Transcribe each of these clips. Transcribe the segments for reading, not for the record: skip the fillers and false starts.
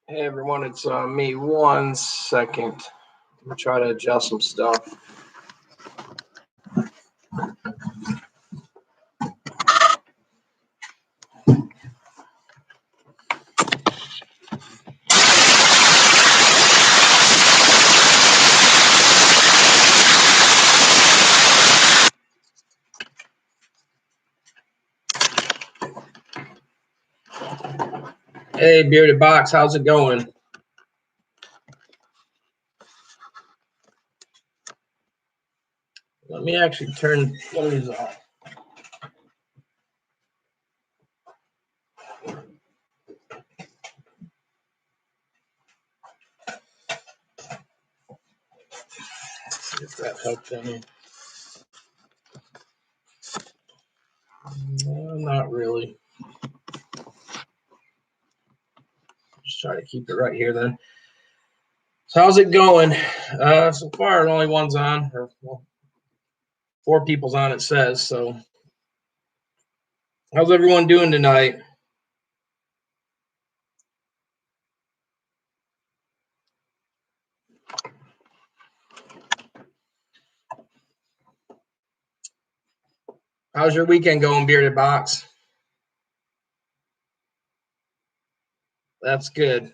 Hey everyone, it's me. 1 second. I'm gonna try to adjust some stuff. Hey Bearded Box, how's it going? Let me actually turn one of these off. See if that helps any. No, not really. Just try to keep it right here then. So how's it going? So far, only one's on, or well, 4 people's on. It says so. How's everyone doing tonight? How's your weekend going, Bearded Box? That's good.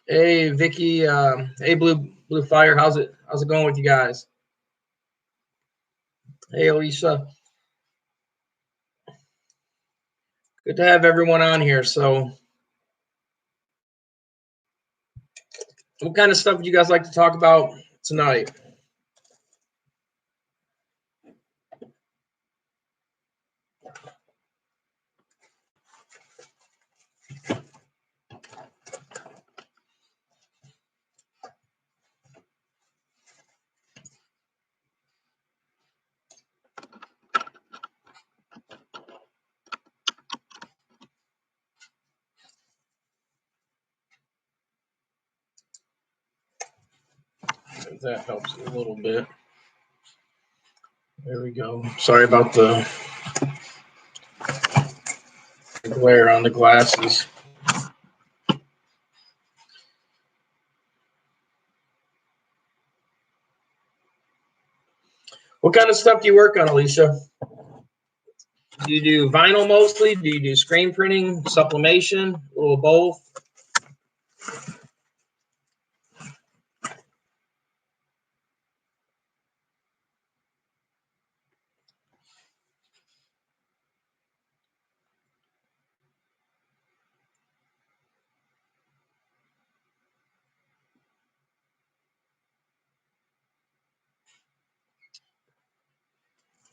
Hey Vicky, hey Blue Fire, how's it going with you guys? Hey Alicia, good to have everyone on here. So, what kind of stuff would you guys like to talk about tonight? If that helps a little bit. There we go. Sorry about the glare on the glasses. What kind of stuff do you work on, Alicia? Do you do vinyl mostly? Do you do screen printing, sublimation, a little of both?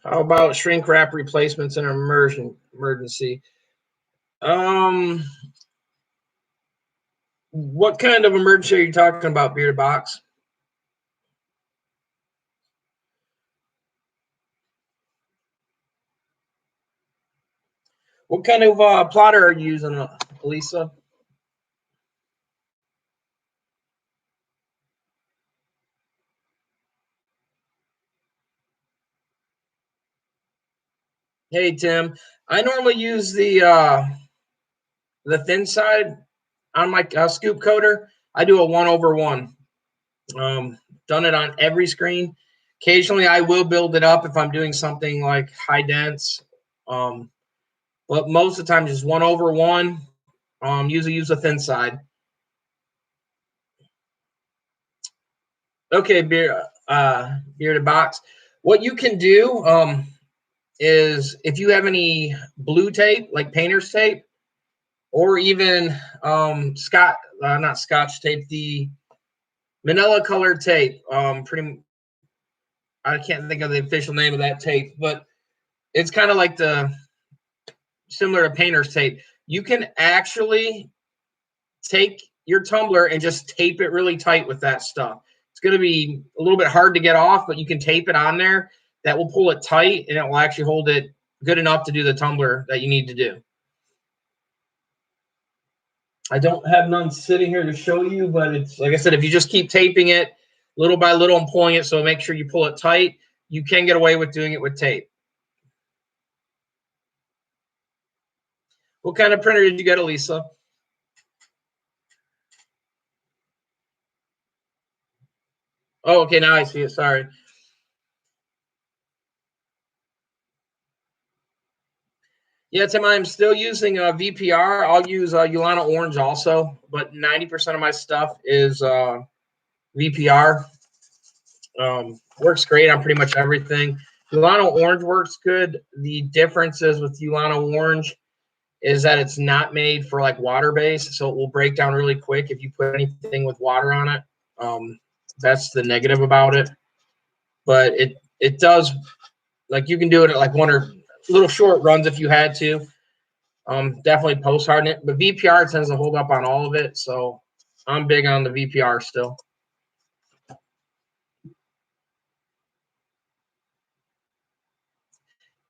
How about shrink wrap replacements in an emergency? What kind of emergency are you talking about, Bearded Box? What kind of plotter are you using, Lisa? Hey Tim, I normally use the thin side on my scoop coater. I do a 1/1. Done it on every screen. Occasionally, I will build it up if I'm doing something like high dense. But most of the time, just 1/1. Usually use a thin side. Okay, Bearded Box. What you can do is if you have any blue tape, like painter's tape, or even not Scotch tape, the Manila colored tape. I can't think of the official name of that tape, but it's kind of like the similar to painter's tape. You can actually take your tumbler and just tape it really tight with that stuff. It's going to be a little bit hard to get off, but you can tape it on there. That will pull it tight, and it will actually hold it good enough to do the tumbler that you need to do. I don't have none sitting here to show you, but it's like I said, if you just keep taping it, little by little and pulling it. So make sure you pull it tight. You can get away with doing it with tape. What kind of printer did you get, Elisa? Oh, okay. Now I see it. Sorry. Yeah, Tim, I'm still using VPR. I'll use Ulana Orange also, but 90% of my stuff is VPR. Works great on pretty much everything. Ulana Orange works good. The difference is with Ulana Orange is that it's not made for like water base, so it will break down really quick if you put anything with water on it. That's the negative about it. But it does, like, you can do it at like one or little short runs if you had to. Definitely post harden it, but VPR tends to hold up on all of it, so I'm big on the VPR still.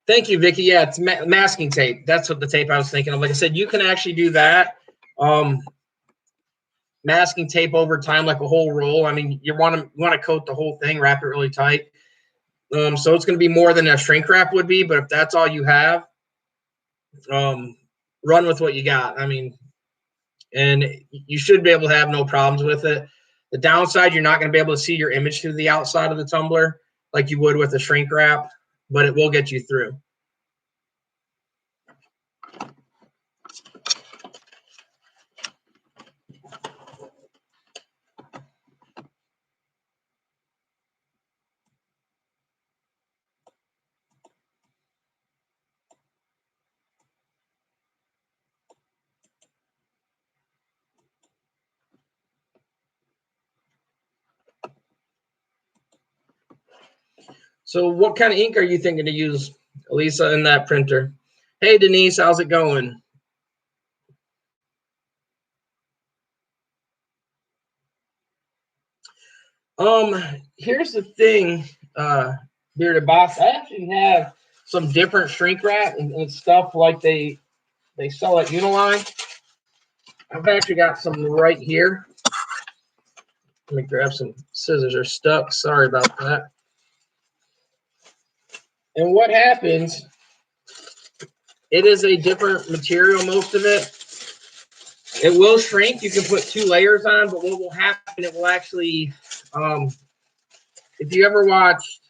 Thank you, Vicky. Yeah, it's masking tape. That's what the tape I was thinking of. Like I said, you can actually do that. Masking tape over time, like a whole roll. I mean, you want to coat the whole thing, wrap it really tight. So it's going to be more than a shrink wrap would be, but if that's all you have, run with what you got. I mean, and you should be able to have no problems with it. The downside, you're not going to be able to see your image through the outside of the tumbler like you would with a shrink wrap, but it will get you through. So what kind of ink are you thinking to use, Elisa, in that printer? Hey, Denise, how's it going? Here's the thing, Bearded Boss. I actually have some different shrink wrap and stuff like they sell at Uniline. I've actually got some right here. Let me grab some scissors. They're stuck. Sorry about that. And what happens, it is a different material, most of it. It will shrink. You can put 2 layers on, but what will happen, it will actually, if you ever watched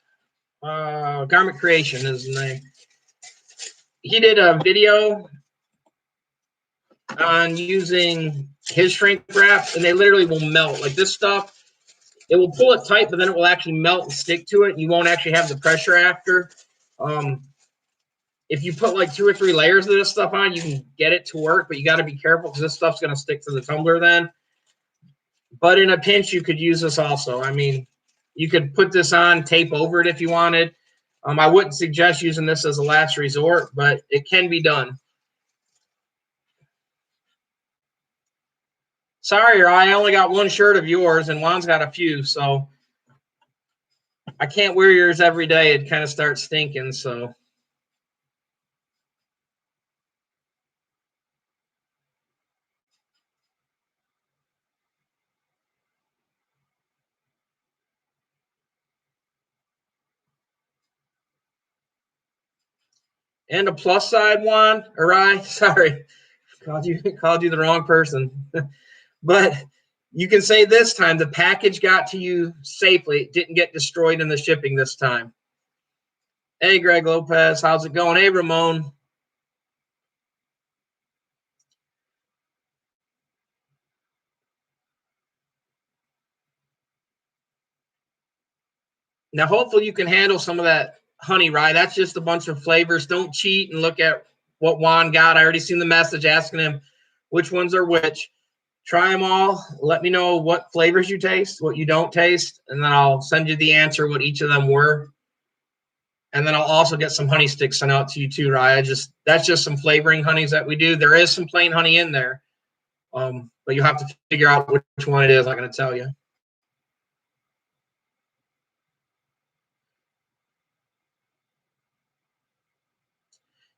Garment Creation is his name, he did a video on using his shrink wrap, and they literally will melt. Like this stuff, it will pull it tight, but then it will actually melt and stick to it. You won't actually have the pressure after. If you put like 2 or 3 layers of this stuff on, you can get it to work, but you got to be careful because this stuff's going to stick to the tumbler then. But in a pinch, you could use this also. I mean, you could put this on, tape over it if you wanted. I wouldn't suggest using this as a last resort, but it can be done. Sorry, I only got 1 shirt of yours, and Juan's got a few, so I can't wear yours every day. It kind of starts stinking, so. And the plus side, Juan, or sorry, called you the wrong person. But you can say this time the package got to you safely. It didn't get destroyed in the shipping this time. Hey, Greg Lopez, how's it going? Hey, Ramon. Now, hopefully you can handle some of that honey rye. That's just a bunch of flavors. Don't cheat and look at what Juan got. I already seen the message asking him which ones are which. Try them all. Let me know what flavors you taste, what you don't taste, and then I'll send you the answer what each of them were. And then I'll also get some honey sticks sent out to you too, Raya. That's just some flavoring honeys that we do. There is some plain honey in there, but you have to figure out which one it is. I'm not going to tell you.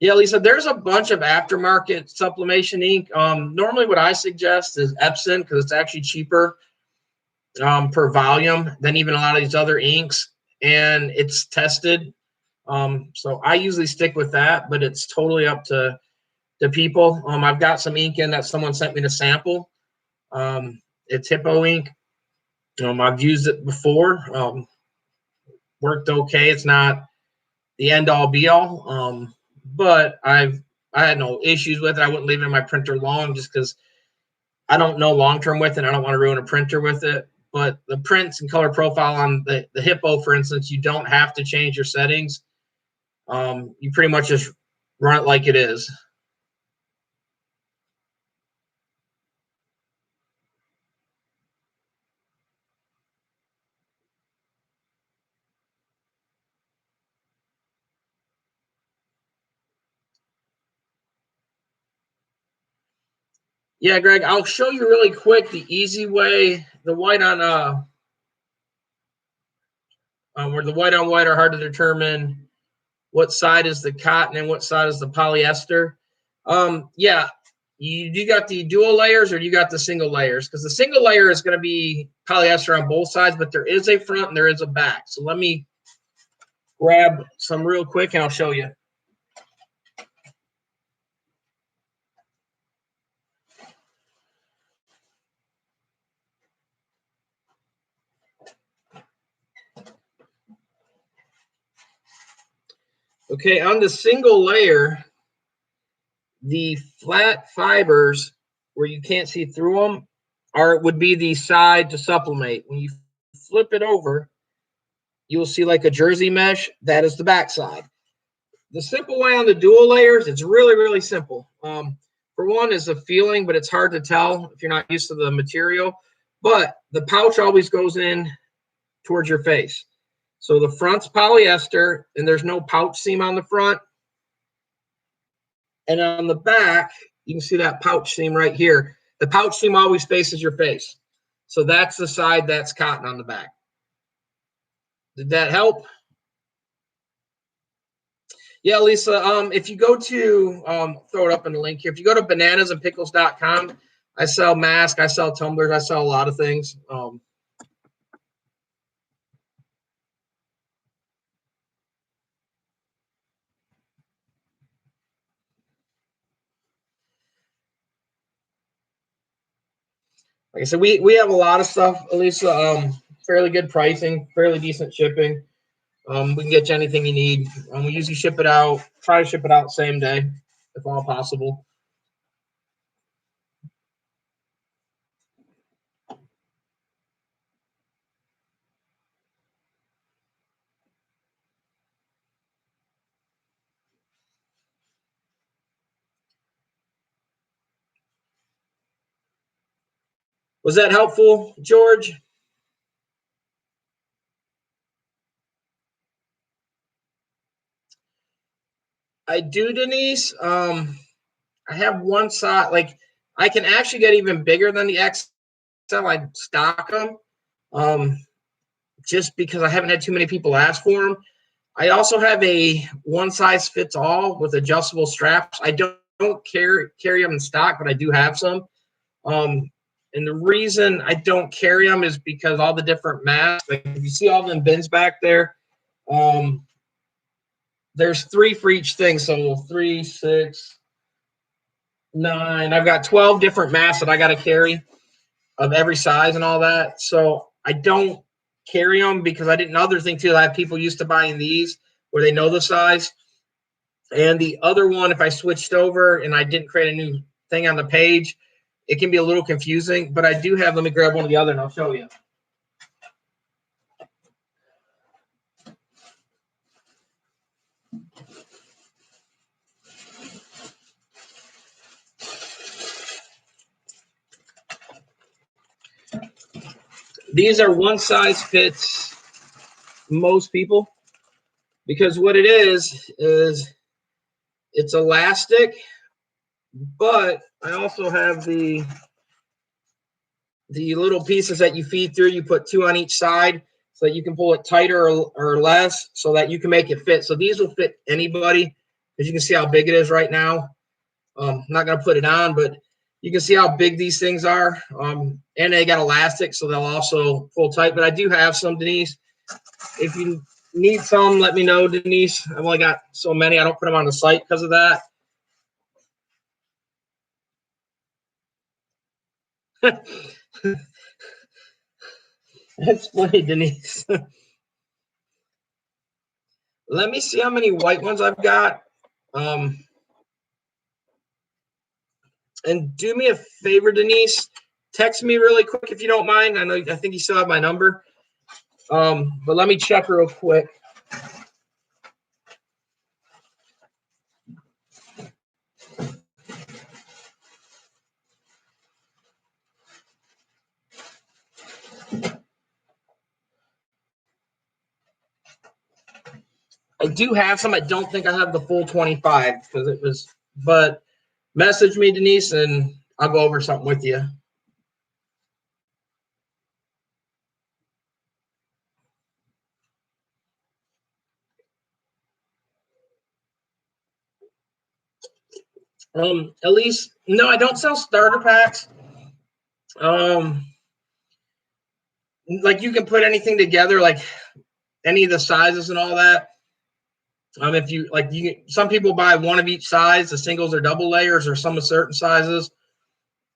Yeah, Lisa, there's a bunch of aftermarket sublimation ink. Normally what I suggest is Epson because it's actually cheaper. per volume than even a lot of these other inks, and it's tested. So I usually stick with that, but it's totally up to people. I've got some ink in that someone sent me to sample. It's Hippo ink. I've used it before. Worked okay. It's not the end all be all, but I had no issues with it. I wouldn't leave it in my printer long just because I don't know long term with it. I don't want to ruin a printer with it. But the prints and color profile on the Hippo, for instance, you don't have to change your settings. You pretty much just run it like it is. Yeah, Greg, I'll show you really quick the easy way. The white on where the white on white are hard to determine what side is the cotton and what side is the polyester. Yeah, you got the dual layers or you got the single layers? Because the single layer is going to be polyester on both sides, but there is a front and there is a back. So let me grab some real quick and I'll show you. Okay, on the single layer, the flat fibers where you can't see through them would be the side to sublimate. When you flip it over, you'll see like a jersey mesh. That is the back side. The simple way on the dual layers, it's really, really simple. For one is a feeling, but it's hard to tell if you're not used to the material. But the pouch always goes in towards your face. So the front's polyester, and there's no pouch seam on the front. And on the back, you can see that pouch seam right here. The pouch seam always faces your face. So that's the side that's cotton on the back. Did that help? Yeah, Lisa, if you go to, throw it up in the link here. If you go to bananasandpickles.com, I sell masks, I sell tumblers, I sell a lot of things. Like I said, we have a lot of stuff, Lisa. Fairly good pricing, fairly decent shipping. We can get you anything you need. We usually ship it out, try to ship it out same day, if all possible. Was that helpful, George? I do, Denise. I have one side, like I can actually get even bigger than the XL. I stock them just because I haven't had too many people ask for them. I also have a one size fits all with adjustable straps. I don't carry them in stock, but I do have some. And the reason I don't carry them is because all the different masks, like if you see all them bins back there, there's 3 for each thing. So 3, 6, 9. I've got 12 different masks that I got to carry of every size and all that. So I don't carry them because I didn't. Another thing too, I have people used to buying these where they know the size. And the other one, if I switched over and I didn't create a new thing on the page, it can be a little confusing. But I do have. Let me grab one of the other and I'll show you. These are one size fits most people because what it is it's elastic, but I also have the little pieces that you feed through. You put 2 on each side so that you can pull it tighter or less so that you can make it fit. So these will fit anybody. As you can see how big it is right now. I'm not going to put it on, but You can see how big these things are. And they got elastic, so they'll also pull tight. But I do have some, Denise. If you need some, let me know, Denise. I've only got so many. I don't put them on the site because of that. That's funny, Denise. Let me see how many white ones I've got. And do me a favor, Denise. Text me really quick if you don't mind. I think you still have my number. But let me check real quick. I do have some. I don't think I have the full 25 because it was, but message me, Denise, and I'll go over something with you. At least, no, I don't sell starter packs. Like you can put anything together, like any of the sizes and all that. If you like, some people buy one of each size, the singles or double layers, or some of certain sizes.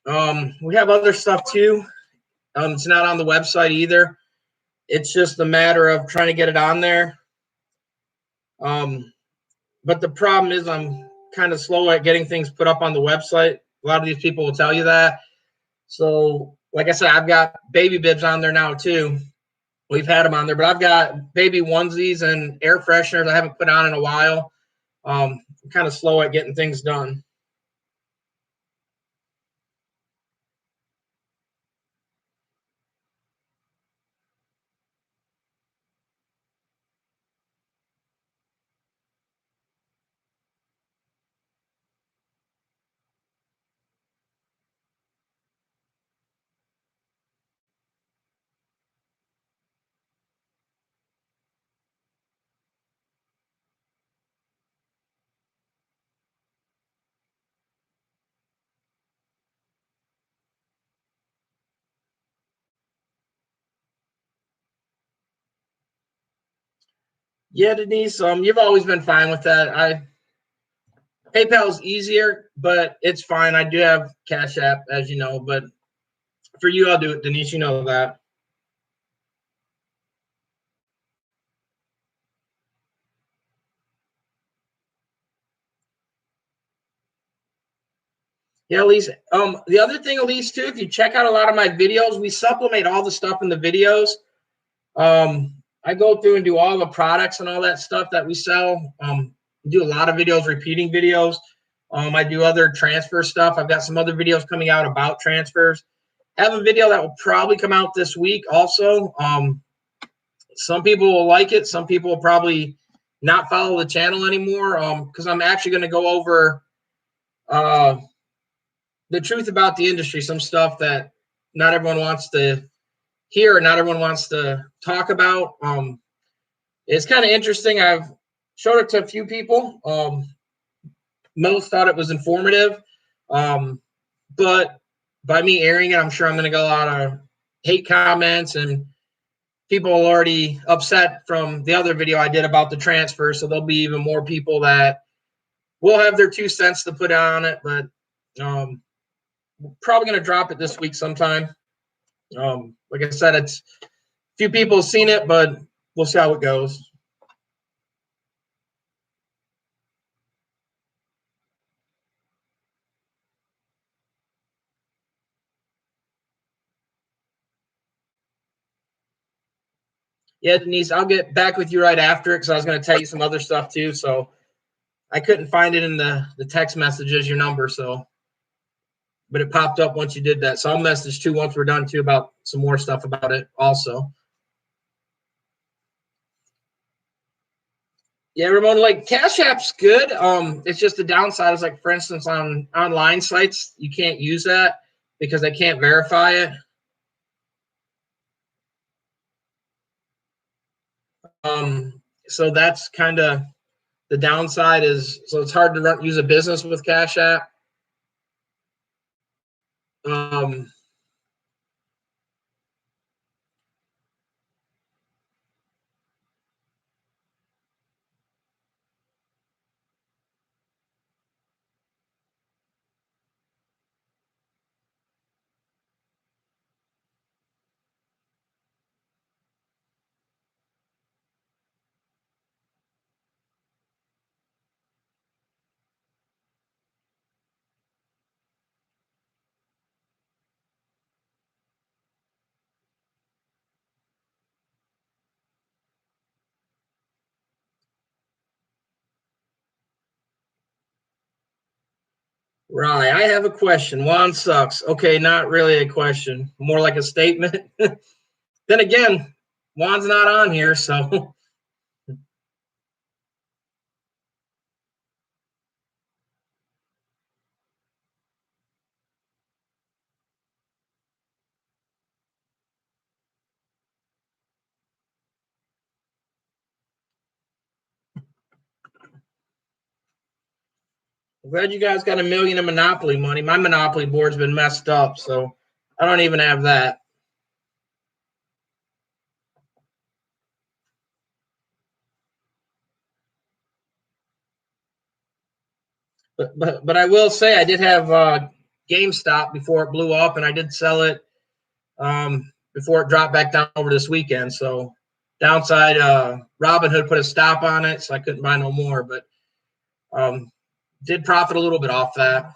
We have other stuff too. It's not on the website either. It's just a matter of trying to get it on there. But the problem is I'm kind of slow at getting things put up on the website. A lot of these people will tell you that. So, like I said, I've got baby bibs on there now too. We've had them on there, but I've got baby onesies and air fresheners I haven't put on in a while. I'm kind of slow at getting things done. Yeah, Denise, you've always been fine with that. PayPal's easier, but it's fine. I do have Cash App, as you know, but for you, I'll do it, Denise. You know that. Yeah, Elise. The other thing, Elise, too, if you check out a lot of my videos, we supplement all the stuff in the videos. I go through and do all the products and all that stuff that we sell. Do a lot of videos, repeating videos. I do other transfer stuff. I've got some other videos coming out about transfers. I have a video that will probably come out this week also. Some people will like it. Some people will probably not follow the channel anymore because I'm actually going to go over the truth about the industry, some stuff that not everyone wants to hear, not everyone wants to talk about. It's kind of interesting. I've showed it to a few people. Most thought it was informative, but by me airing it, I'm sure I'm going to get a lot of hate comments, and people are already upset from the other video I did about the transfer. So there'll be even more people that will have their 2 cents to put on it, but probably going to drop it this week sometime. Like I said, it's a few people have seen it, but we'll see how it goes. Yeah, Denise, I'll get back with you right after it because I was going to tell you some other stuff too. So I couldn't find it in the text messages, your number. So, but it popped up once you did that. So I'll message too once we're done too about some more stuff about it also. Yeah, Ramon, like Cash App's good. It's just the downside is like, for instance, on online sites, you can't use that because they can't verify it. So that's kind of the downside is, so it's hard to use a business with Cash App. Um, Right. I have a question. Juan sucks. Okay, not really a question, more like a statement. Then again, Juan's not on here, so I'm glad you guys got $1 million in Monopoly money. My Monopoly board's been messed up, so I don't even have that. But I will say I did have GameStop before it blew up, and I did sell it before it dropped back down over this weekend. So downside, Robinhood put a stop on it, so I couldn't buy no more. But um, did profit a little bit off that.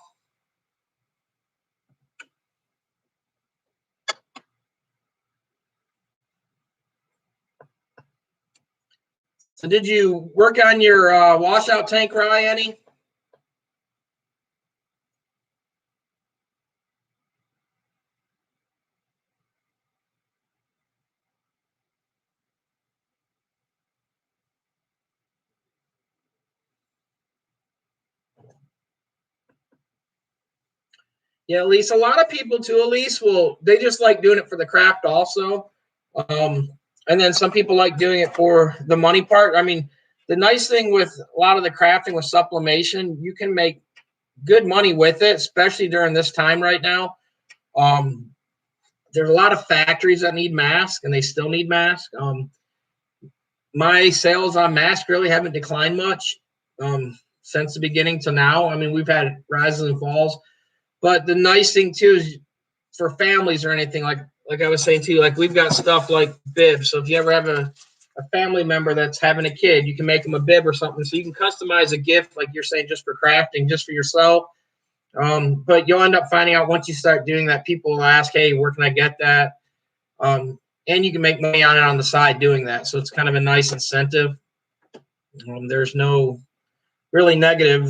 So did you work on your washout tank, Rye, any? Yeah, Elise. A lot of people too, Elise, they just like doing it for the craft also. Um, and then some people like doing it for the money part. I mean, the nice thing with a lot of the crafting with sublimation, you can make good money with it, especially during this time right now. Um, there's a lot of factories that need masks, and they still need masks. My sales on masks really haven't declined much since the beginning to now. I mean, we've had rises and falls, but the nice thing too is for families or anything like I was saying to you, like we've got stuff like bibs. So if you ever have a family member that's having a kid, you can make them a bib or something. So you can customize a gift, like you're saying, just for crafting, just for yourself. But you'll end up finding out once you start doing that, people will ask, hey, where can I get that? And you can make money on it on the side doing that. So it's kind of a nice incentive. There's no really negative.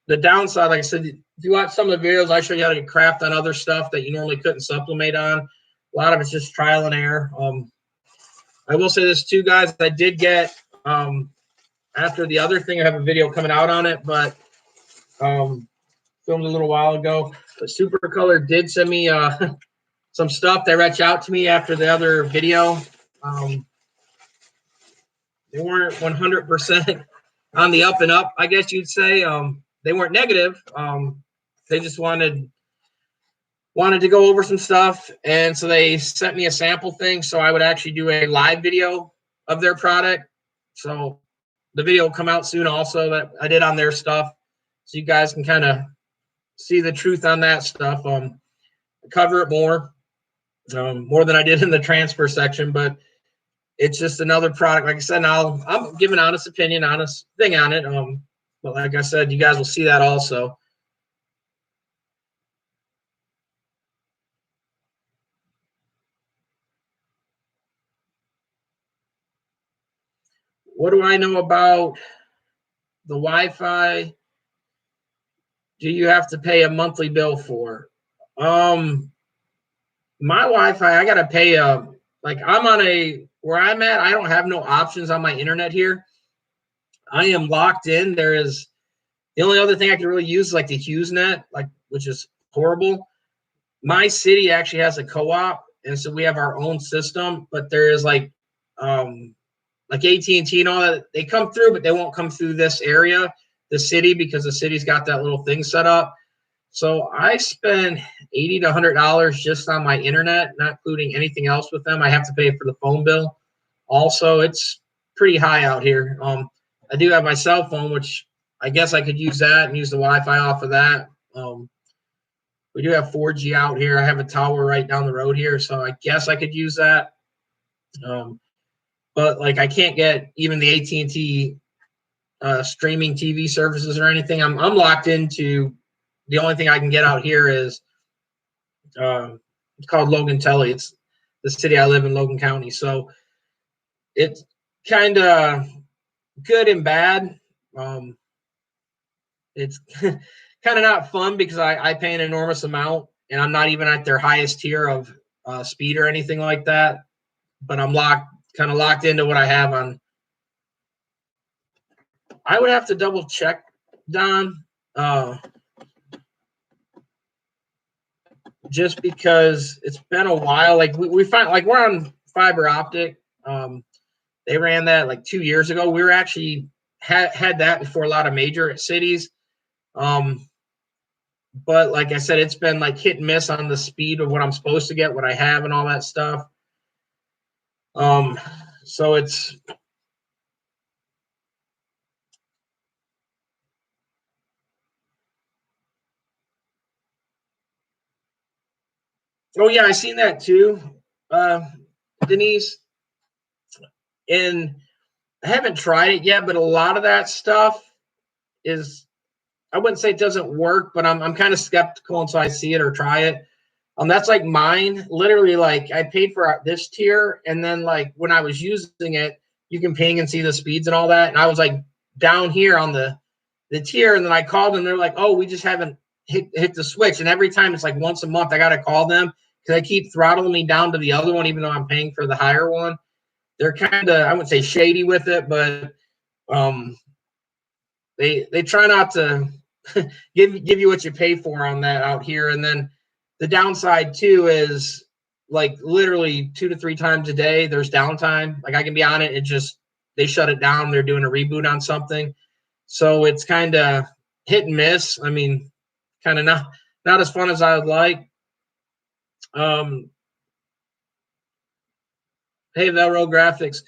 The downside, like I said, if you watch some of the videos, I show you how to craft on other stuff that you normally couldn't sublimate on. A lot of it's just trial and error. I will say this too, guys. I did get after the other thing, I have a video coming out on it, but filmed a little while ago. But Supercolor did send me some stuff. They reached out to me after the other video. They weren't 100% on the up and up, I guess you'd say. They weren't negative. They just wanted to go over some stuff, and so they sent me a sample thing so I would actually do a live video of their product. So the video will come out soon also that I did on their stuff, so you guys can kind of see the truth on that stuff. Cover it more than I did in the transfer section, but it's just another product. Like I said, I'm giving honest opinion, honest thing on it. But like I said, you guys will see that also. What do I know about the Wi-Fi? Do you have to pay a monthly bill for? My Wi-Fi, I gotta pay like I'm on where I'm at, I don't have no options on my internet here. I am locked in. There is the only other thing I can really use is like the HughesNet, like which is horrible. My city actually has a co-op, and so we have our own system, but there is like AT&T and all that. They come through, but they won't come through this area, the city, because the city's got that little thing set up. So I spend $80 to $100 just on my internet, not including anything else with them. I have to pay for the phone bill. Also, it's pretty high out here. I do have my cell phone, which I guess I could use that and use the Wi-Fi off of that. We do have 4G out here. I have a tower right down the road here, so I guess I could use that. But like I can't get even the AT&T streaming TV services or anything. I'm locked into the only thing I can get out here is it's called Logan Telly. It's the city I live in, Logan County. So it's kind of good and bad. It's kind of not fun because I pay an enormous amount and I'm not even at their highest tier of speed or anything like that. But I'm kind of locked into what I have on. I would have to double check, Don, just because it's been a while. Like we find, like we're on fiber optic. They ran that like 2 years ago. We were actually had that before a lot of major cities. But like I said, it's been like hit and miss on the speed of what I'm supposed to get, what I have, and all that stuff. So it's oh yeah, I seen that too, Denise. And I haven't tried it yet, but a lot of that stuff is I wouldn't say it doesn't work, but I'm kind of skeptical until I see it or try it. That's like mine. Literally, like I paid for this tier, and then like when I was using it, you can ping and see the speeds and all that. And I was like down here on the tier, and then I called them. They're like, "Oh, we just haven't hit the switch." And every time it's like once a month, I got to call them because they keep throttling me down to the other one, even though I'm paying for the higher one. They're kind of I wouldn't say shady with it, but um, they try not to give you what you pay for on that out here. And then the downside too is like literally 2 to 3 times a day there's downtime. Like I can be on it, it just they shut it down. They're doing a reboot on something, so it's kind of hit and miss. I mean, kind of not as fun as I would like. Um, hey, Velro Graphics.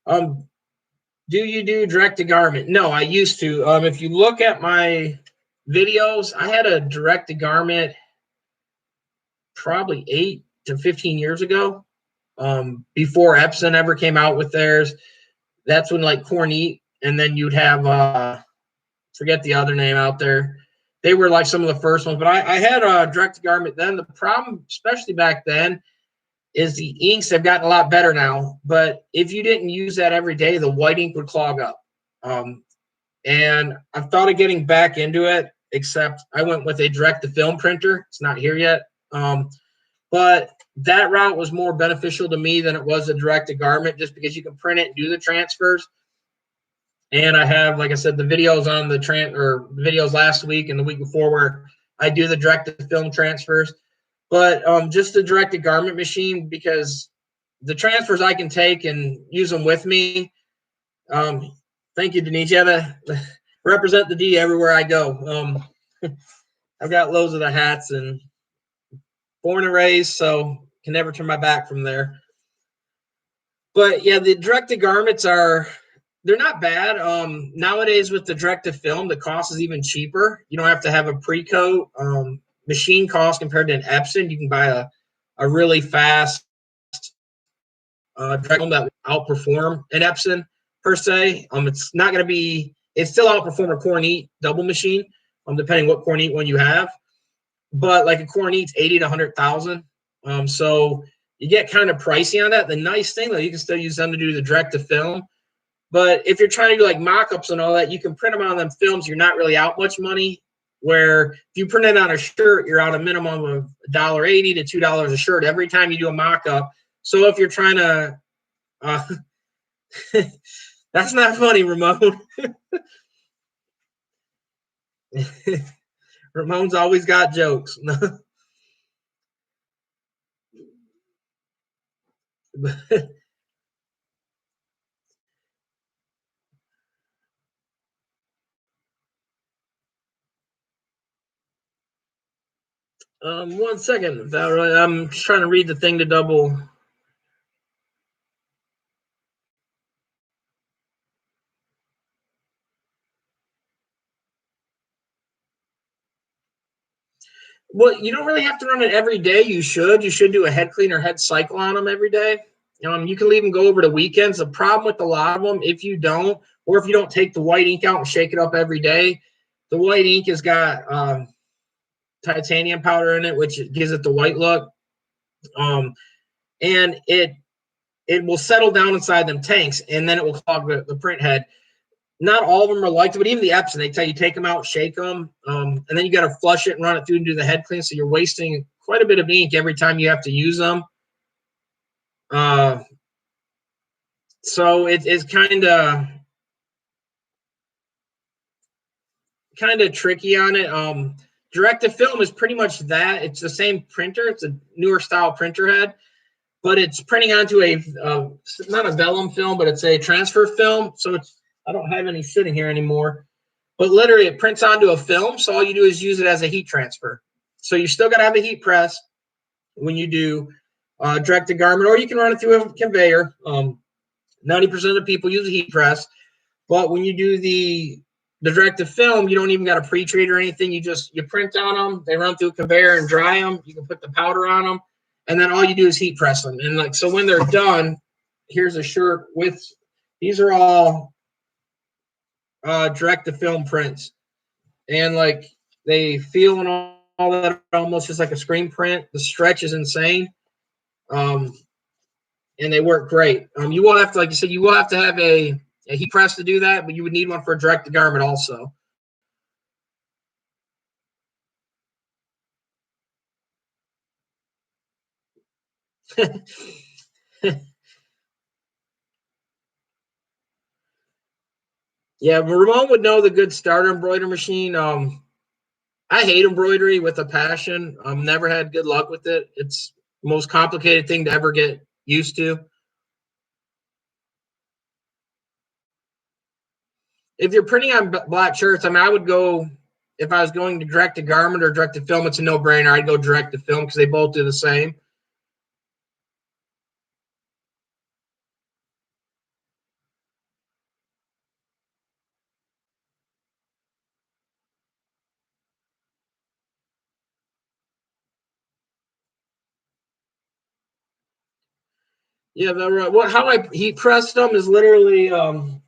Um, do you do direct to garment? No, I used to. If you look at my videos, I had a direct to garment probably 8 to 15 years ago, before Epson ever came out with theirs. That's when like Cornette, and then you'd have forget the other name out there. They were like some of the first ones, but I had a direct to garment then. The problem, especially back then, is the inks have gotten a lot better now. But if you didn't use that every day, the white ink would clog up. And I've thought of getting back into it, except I went with a direct to film printer. It's not here yet. But that route was more beneficial to me than it was a direct to garment, just because you can print it and do the transfers. And I have, like I said, the videos on the videos last week and the week before where I do the direct to film transfers. But just the direct to garment machine, because the transfers I can take and use them with me. Thank you, Denise. You have to represent the D everywhere I go. I've got loads of the hats and born and raised, so can never turn my back from there. But yeah, the direct to garments they're not bad. Nowadays with the direct to film, the cost is even cheaper. You don't have to have a pre-coat. Machine cost compared to an Epson, you can buy a really fast direct film that will outperform an Epson per se. It's not going to be. It still outperform a Cornette double machine, depending what Cornette one you have. But like a Cornette's 80 to 100,000. So you get kind of pricey on that. The nice thing though, you can still use them to do the direct to film. But if you're trying to do like mock-ups and all that, you can print them on them films. You're not really out much money. Where if you print it on a shirt, you're out a minimum of $1.80 to $2 a shirt every time you do a mock-up. So if you're trying to, that's not funny, Ramon. Ramon's always got jokes. 1 second, Valerie. I'm just trying to read the thing to double. Well, you don't really have to run it every day. You should. You should do a head clean or head cycle on them every day. You can leave them go over the weekends. The problem with a lot of them, if you don't, or if you don't take the white ink out and shake it up every day, the white ink has got titanium powder in it, which gives it the white look. And it will settle down inside them tanks, and then it will clog the print head. Not all of them are like that, but even the Epson, they tell you take them out, shake them, and then you got to flush it and run it through and do the head clean. So you're wasting quite a bit of ink every time you have to use them. So it's kind of tricky on it. Direct to film is pretty much that. It's the same printer. It's a newer style printer head, but it's printing onto a not a vellum film, but it's a transfer film. So I don't have any sitting here anymore, but literally it prints onto a film. So all you do is use it as a heat transfer. So you still got to have a heat press when you do direct to garment, or you can run it through a conveyor. 90% of the people use a heat press, but when you do the direct to film, you don't even got to pre-treat or anything. You print on them, they run through a conveyor and dry them. You can put the powder on them, and then all you do is heat press them. And so when they're done, here's a shirt with, these are all direct to film prints, and they feel and all that almost just like a screen print. The stretch is insane. And they work great. You will have to, like you said, you will have to have a heat press to do that, but you would need one for a direct to garment also. Yeah, but Ramon would know the good starter embroidery machine. I hate embroidery with a passion. Never had good luck with it. It's the most complicated thing to ever get used to. If you're printing on black shirts, I mean, I would go, if I was going to direct to garment or direct to film, it's a no-brainer. I'd go direct to film because they both do the same. Yeah, how I heat pressed them is literally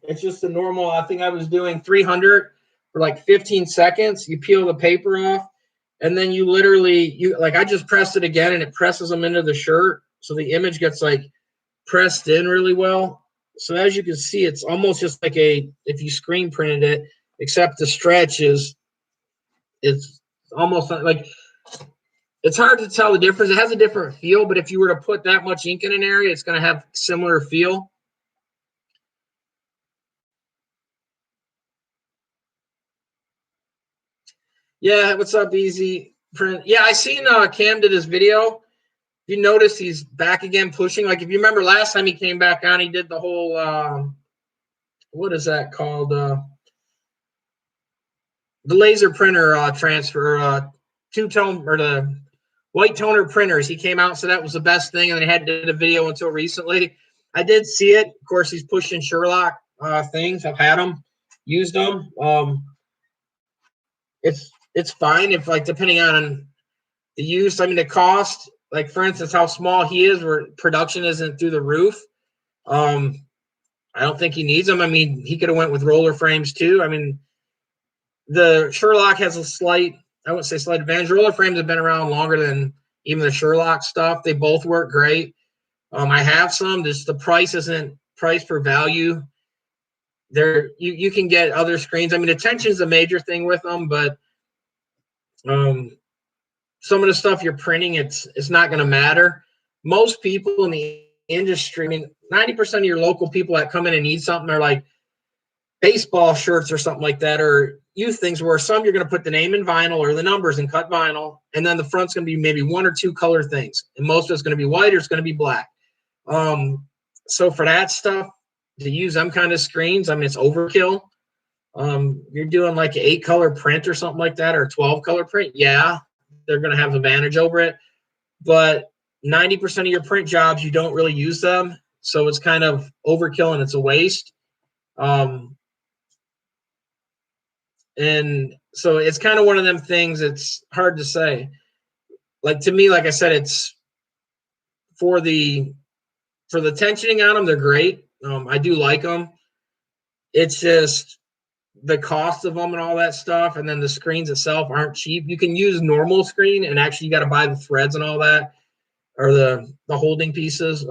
it's just a normal. I think I was doing 300 for like 15 seconds. You peel the paper off, and then you I just pressed it again, and it presses them into the shirt, so the image gets pressed in really well. So as you can see, it's almost just like if you screen printed it, except the stretch is it's almost like it's hard to tell the difference. It has a different feel, but if you were to put that much ink in an area, it's going to have similar feel. Yeah, what's up, Easy Print? Yeah, I seen Cam did his video. You notice he's back again pushing. Like if you remember last time he came back on, he did the whole what is that called? The laser printer transfer, two-tone or the white toner printers. He came out and said that was the best thing, and they hadn't did a video until recently. I did see it. Of course, he's pushing Sherlock things. I've had them, used them. It's fine if depending on the use. I mean, the cost. Like for instance, how small he is, where production isn't through the roof. I don't think he needs them. I mean, he could have went with roller frames too. I mean, the Sherlock has a slight, I wouldn't say slight advantage. Roller frames have been around longer than even the Sherlock stuff. They both work great. I have some. Just the price isn't price per value. You can get other screens. I mean, attention is a major thing with them, but some of the stuff you're printing, it's not going to matter. Most people in the industry, I mean, 90% of your local people that come in and need something are like baseball shirts or something like that, or youth things where some you're going to put the name in vinyl or the numbers in cut vinyl, and then the front's going to be maybe one or two color things, and most of it's going to be white or it's going to be black. So for that stuff, to use them kind of screens, I mean, it's overkill. You're doing like an 8-color print or something like that, or 12-color print. Yeah, they're going to have advantage over it. But 90% of your print jobs, you don't really use them. So it's kind of overkill and it's a waste. And so it's kind of one of them things. It's hard to say. Like to me, like I said, it's for the tensioning on them, they're great. I do like them. It's just the cost of them and all that stuff, and then the screens itself aren't cheap. You can use normal screen, and actually you got to buy the threads and all that, or the holding pieces.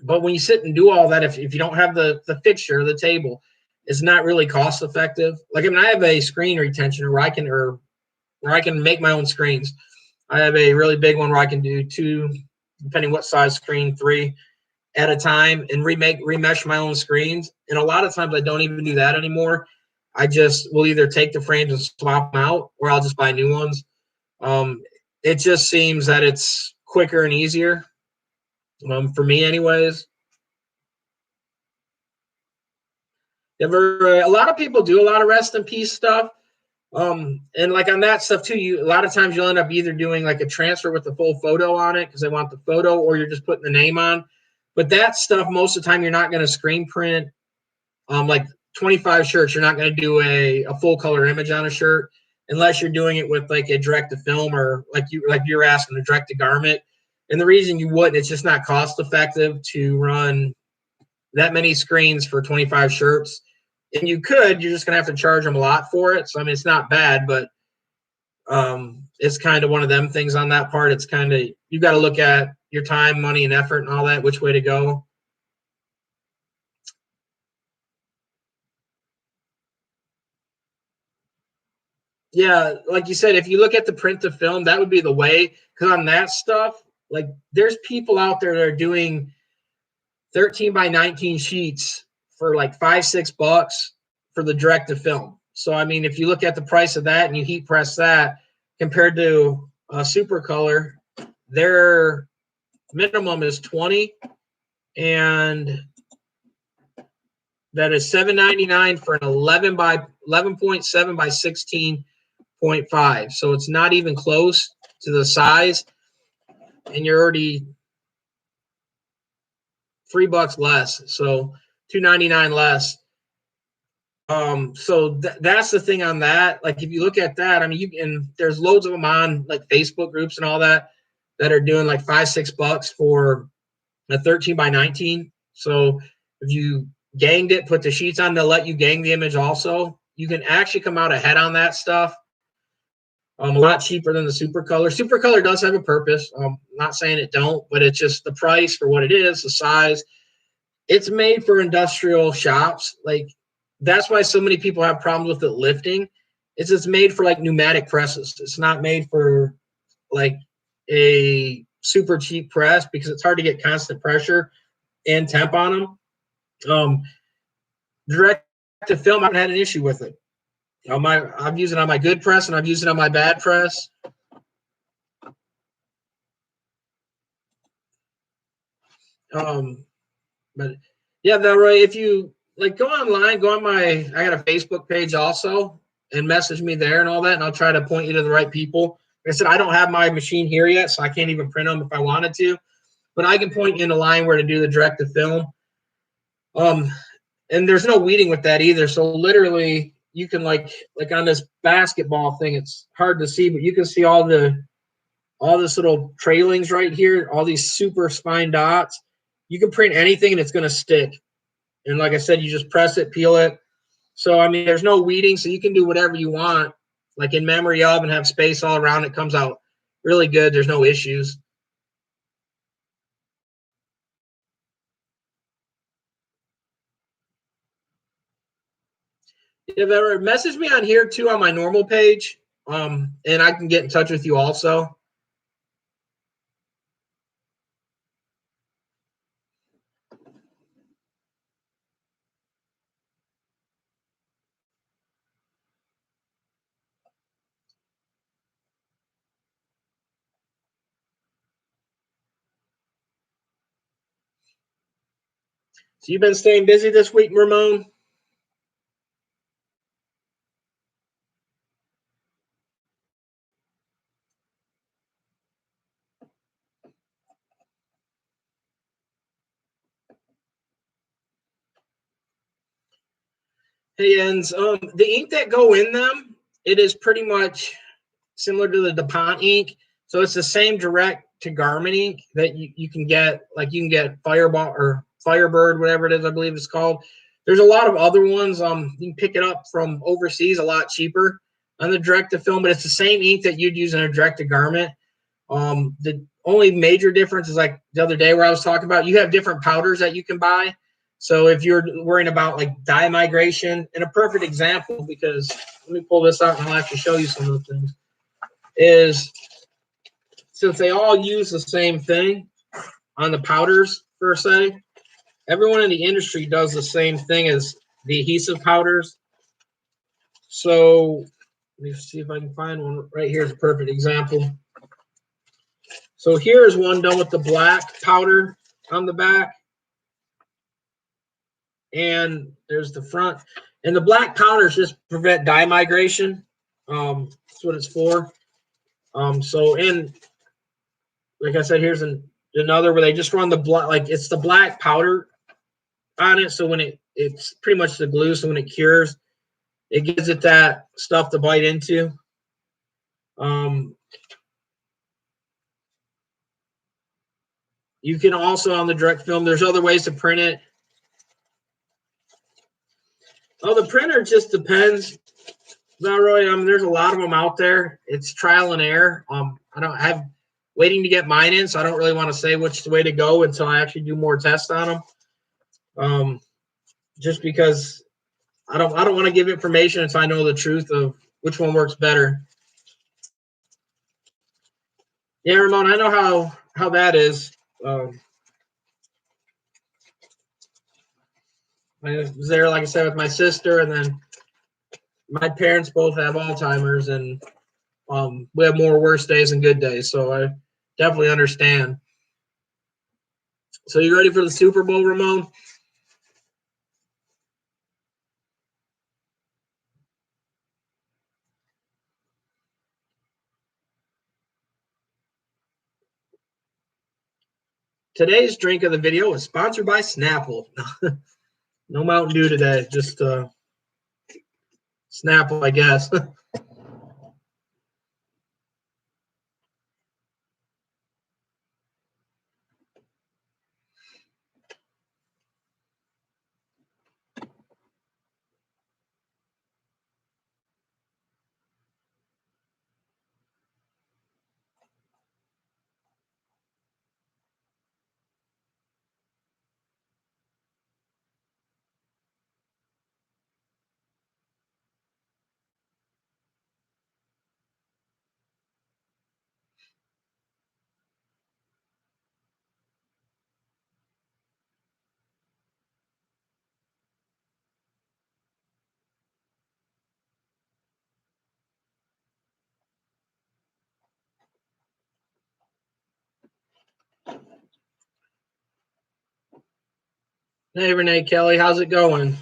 But when you sit and do all that, if you don't have the fixture, the table, it's not really cost effective. Like I mean, I have a screen retentioner where I can make my own screens. I have a really big one where I can do 2, depending what size screen, 3 at a time, and remesh my own screens. And a lot of times I don't even do that anymore. I just will either take the frames and swap them out, or I'll just buy new ones. It just seems that it's quicker and easier, for me anyways. A lot of people do a lot of rest in peace stuff. And like on that stuff too, a lot of times you'll end up either doing like a transfer with the full photo on it because they want the photo, or you're just putting the name on. But that stuff, most of the time, you're not going to screen print. Like 25 shirts, you're not going to do a full color image on a shirt unless you're doing it with like a direct to film, or like you're asking, a direct to garment. And the reason you wouldn't, it's just not cost effective to run that many screens for 25 shirts. And you're just going to have to charge them a lot for it. So, I mean, it's not bad, but it's kind of one of them things on that part. It's kind of, you got to look at your time, money, and effort and all that, which way to go. Yeah, like you said, if you look at the print to film, that would be the way. Because on that stuff, like there's people out there that are doing 13 by 19 sheets for like $5-6 for the direct to film. So I mean, if you look at the price of that and you heat press that compared to a super color, their minimum is 20, and that is $7.99 for an 11.7 by 16.5. So it's not even close to the size, and you're already $3 less. So $2.99 less. So that's the thing on that. Like if you look at that, I mean, there's loads of them on like Facebook groups and all that are doing like $5-6 for a 13 by 19. So if you ganged it, put the sheets on, they'll let you gang the image also. You can actually come out ahead on that stuff. A lot cheaper than the super color. Super color does have a purpose. Not saying it don't, but it's just the price for what it is, the size. It's made for industrial shops. Like that's why so many people have problems with it lifting. It's made for like pneumatic presses. It's not made for like a super cheap press, because it's hard to get constant pressure and temp on them. Direct to film, I haven't had an issue with it. I've used it on my good press, and I've used it on my bad press. But yeah, Roy, if you like, go online, go on I got a Facebook page also, and message me there and all that, and I'll try to point you to the right people. Like I said, I don't have my machine here yet, so I can't even print them if I wanted to, but I can point you in a line where to do the direct to film. And there's no weeding with that either. So literally, you can like on this basketball thing, it's hard to see, but you can see all this little trailings right here, all these super spine dots. You can print anything and it's going to stick. And like I said, you just press it, peel it. So, I mean, there's no weeding, so you can do whatever you want, like in memory of, and have space all around. It comes out really good. There's no issues. If ever, message me on here too on my normal page, and I can get in touch with you also. So you've been staying busy this week, Ramon? Hey, Jens, the ink that go in them, it is pretty much similar to the DuPont ink. So it's the same direct to garment ink that you can get, like you can get Fireball or Firebird, whatever it is, I believe it's called. There's a lot of other ones. You can pick it up from overseas a lot cheaper on the direct to film, but it's the same ink that you'd use in a direct to garment. The only major difference is like the other day where I was talking about, you have different powders that you can buy. So if you're worrying about like dye migration, and a perfect example, because let me pull this out and I'll have to show you some of the things, is since they all use the same thing on the powders per se, everyone in the industry does the same thing as the adhesive powders. So let me see if I can find one. Right here is a perfect example. So here's one done with the black powder on the back. And there's the front. And the black powders just prevent dye migration. That's what it's for. So, and like I said, here's another where they just run the black, like it's the black powder on it. So when it's pretty much the glue. So when it cures, it gives it that stuff to bite into. You can also on the direct film, there's other ways to print it. Oh, the printer just depends. Not really. I mean, there's a lot of them out there. It's trial and error. I don't have waiting to get mine in, so I don't really want to say which way to go until I actually do more tests on them. Just because I don't want to give information until I know the truth of which one works better. Yeah, Ramon, I know how that is. I was there, like I said, with my sister, and then my parents both have Alzheimer's, and we have more worse days and good days, so I definitely understand. So you ready for the Super Bowl, Ramon? Today's drink of the video is sponsored by Snapple. No Mountain Dew today, just Snapple, I guess. Hey, Renee Kelly, how's it going?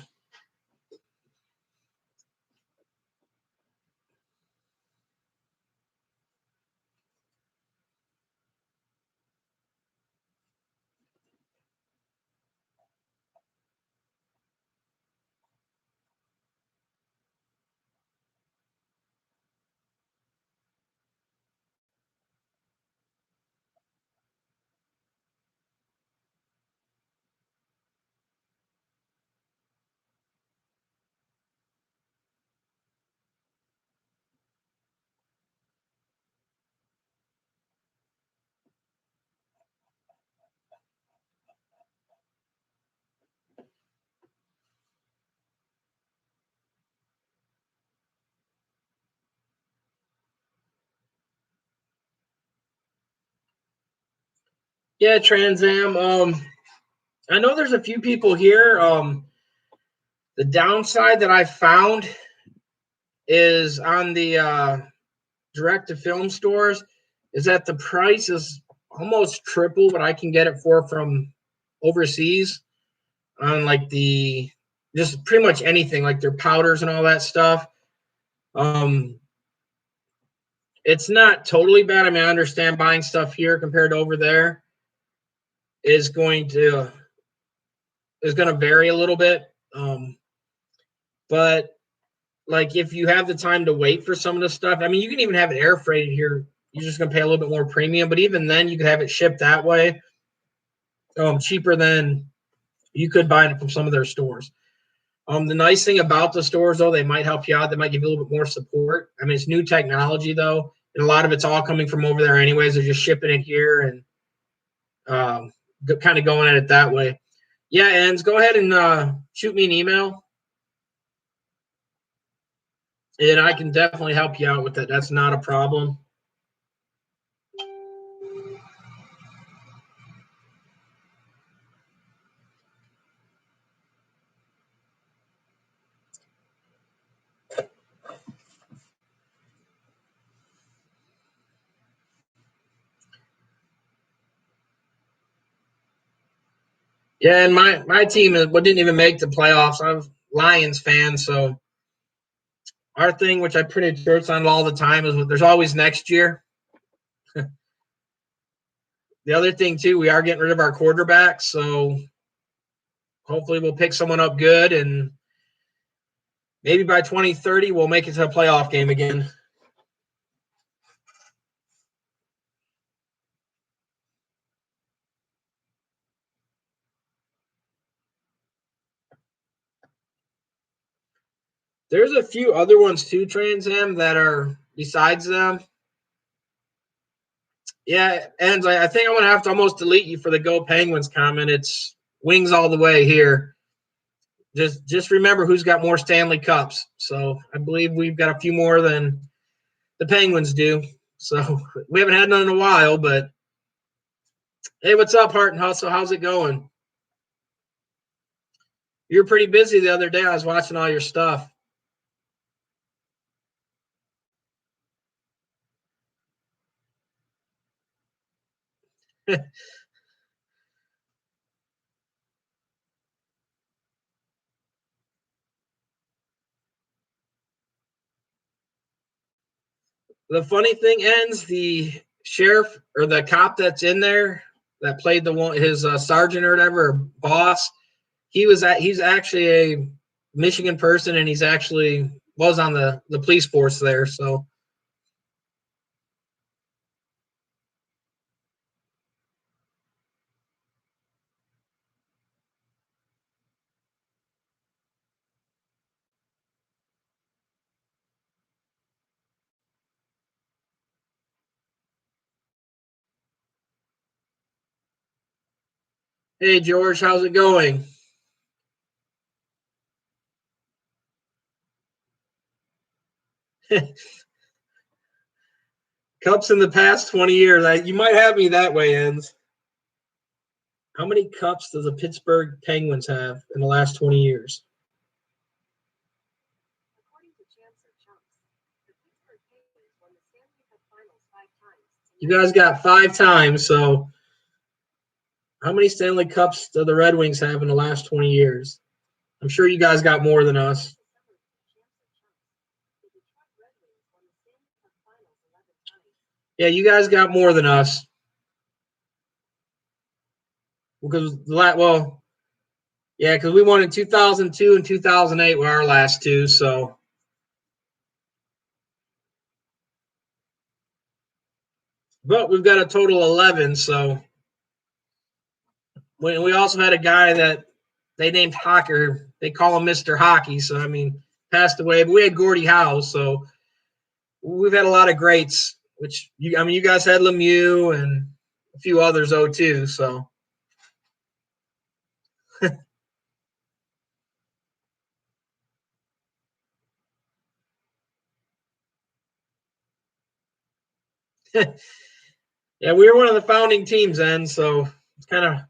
Yeah, Trans Am. I know there's a few people here. The downside that I found is on the direct to film stores is that the price is almost triple what I can get it for from overseas on like the just pretty much anything like their powders and all that stuff. It's not totally bad. I mean, I understand buying stuff here compared to over there is going to vary a little bit. But like if you have the time to wait for some of the stuff, I mean, you can even have it air freighted here. You're just gonna pay a little bit more premium, but even then, you could have it shipped that way, cheaper than you could buy it from some of their stores. The nice thing about the stores, though, they might help you out. They might give you a little bit more support. I mean, it's new technology, though, and a lot of it's all coming from over there anyways. They're just shipping it here and kind of going at it that way. Yeah, Enz, go ahead and shoot me an email, and I can definitely help you out with that. That's not a problem. Yeah, and my team didn't even make the playoffs. I'm a Lions fan, so our thing, which I printed shirts on all the time, is there's always next year. The other thing too, we are getting rid of our quarterback, so hopefully we'll pick someone up good, and maybe by 2030 we'll make it to a playoff game again. There's a few other ones too, Trans Am, that are besides them. Yeah, and I think I'm gonna have to almost delete you for the Go Penguins comment. It's wings all the way here. Just remember who's got more Stanley Cups. So I believe we've got a few more than the Penguins do. So we haven't had none in a while, but hey, what's up, Heart and Hustle? How's it going? You were pretty busy the other day. I was watching all your stuff. The funny thing ends, the sheriff or the cop that's in there that played the one his sergeant or whatever or boss, he's actually a Michigan person, and he's actually was on the police force there. So hey George, how's it going? Cups in the past 20 years. You might have me that way, Ends. How many cups does the Pittsburgh Penguins have in the last 20 years? You guys got 5 times. So how many Stanley Cups do the Red Wings have in the last 20 years? I'm sure you guys got more than us. Yeah, you guys got more than us. Because because we won in 2002 and 2008 were our last two. So, but we've got a total of 11. So, we also had a guy that they named Hocker. They call him Mr. Hockey. So, I mean, passed away. But we had Gordie Howe. So, we've had a lot of greats. You guys had Lemieux and a few others too. So. Yeah, we were one of the founding teams then, so it's kind of.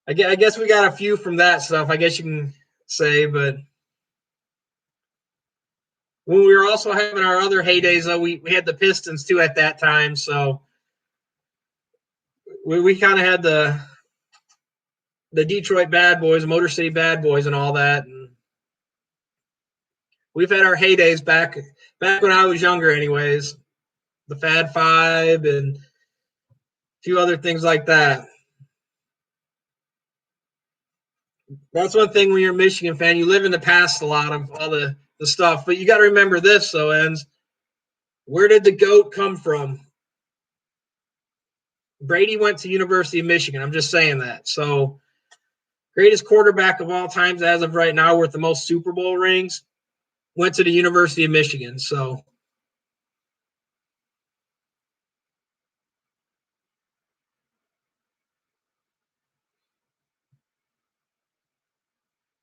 I guess we got a few from that stuff. I guess you can say, but when we were also having our other heydays, though, we had the Pistons too at that time, so we kind of had the Detroit Bad Boys, Motor City Bad Boys, and all that. And we've had our heydays back when I was younger, anyways. The Fad Five and a few other things like that. That's one thing when you're a Michigan fan, you live in the past a lot of all the stuff. But you got to remember this, though, Ends. Where did the GOAT come from? Brady went to University of Michigan. I'm just saying that. So, greatest quarterback of all times as of right now with the most Super Bowl rings went to the University of Michigan. So,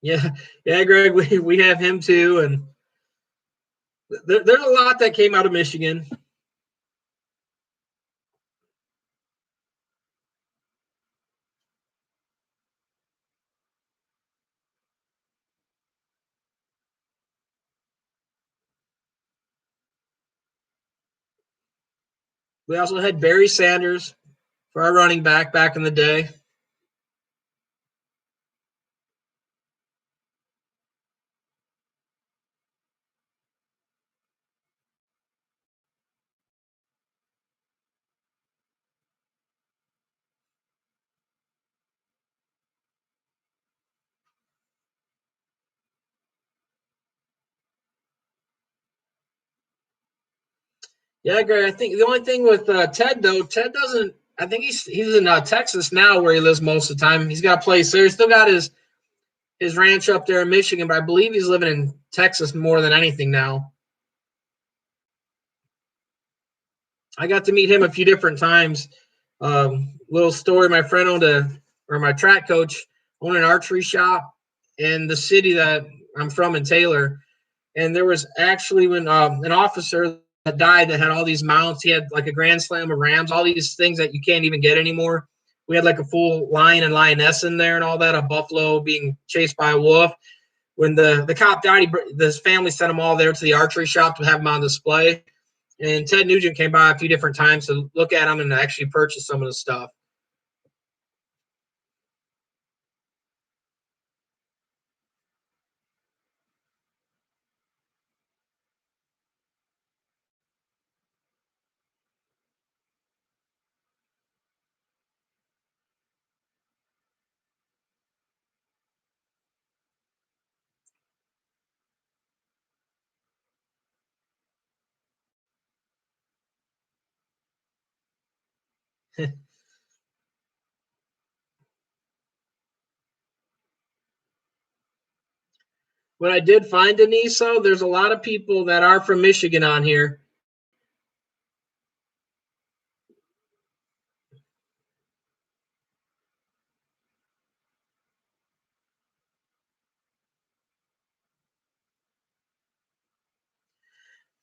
yeah, yeah, Greg, we have him too. And there's a lot that came out of Michigan. We also had Barry Sanders for our running back in the day. Yeah, Greg. I think the only thing with Ted though, Ted doesn't. I think he's in Texas now, where he lives most of the time. He's got a place there. He's still got his ranch up there in Michigan, but I believe he's living in Texas more than anything now. I got to meet him a few different times. Little story: my friend my track coach owned an archery shop in the city that I'm from in Taylor, and there was actually when an officer that died that had all these mounts. He had like a Grand Slam of rams, all these things that you can't even get anymore. We had like a full lion and lioness in there and all that. A buffalo being chased by a wolf. When the cop died, his family sent them all there to the archery shop to have them on display. And Ted Nugent came by a few different times to look at them and actually purchase some of the stuff. When I did find Denise, though, there's a lot of people that are from Michigan on here.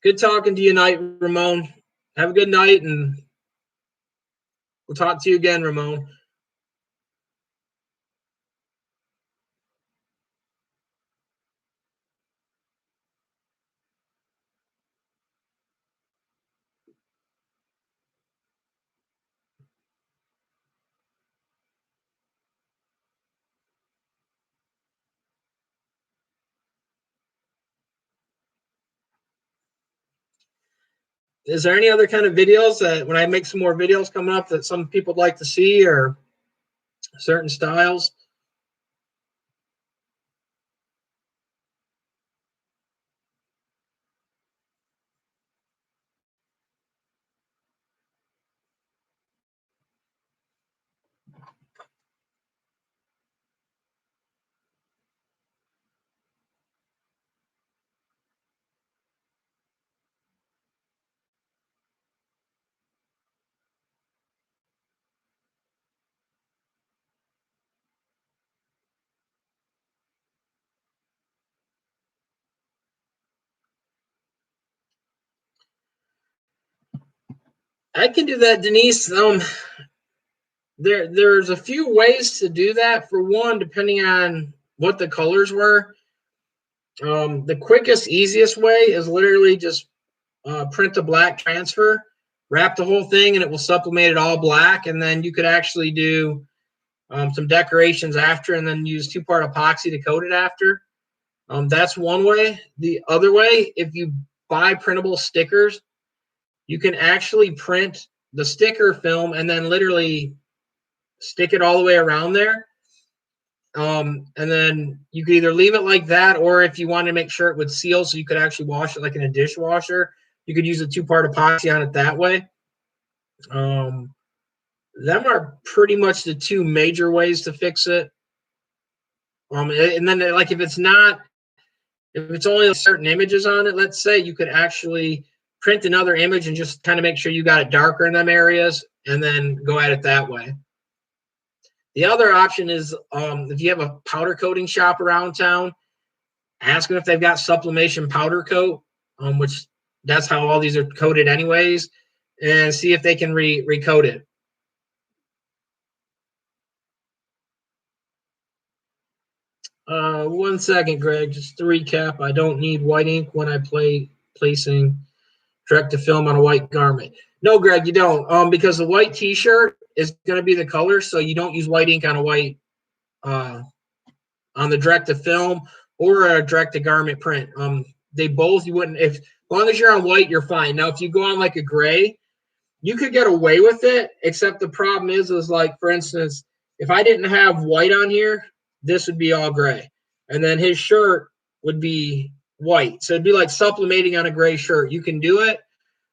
Good talking to you tonight, Ramon. Have a good night, and we'll talk to you again, Ramon. Is there any other kind of videos that when I make some more videos coming up that some people would like to see or certain styles? I can do that, Denise. There's a few ways to do that. For one, depending on what the colors were, the quickest, easiest way is literally just print a black transfer, wrap the whole thing, and it will sublimate it all black. And then you could actually do some decorations after, and then use 2-part epoxy to coat it after. That's one way. The other way, if you buy printable stickers, you can actually print the sticker film and then literally stick it all the way around there. And then you could either leave it like that, or if you want to make sure it would seal so you could actually wash it like in a dishwasher, you could use a 2-part epoxy on it that way. Them are pretty much the two major ways to fix it. And then like if it's only certain images on it, let's say, you could actually print another image and just kind of make sure you got it darker in them areas and then go at it that way. The other option is if you have a powder coating shop around town, ask them if they've got sublimation powder coat, which that's how all these are coated anyways, and see if they can recoat it. One second, Greg. Just to recap, I don't need white ink when I placing direct to film on a white garment. No, Greg, you don't. Because the white T-shirt is going to be the color, so you don't use white ink on a white on the direct to film or a direct to garment print. They both, you wouldn't, if as long as you're on white, you're fine. Now, if you go on like a gray, you could get away with it, except the problem is like, for instance, if I didn't have white on here, this would be all gray. And then his shirt would be white. So it'd be like sublimating on a gray shirt. You can do it,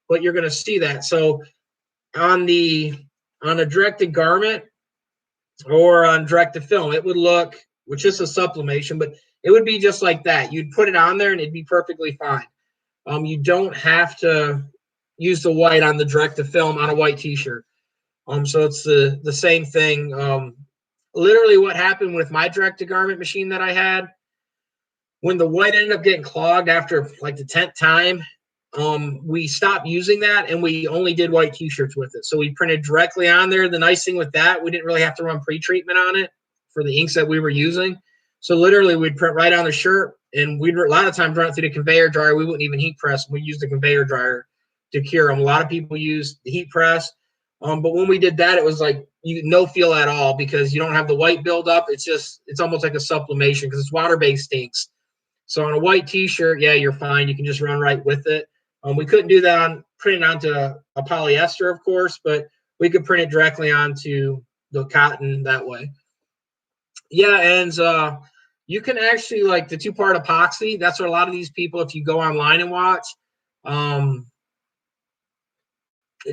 but you're going to see that. So on a directed garment or on direct to film, it would look, which is a sublimation, but it would be just like that. You'd put it on there and it'd be perfectly fine. You don't have to use the white on the direct to film on a white T-shirt. So it's the same thing. Literally what happened with my direct to garment machine that I had, when the white ended up getting clogged after like the 10th time, we stopped using that and we only did white T-shirts with it. So we printed directly on there. The nice thing with that, we didn't really have to run pre-treatment on it for the inks that we were using. So literally we'd print right on the shirt, and we'd a lot of times run it through the conveyor dryer. We wouldn't even heat press. We used the conveyor dryer to cure them. A lot of people use the heat press. But when we did that, it was like no feel at all because you don't have the white buildup. It's almost like a sublimation because it's water-based inks. So on a white T-shirt, yeah, you're fine. You can just run right with it. We couldn't do that on printing onto a polyester, of course, but we could print it directly onto the cotton that way. Yeah, and you can actually, like the 2-part epoxy, that's what a lot of these people, if you go online and watch,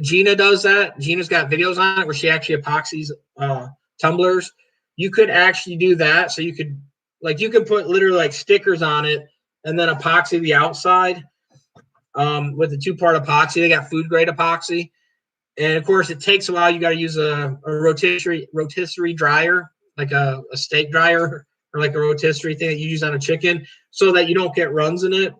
Gina does that. Gina's got videos on it where she actually epoxies tumblers. You could actually do that. So you could put literally like stickers on it and then epoxy the outside with the 2-part epoxy. They got food grade epoxy. And of course, it takes a while. You got to use a rotisserie dryer, like a steak dryer or like a rotisserie thing that you use on a chicken so that you don't get runs in it.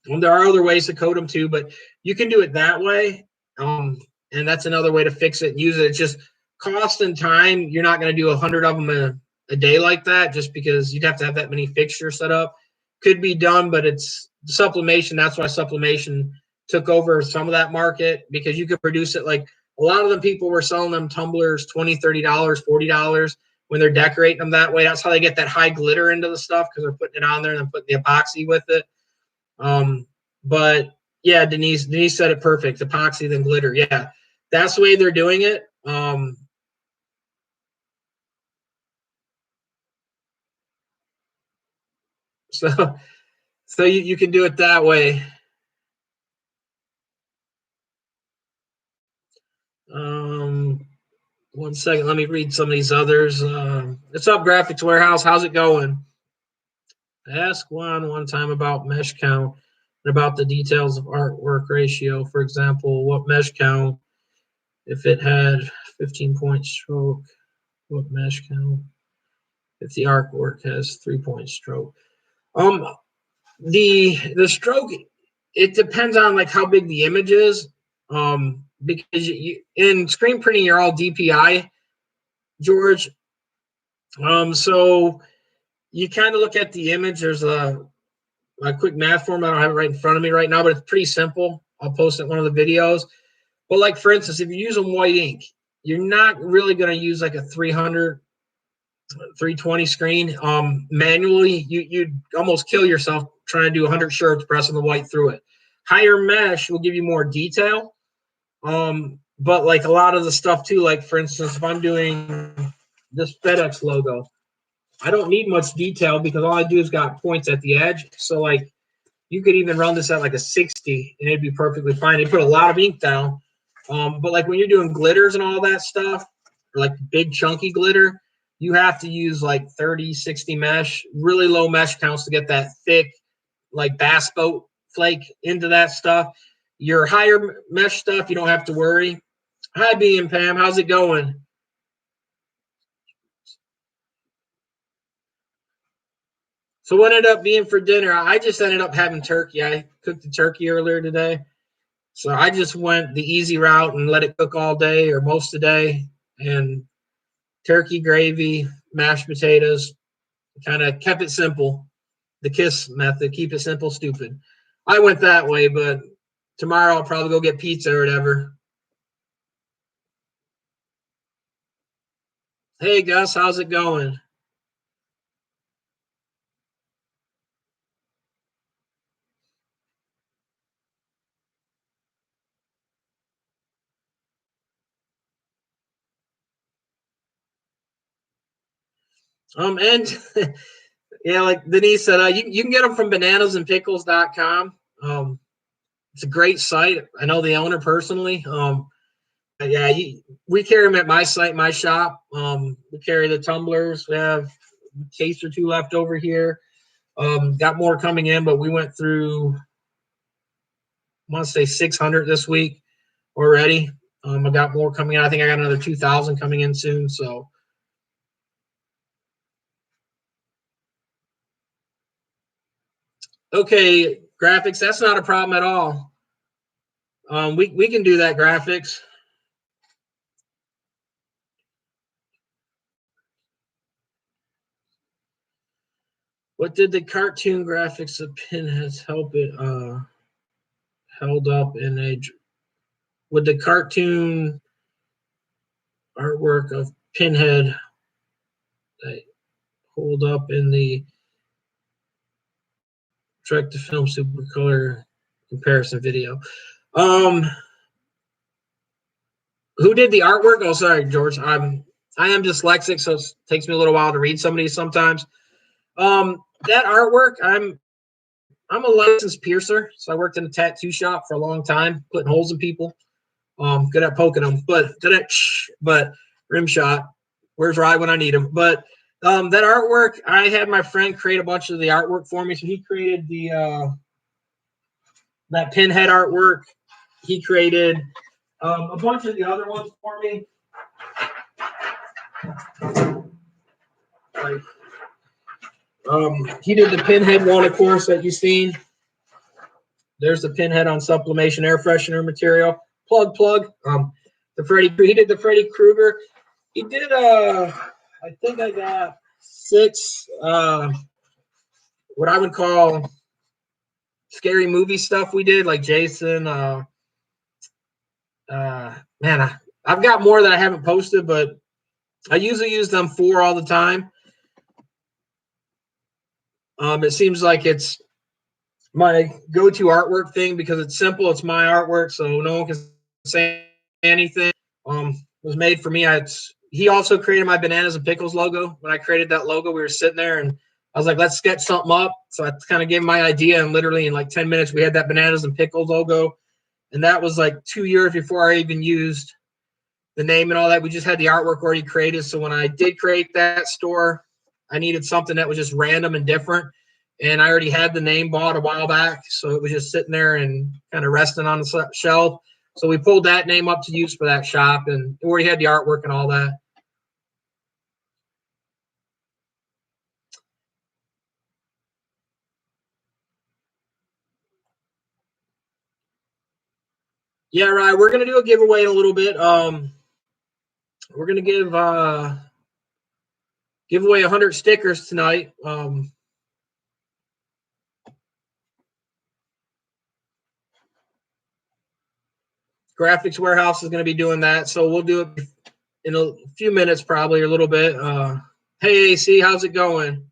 There are other ways to coat them too, but you can do it that way. And that's another way to fix it and use it. It's just cost and time. You're not going to do 100 of them a day like that just because you'd have to have that many fixtures set up. Could be done, but it's sublimation. That's why sublimation took over some of that market, because you could produce it. Like a lot of the people were selling them tumblers $20, $30, $40 when they're decorating them that way. That's how they get that high glitter into the stuff, because they're putting it on there and then putting the epoxy with it. But yeah, Denise said it perfect. Epoxy, then glitter. Yeah, that's the way they're doing it. So you can do it that way. One second, let me read some of these others. What's up, Graphics Warehouse? How's it going? Ask one time about mesh count and about the details of artwork ratio. For example, what mesh count if it had 15-point stroke? What mesh count if the artwork has 3-point stroke? The stroke, it depends on like how big the image is. Because in screen printing, you're all DPI, George. So you kind of look at the image. There's a quick math form. I don't have it right in front of me right now, but it's pretty simple. I'll post it in one of the videos. But like, for instance, if you're using white ink, you're not really going to use like a 300, 320 screen. Manually, you'd almost kill yourself trying to do 100 shirts, pressing the white through it. Higher mesh will give you more detail. But like a lot of the stuff too, like for instance, if I'm doing this FedEx logo, I don't need much detail because all I do is got points at the edge. So like you could even run this at like a 60 and it'd be perfectly fine. You put a lot of ink down. But like when you're doing glitters and all that stuff, or like big chunky glitter, you have to use like 30, 60 mesh, really low mesh counts to get that thick, like bass boat flake into that stuff. Your higher mesh stuff, you don't have to worry. Hi, B and Pam. How's it going? So what ended up being for dinner? I just ended up having turkey. I cooked the turkey earlier today. So I just went the easy route and let it cook all day or most of the day. And turkey gravy, mashed potatoes, kind of kept it simple. The KISS method, keep it simple, stupid. I went that way, but tomorrow I'll probably go get pizza or whatever. Hey, Gus, how's it going? And yeah, like Denise said, you can get them from bananasandpickles.com. It's a great site. I know the owner personally. Yeah, we carry them at my site, my shop. We carry the tumblers. We have a case or two left over here. Got more coming in, but we went through, I want to say 600 this week already. I got more coming in. I think I got another 2,000 coming in soon. So, okay, graphics, that's not a problem at all. We can do that graphics. What did the cartoon graphics of Pinheads help it held up in a would the cartoon artwork of Pinhead hold up in the direct to film supercolor comparison video? Um, who did the artwork? Oh, sorry, George. I am dyslexic, so it takes me a little while to read some of these sometimes. That artwork, I'm a licensed piercer, so I worked in a tattoo shop for a long time, putting holes in people. Good at poking them, but rim shot. Where's Rye when I need him? But that artwork, I had my friend create a bunch of the artwork for me. So he created the that pinhead artwork. He created a bunch of the other ones for me. Like he did the pinhead one, of course, that you've seen. There's the pinhead on sublimation air freshener material. Plug. The Freddy. He did the Freddy Krueger. He did. I think I got 6. What I would call scary movie stuff. We did like Jason. Man, I've got more that I haven't posted, but I usually use them 4 all the time. It seems like it's my go-to artwork thing because it's simple. It's my artwork, so no one can say anything. It was made for me. He also created my bananas and pickles logo. When I created that logo, we were sitting there and I was like, let's sketch something up. So I kind of gave him my idea, and literally in like 10 minutes, we had that bananas and pickles logo. And that was like 2 years before I even used the name and all that. We just had the artwork already created. So when I did create that store, I needed something that was just random and different. And I already had the name bought a while back. So it was just sitting there and kind of resting on the shelf. So we pulled that name up to use for that shop, and we already had the artwork and all that. Yeah, right. We're gonna do a giveaway in a little bit. We're gonna give away 100 stickers tonight. Graphics Warehouse is gonna be doing that, so we'll do it in a few minutes, probably or a little bit. Hey, AC, how's it going?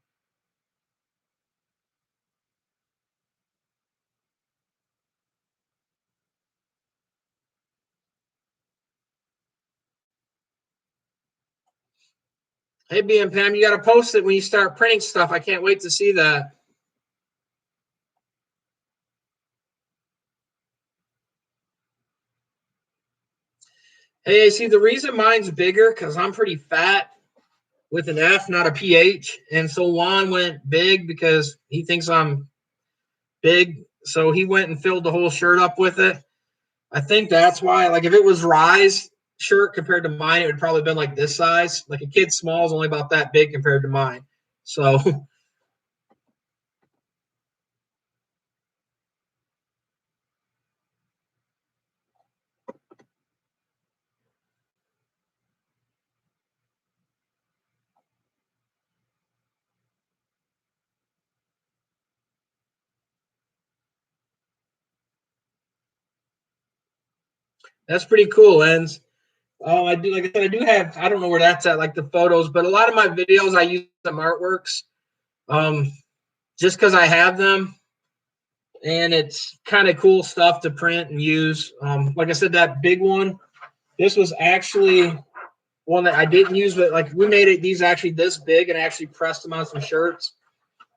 Hey, BM Pam, you got to post it when you start printing stuff. I can't wait to see that. Hey, see, the reason mine's bigger because I'm pretty fat with an F, not a PH. And so Juan went big because he thinks I'm big. So he went and filled the whole shirt up with it. I think that's why. Like, if it was Rise shirt compared to mine, it would probably been like this size. Like a kid small is only about that big compared to mine. So that's pretty cool, Lens. Oh, I do. Like I said, I do have. I don't know where that's at, like the photos, but a lot of my videos I use some artworks, um, just because I have them, and it's kind of cool stuff to print and use. Like I said, that big one. This was actually one that I didn't use, but like we made it. These actually this big, and actually pressed them on some shirts.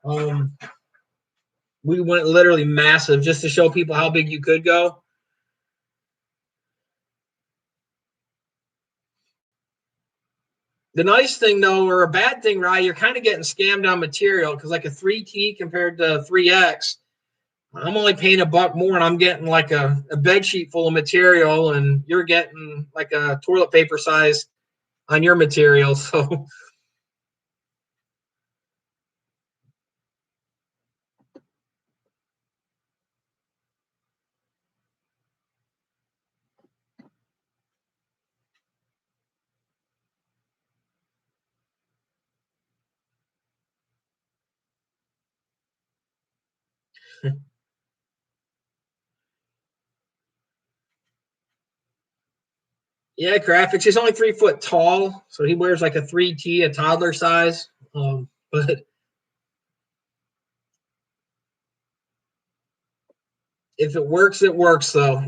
Um, we went literally massive just to show people how big you could go. The nice thing though, or a bad thing, right? You're kind of getting scammed on material because like a 3T compared to 3X, I'm only paying $1 more and I'm getting like a bed sheet full of material, and you're getting like a toilet paper size on your material. So yeah, graphics. He's only 3 foot tall, so he wears like a 3T, a toddler size. But if it works, it works though.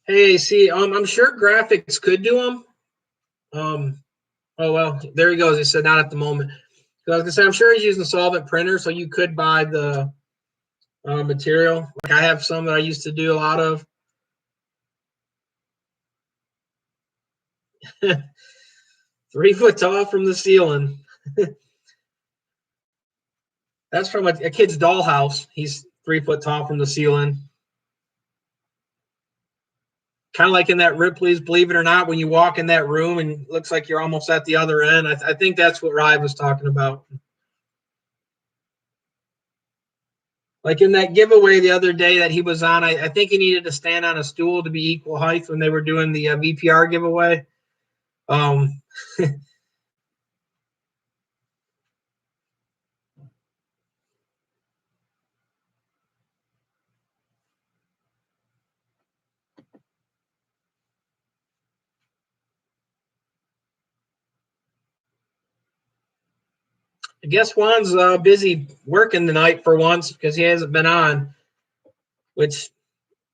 Hey, see, I'm sure graphics could do them. Um, oh well, there he goes. He said not at the moment. So I was gonna say, I'm sure he's using solvent printer, so you could buy the material. Like I have some that I used to do a lot of. 3 foot tall from the ceiling. That's from a kid's dollhouse. He's 3 foot tall from the ceiling. Kind of like in that Ripley's Believe It or Not, when you walk in that room and it looks like you're almost at the other end. I think that's what Rye was talking about. Like in that giveaway the other day that he was on, I think he needed to stand on a stool to be equal height when they were doing the VPR giveaway. Um, I guess Juan's busy working tonight for once because he hasn't been on, which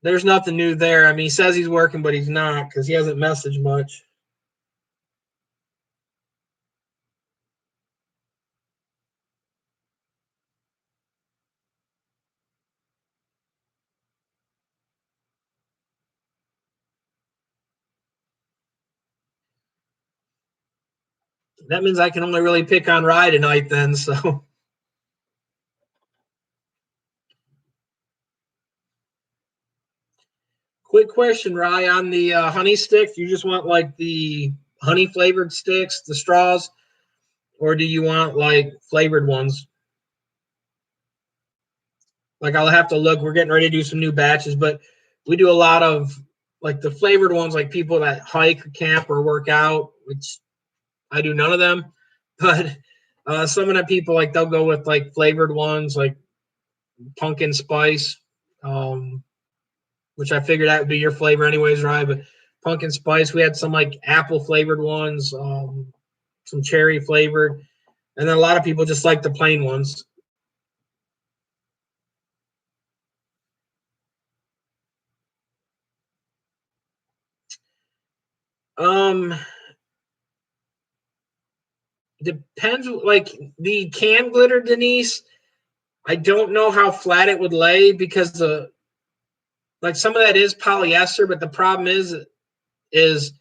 there's nothing new there. I mean, he says he's working, but he's not because he hasn't messaged much. That means I can only really pick on Rye tonight then. So, quick question, Rye, on the honey sticks. You just want like the honey flavored sticks, the straws, or do you want like flavored ones? Like I'll have to look. We're getting ready to do some new batches, but we do a lot of like the flavored ones, like people that hike, or camp, or work out, which I do none of them. But some of the people like they'll go with like flavored ones, like pumpkin spice, um, which I figured that would be your flavor anyways, right? But pumpkin spice. We had some like apple flavored ones, some cherry flavored. And then a lot of people just like the plain ones. Um, Depends. Like the can glitter, Denise. I don't know how flat it would lay because the like some of that is polyester, but the problem is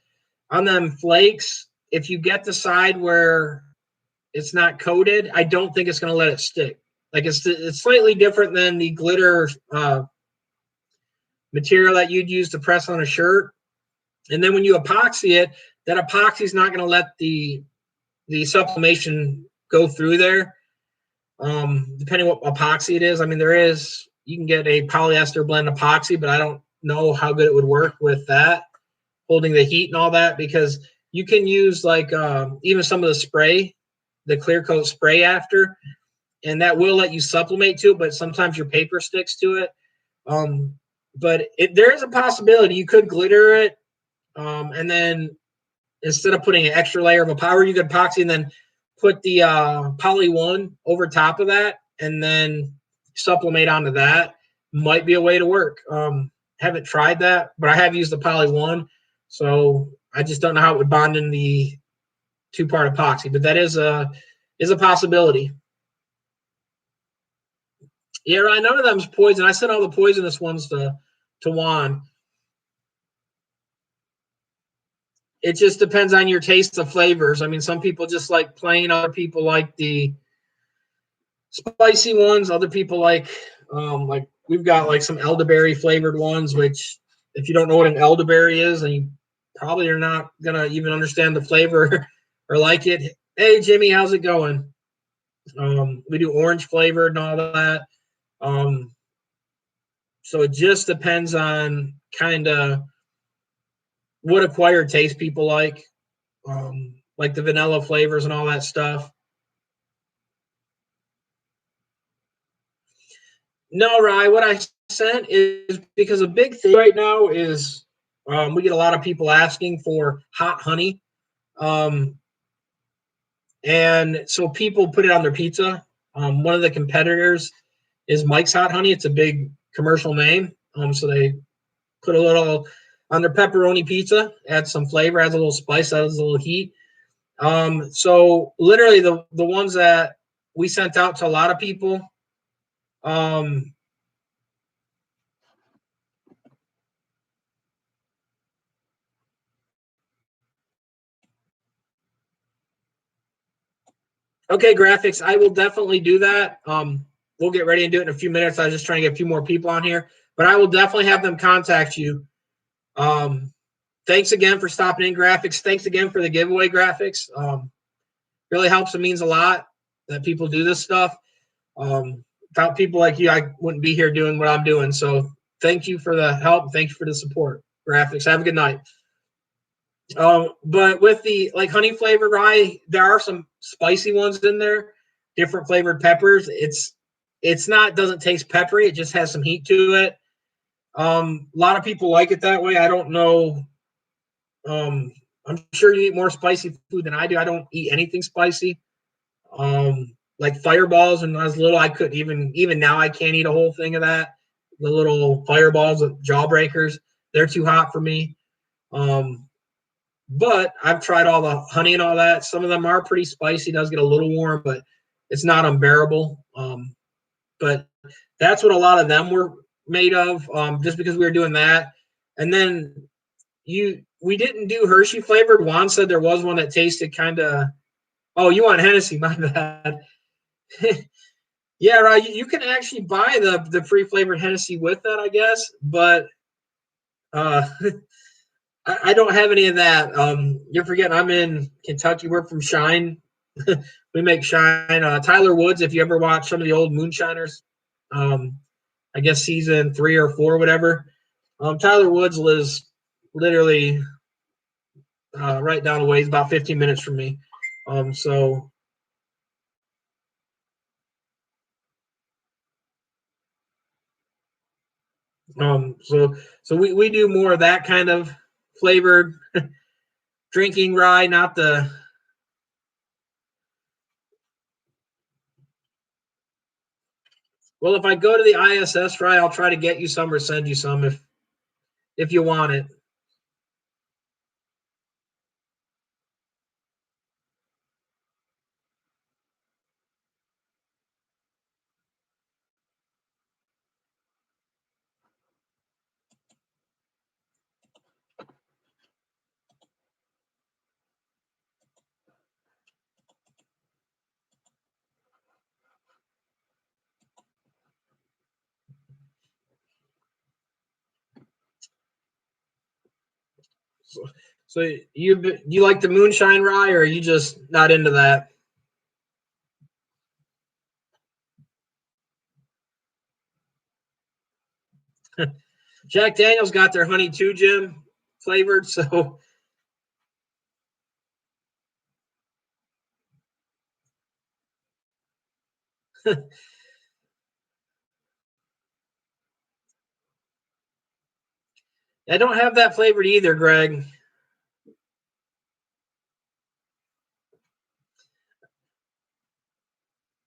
on them flakes. If you get the side where it's not coated, I don't think it's going to let it stick. Like it's slightly different than the glitter material that you'd use to press on a shirt. And then when you epoxy it, that epoxy is not going to let the sublimation go through there. Depending what epoxy it is. I mean, you can get a polyester blend epoxy, but I don't know how good it would work with that, holding the heat and all that, because you can use like even some of the spray, the clear coat spray after, and that will let you sublimate to it, but sometimes your paper sticks to it. But there is a possibility you could glitter it, and then instead of putting an extra layer of a powder, you could epoxy and then put the poly one over top of that and then sublimate onto that. Might be a way to work. Haven't tried that, but I have used the poly one, so I just don't know how it would bond in the two-part epoxy. But that is a possibility. Yeah, right. None of them's poison. I sent all the poisonous ones to Juan. It just depends on your taste of flavors. I mean, some people just like plain. Other people like the spicy ones. Other people like we've got like some elderberry flavored ones, which if you don't know what an elderberry is, then you probably are not gonna even understand the flavor or like it. Hey Jimmy, how's it going? We do orange flavored and all that. So it just depends on kind of what acquired taste people like the vanilla flavors and all that stuff. No, Rye, what I sent is because a big thing right now is we get a lot of people asking for hot honey. Um, and so people put it on their pizza. One of the competitors is Mike's Hot Honey. It's a big commercial name. So they put a little on their pepperoni pizza, add some flavor, adds a little spice, adds a little heat. So literally the ones that we sent out to a lot of people, um, okay, graphics. I will definitely do that. We'll get ready and do it in a few minutes. I was just trying to get a few more people on here, but I will definitely have them contact you. Thanks again for stopping in, graphics. Thanks again for the giveaway, graphics. Really helps. It means a lot that people do this stuff. Without people like you, I wouldn't be here doing what I'm doing. So thank you for the help. Thank you for the support, graphics. Have a good night. But with the like honey flavored rye, there are some spicy ones in there, different flavored peppers. It's not doesn't taste peppery. It just has some heat to it. A lot of people like it that way. I don't know. I'm sure you eat more spicy food than I do. I don't eat anything spicy. Like fireballs when I was little, I couldn't even now I can't eat a whole thing of that. The little fireballs, the jawbreakers, they're too hot for me. But I've tried all the honey and all that. Some of them are pretty spicy. It does get a little warm, but it's not unbearable. But that's what a lot of them were made of, just because we were doing that. And then we didn't do Hershey flavored. Juan said there was one that tasted kind of. Oh, you want Hennessy? My bad. Yeah, right. You can actually buy the free flavored Hennessy with that, I guess. But uh, I don't have any of that. You're forgetting I'm in Kentucky. We're from Shine. We make Shine. Tyler Woods, if you ever watch some of the old Moonshiners, I guess season 3 or 4, whatever. Tyler Woods lives literally right down the way. He's about 15 minutes from me. So we do more of that kind of flavored drinking rye, not the Well, if I go to the ISS ride, I'll try to get you some or send you some if you want it. So you like the moonshine rye, or are you just not into that? Jack Daniels got their honey too, Jim, flavored. So I don't have that flavored either, Greg.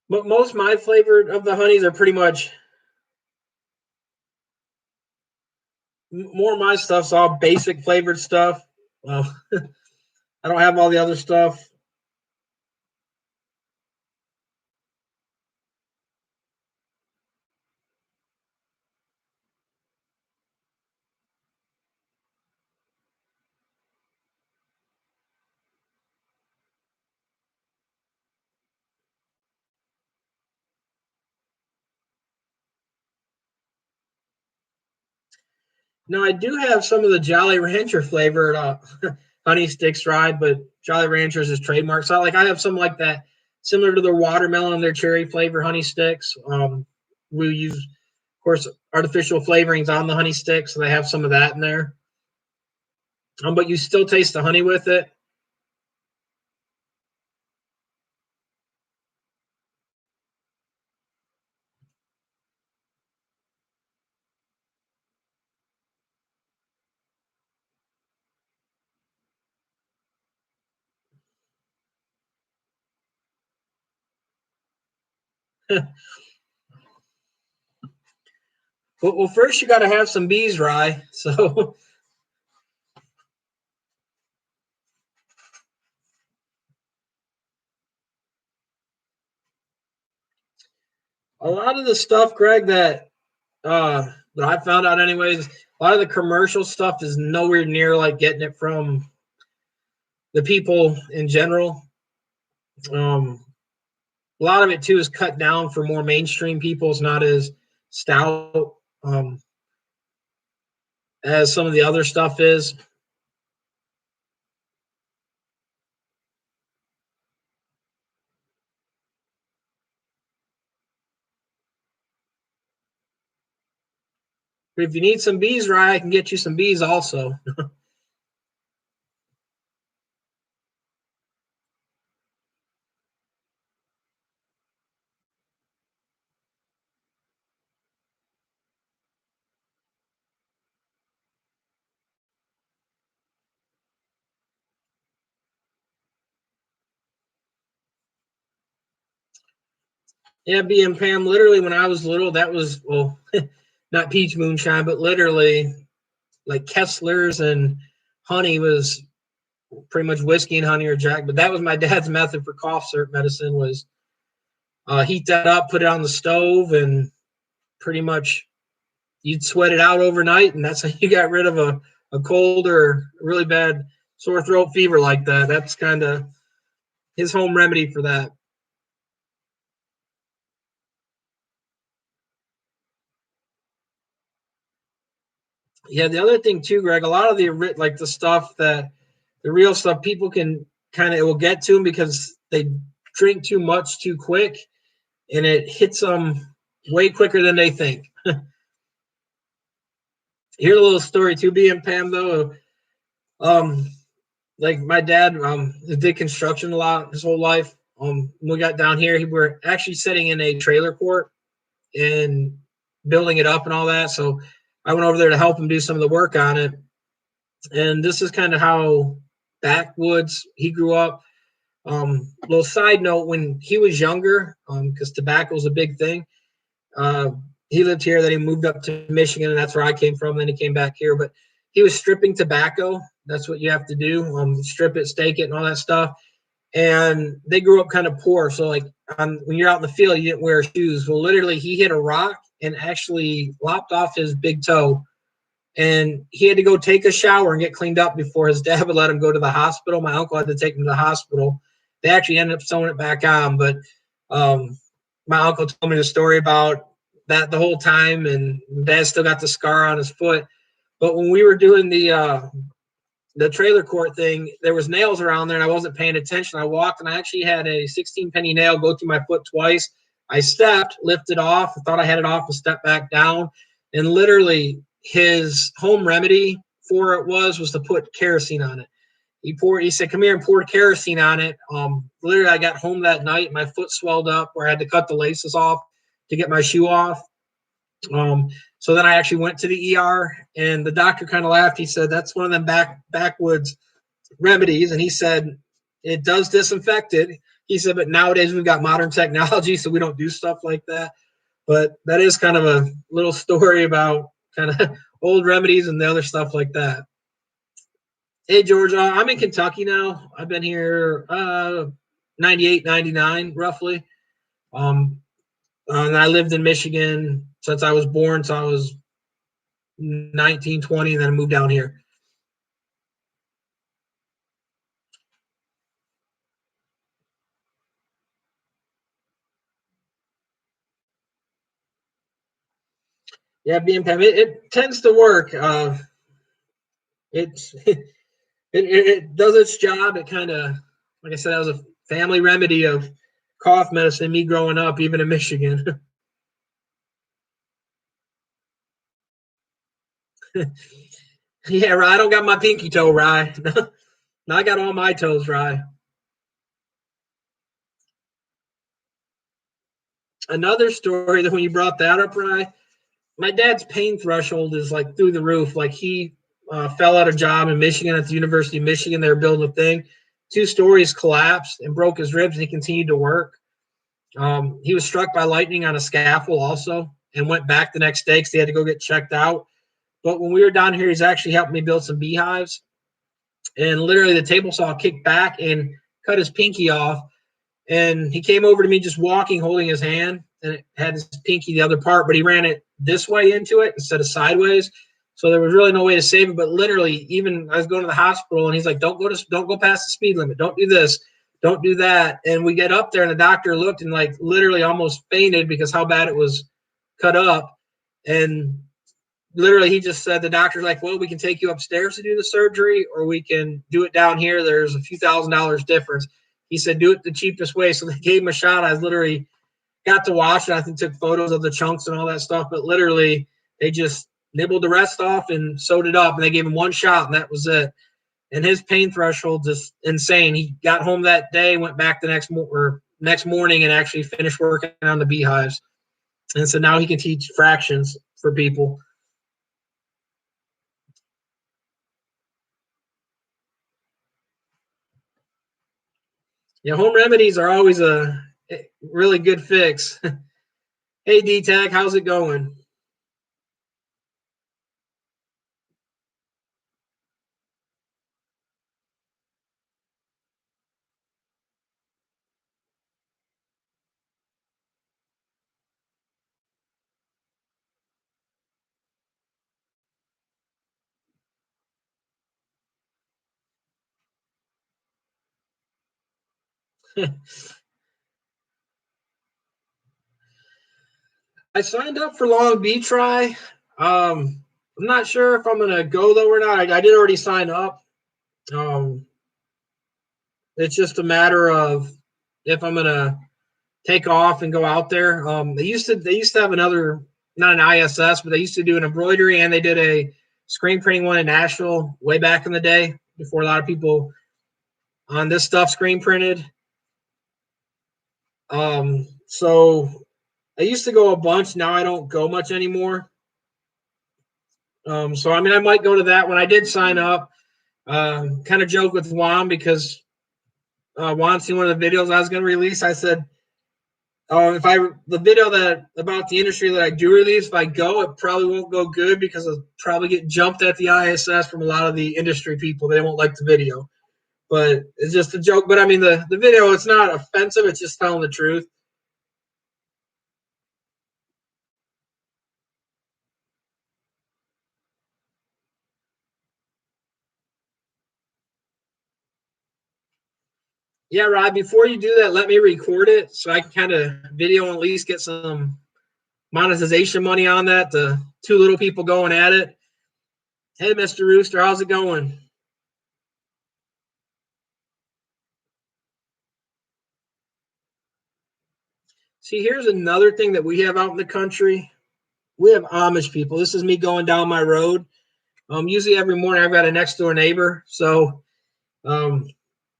But most of my flavored of the honeys are pretty much more of my stuff's all basic flavored stuff. Well, I don't have all the other stuff. Now I do have some of the Jolly Rancher flavored honey sticks ride, but Jolly Ranchers is trademark. So like I have some like that, similar to their watermelon and their cherry flavor honey sticks. We use, of course, artificial flavorings on the honey sticks, so they have some of that in there. But you still taste the honey with it. Well, first you got to have some bees rye. So a lot of the stuff, Greg, that I found out anyways, a lot of the commercial stuff is nowhere near like getting it from the people in general. A lot of it too is cut down for more mainstream people. It's not as stout as some of the other stuff is. But if you need some bees rye, I can get you some bees also. Yeah, being Pam, literally when I was little, that was, well, not peach moonshine, but literally like Kessler's and honey was pretty much whiskey and honey or Jack. But that was my dad's method for cough syrup medicine was heat that up, put it on the stove, and pretty much you'd sweat it out overnight, and that's how you got rid of a cold or really bad sore throat fever like that. That's kind of his home remedy for that. Yeah, the other thing too, Greg, a lot of the like the stuff that the real stuff people can kind of it will get to them because they drink too much too quick, and it hits them way quicker than they think. Here's a little story too, being Pam though. Um, like my dad did construction a lot his whole life. When we got down here, we were actually sitting in a trailer court and building it up and all that. So I went over there to help him do some of the work on it. And this is kind of how backwoods he grew up. Little side note: when he was younger, because tobacco is a big thing, Uh, he lived here, then he moved up to Michigan, and that's where I came from. Then he came back here, but he was stripping tobacco. That's what you have to do. Strip it, stake it, and all that stuff. And they grew up kind of poor. So like when you're out in the field, you didn't wear shoes. Well, literally he hit a rock and actually lopped off his big toe. And he had to go take a shower and get cleaned up before his dad would let him go to the hospital. My uncle had to take him to the hospital. They actually ended up sewing it back on. But my uncle told me the story about that the whole time. And dad still got the scar on his foot. But when we were doing the trailer court thing, there was nails around there and I wasn't paying attention. I walked and I actually had a 16 penny nail go through my foot twice. I stepped, lifted off, I thought I had it off, and stepped back down. And literally his home remedy for it was to put kerosene on it. He said, come here and pour kerosene on it. Literally I got home that night, my foot swelled up where I had to cut the laces off to get my shoe off. So then I actually went to the ER and the doctor kind of laughed. He said, that's one of them backwoods remedies. And he said, it does disinfect it. He said, but nowadays we've got modern technology, so we don't do stuff like that. But that is kind of a little story about kind of old remedies and the other stuff like that. Hey, George, I'm in Kentucky now. I've been here 98, 99, roughly. And I lived in Michigan since I was born, so I was 19, 20, and then I moved down here. Yeah, BMPAM, it tends to work. It does its job. It kind of, like I said, that was a family remedy of cough medicine, me growing up, even in Michigan. Yeah, I don't got my pinky toe right. I got all my toes right. Another story that when you brought that up, Rye, my dad's pain threshold is like through the roof. Like he fell out of job in Michigan at the University of Michigan. They were building a thing. 2 stories collapsed and broke his ribs, and he continued to work. He was struck by lightning on a scaffold also and went back the next day because he had to go get checked out. But when we were down here, he's actually helped me build some beehives. And literally the table saw kicked back and cut his pinky off. And he came over to me just walking, holding his hand, and it had his pinky the other part, but he ran it this way into it instead of sideways. So there was really no way to save it. But literally, even I was going to the hospital, and he's like, don't go past the speed limit. Don't do this. Don't do that. And we get up there, and the doctor looked and like literally almost fainted because how bad it was cut up. And literally he just said, the doctor's like, well, we can take you upstairs to do the surgery, or we can do it down here. There's a few $1,000s difference. He said, do it the cheapest way. So they gave him a shot. I literally got to watch it. I think took photos of the chunks and all that stuff, but literally they just nibbled the rest off and sewed it up, and they gave him one shot, and that was it. And his pain threshold is insane. He got home that day, went back the next morning, and actually finished working on the beehives. And so now he can teach fractions for people. Yeah, home remedies are always a really good fix. Hey, D-Tag, how's it going? I signed up for Long Beach Rye. I'm not sure if I'm going to go though or not. I did already sign up. Um, it's just a matter of if I'm going to take off and go out there. They used to have another, not an ISS, but they used to do an embroidery, and they did a screen printing one in Nashville way back in the day before a lot of people on this stuff screen printed. So I used to go a bunch. Now I don't go much anymore. So I mean, I might go to that when I did sign up. Kind of joke with Juan because Juan seen one of the videos I was going to release. I said, If the video that about the industry that I do release, if I go, it probably won't go good because I'll probably get jumped at the ISS from a lot of the industry people. They won't like the video, but it's just a joke. But I mean, the video, it's not offensive. It's just telling the truth. Yeah, Rod. Before you do that, let me record it so I can kind of video and at least get some monetization money on that. The two little people going at it. Hey, Mr. Rooster, how's it going? See, here's another thing that we have out in the country. We have Amish people. This is me going down my road. Usually every morning I've got a next door neighbor. So, um,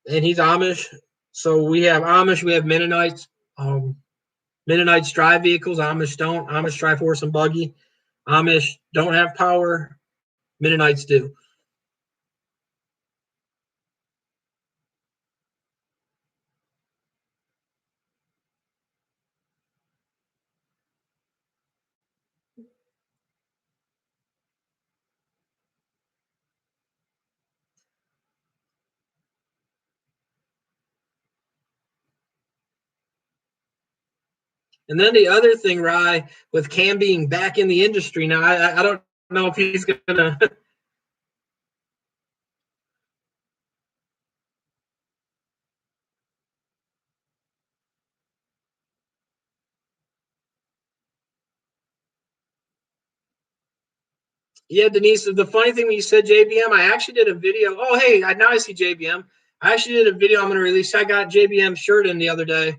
and he's Amish. So we have Amish, we have Mennonites. Mennonites drive vehicles. Amish don't. Amish drive horse and buggy. Amish don't have power. Mennonites do. And then the other thing, Rye, with Cam being back in the industry now, I don't know if he's gonna. Yeah, Denise. The funny thing when you said JBM, I actually did a video. Oh, hey, now I see JBM. I actually did a video I'm going to release. I got JBM shirt in the other day.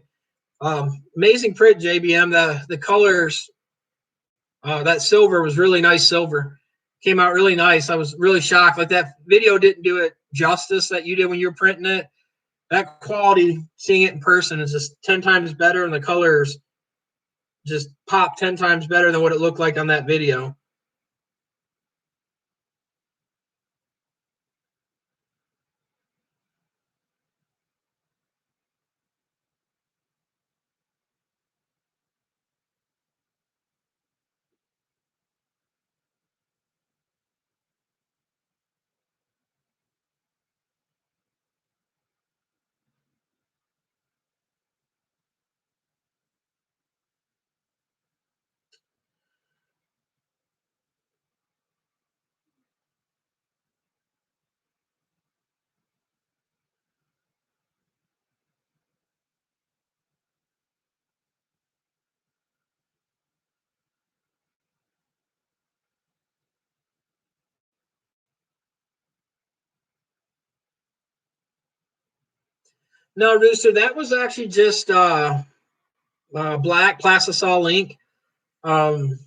Amazing print, JBM. The colors, that silver was really nice silver. Came out really nice. I was really shocked. Like that video didn't do it justice that you did when you were printing it. That quality, seeing it in person, is just 10 times better, and the colors just pop 10 times better than what it looked like on that video. No, Rooster, that was actually just black plastisol ink. Um,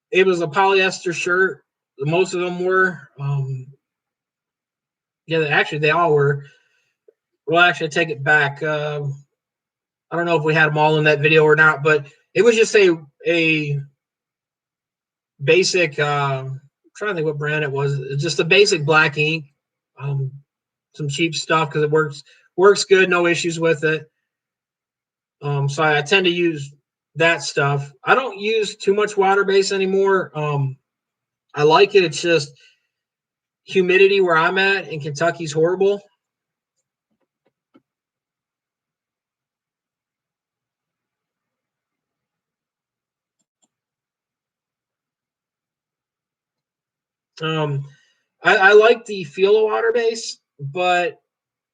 it was a polyester shirt. Most of them were. Yeah, actually, they all were. Well, actually, I take it back. I don't know if we had them all in that video or not, but it was just a basic. I'm trying to think what brand it was. It's just a basic black ink. Um, some cheap stuff because it works good. No issues with it. So I tend to use that stuff. I don't use too much water base anymore. I like it. It's just humidity where I'm at in Kentucky's horrible. Um, I like the feel of water base, but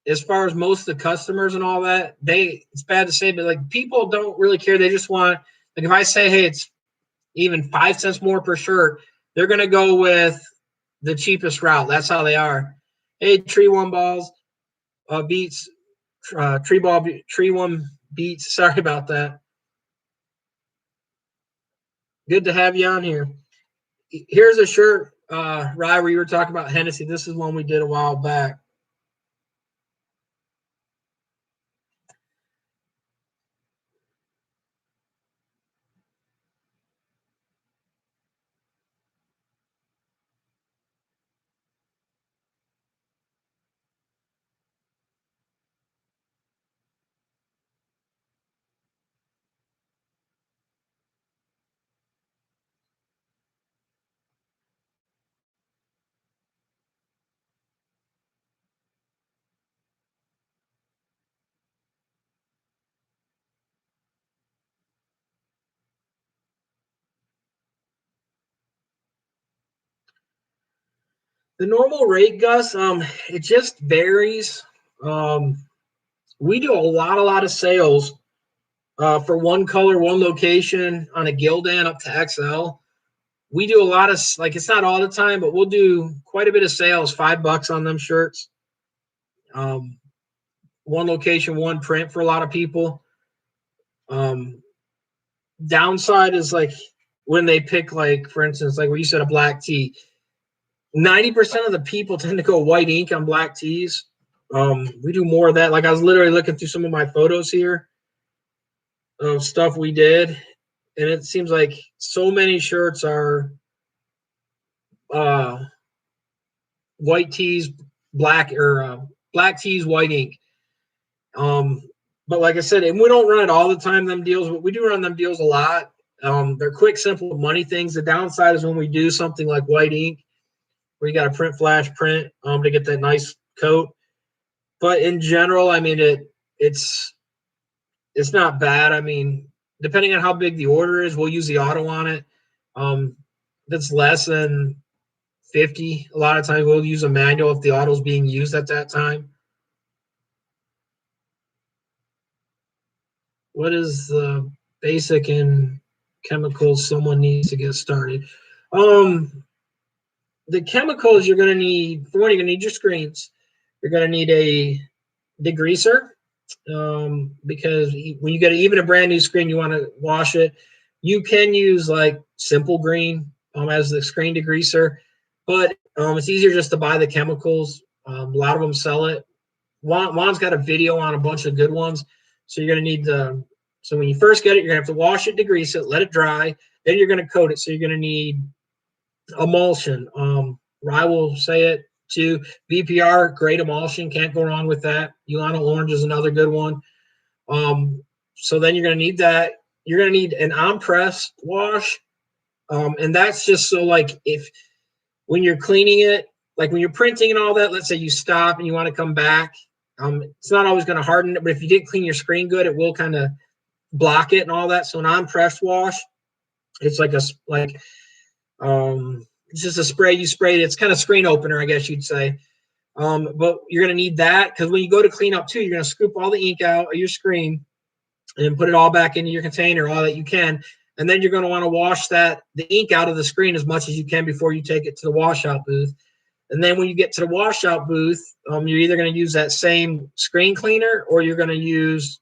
as far as most of the customers and all that, it's bad to say, but like people don't really care. They just want, like, if I say, hey, it's even 5 cents more per shirt, they're gonna go with the cheapest route. That's how they are. Hey, tree one balls, beats, tree one beats. Sorry about that. Good to have you on here. Here's a shirt, Rye, where you were talking about Hennessy. This is one we did a while back. The normal rate, Gus, it just varies. Um, we do a lot of sales for one color, one location on a Gildan up to XL. We do a lot of, like, it's not all the time, but we'll do quite a bit of sales, $5 on them shirts. Um, one location, one print for a lot of people. Um, downside is like when they pick, like, for instance, like what you said, a black tee. 90% of the people tend to go white ink on black tees. We do more of that. Like, I was literally looking through some of my photos here of stuff we did, and it seems like so many shirts are uh, white tees, black, or black tees, white ink. Um, but like I said, and we don't run it all the time, them deals, but we do run them deals a lot. They're quick, simple money things. The downside is when we do something like white ink, where you got a print flash print to get that nice coat. But in general, I mean, it's not bad. I mean, depending on how big the order is, we'll use the auto on it. If it's less than 50, a lot of times we'll use a manual if the auto is being used at that time. What is the basic in chemicals someone needs to get started? The chemicals you're going to need, for one, you're going to need your screens. You're going to need a degreaser, because when you get even a brand new screen, you want to wash it. You can use like Simple Green as the screen degreaser, but it's easier just to buy the chemicals. A lot of them sell it. Juan's got a video on a bunch of good ones, so you're going to need the. So when you first get it, you're going to have to wash it, degrease it, let it dry. Then you're going to coat it. So you're going to need emulsion. I will say it too. VPR, great emulsion, can't go wrong with that. Ulana Orange is another good one. So then you're going to need that. You're going to need an on-press wash, and that's just so, like, if when you're cleaning it, like when you're printing and all that, let's say you stop and you want to come back, it's not always going to harden it, but if you didn't clean your screen good, it will kind of block it and all that. So an on-press wash, it's like it's just a spray you spray. It's kind of screen opener, I guess you'd say. But you're going to need that because when you go to clean up too, you're going to scoop all the ink out of your screen and put it all back into your container, all that you can. And then you're going to want to wash the ink out of the screen as much as you can before you take it to the washout booth. And then when you get to the washout booth, you're either going to use that same screen cleaner or you're going to use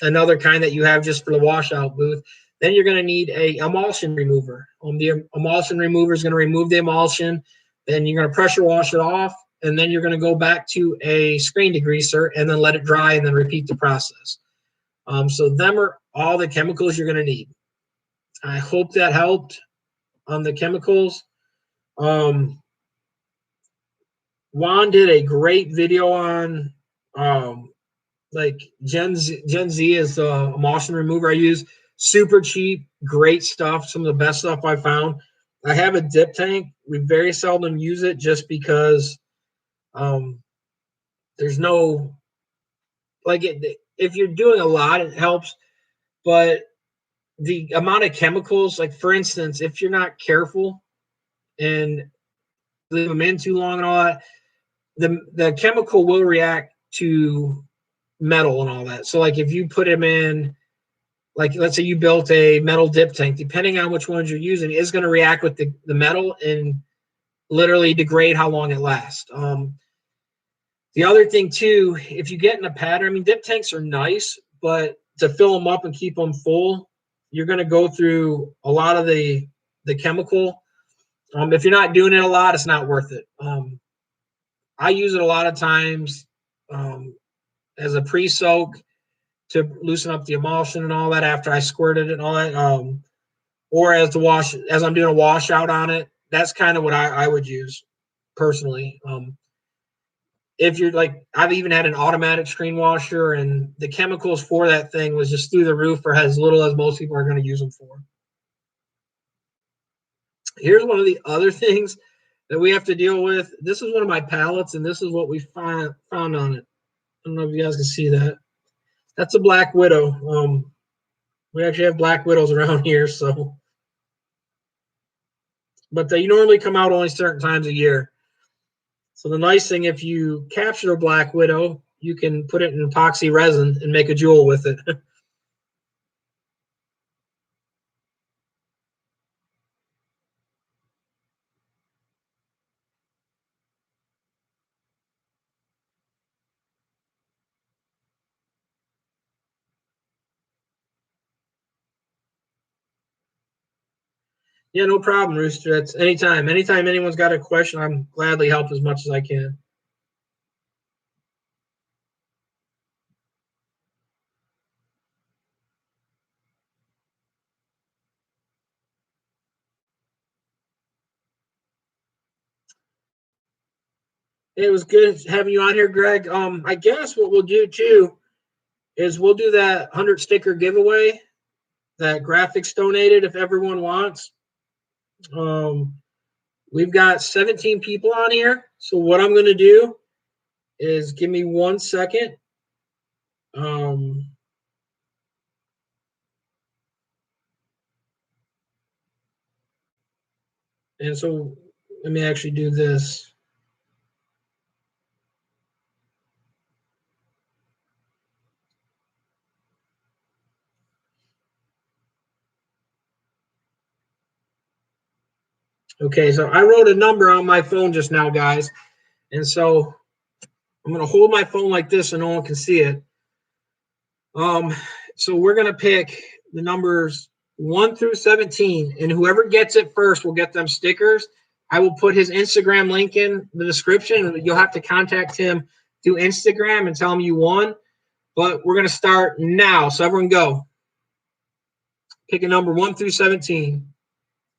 another kind that you have just for the washout booth. Then you're going to need a emulsion remover. The emulsion remover is going to remove the emulsion. Then you're going to pressure wash it off, and then you're going to go back to a screen degreaser and then let it dry and then repeat the process. So them are all the chemicals you're going to need. I hope that helped on the chemicals. Juan did a great video on like Gen Z is the emulsion remover I use. Super cheap, great stuff. Some of the best stuff I found. I have a dip tank. We very seldom use it just because there's no, like, if you're doing a lot, it helps. But the amount of chemicals, like for instance, if you're not careful and leave them in too long and all that, the chemical will react to metal and all that. So like if you put them in, like let's say you built a metal dip tank, depending on which ones you're using, is going to react with the metal and literally degrade how long it lasts. The other thing too, if you get in a pattern, I mean, dip tanks are nice, but to fill them up and keep them full, you're going to go through a lot of the chemical. If you're not doing it a lot, it's not worth it. I use it a lot of times as a pre-soak to loosen up the emulsion and all that after I squirted it and all that. Or as I'm doing a washout on it. That's kind of what I would use personally. If you're like, I've even had an automatic screen washer, and the chemicals for that thing was just through the roof for as little as most people are going to use them for. Here's one of the other things that we have to deal with. This is one of my pallets, and this is what we found on it. I don't know if you guys can see that. That's a Black Widow. We actually have Black Widows around here, so but they normally come out only certain times a year. So the nice thing, if you capture a black widow, you can put it in epoxy resin and make a jewel with it. Yeah, no problem, Rooster. That's anytime. Anytime anyone's got a question, I'm gladly help as much as I can. It was good having you on here, Greg. I guess what we'll do too is we'll do that 100 sticker giveaway that graphics donated if everyone wants. Um, we've got 17 people on here. So what I'm going to do is give me 1 second. And so let me actually do this. Okay, so I wrote a number on my phone just now, guys. And so I'm going to hold my phone like this so no one can see it. So we're going to pick the numbers 1 through 17, and whoever gets it first will get them stickers. I will put his Instagram link in the description. You'll have to contact him through Instagram and tell him you won. But we're going to start now. So everyone go. Pick a number 1 through 17.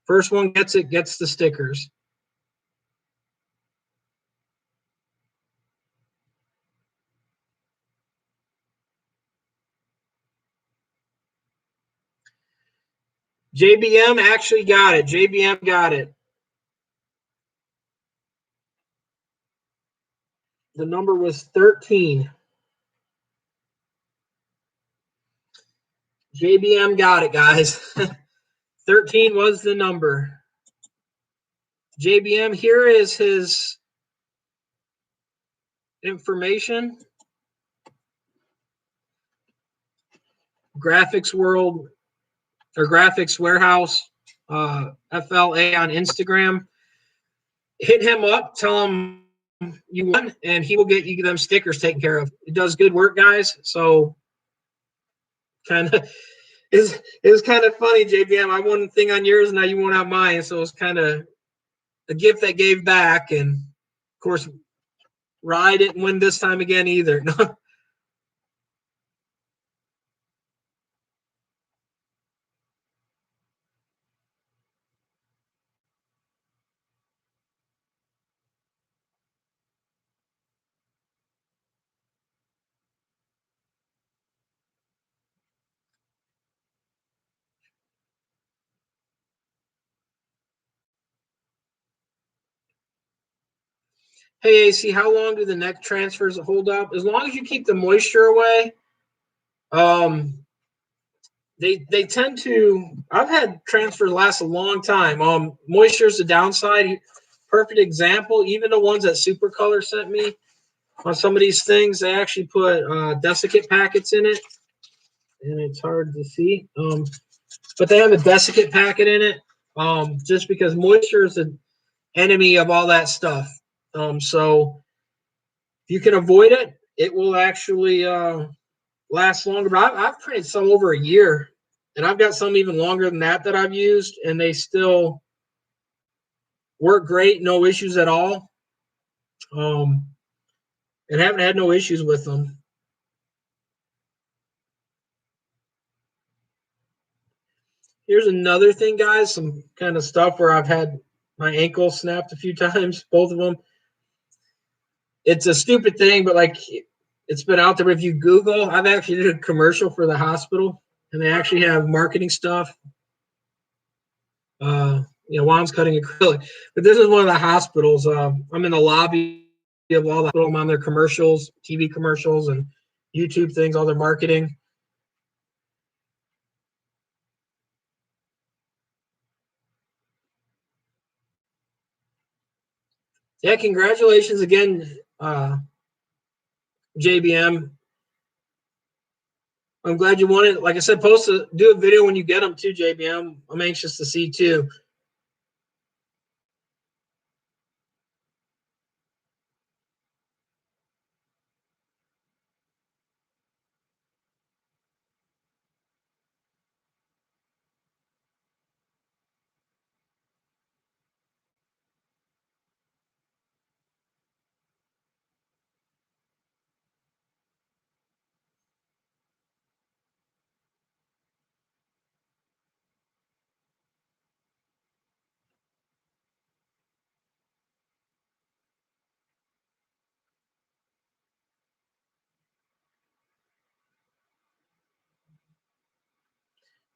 First one gets it, gets the stickers. JBM actually got it. JBM got it. The number was 13. JBM got it, guys. 13 was the number. JBM, here is his information. Graphics World or Graphics Warehouse, FLA on Instagram. Hit him up, tell him you won, and he will get you them stickers taken care of. It does good work, guys. So kind of it was kind of funny, JBM. I won a thing on yours, and now you won on mine. So it's kind of a gift that gave back. And of course, Rye didn't win this time again either. Hey, AC, how long do the neck transfers hold up? As long as you keep the moisture away, they tend to. I've had transfers last a long time. Moisture is the downside. Perfect example. Even the ones that Supercolor sent me on some of these things, they actually put desiccant packets in it, and it's hard to see. But they have a desiccant packet in it. Just because moisture is an enemy of all that stuff. So if you can avoid it, it will actually last longer. But I've printed some over a year, and I've got some even longer than that I've used, and they still work great, no issues at all. And haven't had no issues with them. Here's another thing, guys, some kind of stuff where I've had my ankle snapped a few times, both of them. It's a stupid thing, but like it's been out there. If you Google, I've actually did a commercial for the hospital, and they actually have marketing stuff. While I'm cutting acrylic, but this is one of the hospitals. I'm in the lobby of all the hospital. I'm on their commercials, TV commercials, and YouTube things, all their marketing. Yeah, congratulations again, JBM. I'm glad you won it. Like I said, do a video when you get them too, JBM. I'm anxious to see too.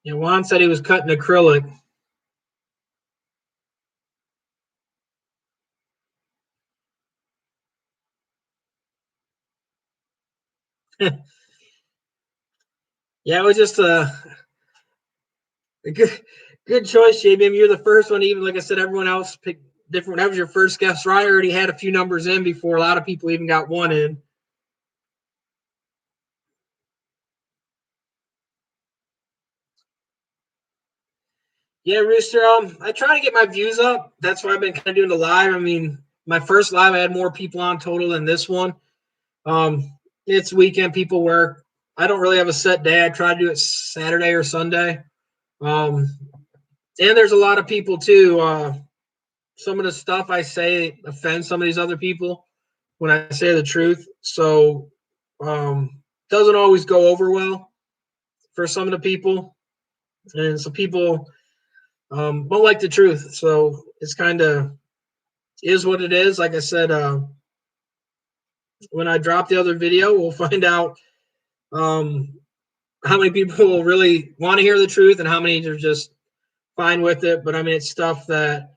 Yeah, Juan said he was cutting acrylic. Yeah, it was just a good choice, JBM. You're the first one. Even like I said, everyone else picked different. That was your first guess. Ryan already had a few numbers in before a lot of people even got one in. Yeah, Rooster. I try to get my views up. That's why I've been kind of doing the live. I mean, my first live I had more people on total than this one. It's weekend, people work. I don't really have a set day. I try to do it Saturday or Sunday. Um, and there's a lot of people too. Some of the stuff I say offends some of these other people when I say the truth. So doesn't always go over well for some of the people, and some people don't like the truth. So it's kind of is what it is. Like I said, when I drop the other video, we'll find out um, how many people really want to hear the truth and how many are just fine with it. But I mean, it's stuff that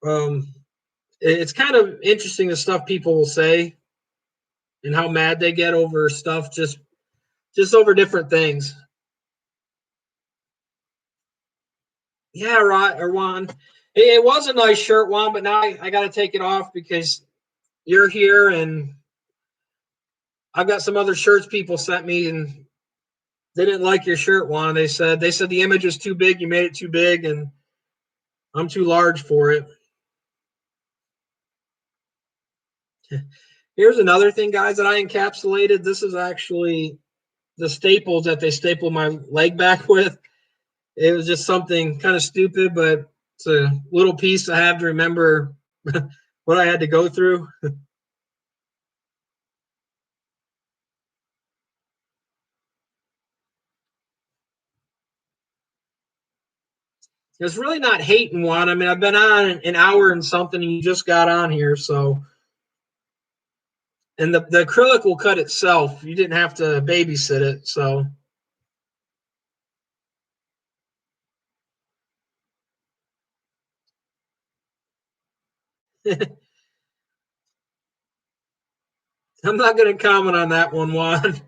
um, it's kind of interesting the stuff people will say and how mad they get over stuff just over different things. Yeah, right, or Juan. It was a nice shirt, Juan, but now I got to take it off because you're here and I've got some other shirts people sent me and they didn't like your shirt, Juan. They said the image was too big, you made it too big, and I'm too large for it. Here's another thing, guys, that I encapsulated. This is actually the staples that they stapled my leg back with. It was just something kind of stupid, but it's a little piece I have to remember what I had to go through. It's really not hating, Juan. I mean, I've been on an hour and something, and you just got on here, so. And the acrylic will cut itself. You didn't have to babysit it, so. I'm not going to comment on that one, Juan.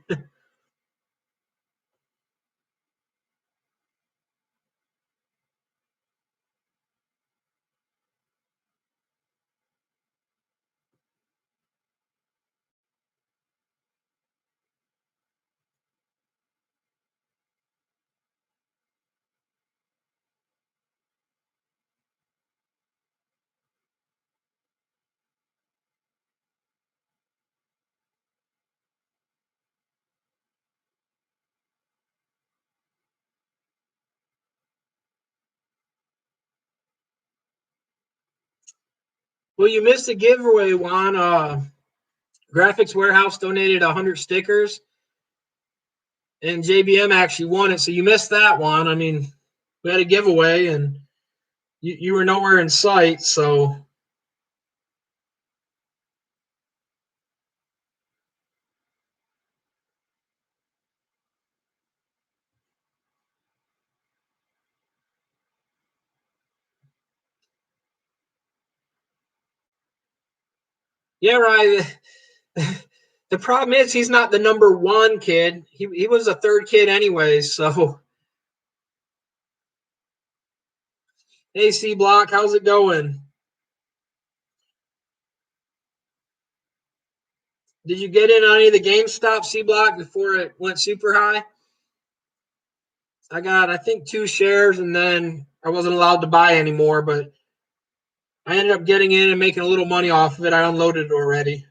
Well, you missed a giveaway, Juan. Graphics Warehouse donated 100 stickers, and JBM actually won it. So you missed that one. I mean, we had a giveaway, and you were nowhere in sight. So yeah, right. The problem is he's not the number one kid. He was a third kid anyways. So hey, C Block, how's it going? Did you get in on any of the GameStop C block before it went super high? I got, I think, 2 shares, and then I wasn't allowed to buy anymore, but I ended up getting in and making a little money off of it. I unloaded it already.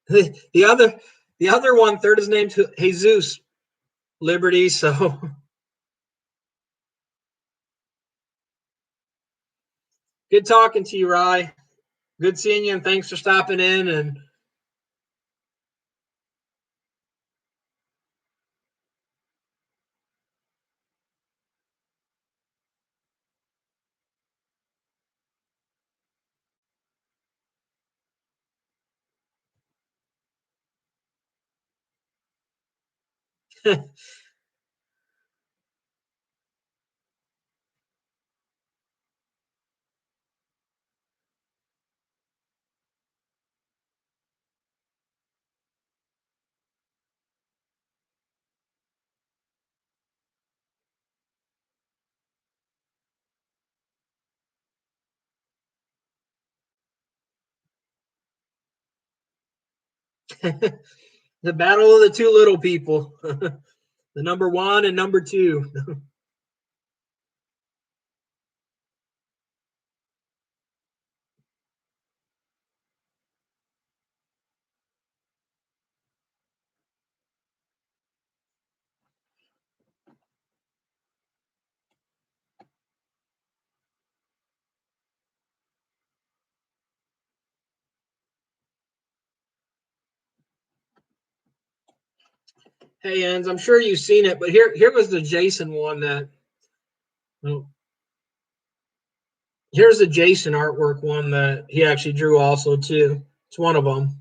the other the other 1/3 is named Jesus Liberty. So good talking to you, Rye. Good seeing you, and thanks for stopping in. And the battle of the 2 little people, the number 1 and number 2. Hey, Enz, I'm sure you've seen it, but here was the Jason one that. Well, here's the Jason artwork one that he actually drew also too. It's one of them.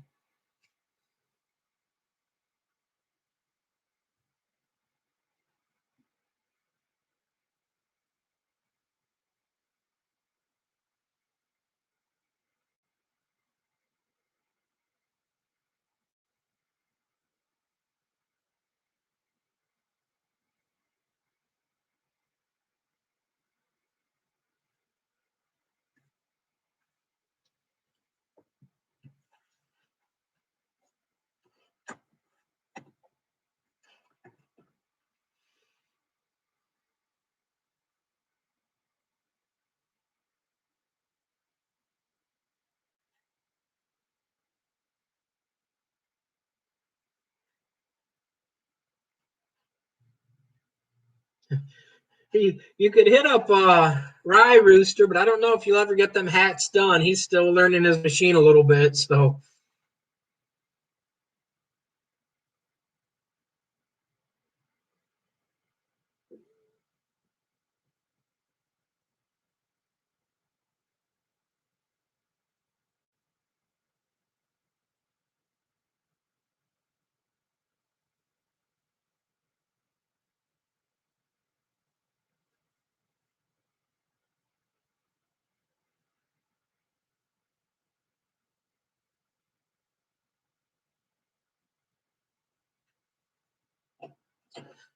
You could hit up Rye Rooster, but I don't know if you'll ever get them hats done. He's still learning his machine a little bit, so.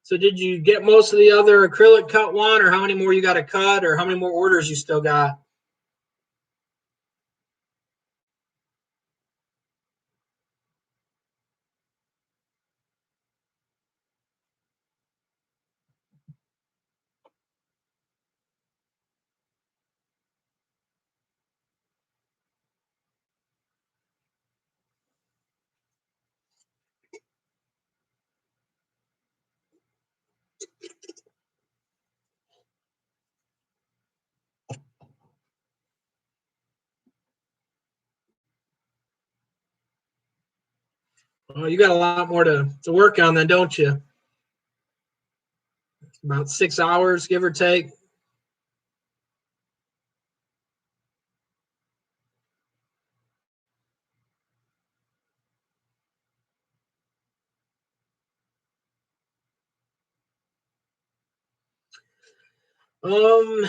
So did you get most of the other acrylic cut one, or how many more you got to cut, or how many more orders you still got? Well, you got a lot more to work on then, don't you? About 6 hours, give or take. Um,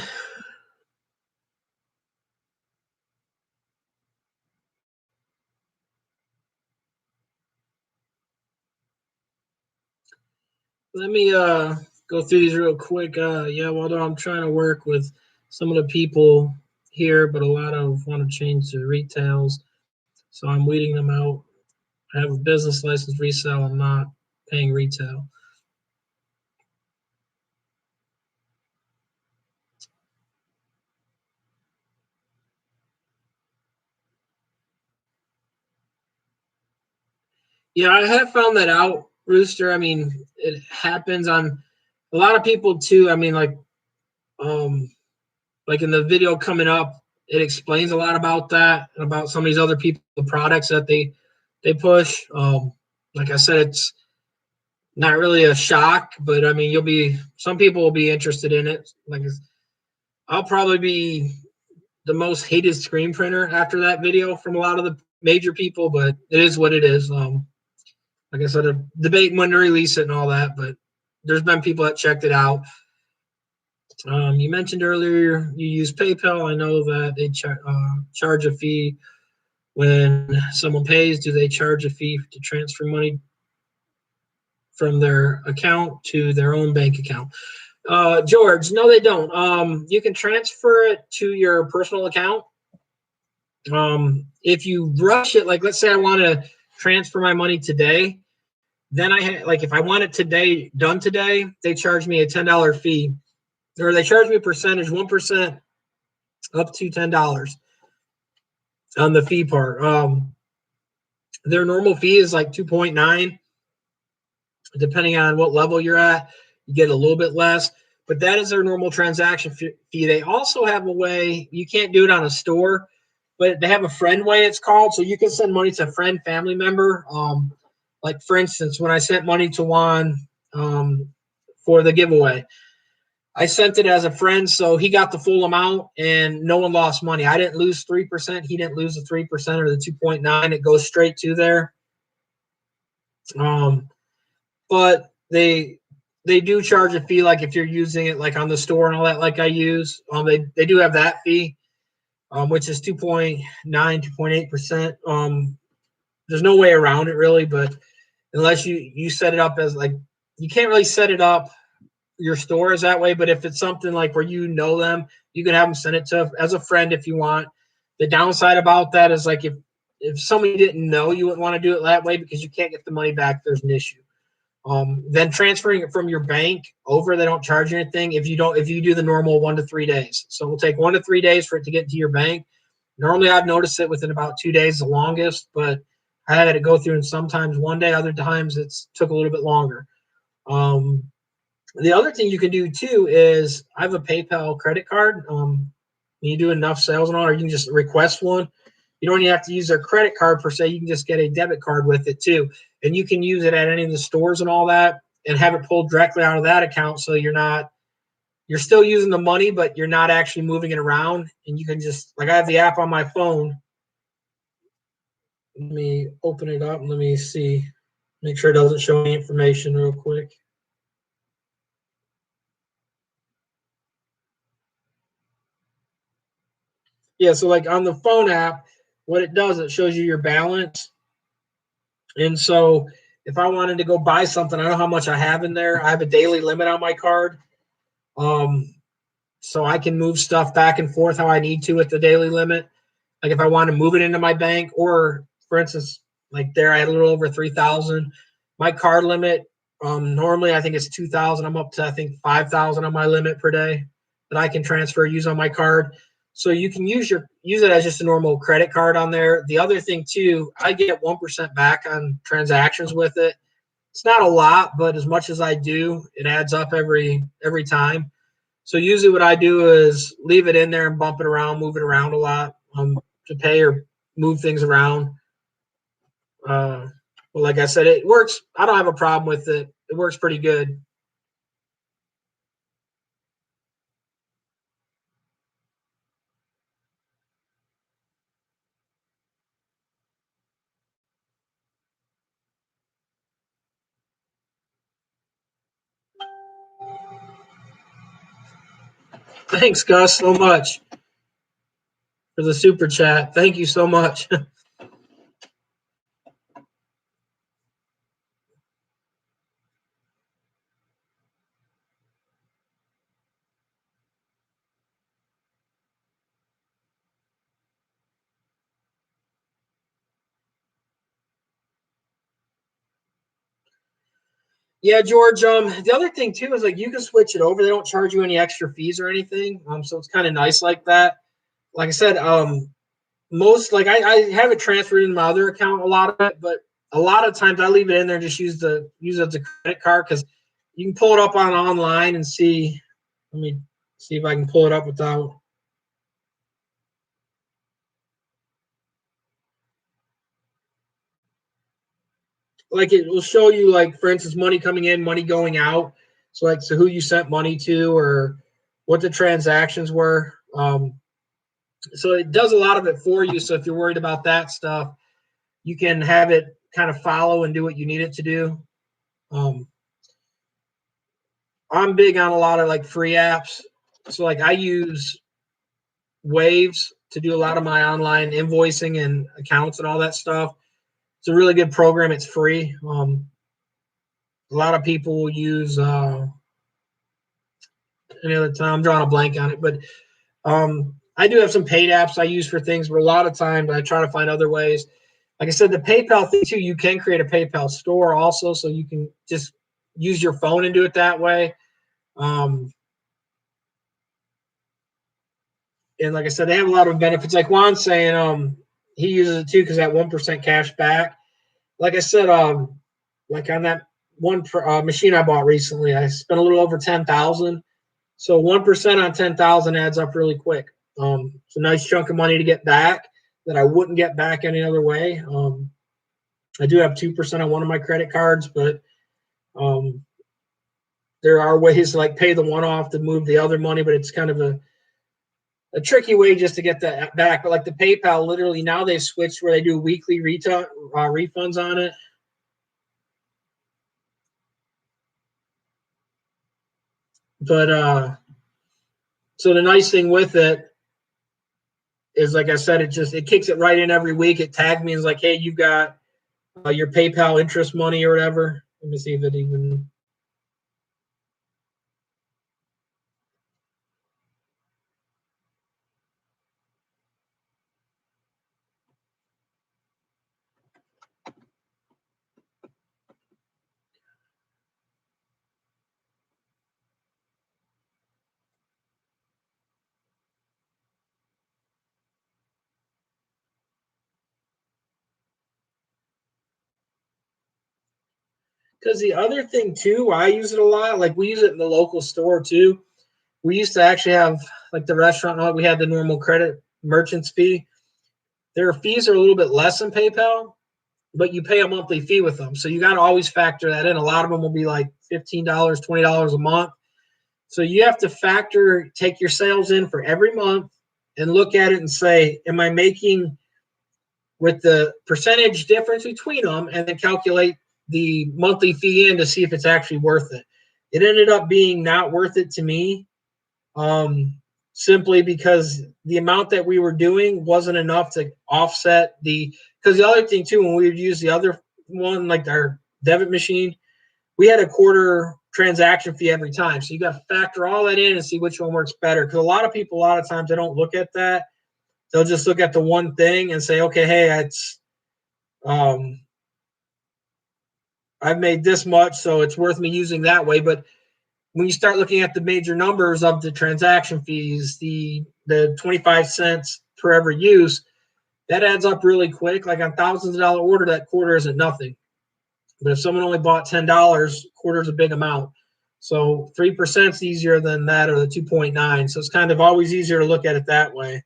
Let me go through these real quick. Yeah, Waldo, I'm trying to work with some of the people here, but a lot of want to change to retails, so I'm weeding them out. I have a business license resale. I'm not paying retail. Yeah, I have found that out, Rooster. I mean, it happens on a lot of people too. I mean, um, like in the video coming up, it explains a lot about that and about some of these other people, the products that they push. Like I said, it's not really a shock, but I mean, you'll be some people will be interested in it. Like I'll probably be the most hated screen printer after that video from a lot of the major people, but it is what it is. Like I said, a debate when to release it and all that, but there's been people that checked it out. You mentioned earlier you use PayPal. I know that they charge a fee when someone pays. Do they charge a fee to transfer money from their account to their own bank account? George, no, they don't. You can transfer it to your personal account. If you rush it, like let's say I want to transfer my money today, then like if I want it today, done today, they charge me a $10 fee, or they charge me a percentage, 1% up to $10 on the fee part. Their normal fee is like 2.9, depending on what level you're at. You get a little bit less, but that is their normal transaction fee. They also have a way you can't do it on a store, but they have a friend way, it's called, so you can send money to a friend, family member. Like for instance, when I sent money to Juan for the giveaway, I sent it as a friend, so he got the full amount, and no one lost money. I didn't lose 3%. He didn't lose the 3% or the 2.9. It goes straight to there. Um, but they do charge a fee, like if you're using it like on the store and all that, like I use. They do have that fee, which is 2.9, 2.8%. There's no way around it really, but unless you set it up as like you can't really set it up your store is that way. But if it's something like where you know them, you can have them send it to as a friend if you want. The downside about that is like if somebody didn't know, you wouldn't want to do it that way because you can't get the money back. There's an issue. Then transferring it from your bank over, they don't charge you anything if you do the normal 1 to 3 days. So it'll take 1 to 3 days for it to get to your bank. Normally, I've noticed it within about 2 days, the longest, but I had it go through, and sometimes one day, other times it's took a little bit longer. Um, the other thing you can do too is I have a PayPal credit card. When you do enough sales and all, or you can just request one. You don't even have to use their credit card per se. You can just get a debit card with it too, and you can use it at any of the stores and all that, and have it pulled directly out of that account. So you're still using the money, but you're not actually moving it around. And you can just like I have the app on my phone. Let me open it up and let me see, make sure it doesn't show any information real quick. Yeah, so like on the phone app, what it does, it shows you your balance. And so if I wanted to go buy something, I know how much I have in there. I have a daily limit on my card. Um, so I can move stuff back and forth how I need to with the daily limit. Like if I want to move it into my bank, or for instance, like there I had a little over 3,000. My card limit, normally I think it's 2,000. I'm up to I think 5,000 on my limit per day that I can transfer use on my card. So you can use it as just a normal credit card on there. The other thing too, I get 1% back on transactions with it. It's not a lot, but as much as I do, it adds up every time. So usually what I do is leave it in there and bump it around, move it around a lot, to pay or move things around. Well, like I said, it works. I don't have a problem with it. It works pretty good. Thanks, Gus, so much for the super chat. Thank you so much. Yeah, George. The other thing too is like you can switch it over. They don't charge you any extra fees or anything. So it's kind of nice like that. Like I said, most like I have it transferred in my other account a lot of it, but a lot of times I leave it in there and just use it as a credit card because you can pull it up on online and see. Let me see if I can pull it up without. Like it will show you like for instance money coming in, money going out. So who you sent money to or what the transactions were. So it does a lot of it for you. So if you're worried about that stuff, you can have it kind of follow and do what you need it to do. Um, I'm big on a lot of like free apps. So like I use Waves to do a lot of my online invoicing and accounts and all that stuff. It's a really good program. It's free. A lot of people will use any other time. I'm drawing a blank on it, but I do have some paid apps I use for things, but a lot of times I try to find other ways. Like I said, the PayPal thing too, you can create a PayPal store also, so you can just use your phone and do it that way. Um, and like I said, they have a lot of benefits. Like Juan's saying, he uses it too because that 1% cash back. Like I said, like on that one machine I bought recently, I spent a little over 10,000. So 1% on 10,000 adds up really quick. It's a nice chunk of money to get back that I wouldn't get back any other way. I do have 2% on one of my credit cards, but um, there are ways to like pay the one off to move the other money, but it's kind of a tricky way just to get that back. But like the PayPal, literally now they've switched where they do weekly refunds on it. But so the nice thing with it is, like I said, it kicks it right in every week. It tagged me and is like, hey, you got your PayPal interest money or whatever. Let me see if it even. Because the other thing too, I use it a lot. Like we use it in the local store too. We used to actually have like the restaurant. We had the normal credit merchants fee. Their fees are a little bit less than PayPal, but you pay a monthly fee with them. So you got to always factor that in. A lot of them will be like $15, $20 a month. So you have to take your sales in for every month and look at it and say, am I making with the percentage difference between them, and then calculate the monthly fee in to see if it's actually worth it. It ended up being not worth it to me, simply because the amount that we were doing wasn't enough to offset because the other thing too, when we would use the other one, like our debit machine, we had a quarter transaction fee every time. So you got to factor all that in and see which one works better. Because a lot of people, a lot of times, they don't look at that. They'll just look at the one thing and say, okay, hey, it's um, I've made this much, so it's worth me using that way. But when you start looking at the major numbers of the transaction fees, the 25 cents per every use, that adds up really quick. Like on thousands of dollar order, that quarter isn't nothing. But if someone only bought $10, quarter is a big amount. So 3% is easier than that, or the 2.9. So it's kind of always easier to look at it that way.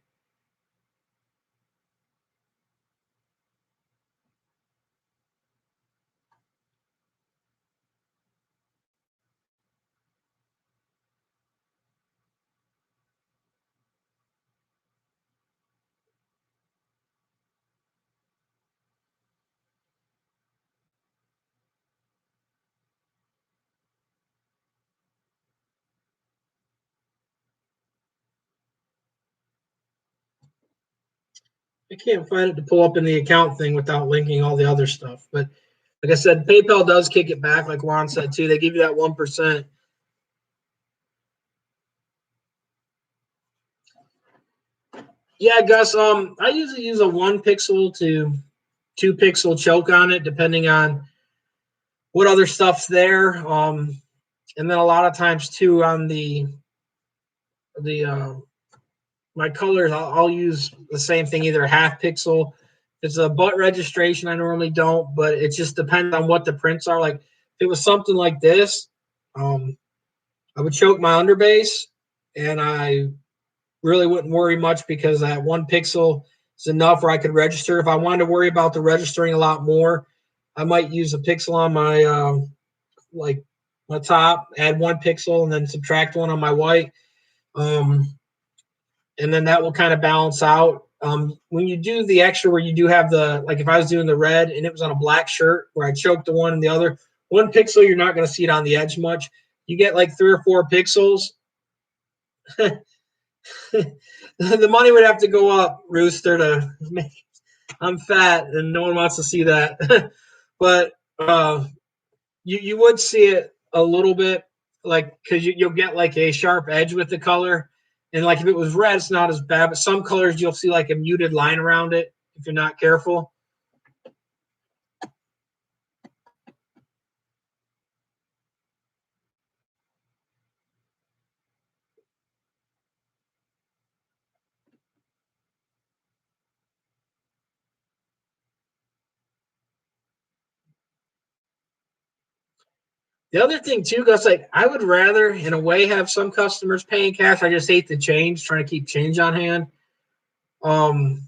I can't find it to pull up in the account thing without linking all the other stuff. But like I said, PayPal does kick it back, like Juan said too. They give you that 1%. Yeah, Gus. I usually use a 1 pixel to 2 pixel choke on it, depending on what other stuff's there. And then a lot of times too on the my colors, I'll use the same thing, either 1/2 pixel. If it's a butt registration, I normally don't, but it just depends on what the prints are. Like if it was something like this, I would choke my underbase, and I really wouldn't worry much because that 1 pixel is enough where I could register. If I wanted to worry about the registering a lot more, I might use a pixel on my like my top, add 1 pixel, and then subtract one on my white. And then that will kind of balance out. When you do the extra where you do have the, like if I was doing the red and it was on a black shirt where I choked the one and the other, 1 pixel, you're not going to see it on the edge much. You get like 3 or 4 pixels. The money would have to go up, Rooster, to make. I'm fat and no one wants to see that. But you would see it a little bit, like because you'll get like a sharp edge with the color, and like if it was red, it's not as bad. But some colors you'll see like a muted line around it if you're not careful. The other thing too, Gus, like I would rather, in a way, have some customers paying cash. I just hate the change, trying to keep change on hand. Um,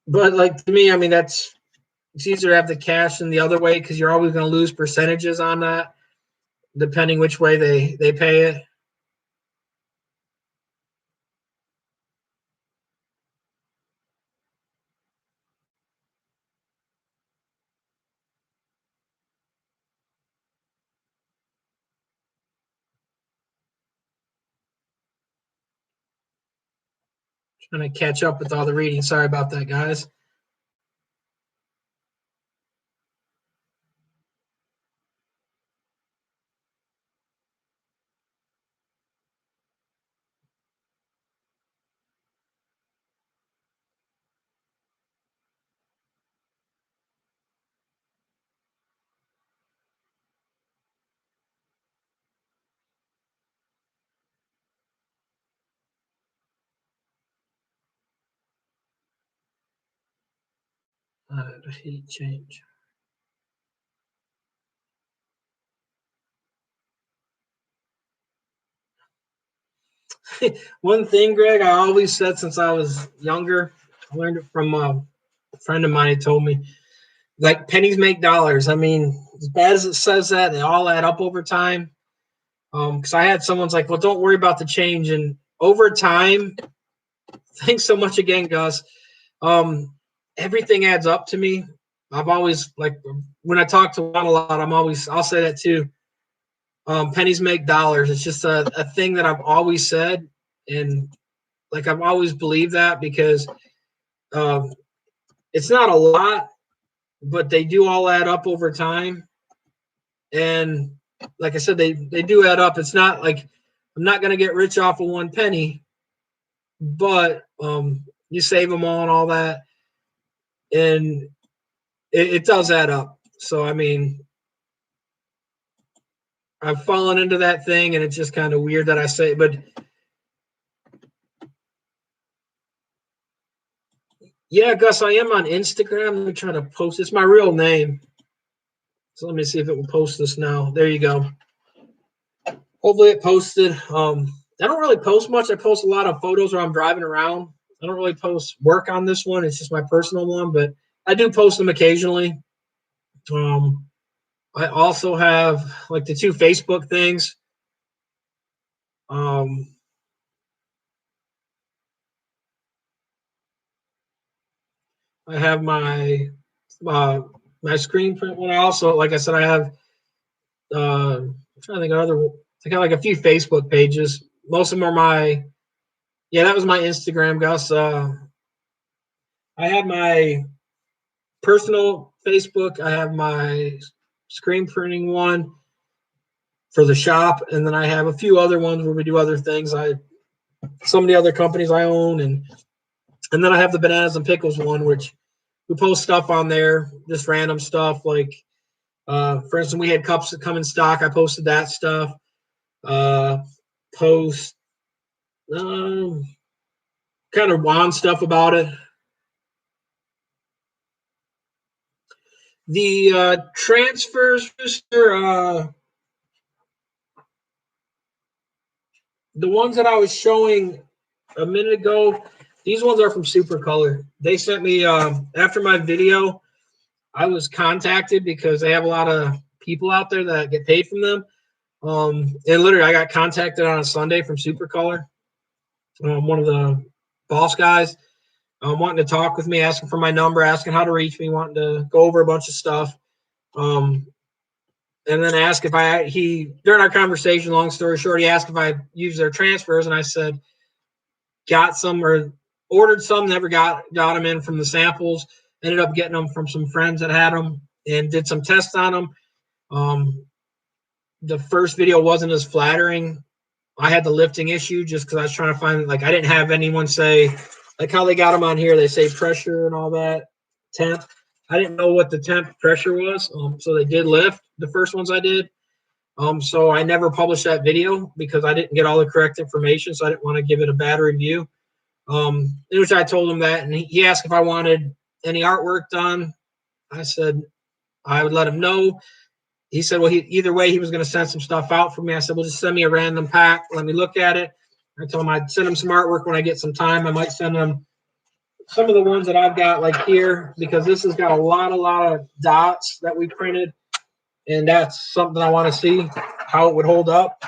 but like to me, I mean, it's easier to have the cash than the other way because you're always going to lose percentages on that, depending which way they pay it. Trying to catch up with all the reading. Sorry about that, guys. Heat change. One thing, Greg, I always said since I was younger, I learned it from a friend of mine who told me, like pennies make dollars. I mean, as bad as it says that, they all add up over time. Because I had someone's like, well, don't worry about the change. And over time, thanks so much again, Gus. Um, everything adds up to me. I've always like when I talk to Juan a lot, I'll say that too. Pennies make dollars. It's just a thing that I've always said, and like I've always believed that because um, it's not a lot, but they do all add up over time. And like I said, they do add up. It's not like I'm not going to get rich off of 1 penny, but you save them all and all that, and it does add up. So I mean, I've fallen into that thing, and it's just kind of weird that I say it, but yeah, Gus, I am on Instagram. Let me try to post. It's my real name. So let me see if it will post this now. There you go. Hopefully it posted. I don't really post much. I post a lot of photos where I'm driving around. I don't really post work on this one. It's just my personal one, but I do post them occasionally. Um, I also have like the 2 Facebook things. Um, I have uh, my screen print one. I also, like I said, I have. I'm trying to think of other. I got like a few Facebook pages. Most of them are my Yeah, that was my Instagram, Gus. I have my personal Facebook. I have my screen printing one for the shop, and then I have a few other ones where we do other things. Some of the other companies I own, and then I have the bananas and pickles one, which we post stuff on there, just random stuff. Like, for instance, we had cups that come in stock. I posted that stuff. Post kind of wand stuff about it. The transfers, Mr. The ones that I was showing a minute ago, these ones are from Supercolor. They sent me after my video. I was contacted because they have a lot of people out there that get paid from them. And literally, I got contacted on a Sunday from Supercolor. One of the boss guys wanting to talk with me, asking for my number, asking how to reach me, wanting to go over a bunch of stuff. And then asked if during our conversation, long story short, he asked if I used their transfers, and I said, got some or ordered some, never got them in from the samples, ended up getting them from some friends that had them and did some tests on them. The first video wasn't as flattering. I had the lifting issue just because I was trying to find, like, I didn't have anyone say, like how they got them on here, they say pressure and all that, temp. I didn't know what the temp pressure was, so they did lift the first ones I did. So I never published that video because I didn't get all the correct information, so I didn't want to give it a bad review. In which I told him that, and he asked if I wanted any artwork done. I said I would let him know. He said, well, either way, he was going to send some stuff out for me. I said, well, just send me a random pack. Let me look at it. I told him I'd send him some artwork when I get some time. I might send him some of the ones that I've got, like here, because this has got a lot of dots that we printed, and that's something I want to see how it would hold up.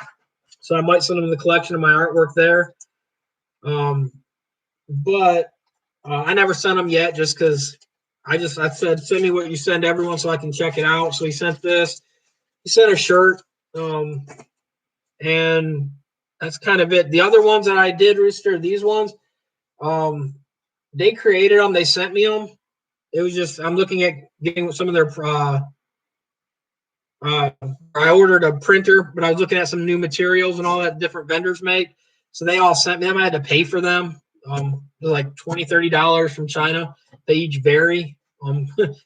So I might send him the collection of my artwork there. But I never sent them yet just because I said, send me what you send everyone so I can check it out. So he sent this. He sent a shirt. And that's kind of it. The other ones that I did, Rooster, these ones, they created them. They sent me them. It was just, I'm looking at getting some of their, I ordered a printer, but I was looking at some new materials and all that different vendors make. So they all sent me them. I had to pay for them. They're like $20, $30 from China. They each vary.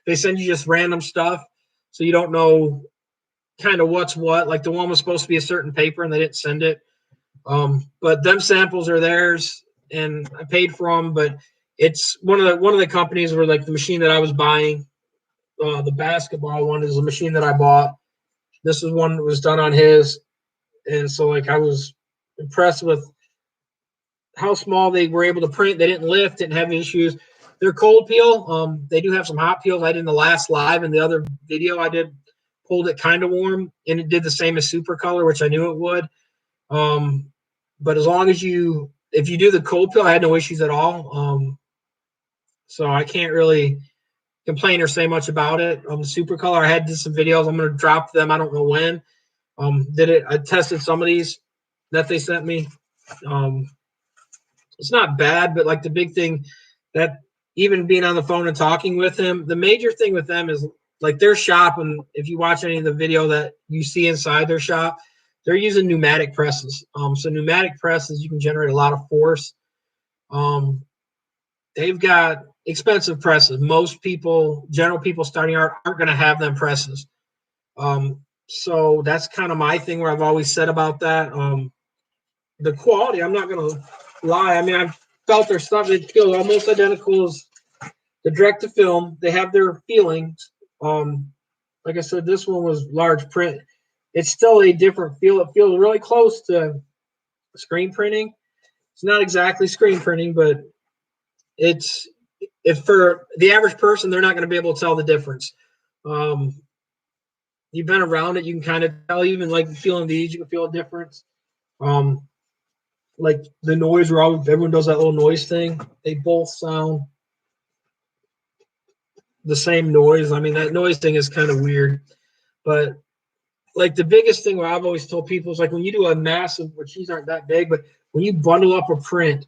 They send you just random stuff. So you don't know kind of what's what. Like the one was supposed to be a certain paper and they didn't send it. But them samples are theirs and I paid for them, but it's one of the companies where, like, the machine that I was buying, the basketball one, is a machine that I bought. This is one that was done on his. And so, like, I was impressed with how small they were able to print. They didn't lift, didn't have issues. They're cold peel. They do have some hot peels. I did in the last live, and the other video I did pulled it kind of warm, and it did the same as Supercolor, which I knew it would. But as long as if you do the cold peel, I had no issues at all. So I can't really complain or say much about it. Supercolor, I had did some videos. I'm going to drop them. I don't know when. I tested some of these that they sent me. It's not bad, but like the big thing that even being on the phone and talking with him, the major thing with them is like their shop. And if you watch any of the video that you see inside their shop, they're using pneumatic presses. So pneumatic presses, you can generate a lot of force. They've got expensive presses. Most people, general people starting out, aren't going to have them presses. So that's kind of my thing where I've always said about that. The quality, I'm not going to lie. I mean, I've felt their stuff. It feels almost identical as the direct to film. They have their feelings. Like I said, this one was large print. It's still a different feel. It feels really close to screen printing. It's not exactly screen printing, but if for the average person, they're not going to be able to tell the difference. You've been around it, you can kind of tell. Even like feeling these, you can feel a difference. Like the noise, where everyone does that little noise thing. They both sound the same noise. I mean, that noise thing is kind of weird, but like the biggest thing where I've always told people is like when you do a massive, which these aren't that big, but when you bundle up a print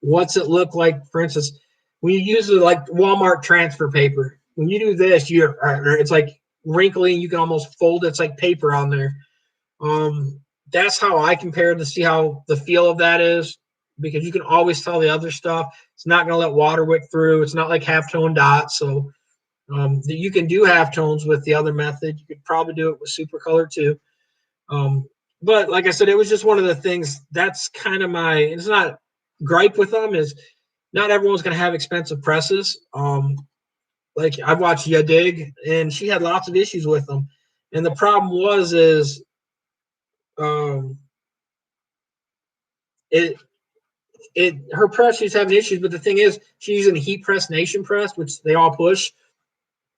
what's it look like? For instance, when you use it like Walmart transfer paper, when you do this, it's like wrinkly. You can almost fold it. It's like paper on there. That's how I compare to see how the feel of that is, because you can always tell the other stuff. It's not going to let water wick through. It's not like halftone dots. So you can do halftones with the other method. You could probably do it with super color too. But like I said, it was just one of the things that's kind of it's not gripe with them is not everyone's going to have expensive presses. Like I've watched Yadig, and she had lots of issues with them. And the problem is her press, she's having issues, but the thing is she's using a heat press nation press, which they all push.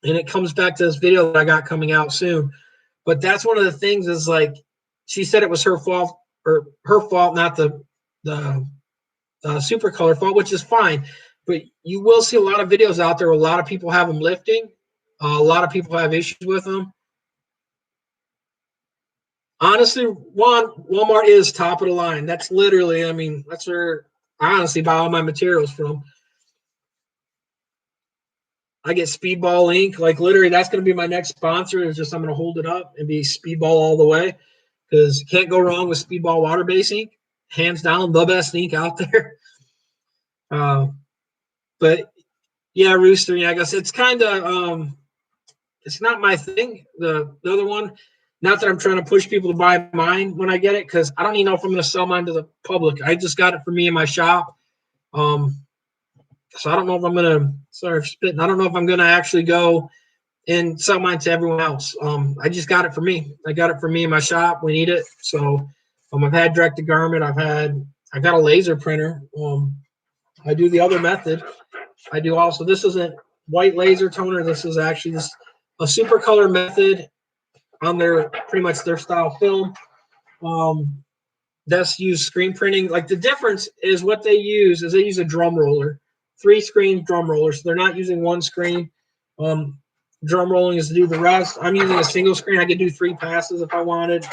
And it comes back to this video that I got coming out soon. But that's one of the things is like she said it was her fault, not the super color fault, which is fine. But you will see a lot of videos out there where a lot of people have them lifting. A lot of people have issues with them. Honestly, Walmart is top of the line. That's literally, I mean, that's where I honestly buy all my materials from. I get Speedball ink. Like literally, that's going to be my next sponsor. Is just I'm going to hold it up and be Speedball all the way, because you can't go wrong with Speedball water-based ink. Hands down, the best ink out there. But yeah, Rooster. Yeah, I guess it's kind of it's not my thing. The other one, not that I'm trying to push people to buy mine when I get it, because I don't even know if I'm going to sell mine to the public. I just got it for me in my shop. So I don't know if I'm going to, sorry for spitting, I don't know if I'm going to actually go and sell mine to everyone else. I just got it for me. I got it for me in my shop. We need it. So I've had direct to garment. I've got a laser printer. I do the other method. I do also, this isn't white laser toner. This is actually a super color method on their, pretty much their style film. That's used screen printing. Like the difference is what they use is they use a drum roller, 3-screen drum roller. So they're not using one screen. Drum rolling is to do the rest. I'm using a single screen. I could do 3 passes if I wanted.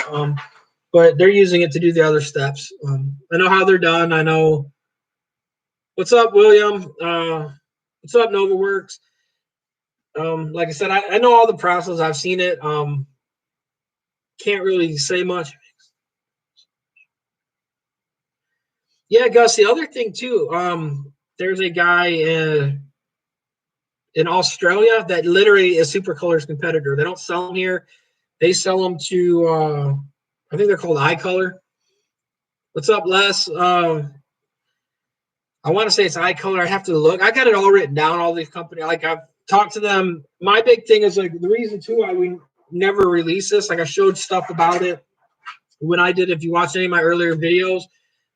But they're using it to do the other steps. I know how they're done. I know. What's up, William? What's up, NovaWorks? Like I said, I know all the process. I've seen it. Can't really say much. Yeah, Gus, the other thing too, there's a guy in Australia that literally is Super Color's competitor. They don't sell them here. They sell them to, I think they're called iColor. What's up, Les? I want to say it's iColor. I have to look. I got it all written down, all these companies. Like I've talked to them. My big thing is like the reason too why we never release this. Like I showed stuff about it when I did, if you watch any of my earlier videos,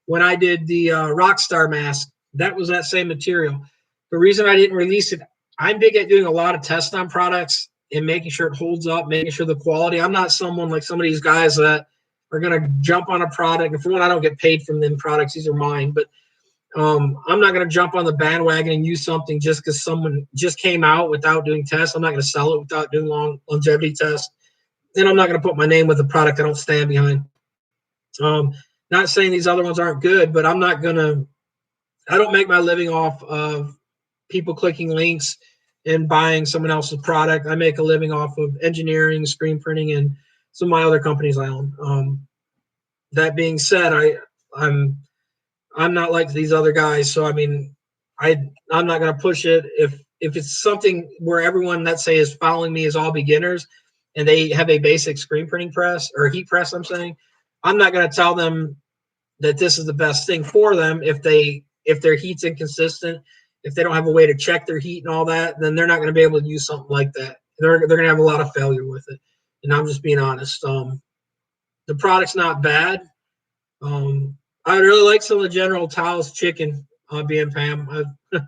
when I did the Rockstar mask, that was that same material. The reason I didn't release it, I'm big at doing a lot of tests on products and making sure it holds up, making sure the quality. I'm not someone like some of these guys that are going to jump on a product. And for one, I don't get paid from them products. These are mine. But I'm not going to jump on the bandwagon and use something just because someone just came out without doing tests. I'm not going to sell it without doing longevity tests. And I'm not going to put my name with a product I don't stand behind. Not saying these other ones aren't good, but I'm not going to – I don't make my living off of people clicking links and buying someone else's product. I make a living off of engineering, screen printing, and some of my other companies I own. That being said, I'm not like these other guys. So, I mean, I'm not going to push it. If it's something where everyone, let's say, is following me is all beginners and they have a basic screen printing press or heat press, I'm not going to tell them that this is the best thing for them. If their heat's inconsistent, if they don't have a way to check their heat and all that, then they're not going to be able to use something like that. They're going to have a lot of failure with it. And I'm just being honest. The product's not bad. I really like some of the General Tao's chicken, being Pam. I'm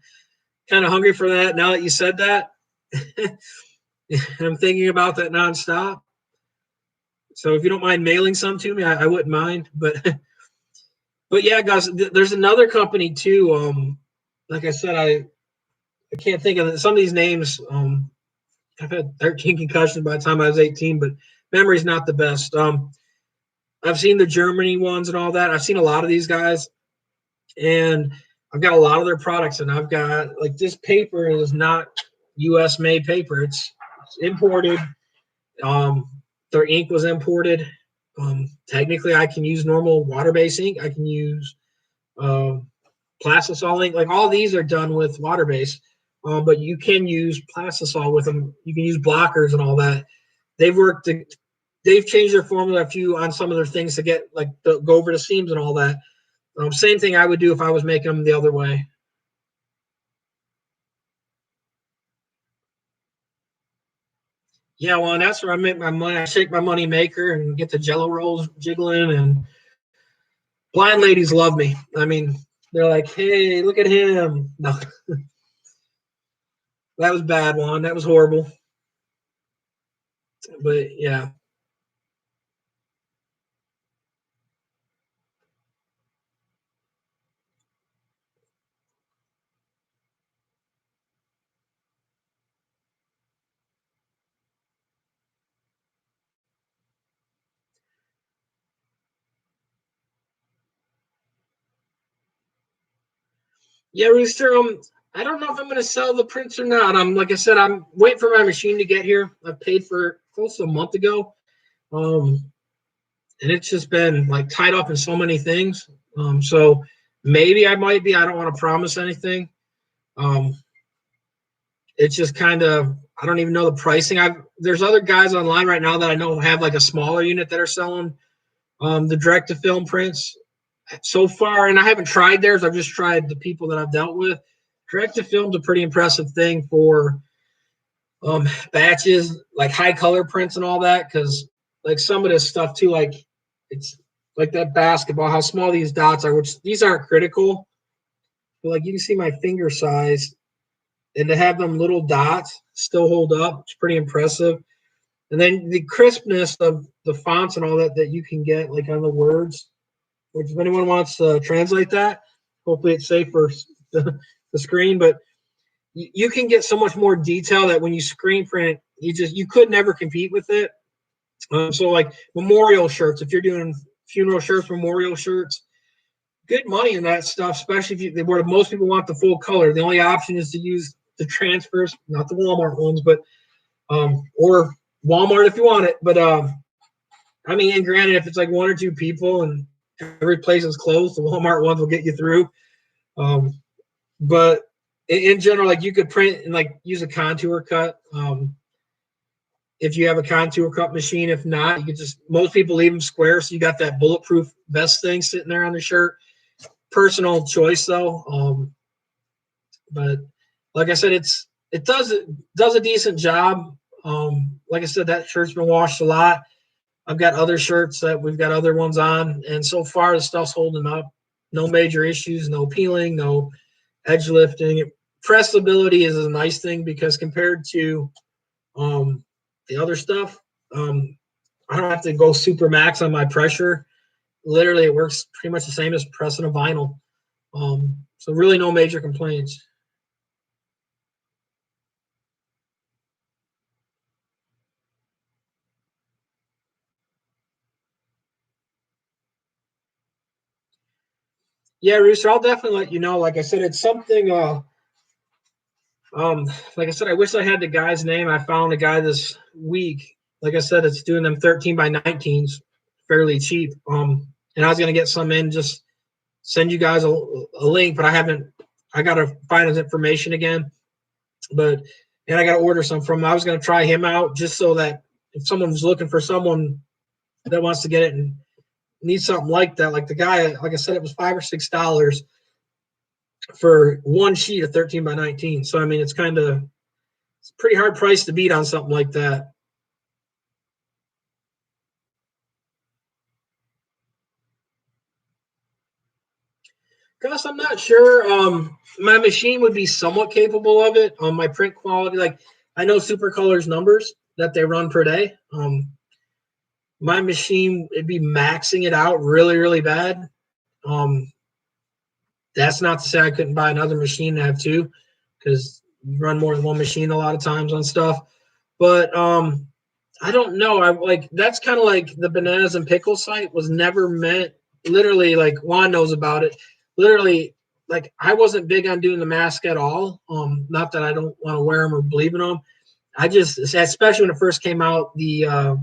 kind of hungry for that now that you said that. I'm thinking about that nonstop. So if you don't mind mailing some to me, I wouldn't mind. But yeah, guys, there's another company too. Like I said, I can't think of some of these names. I've had 13 concussions by the time I was 18, but memory's not the best. I've seen the Germany ones and all that. I've seen a lot of these guys, and I've got a lot of their products, and I've got like this paper is not U.S. made paper. It's imported. Um, their ink was imported. Technically, I can use normal water-based ink. I can use um, plastisol ink. Like all these are done with water-based, but you can use plastisol with them. You can use blockers and all that. They've worked. They've changed their formula a few on some of their things to get like go over the seams and all that. Same thing I would do if I was making them the other way. Yeah, well, and that's where I make my money. I shake my money maker and get the Jello rolls jiggling, and blind ladies love me. I mean, they're like, "Hey, look at him." No, that was bad one. That was horrible. But yeah, yeah, Rooster. I don't know if I'm going to sell the prints or not. Like I said, I'm waiting for my machine to get here. I paid for it close to a month ago. And it's just been like tied up in so many things. So maybe I might be. I don't want to promise anything. Um, it's just kind of I don't even know the pricing. There's other guys online right now that I know have like a smaller unit that are selling the direct to film prints so far, and I haven't tried theirs. I've just tried the people that I've dealt with. Direct to film's a pretty impressive thing for batches, like high color prints and all that, because like some of this stuff too, like it's like that basketball, how small these dots are, which these aren't critical, but like you can see my finger size, and to have them little dots still hold up, it's pretty impressive. And then the crispness of the fonts and all that that you can get like on the words, which if anyone wants to translate that, hopefully it's safe for the screen, but you can get so much more detail that when you screen print, you could never compete with it. So like memorial shirts, if you're doing funeral shirts, memorial shirts, good money in that stuff, especially if where most people want the full color. The only option is to use the transfers, not the Walmart ones, but or Walmart if you want it. But I mean, and granted, if it's like one or two people and every place is closed, the Walmart ones will get you through. Um, but in general, like you could print and like use a contour cut. If you have a contour cut machine, if not, you could just most people leave them square, so you got that bulletproof vest thing sitting there on the shirt. Personal choice though. But like I said, it does a decent job. Like I said, that shirt's been washed a lot. I've got other shirts that we've got other ones on, and so far the stuff's holding up. No major issues, no peeling, no edge lifting. Pressability is a nice thing because compared to the other stuff, I don't have to go super max on my pressure. Literally, it works pretty much the same as pressing a vinyl. So really, no major complaints. Yeah, Rooster, I'll definitely let you know. Like I said, it's something. Like I said, I wish I had the guy's name. I found a guy this week. Like I said, it's doing them 13 by 19s, fairly cheap. And I was gonna get some in, just send you guys a link, but I haven't. I gotta find his information again. But and I gotta order some from him. I was gonna try him out just so that if someone's looking for someone that wants to get it and needs something like that, like the guy, like I said, it was $5 or $6 for one sheet of 13 by 19. So I mean, it's a pretty hard price to beat on something like that. Gus, I'm not sure. My machine would be somewhat capable of it. On my print quality, like I know Supercolor's numbers that they run per day. My machine it'd be maxing it out really, really bad. Um, that's not to say I couldn't buy another machine to have two, because you run more than one machine a lot of times on stuff. But I don't know. I like that's kind of like the bananas and pickles site was never meant. Literally, like Juan knows about it. Literally, like I wasn't big on doing the mask at all. Not that I don't want to wear them or believe in them. I just, especially when it first came out, the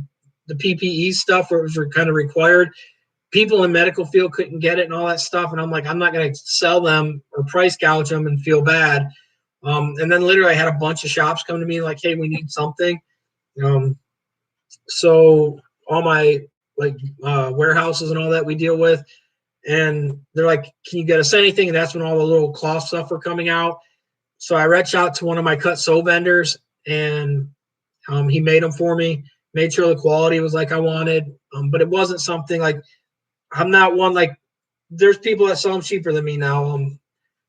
PPE stuff where it was kind of required. People in medical field couldn't get it and all that stuff, and I'm like, I'm not going to sell them or price gouge them and feel bad. And then literally, I had a bunch of shops come to me like, "Hey, we need something." Um, so all my like warehouses and all that we deal with, and they're like, "Can you get us anything?" And that's when all the little cloth stuff were coming out. So I reached out to one of my cut sew vendors, and he made them for me. Made sure the quality was like I wanted, but it wasn't something like I'm not one like. There's people that sell them cheaper than me now.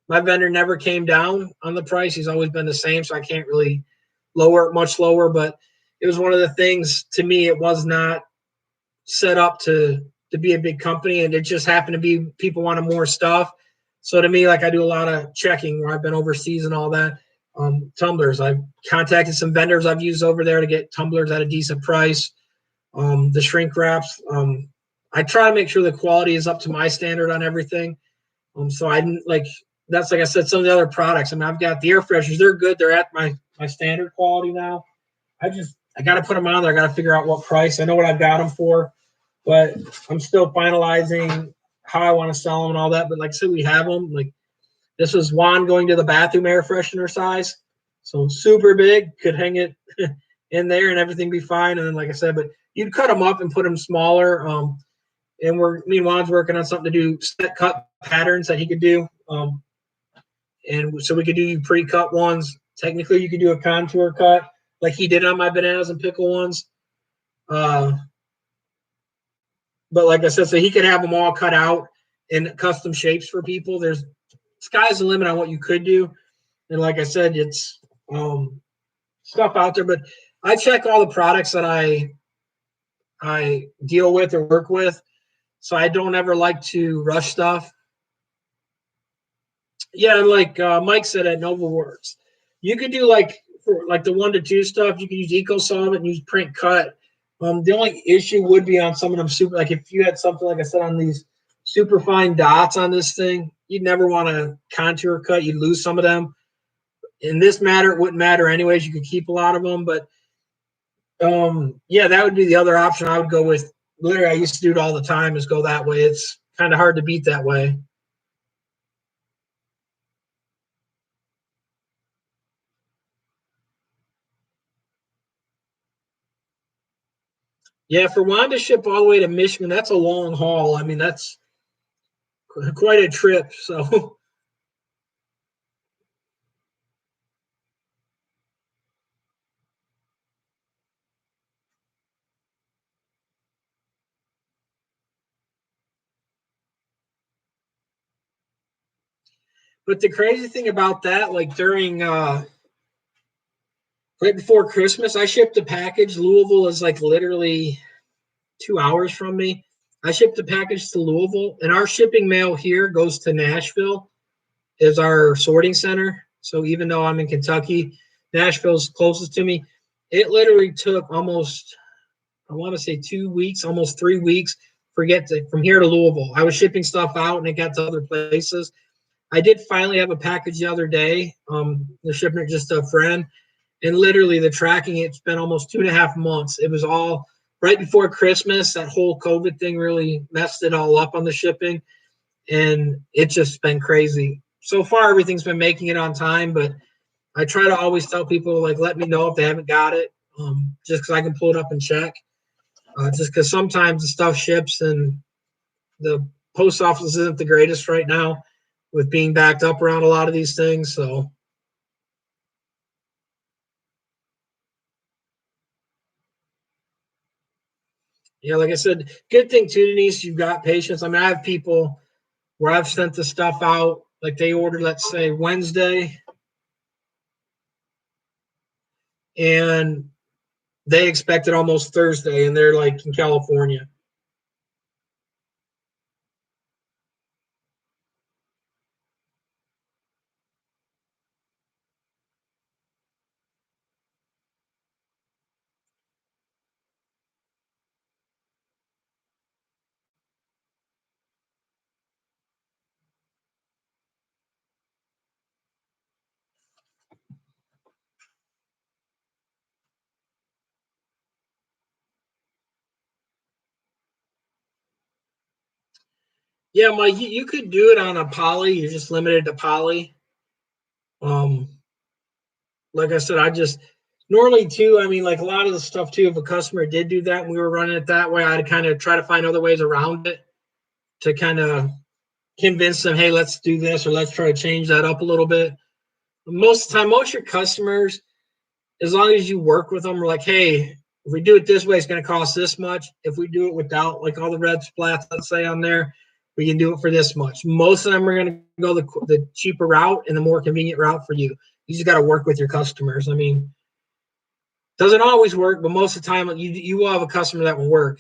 My vendor never came down on the price. He's always been the same, so I can't really lower it much lower. But it was one of the things to me. It was not set up to be a big company, and it just happened to be people wanted more stuff. So to me, like I do a lot of checking where I've been overseas and all that. Tumblers, I've contacted some vendors I've used over there to get tumblers at a decent price. The shrink wraps, I try to make sure the quality is up to my standard on everything. So I didn't like that's like I said, some of the other products. I mean, I've got the air fresheners; they're good. They're at my standard quality now. I got to put them on there. I got to figure out what price. I know what I've got them for, but I'm still finalizing how I want to sell them and all that. But like I said, we have them. Like this was Juan going to the bathroom air freshener size, so super big. Could hang it in there and everything be fine. And then like I said, but you'd cut them up and put them smaller. And me and Juan's working on something to do set cut patterns that he could do. And so we could do pre-cut ones. Technically, you could do a contour cut like he did on my bananas and pickle ones. Uh, but like I said, so he could have them all cut out in custom shapes for people. There's sky's the limit on what you could do. And like I said, it's stuff out there. But I check all the products that I deal with or work with. So I don't ever like to rush stuff. Yeah, like Mike said at NovaWorks, you could do like for like the 1 to 2 stuff. You could use EcoSolvent and use print cut. The only issue would be on some of them super. Like if you had something like I said on these super fine dots on this thing, you'd never want to contour cut. You'd lose some of them. In this matter, it wouldn't matter anyways. You could keep a lot of them, but yeah, that would be the other option. I would go with. Literally, I used to do it all the time. Is go that way. It's kind of hard to beat that way. Yeah, for Juan to ship all the way to Michigan, that's a long haul. I mean, that's quite a trip. So, but the crazy thing about that, like during right before Christmas, I shipped a package. Louisville is like literally 2 hours from me. I shipped a package to Louisville, and our shipping mail here goes to Nashville, is our sorting center. So even though I'm in Kentucky, Nashville's closest to me. It literally took almost, I want to say 2 weeks, almost 3 weeks from here to Louisville. I was shipping stuff out and it got to other places. I did finally have a package the other day. They're shipping it just to a friend. And literally the tracking, it's been almost 2.5 months. It was all right before Christmas. That whole COVID thing really messed it all up on the shipping. And it's just been crazy. So far, everything's been making it on time, but I try to always tell people, like, let me know if they haven't got it, just because I can pull it up and check. Just because sometimes the stuff ships and the post office isn't the greatest right now with being backed up around a lot of these things. So, yeah, like I said, good thing too, Denise, you've got patience. I mean, I have people where I've sent the stuff out, like they ordered, let's say, Wednesday, and they expected almost Thursday, and they're like in California. Yeah, Mike, you could do it on a poly. You're just limited to poly. Um, like I said, I just normally too. I mean, like a lot of the stuff too. If a customer did do that and we were running it that way, I'd kind of try to find other ways around it to kind of convince them, hey, let's do this or let's try to change that up a little bit. Most of the time, most of your customers, as long as you work with them, are like, hey, if we do it this way, it's going to cost this much. If we do it without like all the red splats, let's say on there, we can do it for this much. Most of them are going to go the cheaper route and the more convenient route for you. You just got to work with your customers. I mean, doesn't always work, but most of the time you will have a customer that will work.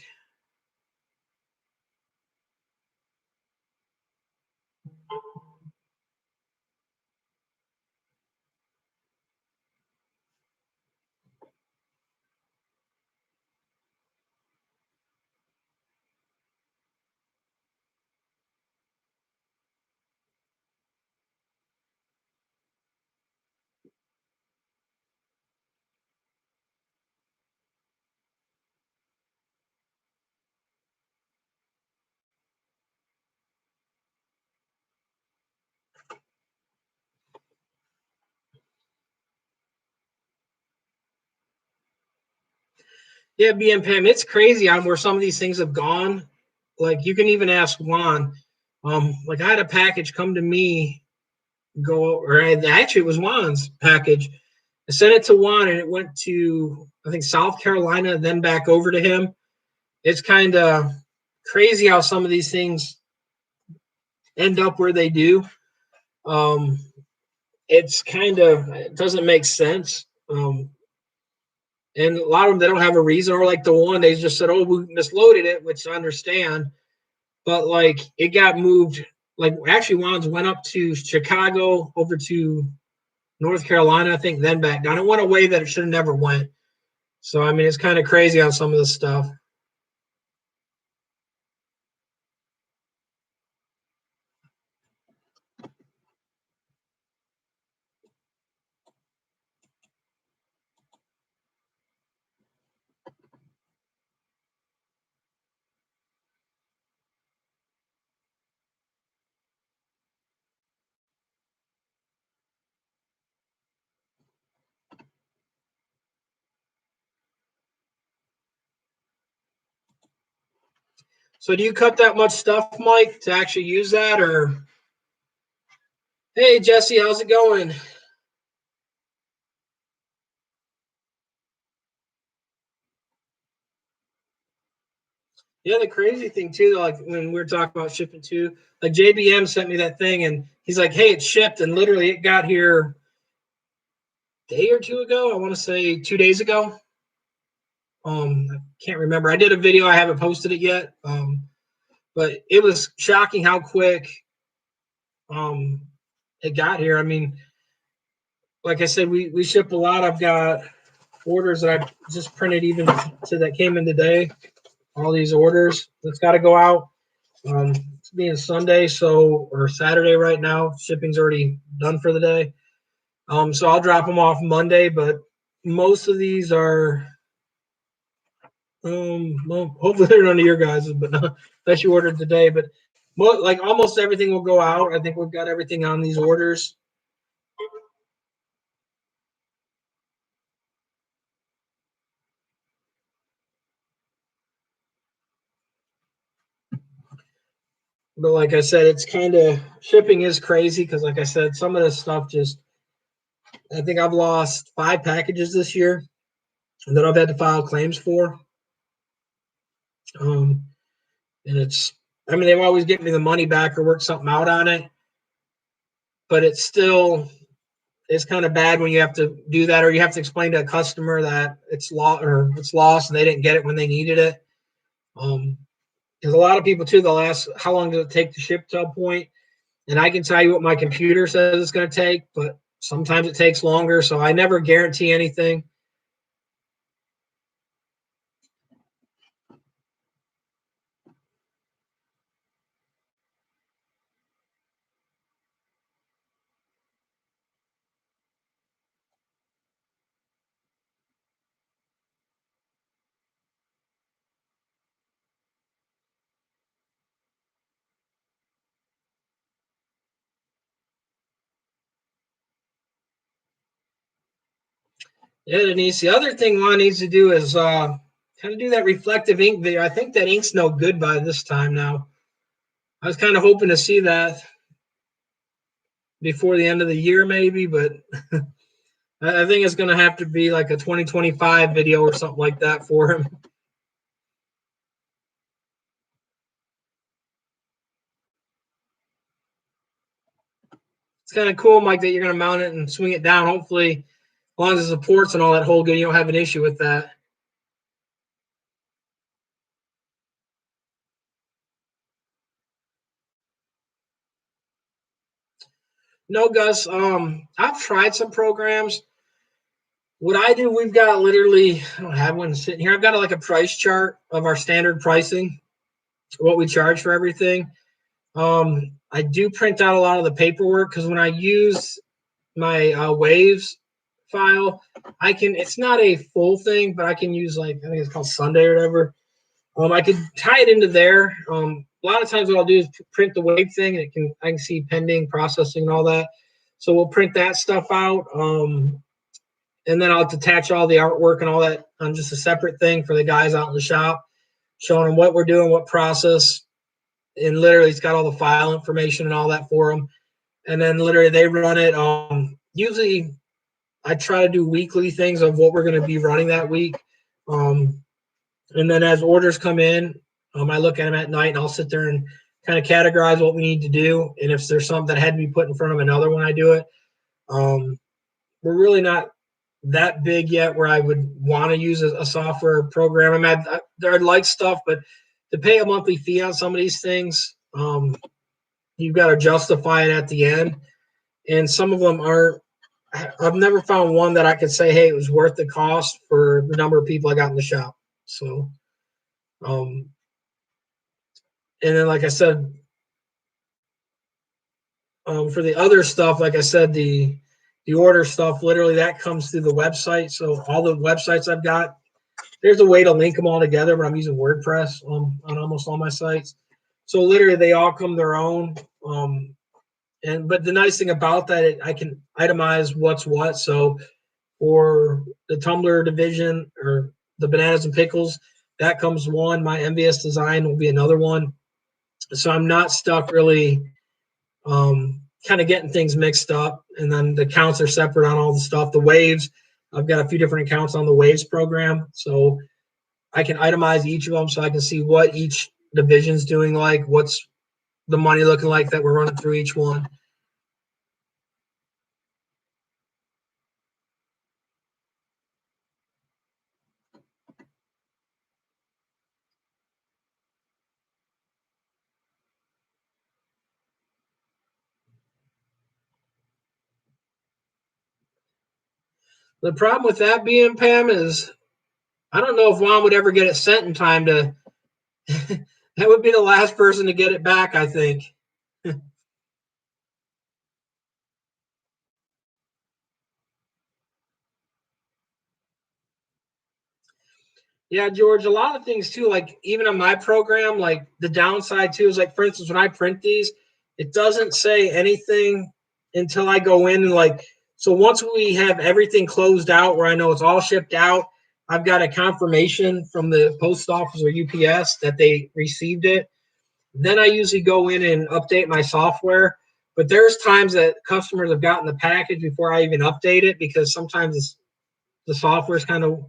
Yeah, BMPM, it's crazy on where some of these things have gone. Like you can even ask Juan. Like I had a package come to me, actually it was Juan's package. I sent it to Juan and it went to I think South Carolina, then back over to him. It's kind of crazy how some of these things end up where they do. Um, it's kind of it doesn't make sense. And a lot of them they don't have a reason, or like the one they just said, "Oh, we misloaded it," which I understand. But like it got moved. Like actually, Juan's went up to Chicago, over to North Carolina, I think, then back down. It went away that it should have never went. So I mean, it's kind of crazy on some of this stuff. So do you cut that much stuff, Mike, to actually use that, or hey Jesse, how's it going? Yeah, the crazy thing too, like when we were talking about shipping too, like JBM sent me that thing and he's like, hey, it shipped, and literally it got here a day or two ago. I want to say 2 days ago. I can't remember. I did a video, I haven't posted it yet. But it was shocking how quick um it got here. I mean, like I said, we ship a lot. I've got orders that I just printed even to that came in today. All these orders that's got to go out. It's being Sunday, so or Saturday right now. Shipping's already done for the day. So I'll drop them off Monday, but most of these are. Well, hopefully they're none of your guys', but unless you ordered today. But like almost everything will go out. I think we've got everything on these orders. But like I said, it's kind of shipping is crazy because, like I said, some of this stuff just. I think I've lost 5 packages this year that I've had to file claims for. Um, and it's. I mean, they've always get me the money back or work something out on it, but it's still. It's kind of bad when you have to do that, or you have to explain to a customer that it's lost or it's lost and they didn't get it when they needed it. Because a lot of people too, they'll ask how long does it take to ship to a point, and I can tell you what my computer says it's going to take, but sometimes it takes longer. So I never guarantee anything. Yeah, Denise. The other thing Juan needs to do is kind of do that reflective ink video. I think that ink's no good by this time now. I was kind of hoping to see that before the end of the year, maybe, but I think it's going to have to be like a 2025 video or something like that for him. It's kind of cool, Mike, that you're going to mount it and swing it down. Hopefully, as long as the supports and all that hold good, you don't have an issue with that. No, Gus. I've tried some programs. What I do, we've got literally, I don't have one sitting here. I've got like a price chart of our standard pricing, what we charge for everything. I do print out a lot of the paperwork because when I use my waves file, I can. It's not a full thing, but I can use like I think it's called Sunday or whatever. I could tie it into there. A lot of times, what I'll do is print the wave thing, and I can see pending processing and all that. So we'll print that stuff out, and then I'll detach all the artwork and all that on just a separate thing for the guys out in the shop, showing them what we're doing, what process, and literally it's got all the file information and all that for them. And then literally they run it. Usually I try to do weekly things of what we're going to be running that week. And then as orders come in, I look at them at night and I'll sit there and kind of categorize what we need to do. And if there's something that had to be put in front of another when I do it, we're really not that big yet where I would want to use a software program. I'd like stuff, but to pay a monthly fee on some of these things, you've got to justify it at the end. And some of them aren't. I've never found one that I could say, hey, it was worth the cost for the number of people I got in the shop. So, and then, like I said, for the other stuff, like I said, the order stuff, literally that comes through the website. So all the websites I've got, there's a way to link them all together, but I'm using WordPress on almost all my sites. So literally they all come their own. But the nice thing about that, I can itemize what's what. So for the tumbler division or the bananas and pickles, that comes one. My MVS design will be another one. So I'm not stuck really kind of getting things mixed up. And then the accounts are separate on all the stuff. The waves, I've got a few different accounts on the waves program. So I can itemize each of them so I can see what each division's doing, like what's the money looking like that we're running through each one. The problem with that being, Pam, is I don't know if Juan would ever get it sent in time to. That would be the last person to get it back, I think. Yeah, George, a lot of things too, like even on my program, like the downside too is like, for instance, when I print these, it doesn't say anything until I go in and like, so once we have everything closed out where I know it's all shipped out, I've got a confirmation from the post office or UPS that they received it. Then I usually go in and update my software. But there's times that customers have gotten the package before I even update it because sometimes the software is kind of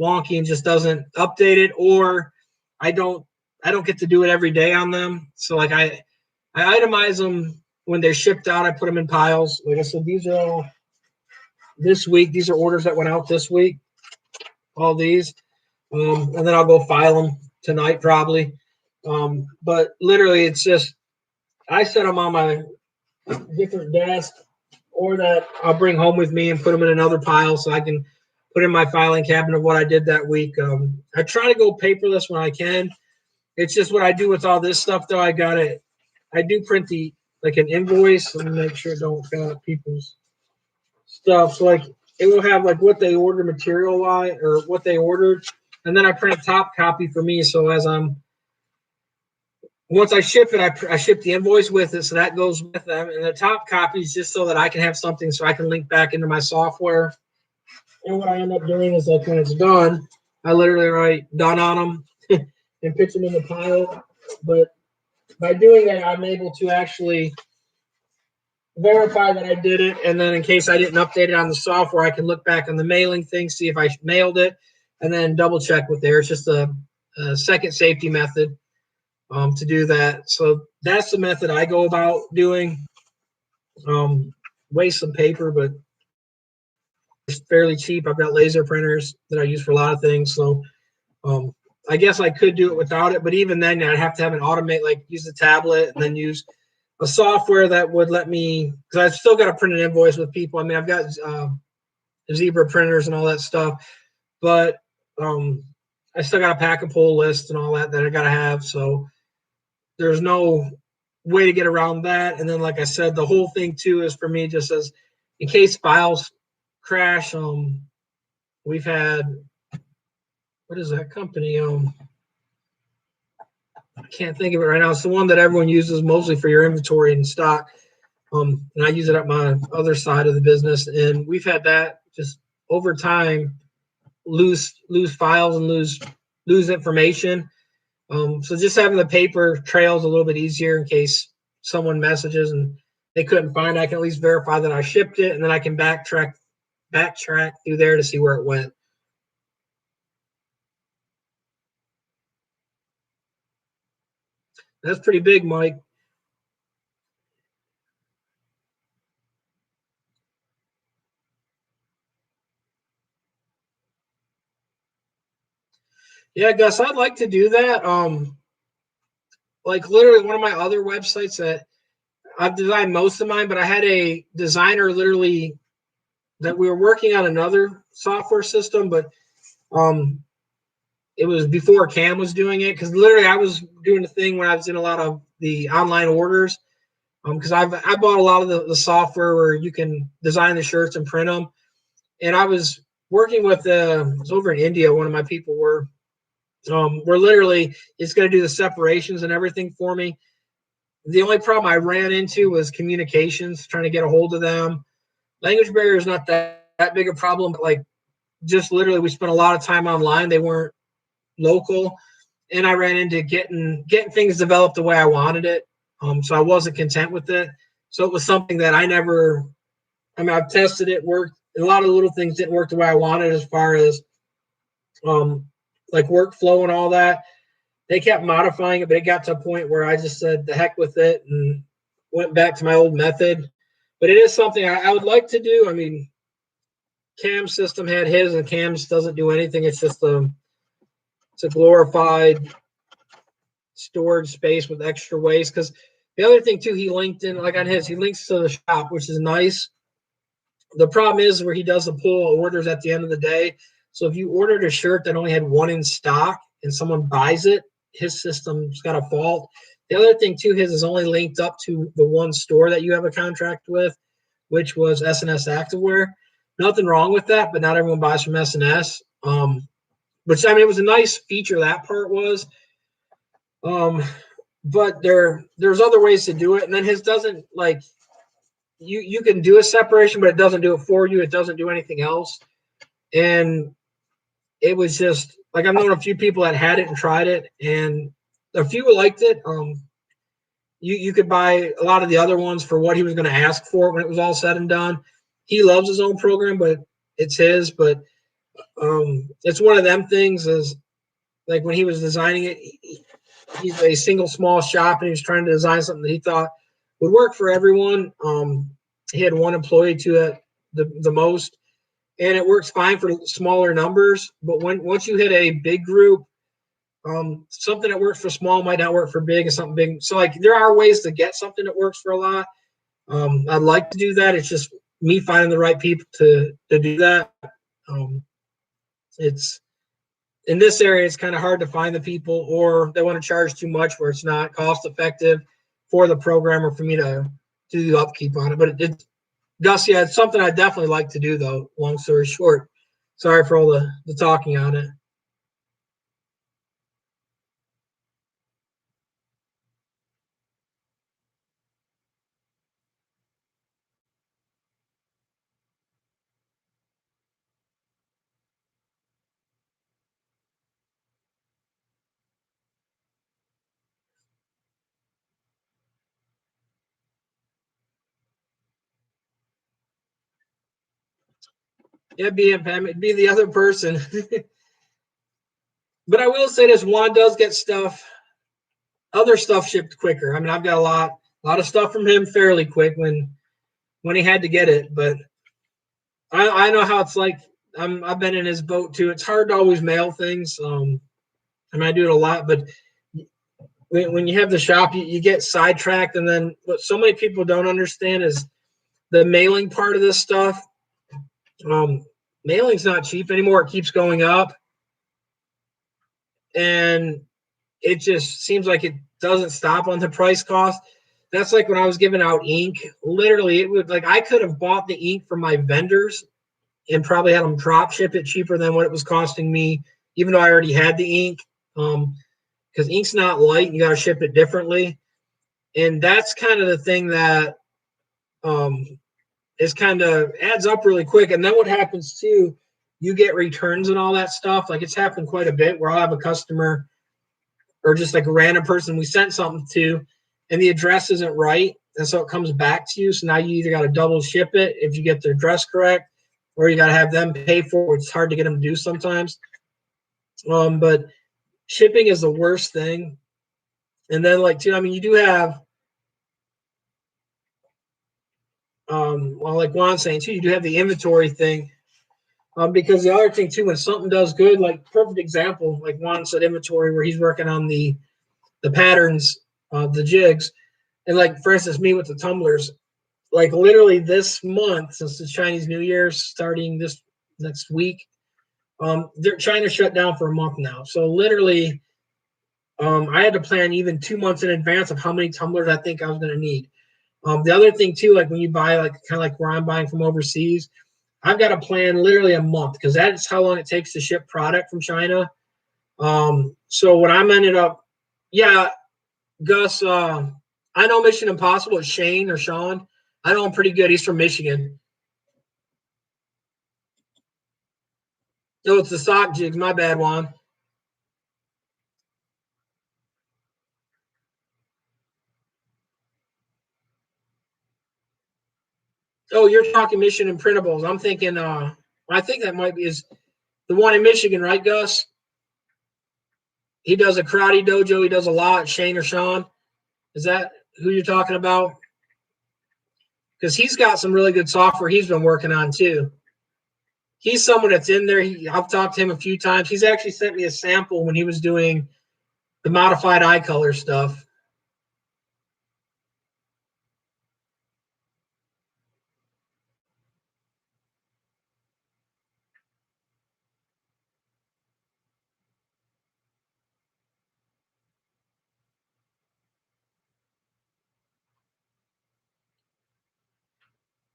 wonky and just doesn't update it, or I don't get to do it every day on them. So like I itemize them when they're shipped out. I put them in piles. Like I said, these are all this week. These are orders that went out this week. All these, and then I'll go file them tonight probably. But literally, it's just I set them on my different desk, or that I'll bring home with me and put them in another pile so I can put in my filing cabinet of what I did that week. I try to go paperless when I can. It's just what I do with all this stuff, though. I do print like an invoice. Let me make sure I don't got people's stuff. So like it will have like what they ordered material wise or what they ordered, and then I print a top copy for me. So once I ship it, I ship the invoice with it, so that goes with them. And the top copy is just so that I can have something so I can link back into my software And what I end up doing is like when it's done, I literally write done on them and pitch them in the pile. But by doing that, I'm able to actually verify that I did it. And then in case I didn't update it on the software, I can look back on the mailing thing, see if I mailed it, and then double check with there. It's just a second safety method to do that. So that's the method I go about doing. Waste some paper, but it's fairly cheap. I've got laser printers that I use for a lot of things. So um, I guess I could do it without it, but even then, I'd have to have an automate, like use the tablet and then use a software that would let me, because I've still got to print an invoice with people. I mean, I've got Zebra printers and all that stuff, but I still got to pack a pull list and all that I got to have. So there's no way to get around that. And then, like I said, the whole thing too is for me just as in case files crash. We've had, what is that company? I can't think of it right now. It's the one that everyone uses mostly for your inventory and stock. And I use it at my other side of the business. And we've had that just over time lose files and lose information. So just having the paper trail is a little bit easier in case someone messages and they couldn't find it. I can at least verify that I shipped it, and then I can backtrack through there to see where it went. That's pretty big, Mike. Yeah, Gus, I'd like to do that. Like literally one of my other websites that I've designed most of mine, but I had a designer literally that we were working on another software system, but um, it was before Cam was doing it because literally I was doing the thing when I was in a lot of the online orders. Because I bought a lot of the software where you can design the shirts and print them, and I was working with it was over in India. One of my people were literally it's going to do the separations and everything for me. The only problem I ran into was communications, trying to get a hold of them. Language barrier is not that big a problem, but like just literally we spent a lot of time online. They weren't local, and I ran into getting things developed the way I wanted it. So I wasn't content with it. So it was something that I never. I mean, I've tested it, worked. A lot of little things didn't work the way I wanted, as far as um, like workflow and all that. They kept modifying it, but it got to a point where I just said the heck with it and went back to my old method. But it is something I would like to do. I mean, Cam's system had his, and Cam's doesn't do anything. It's just it's a glorified storage space with extra waste. Because the other thing too, he linked in like on his, he links to the shop, which is nice. The problem is where he does the pull orders at the end of the day. So if you ordered a shirt that only had one in stock and someone buys it, his system's got a fault. The other thing too, his is only linked up to the one store that you have a contract with, which was SNS Activewear. Nothing wrong with that, but not everyone buys from SNS. Which I mean, it was a nice feature. That part was, um, but there's other ways to do it. And then his doesn't like you can do a separation, but it doesn't do it for you. It doesn't do anything else. And it was just like I've known a few people that had it and tried it, and a few liked it. You could buy a lot of the other ones for what he was going to ask for when it was all said and done. He loves his own program, but it's his. But it's one of them things. Is like when he was designing it, he's a single small shop, and he was trying to design something that he thought would work for everyone. He had one employee to it the most, and it works fine for smaller numbers. But once you hit a big group, something that works for small might not work for big, and something big. So like there are ways to get something that works for a lot. I'd like to do that. It's just me finding the right people to do that. Um, it's in this area, it's kind of hard to find the people, or they want to charge too much where it's not cost effective for the programmer for me to do the upkeep on it. But Gus, yeah, it's something I definitely like to do, though. Long story short, sorry for all the talking on it. Yeah, be him, Pam. It'd be the other person. But I will say this: Juan does get other stuff shipped quicker. I mean, I've got a lot of stuff from him fairly quick when he had to get it. But I know how it's like. I've been in his boat too. It's hard to always mail things. I mean, I do it a lot, but when you have the shop, you get sidetracked. And then what so many people don't understand is the mailing part of this stuff. Mailing's not cheap anymore. It keeps going up. And it just seems like it doesn't stop on the price cost. That's like when I was giving out ink. Literally, it would like I could have bought the ink from my vendors and probably had them drop ship it cheaper than what it was costing me, even though I already had the ink. Because ink's not light, you got to ship it differently, and that's kind of the thing that is kind of adds up really quick. And then what happens too? You get returns and all that stuff. Like it's happened quite a bit where I'll have a customer or just like a random person we sent something to, and the address isn't right, and so it comes back to you. So now you either got to double ship it if you get the address correct, or you got to have them pay for it. It's hard to get them to do sometimes. But shipping is the worst thing. And then like too, I mean, you do have well, like Juan's saying too, you do have the inventory thing. Because the other thing too, when something does good, like perfect example, like Juan said, inventory where he's working on the patterns, the jigs, and like for instance, me with the tumblers, like literally this month since the Chinese New Year starting this next week, China shut down for a month now. So literally, I had to plan even 2 months in advance of how many tumblers I think I was going to need. The other thing too, like when you buy like kind of like where I'm buying from overseas, I've got to plan literally a month because that's how long it takes to ship product from China. So when I'm ended up, yeah, Gus, I know Mission Impossible. It's Shane or Sean. I know him pretty good. He's from Michigan. No, it's the sock jigs. My bad, Juan. Oh, you're talking Mission Imprintables. I'm thinking, I think that might be is the one in Michigan, right, Gus? He does a karate dojo. He does a lot. Shane or Sean. Is that who you're talking about? Because he's got some really good software he's been working on too. He's someone that's in there. I've talked to him a few times. He's actually sent me a sample when he was doing the modified eye color stuff.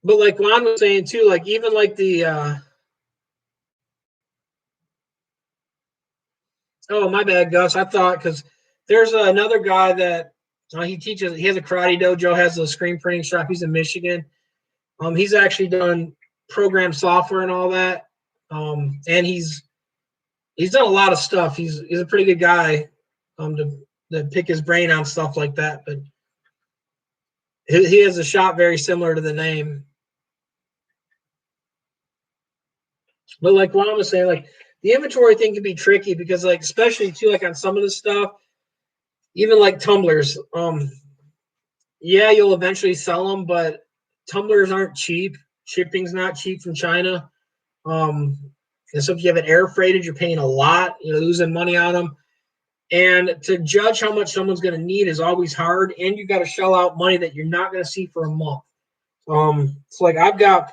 But like Juan was saying too, like even like the oh my bad, Gus. I thought because there's another guy that he teaches. He has a karate dojo, has a screen printing shop. He's in Michigan. He's actually done program software and all that. And he's done a lot of stuff. He's a pretty good guy to pick his brain on stuff like that. But he has a shop very similar to the name. But like Juan was saying, like the inventory thing can be tricky because like especially too like on some of the stuff, even like tumblers. Yeah, you'll eventually sell them, but tumblers aren't cheap. Shipping's not cheap from China. Um, and so if you have it air freighted, you're paying a lot. You're losing money on them. And to judge how much someone's going to need is always hard. And you got to shell out money that you're not going to see for a month. It's like I've got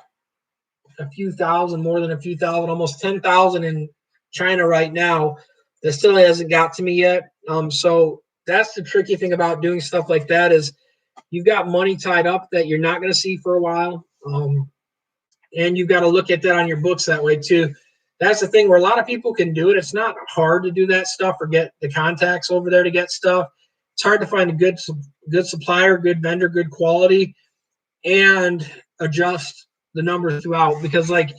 a few thousand, more than a few thousand, almost 10,000 in China right now that still hasn't got to me yet. So that's the tricky thing about doing stuff like that is you've got money tied up that you're not going to see for a while. And you've got to look at that on your books that way too. That's the thing where a lot of people can do it. It's not hard to do that stuff or get the contacts over there to get stuff. It's hard to find a good supplier, good vendor, good quality, and adjust the numbers throughout because like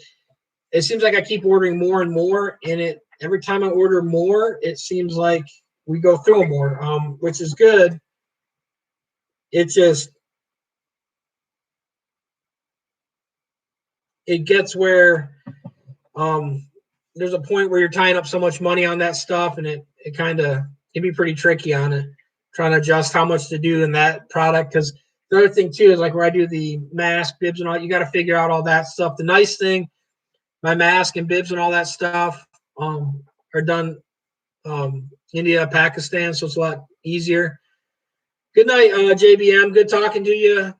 it seems like I keep ordering more and more, and it every time I order more, it seems like we go through more, which is good. It just it gets where there's a point where you're tying up so much money on that stuff, and it kind of can be pretty tricky on it, trying to adjust how much to do in that product. Because the other thing too is like where I do the mask, bibs, and all, you got to figure out all that stuff. The nice thing, my mask and bibs and all that stuff are done India, Pakistan, so it's a lot easier. Good night, JBM. Good talking to you.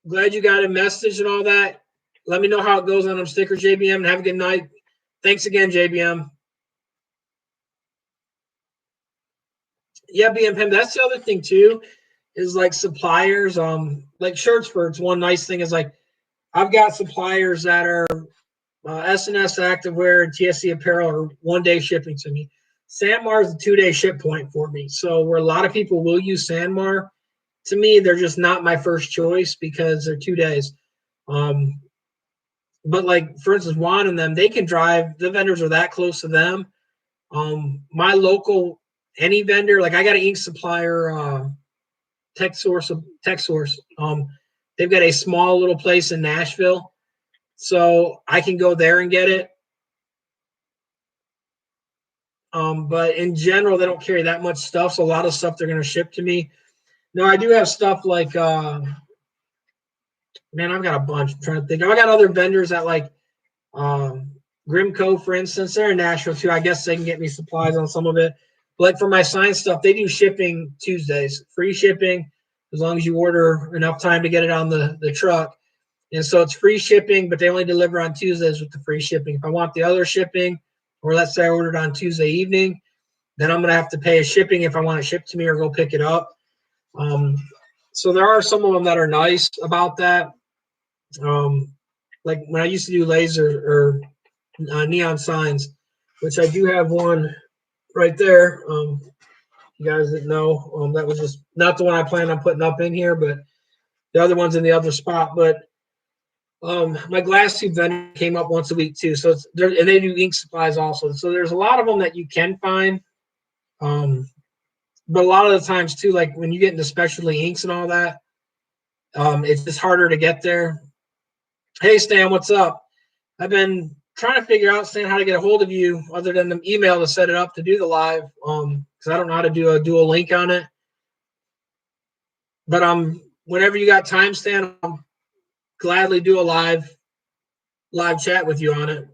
Glad you got a message and all that. Let me know how it goes on them stickers, JBM, and have a good night. Thanks again, JBM. Yeah, BMPM, that's the other thing too, is like suppliers, like Shirtsford's one nice thing is like I've got suppliers that are SNS Activewear and TSC Apparel are 1 day shipping to me. Sanmar is a 2 day ship point for me. So where a lot of people will use Sanmar, to me, they're just not my first choice because they're 2 days. But like for instance, Juan and them, they can drive. The vendors are that close to them. My local any vendor, like I got an ink supplier, Tech Source. They've got a small little place in Nashville, so I can go there and get it. But in general, they don't carry that much stuff, so a lot of stuff they're going to ship to me. No, I do have stuff like, man, I've got a bunch. I'm trying to think. I got other vendors that like Grimco, for instance. They're in Nashville too. I guess they can get me supplies on some of it. But like for my science stuff, they do shipping Tuesdays, free shipping, as long as you order enough time to get it on the truck. And so it's free shipping, but they only deliver on Tuesdays with the free shipping. If I want the other shipping, or let's say I ordered on Tuesday evening, then I'm going to have to pay a shipping if I want it shipped to me or go pick it up. So there are some of them that are nice about that. Like when I used to do laser or neon signs, which I do have one right there. You guys didn't know, that was just not the one I planned on putting up in here, but the other one's in the other spot. But my glass tube vendor came up once a week too. So it's there, and they do ink supplies also. So there's a lot of them that you can find. But a lot of the times too, like when you get into specialty inks and all that, it's just harder to get there. Hey Stan, what's up? I've been trying to figure out, Stan, how to get a hold of you other than the email to set it up to do the live. Because I don't know how to do a dual link on it. But whenever you got time, Stan, I'll gladly do a live chat with you on it.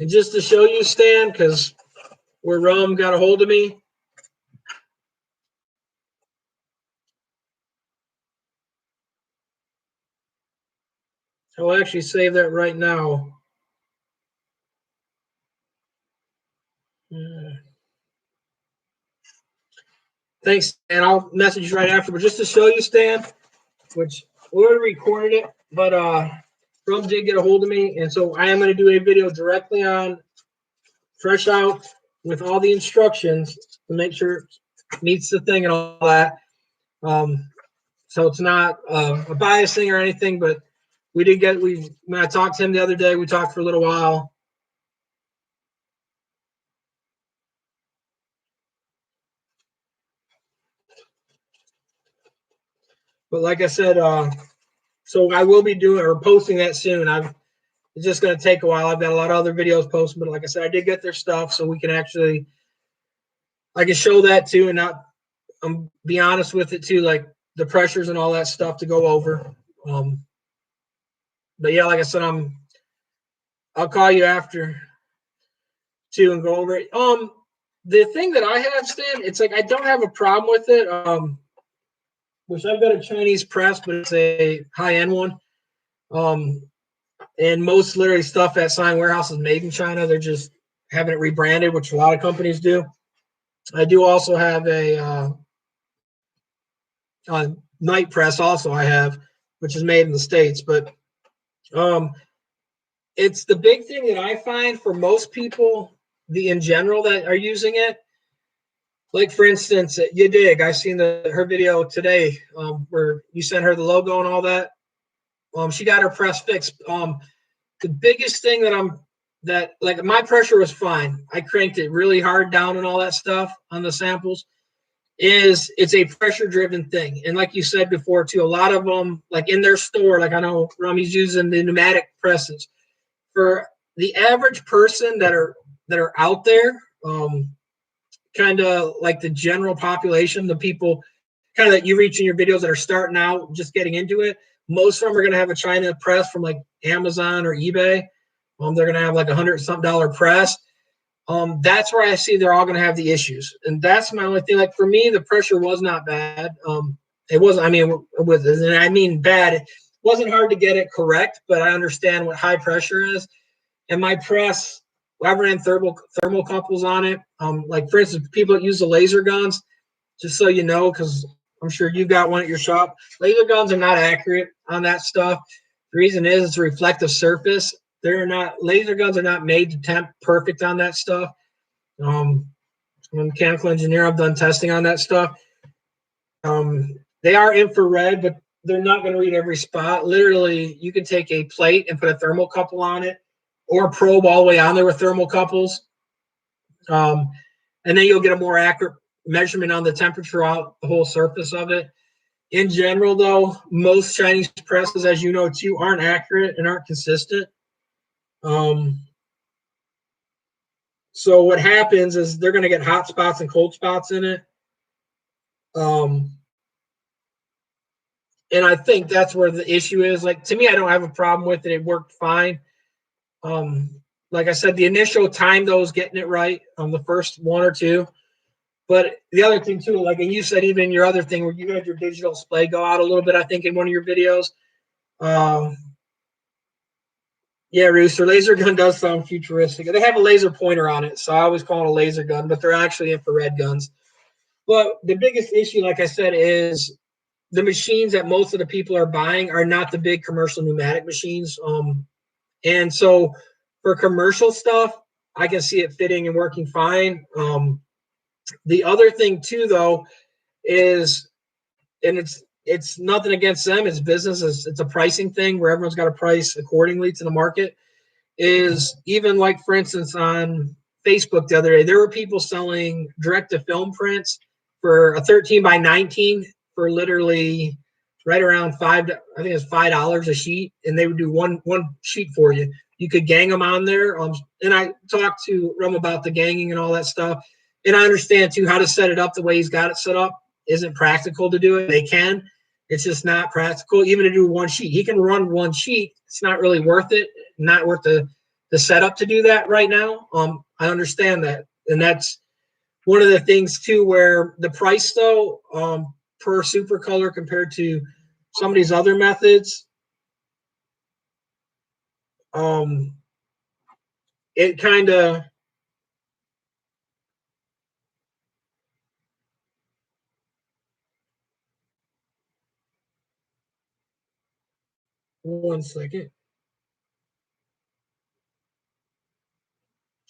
And just to show you, Stan, because where Rome got a hold of me, I'll actually save that right now. Thanks, and I'll message you right after. But just to show you, Stan, which we already recorded it, but Rome did get a hold of me, and so I am going to do a video directly on Fresh Out with all the instructions to make sure it meets the thing and all that. So it's not a bias thing or anything, but we did get, when I talked to him the other day, we talked for a little while. But like I said, so I will be doing or posting that soon. It's just going to take a while. I've got a lot of other videos posted, but like I said, I did get their stuff, so we can actually, I can show that too, and not, be honest with it too, like the pressures and all that stuff to go over. But yeah, like I said, I'll call you after too and go over it. The thing that I have, Stan, it's like I don't have a problem with it. Which I've got a Chinese press, but it's a high-end one. And most literally stuff at Sign Warehouse is made in China. They're just having it rebranded, which a lot of companies do. I do also have a night press also I have, which is made in the States. But it's the big thing that I find for most people, in general that are using it. Like for instance, you dig. I seen her video today where you sent her the logo and all that. She got her press fixed. The biggest thing that like my pressure was fine. I cranked it really hard down and all that stuff on the samples. is it's a pressure driven thing. And like you said before too, a lot of them, like in their store, like I know Rummy's using the pneumatic presses. For the average person that are out there, kind of like the general population, the people kind of that you reach in your videos that are starting out, just getting into it, most of them are going to have a China press from like Amazon or eBay. They're going to have like $100-something press. That's where I see they're all going to have the issues. And that's my only thing. Like for me, the pressure was not bad. It wasn't, I mean, it was, and I mean bad. It wasn't hard to get it correct, but I understand what high pressure is. And my press, I ran thermocouples on it. Like for instance, people that use the laser guns, just so you know, because I'm sure you've got one at your shop. Laser guns are not accurate on that stuff. The reason is it's a reflective surface. Laser guns are not made to temp perfect on that stuff. I'm a mechanical engineer. I've done testing on that stuff. They are infrared, but they're not going to read every spot. Literally, you can take a plate and put a thermocouple on it, or probe all the way on there with thermocouples. And then you'll get a more accurate measurement on the temperature out the whole surface of it. In general, though, most Chinese presses, as you know too, aren't accurate and aren't consistent. So what happens is they're going to get hot spots and cold spots in it. And I think that's where the issue is. Like, to me, I don't have a problem with it. It worked fine. Like I said, the initial time, though, is getting it right on the first one or two. But the other thing, too, like, and you said even your other thing where you had your digital display go out a little bit, I think, in one of your videos. Yeah, Rooster, laser gun does sound futuristic. They have a laser pointer on it, so I always call it a laser gun, but they're actually infrared guns. But the biggest issue, like I said, is the machines that most of the people are buying are not the big commercial pneumatic machines. And so for commercial stuff, I can see it fitting and working fine. The other thing too, though, is, and it's nothing against them, it's business, it's a pricing thing where everyone's got to price accordingly to the market, is even like, for instance, on Facebook the other day, there were people selling direct to film prints for a 13 by 19 for literally right around I think it's $5 a sheet, and they would do one sheet for you. You could gang them on there. And I talked to Rum about the ganging and all that stuff. And I understand too how to set it up the way he's got it set up isn't practical to do it. They can. It's just not practical. Even to do one sheet. He can run one sheet. It's not really worth it. Not worth the setup to do that right now. I understand that. And that's one of the things too, where the price though, per super color compared to some of these other methods, it kind of, one second.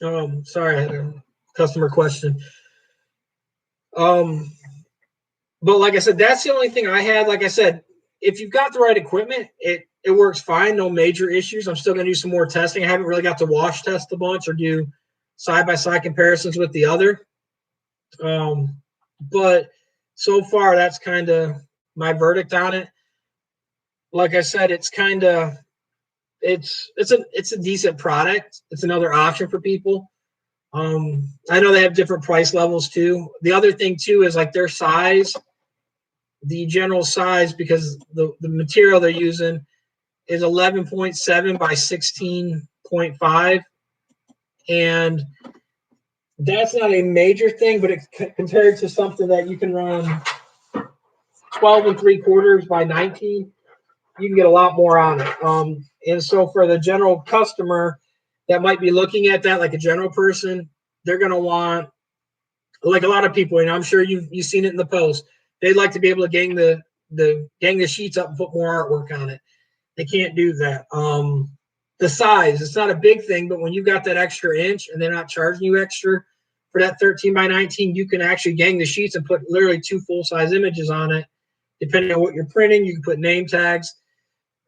Sorry, I had a customer question. But like I said, that's the only thing I had. Like I said, if you've got the right equipment, it works fine. No major issues. I'm still going to do some more testing. I haven't really got to wash test a bunch or do side-by-side comparisons with the other. But so far, that's kind of my verdict on it. Like I said, it's kind of, it's a decent product. It's another option for people. I know they have different price levels too. The other thing too is like their size, the general size, because the material they're using is 11.7 by 16.5, and that's not a major thing, but it's compared to something that you can run 12 3/4 by 19, you can get a lot more on it. And so for the general customer that might be looking at that, like a general person, they're going to want, like a lot of people, and I'm sure you've seen it in the post, they'd like to be able to gang the sheets up and put more artwork on it. They can't do that. The size, it's not a big thing, but when you got that extra inch and they're not charging you extra for that 13 by 19, you can actually gang the sheets and put literally 2 full-size images on it. Depending on what you're printing, you can put name tags.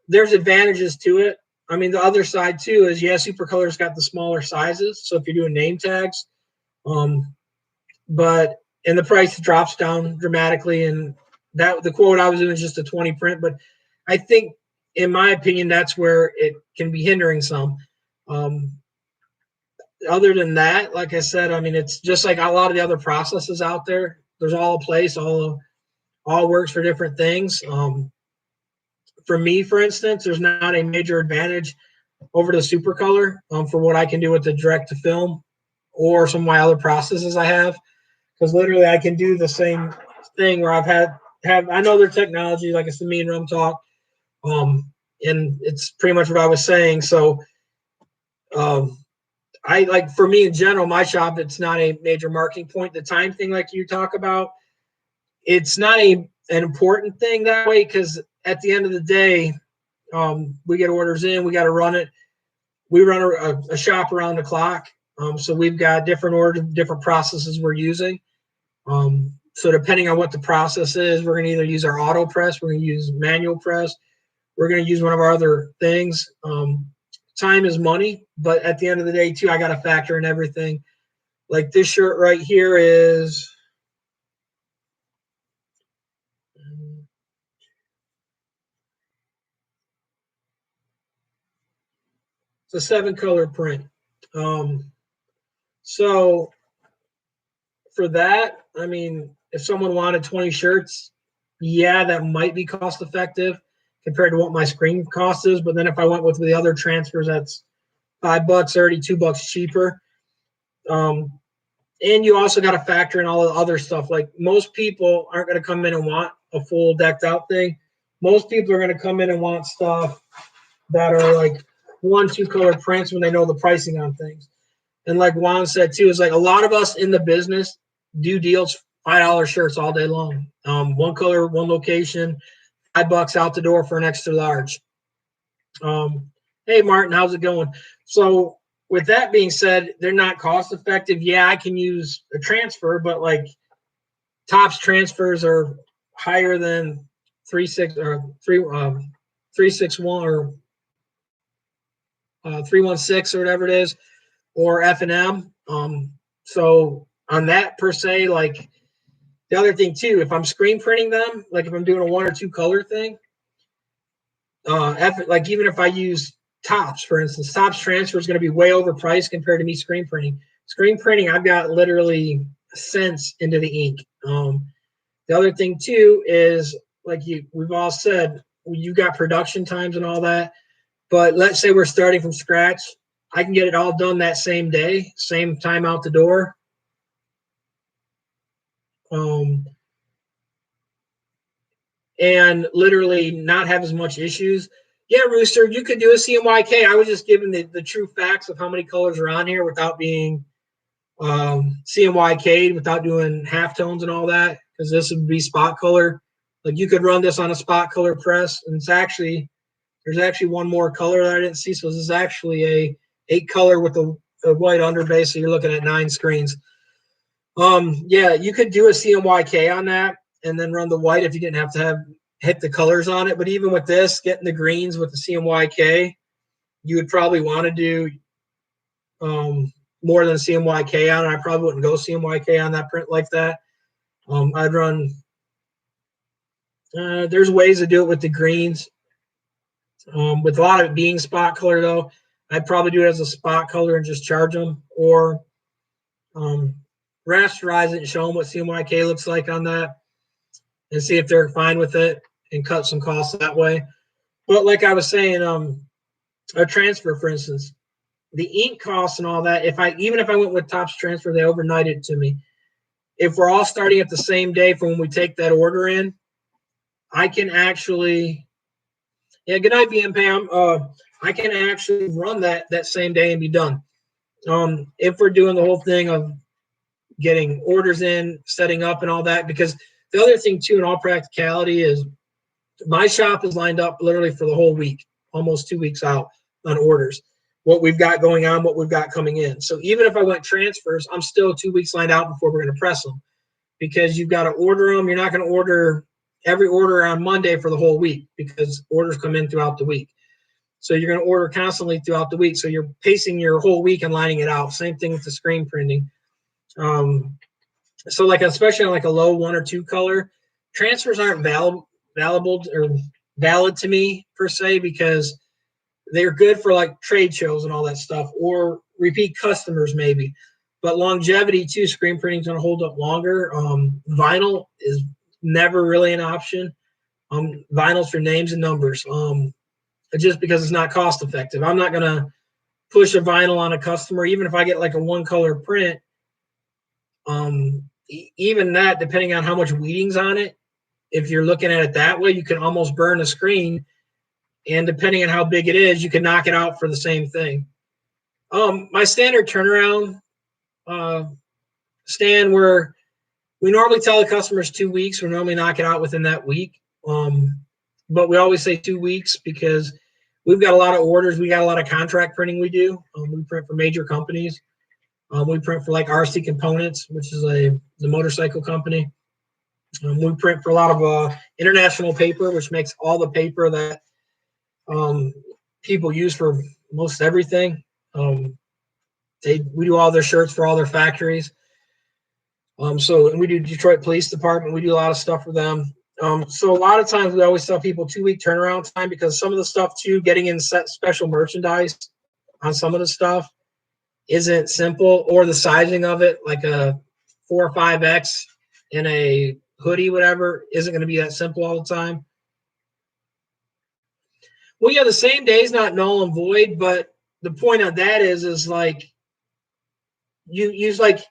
There's advantages to it. I mean, the other side too is, yeah, Supercolor's got the smaller sizes, so if you're doing name tags, but and the price drops down dramatically. And that the quote I was doing is just a 20 print, but I think, in my opinion, that's where it can be hindering some. Other than that, like I said, I mean, it's just like a lot of the other processes out there. There's all a place, all works for different things. For me, for instance, there's not a major advantage over the super color for what I can do with the direct to film or some of my other processes I have, because literally I can do the same thing where I know their technology, like it's the me and Rum talk, and it's pretty much what I was saying. So I like, for me in general, my shop, it's not a major marketing point. The time thing, like you talk about, it's not an important thing that way, because at the end of the day, we get orders in, we got to run it. We run a shop around the clock. So we've got different orders, different processes we're using. So depending on what the process is, we're going to either use our auto press, we're going to use manual press, we're going to use one of our other things. Time is money, but at the end of the day, too, I got to factor in everything. Like this shirt right here is it's a 7-color print. So for that, I mean, if someone wanted 20 shirts, yeah, that might be cost effective compared to what my screen cost is. But then if I went with the other transfers, that's $5 already, $2 cheaper. And you also got to factor in all the other stuff. Like, most people aren't going to come in and want a full decked out thing. Most people are going to come in and want stuff that are like 1-2 color prints when they know the pricing on things. And like Juan said too, is like a lot of us in the business do deals $5 shirts all day long. 1 color, 1 location, $5 out the door for an extra large. Hey Martin, how's it going? So with that being said, they're not cost effective. Yeah, I can use a transfer, but like Topps transfers are higher than 361 or 316 or whatever it is, or F&M. So on that per se, like the other thing too, if I'm screen printing them, like if I'm doing a 1 or 2 color thing, like even if I use Topps, for instance, Topps transfer is going to be way overpriced compared to me screen printing. Screen printing, I've got literally cents into the ink. The other thing too is, like we've all said, you've got production times and all that. But let's say we're starting from scratch. I can get it all done that same day, same time out the door. And literally not have as much issues. Yeah, Rooster, you could do a CMYK. I was just giving the true facts of how many colors are on here without being CMYK'd, without doing halftones and all that, because this would be spot color. Like you could run this on a spot color press, and there's actually one more color that I didn't see. So this is actually a 8 color with a white underbase. So you're looking at 9 screens. Yeah, you could do a CMYK on that and then run the white if you didn't have to hit the colors on it. But even with this, getting the greens with the CMYK, you would probably want to do more than CMYK on it. I probably wouldn't go CMYK on that print like that. I'd run. There's ways to do it with the greens. With a lot of it being spot color, though, I'd probably do it as a spot color and just charge them, or rasterize it and show them what CMYK looks like on that and see if they're fine with it and cut some costs that way. But like I was saying, a transfer, for instance, the ink costs and all that, even if I went with Topps transfer, they overnight it to me. If we're all starting at the same day from when we take that order in, I can actually, yeah, good night, BM Pam. I can actually run that same day and be done. If we're doing the whole thing of getting orders in, setting up and all that, because the other thing too, in all practicality, is my shop is lined up literally for the whole week, almost 2 weeks out on orders, what we've got going on, what we've got coming in. So even if I went transfers, I'm still 2 weeks lined out before we're going to press them, because you've got to order them. You're not going to order every order on Monday for the whole week, because orders come in throughout the week. So you're going to order constantly throughout the week. So you're pacing your whole week and lining it out. Same thing with the screen printing. So like especially on like a low 1 or 2 color, transfers aren't valuable or valid to me per se, because they're good for like trade shows and all that stuff, or repeat customers maybe. But longevity too, screen printing is going to hold up longer. Vinyl is never really an option. Vinyls for names and numbers. Just because it's not cost effective. I'm not going to push a vinyl on a customer, even if I get like a 1 color print. Even that, depending on how much weeding's on it, if you're looking at it that way, you can almost burn a screen. And depending on how big it is, you can knock it out for the same thing. My standard turnaround stand, where we normally tell the customers 2 weeks, we normally knock it out within that week. But we always say 2 weeks because we've got a lot of orders. We got a lot of contract printing we do. We print for major companies. We print for like RC Components, which is the motorcycle company. We print for a lot of international paper, which makes all the paper that people use for most everything. We do all their shirts for all their factories. And we do Detroit Police Department. We do a lot of stuff for them. So a lot of times we always tell people 2-week turnaround time, because some of the stuff too, getting in special merchandise on some of the stuff isn't simple, or the sizing of it, like a 4 or 5X in a hoodie, whatever, isn't going to be that simple all the time. Well, yeah, the same day is not null and void, but the point of that is like you use, like,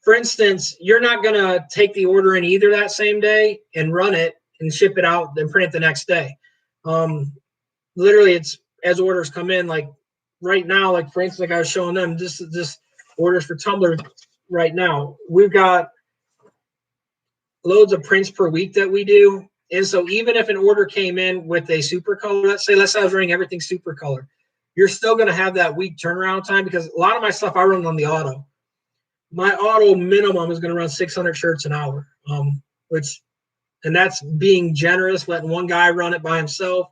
for instance, you're not going to take the order in either that same day and run it and ship it out and print it the next day. Literally, it's as orders come in. Like right now, like for instance, like I was showing them, this orders for Tumblr right now. We've got loads of prints per week that we do. And so even if an order came in with a super color, let's say I was running everything super color, you're still going to have that week turnaround time, because a lot of my stuff I run on the auto. My auto minimum is going to run 600 shirts an hour, and that's being generous, letting one guy run it by himself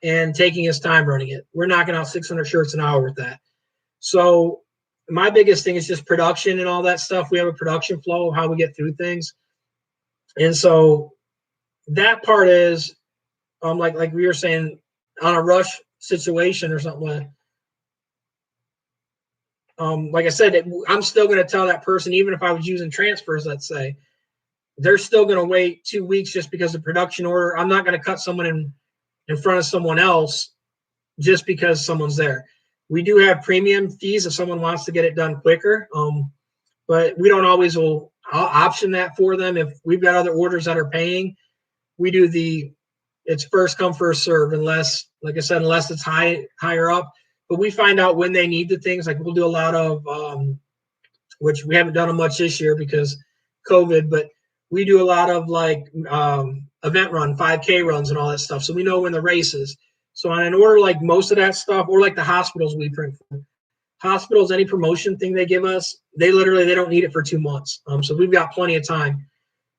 and taking his time running it. We're knocking out 600 shirts an hour with that. So my biggest thing is just production and all that stuff. We have a production flow of how we get through things. And so that part is, like we were saying, on a rush situation or something. Like I said, I'm still going to tell that person, even if I was using transfers, let's say, they're still going to wait 2 weeks just because of production order. I'm not going to cut someone in front of someone else just because someone's there. We do have premium fees if someone wants to get it done quicker, but we don't always will option that for them. If we've got other orders that are paying, we do it's first come first serve, unless, like I said, unless it's higher up. But we find out when they need the things. Like we'll do a lot of, which we haven't done much this year because COVID, but we do a lot of like event run, 5K runs and all that stuff. So we know when the race is. So on an order like most of that stuff, or like the hospitals we print for. Hospitals, any promotion thing they give us, they don't need it for 2 months. So we've got plenty of time.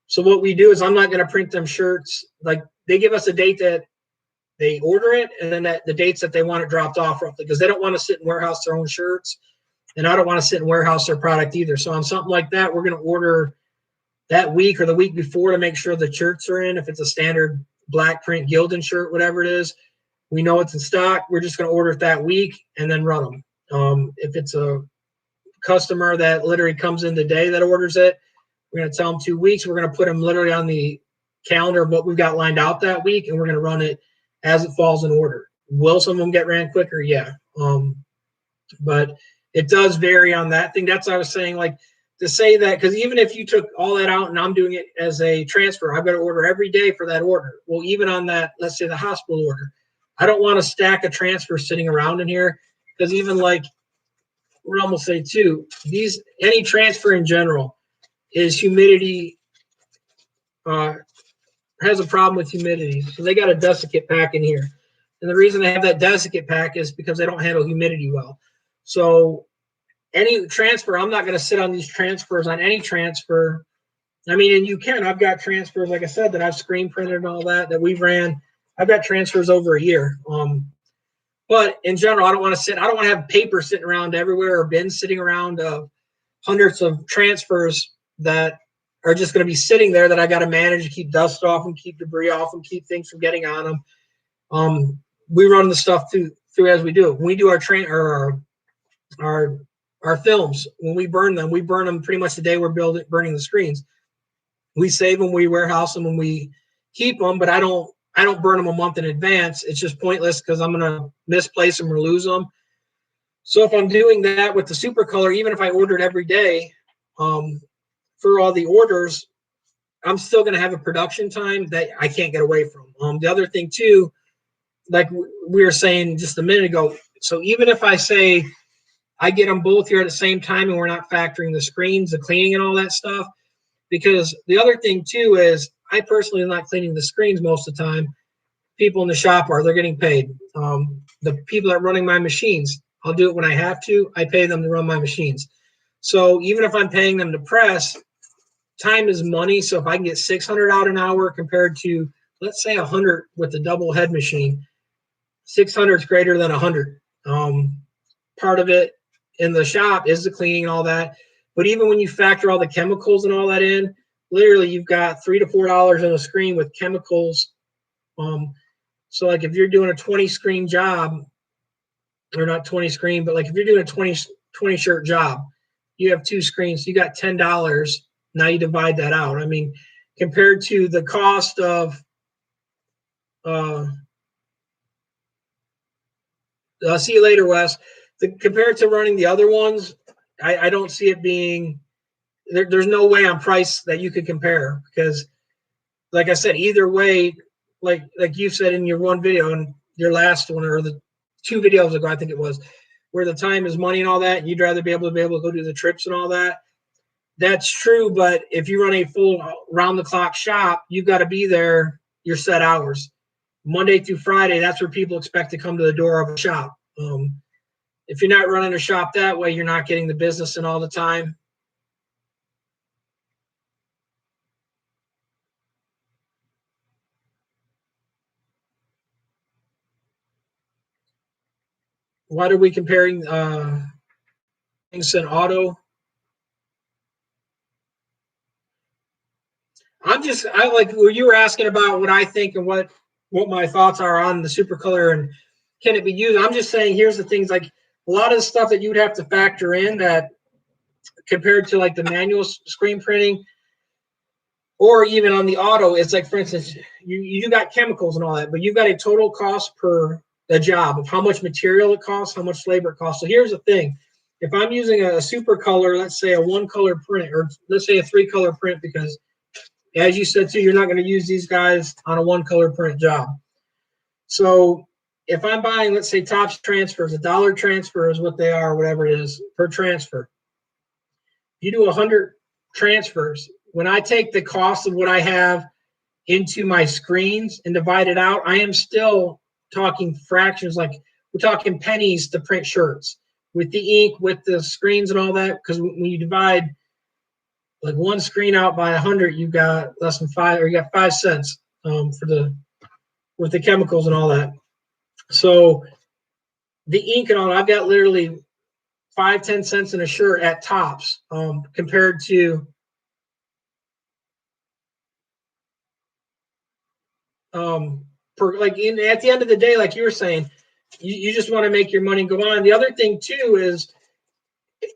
So what we do is, I'm not going to print them shirts. Like they give us a date that they order it, and then the dates that they want it dropped off roughly, because they don't want to sit and warehouse their own shirts, and I don't want to sit and warehouse their product either. So on something like that, we're going to order that week or the week before to make sure the shirts are in. If it's a standard black print Gildan shirt, whatever it is, we know it's in stock. We're just going to order it that week and then run them. If it's a customer that literally comes in the day that orders it, we're going to tell them 2 weeks. We're going to put them literally on the calendar of what we've got lined out that week, and we're going to run it as it falls in order. Will some of them get ran quicker? Yeah. But it does vary on that thing. That's what I was saying, like, to say that, because even if you took all that out and I'm doing it as a transfer, I've got to order every day for that order. Well, even on that, let's say the hospital order, I don't want a stack of transfers sitting around in here, because even like we're almost say too, any transfer in general is humidity, has a problem with humidity. So they got a desiccant pack in here. And the reason they have that desiccant pack is because they don't handle humidity well. So any transfer, I'm not going to sit on these transfers on any transfer. I mean, and you can. I've got transfers, like I said, that I've screen printed and all that we've ran. I've got transfers over a year. But in general, I don't want to have paper sitting around everywhere, or bins sitting around of hundreds of transfers that are just going to be sitting there that I got to manage to keep dust off and keep debris off and keep things from getting on them. We run the stuff through as we do it. When we do our films, when we burn them pretty much the day we're burning the screens. We save them, we warehouse them, and we keep them. But I don't burn them a month in advance. It's just pointless because I'm going to misplace them or lose them. So if I'm doing that with the super color, even if I ordered every day for all the orders, I'm still going to have a production time that I can't get away from. The other thing too, like we were saying just a minute ago, so even if I say I get them both here at the same time and we're not factoring the screens, the cleaning and all that stuff, because the other thing too is I personally am not cleaning the screens most of the time. People in the shop are, they're getting paid. The people that are running my machines, I'll do it when I have to. I pay them to run my machines. So even if I'm paying them to press, time is money. So if I can get 600 out an hour compared to, let's say 100 with the double head machine, 600 is greater than 100. Part of it in the shop is the cleaning and all that. But even when you factor all the chemicals and all that in, literally you've got $3 to $4 on a screen with chemicals. So like if you're doing a 20 screen job, or not 20 screen, but like if you're doing a 20 shirt job, you have 2 screens, you got $10. Now you divide that out. I mean, compared to the cost of I'll see you later, Wes. Compared to running the other ones, I don't see it being there's no way on price that you could compare, because like I said, either way, like you said in your one video and your last one, or the 2 videos ago, I think it was, where the time is money and all that, and you'd rather be able to go do the trips and all that. That's true, but if you run a full round-the-clock shop, you've got to be there your set hours. Monday through Friday, that's where people expect to come to the door of a shop. If you're not running a shop that way, you're not getting the business in all the time. What are we comparing things in auto? I like what you were asking about what I think and what my thoughts are on the super color and can it be used. I'm just saying, here's the things, like a lot of the stuff that you'd have to factor in that compared to like the manual screen printing or even on the auto, it's like, for instance, you got chemicals and all that, but you've got a total cost per the job of how much material it costs, how much labor it costs. So here's the thing. If I'm using a super color, let's say a 1-color print, or let's say a 3-color print, because as you said too, you're not going to use these guys on a 1-color print job. So if I'm buying, let's say Topps transfers, $1 transfer is what they are, whatever it is per transfer. You do 100 transfers. When I take the cost of what I have into my screens and divide it out, I am still talking fractions. Like we're talking pennies to print shirts with the ink, with the screens and all that. Because when you divide like one screen out by 100, you got less than 5, or you got 5 cents with the chemicals and all that. So the ink and all, I've got literally 5-10 cents in a shirt at Topps, compared to at the end of the day, like you were saying, you just want to make your money go on. The other thing too is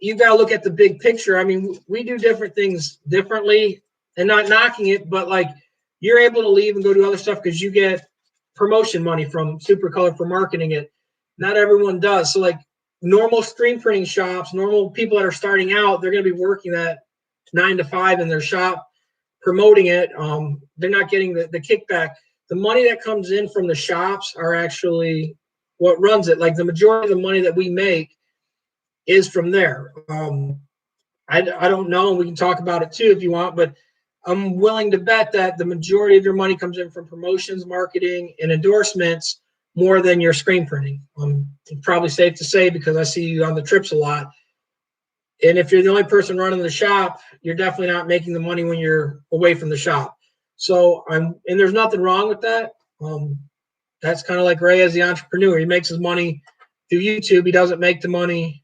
you got to look at the big picture. I mean, we do different things differently, and not knocking it, but like you're able to leave and go do other stuff because you get promotion money from Supercolor for marketing it. Not everyone does. So like normal screen printing shops, normal people that are starting out, they're going to be working that 9 to 5 in their shop, promoting it. They're not getting the kickback. The money that comes in from the shops are actually what runs it. Like the majority of the money that we make is from there. I don't know, and we can talk about it too if you want, but I'm willing to bet that the majority of your money comes in from promotions, marketing, and endorsements more than your screen printing. It's probably safe to say because I see you on the trips a lot. And if you're the only person running the shop, you're definitely not making the money when you're away from the shop. So and there's nothing wrong with that. That's kind of like Ray as the entrepreneur. He makes his money through YouTube. He doesn't make the money.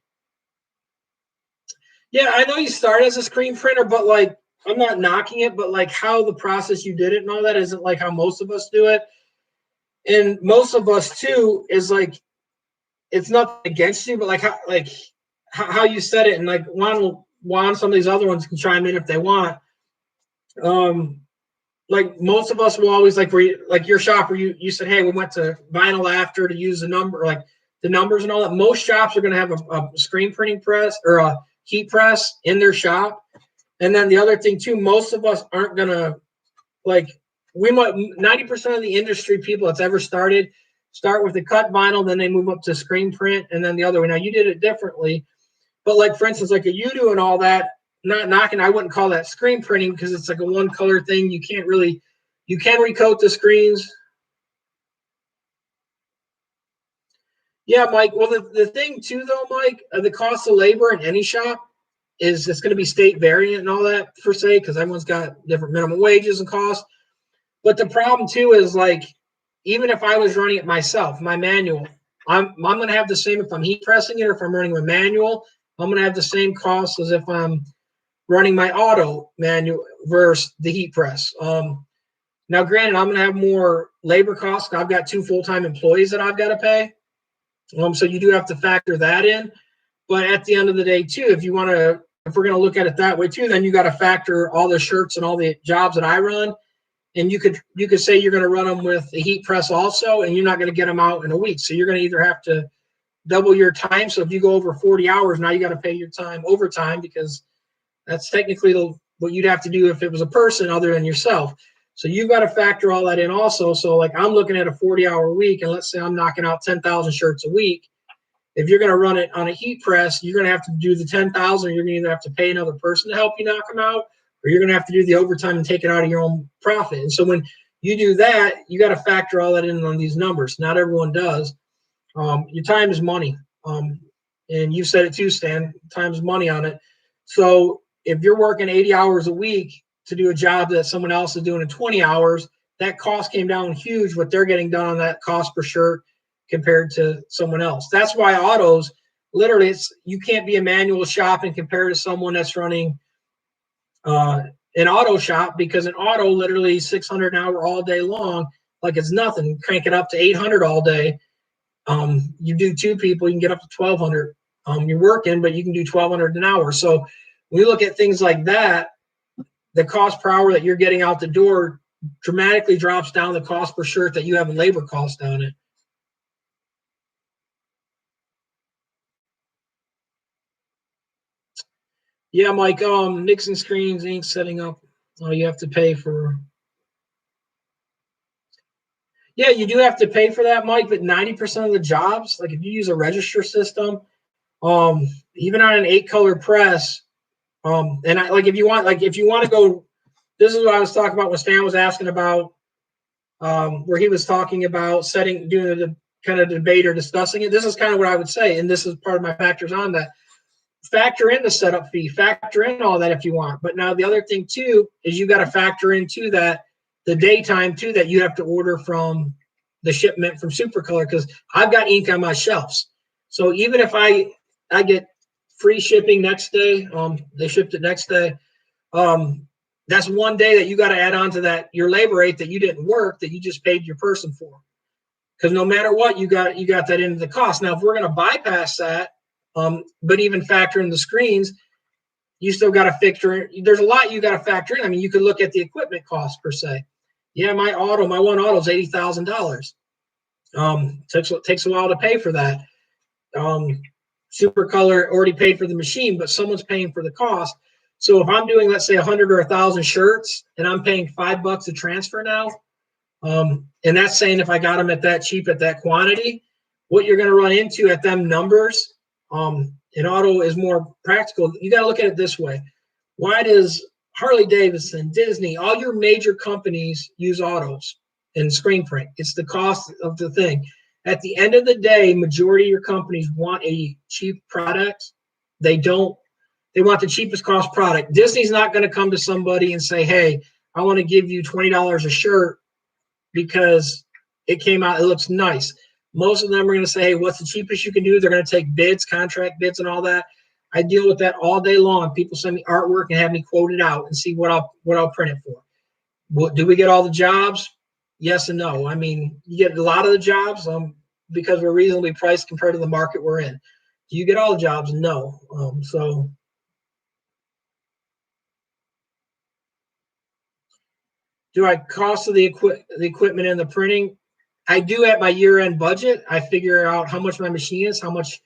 Yeah, I know you start as a screen printer, but like I'm not knocking it, but like how the process you did it and all that isn't like how most of us do it. And most of us too is like it's nothing against you, but how you said it, and like Juan, some of these other ones can chime in if they want. Um, like most of us will always like like your shop where you said, hey, we went to vinyl after to use the number, like the numbers and all that. Most shops are going to have a screen printing press or a heat press in their shop. And then the other thing too, most of us aren't going to like we might 90% of the industry people that's ever started start with the cut vinyl, then they move up to screen print, and then the other way. Now you did it differently, but like for instance, like a UDO and all that, not knocking, I wouldn't call that screen printing because it's like a one color thing. You can't really, you can recoat the screens. Yeah, Mike. Well, the thing too, though, Mike, the cost of labor in any shop is it's going to be state variant and all that per se because everyone's got different minimum wages and costs. But the problem too is like, even if I was running it myself, my manual, I'm going to have the same if I'm heat pressing it or if I'm running a manual. I'm going to have the same cost as if I'm running my auto manual versus the heat press. Now, granted, I'm going to have more labor costs. I've got 2 full-time employees that I've got to pay. So you do have to factor that in. But at the end of the day, too, if we're going to look at it that way too, then you got to factor all the shirts and all the jobs that I run. And you could say you're going to run them with a heat press also, and you're not going to get them out in a week. So you're going to either have to double your time. So if you go over 40 hours, now you got to pay your time overtime because that's technically what you'd have to do if it was a person other than yourself. So you've got to factor all that in also. So like I'm looking at a 40-hour week, and let's say I'm knocking out 10,000 shirts a week. If you're going to run it on a heat press, you're going to have to do the 10,000. You're going to either have to pay another person to help you knock them out, or you're going to have to do the overtime and take it out of your own profit. And so when you do that, you got to factor all that in on these numbers. Not everyone does. Your time is money. And you said it too, Stan, time is money on it. So if you're working 80 hours a week to do a job that someone else is doing in 20 hours, that cost came down huge what they're getting done on that cost per shirt compared to someone else. That's why autos, literally, you can't be a manual shop and compare to someone that's running an auto shop, because an auto literally 600 an hour all day long, like it's nothing. Crank it up to 800 all day. You do 2 people, you can get up to 1,200. You're working, but you can do 1,200 an hour. So when you look at things like that, the cost per hour that you're getting out the door dramatically drops down the cost per shirt that you have in labor cost on it. Yeah, Mike, mixing screens, ink, setting up. You have to pay for. Yeah, you do have to pay for that, Mike, but 90% of the jobs, like if you use a register system, even on an 8-color press, and if you want to go, this is what I was talking about when Stan was asking about, where he was talking about doing the kind of debate or discussing it. This is kind of what I would say, and this is part of my factors on that. Factor in the setup fee, factor in all that if you want. But now the other thing too is you got to factor into that the daytime too that you have to order from the shipment from Supercolor, because I've got ink on my shelves. So even if I get free shipping next day, they shipped it next day. That's one day that you got to add on to that your labor rate that you didn't work, that you just paid your person for. Because no matter what, you got that into the cost. Now, if we're going to bypass that, but even factor in the screens, you still got to factor in. There's a lot you got to factor in. I mean, you could look at the equipment cost per se. Yeah, my one auto is $80,000. Takes a while to pay for that. Supercolor already paid for the machine, but someone's paying for the cost. So if I'm doing, let's say, 100 or 1,000 shirts, and I'm paying $5 a transfer now, and that's saying if I got them at that cheap at that quantity, what you're going to run into at them numbers, in auto is more practical. You got to look at it this way. Why does Harley Davidson, Disney, all your major companies use autos and screen print? It's the cost of the thing. At the end of the day, majority of your companies want a cheap product. They want the cheapest cost product. Disney's not going to come to somebody and say, hey, I want to give you $20 a shirt because it came out, it looks nice. Most of them are going to say, hey, what's the cheapest you can do? They're going to take bids, contract bids and all that. I deal with that all day long. People send me artwork and have me quote it out and see what I'll print it for. Do we get all the jobs? Yes and no. I mean, you get a lot of the jobs because we're reasonably priced compared to the market we're in. Do you get all the jobs? No. So do I cost of the equipment and the printing? I do at my year-end budget. I figure out how much my machine is, how much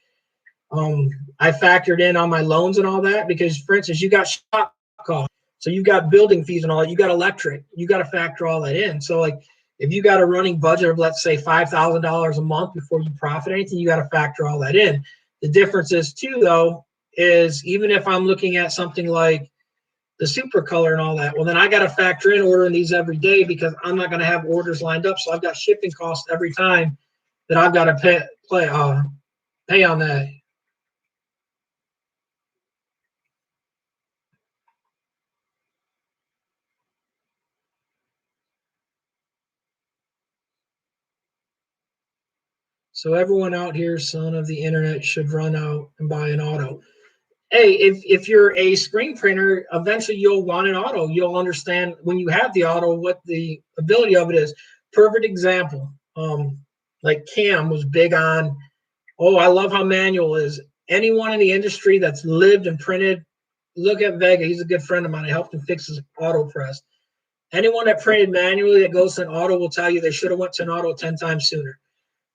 I factored in on my loans and all that. Because, for instance, you got shop costs, so you've got building fees and all that. You got electric. You got to factor all that in. So, like, if you got a running budget of, let's say, $5,000 a month before you profit anything, you got to factor all that in. The difference is, too, though, is even if I'm looking at something like the super color and all that, well, then I got to factor in ordering these every day because I'm not going to have orders lined up. So I've got shipping costs every time that I've got to pay on that. So everyone out here, son of the internet, should run out and buy an auto. Hey, if you're a screen printer, eventually you'll want an auto. You'll understand when you have the auto what the ability of it is. Perfect example. Like Cam was big on, oh, I love how manual is. Anyone in the industry that's lived and printed, look at Vega. He's a good friend of mine. I helped him fix his auto press. Anyone that printed manually that goes to an auto will tell you they should have went to an auto 10 times sooner.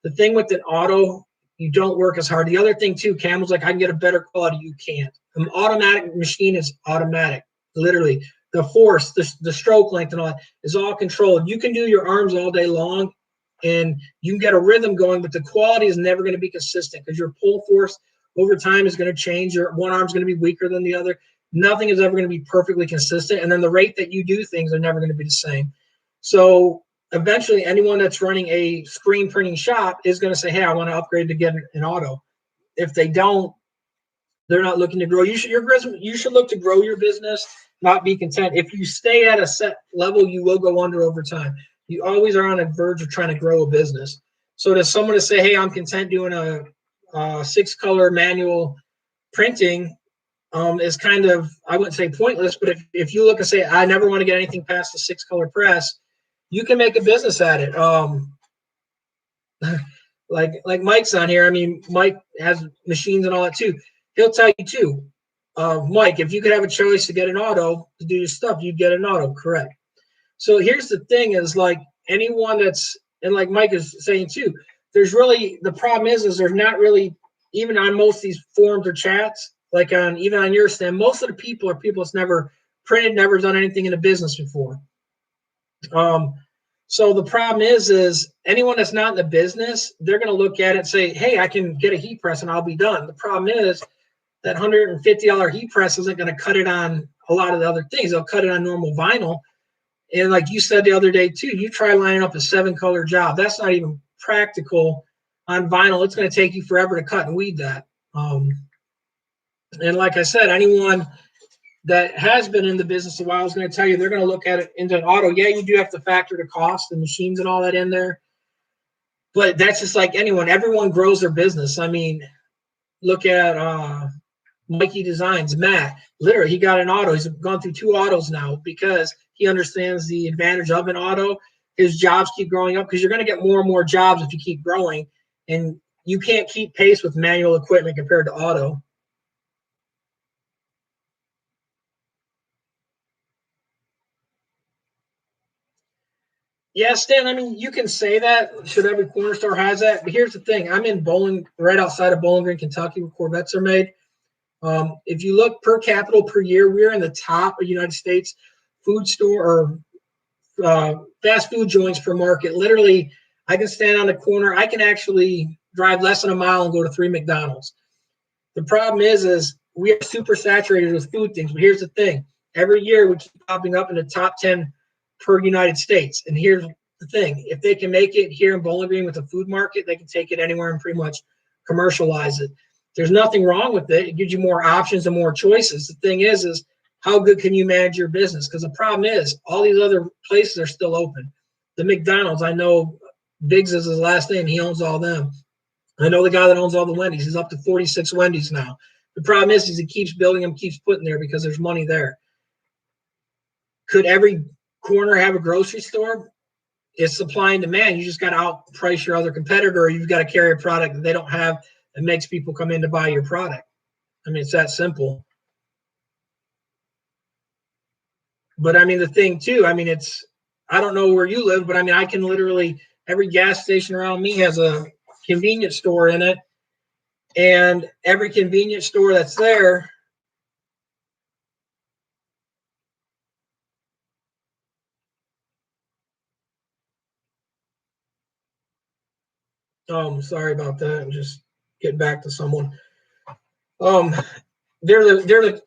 The thing with an auto, you don't work as hard. The other thing too, Cam was like, I can get a better quality. You can't. An automatic machine is automatic. Literally, the force, the stroke length, and all that is all controlled. You can do your arms all day long, and you can get a rhythm going, but the quality is never going to be consistent because your pull force over time is going to change. Your one arm is going to be weaker than the other. Nothing is ever going to be perfectly consistent, and then the rate that you do things are never going to be the same. So eventually anyone that's running a screen printing shop is going to say, hey, I want to upgrade to get an auto. If they don't, they're not looking to grow. You should look to grow your business, not be content. If you stay at a set level, you will go under over time. You always are on a verge of trying to grow a business. So to someone to say, hey, I'm content doing a 6-color manual printing is kind of, I wouldn't say pointless, but if you look and say, I never want to get anything past the 6-color press, you can make a business at it. Like Mike's on here. I mean, Mike has machines and all that too. He'll tell you too, Mike, if you could have a choice to get an auto to do your stuff, you'd get an auto, correct? So here's the thing is like anyone that's, and like Mike is saying too, there's really, the problem is there's not really, even on most of these forums or chats, like even on your stand, most of the people are people that's never printed, never done anything in a business before. So the problem is anyone that's not in the business, they're going to look at it and say, hey, I can get a heat press and I'll be done. The problem is that $150 heat press isn't going to cut it on a lot of the other things. They'll cut it on normal vinyl. And like you said the other day too, you try lining up a 7-color job. That's not even practical on vinyl. It's going to take you forever to cut and weed that. And like I said, anyone that has been in the business a while is going to tell you they're going to look at it into an auto. Yeah, you do have to factor the cost, the machines and all that in there. But that's just like anyone. Everyone grows their business. I mean, look at Mikey Designs, Matt. Literally, he got an auto. He's gone through 2 autos now because he understands the advantage of an auto. His jobs keep growing up because you're going to get more and more jobs if you keep growing. And you can't keep pace with manual equipment compared to auto. Yeah, Stan, I mean, you can say that. Should every corner store has that? But here's the thing. I'm in right outside of Bowling Green, Kentucky, where Corvettes are made. If you look per capita per year, we're in the top of the United States food store or fast food joints per market. Literally, I can stand on the corner. I can actually drive less than a mile and go to 3 McDonald's. The problem is we are super saturated with food things. But here's the thing. Every year, we keep popping up in the top 10 per United States. And here's the thing. If they can make it here in Bowling Green with a food market, they can take it anywhere and pretty much commercialize it. There's nothing wrong with it. It gives you more options and more choices. The thing is how good can you manage your business? Because the problem is all these other places are still open. The McDonald's, I know Biggs is his last name. He owns all them. I know the guy that owns all the Wendy's. He's up to 46 Wendy's now. The problem is he keeps building them, keeps putting there because there's money there. Could every corner have a grocery store? It's supply and demand. You just got to outprice your other competitor, or you've got to carry a product that they don't have that makes people come in to buy your product. I mean, it's that simple. But I mean, the thing too, I mean, I don't know where you live, but I mean, I can literally, every gas station around me has a convenience store in it. And every convenience store that's there, sorry about that. I'm just getting back to someone. They're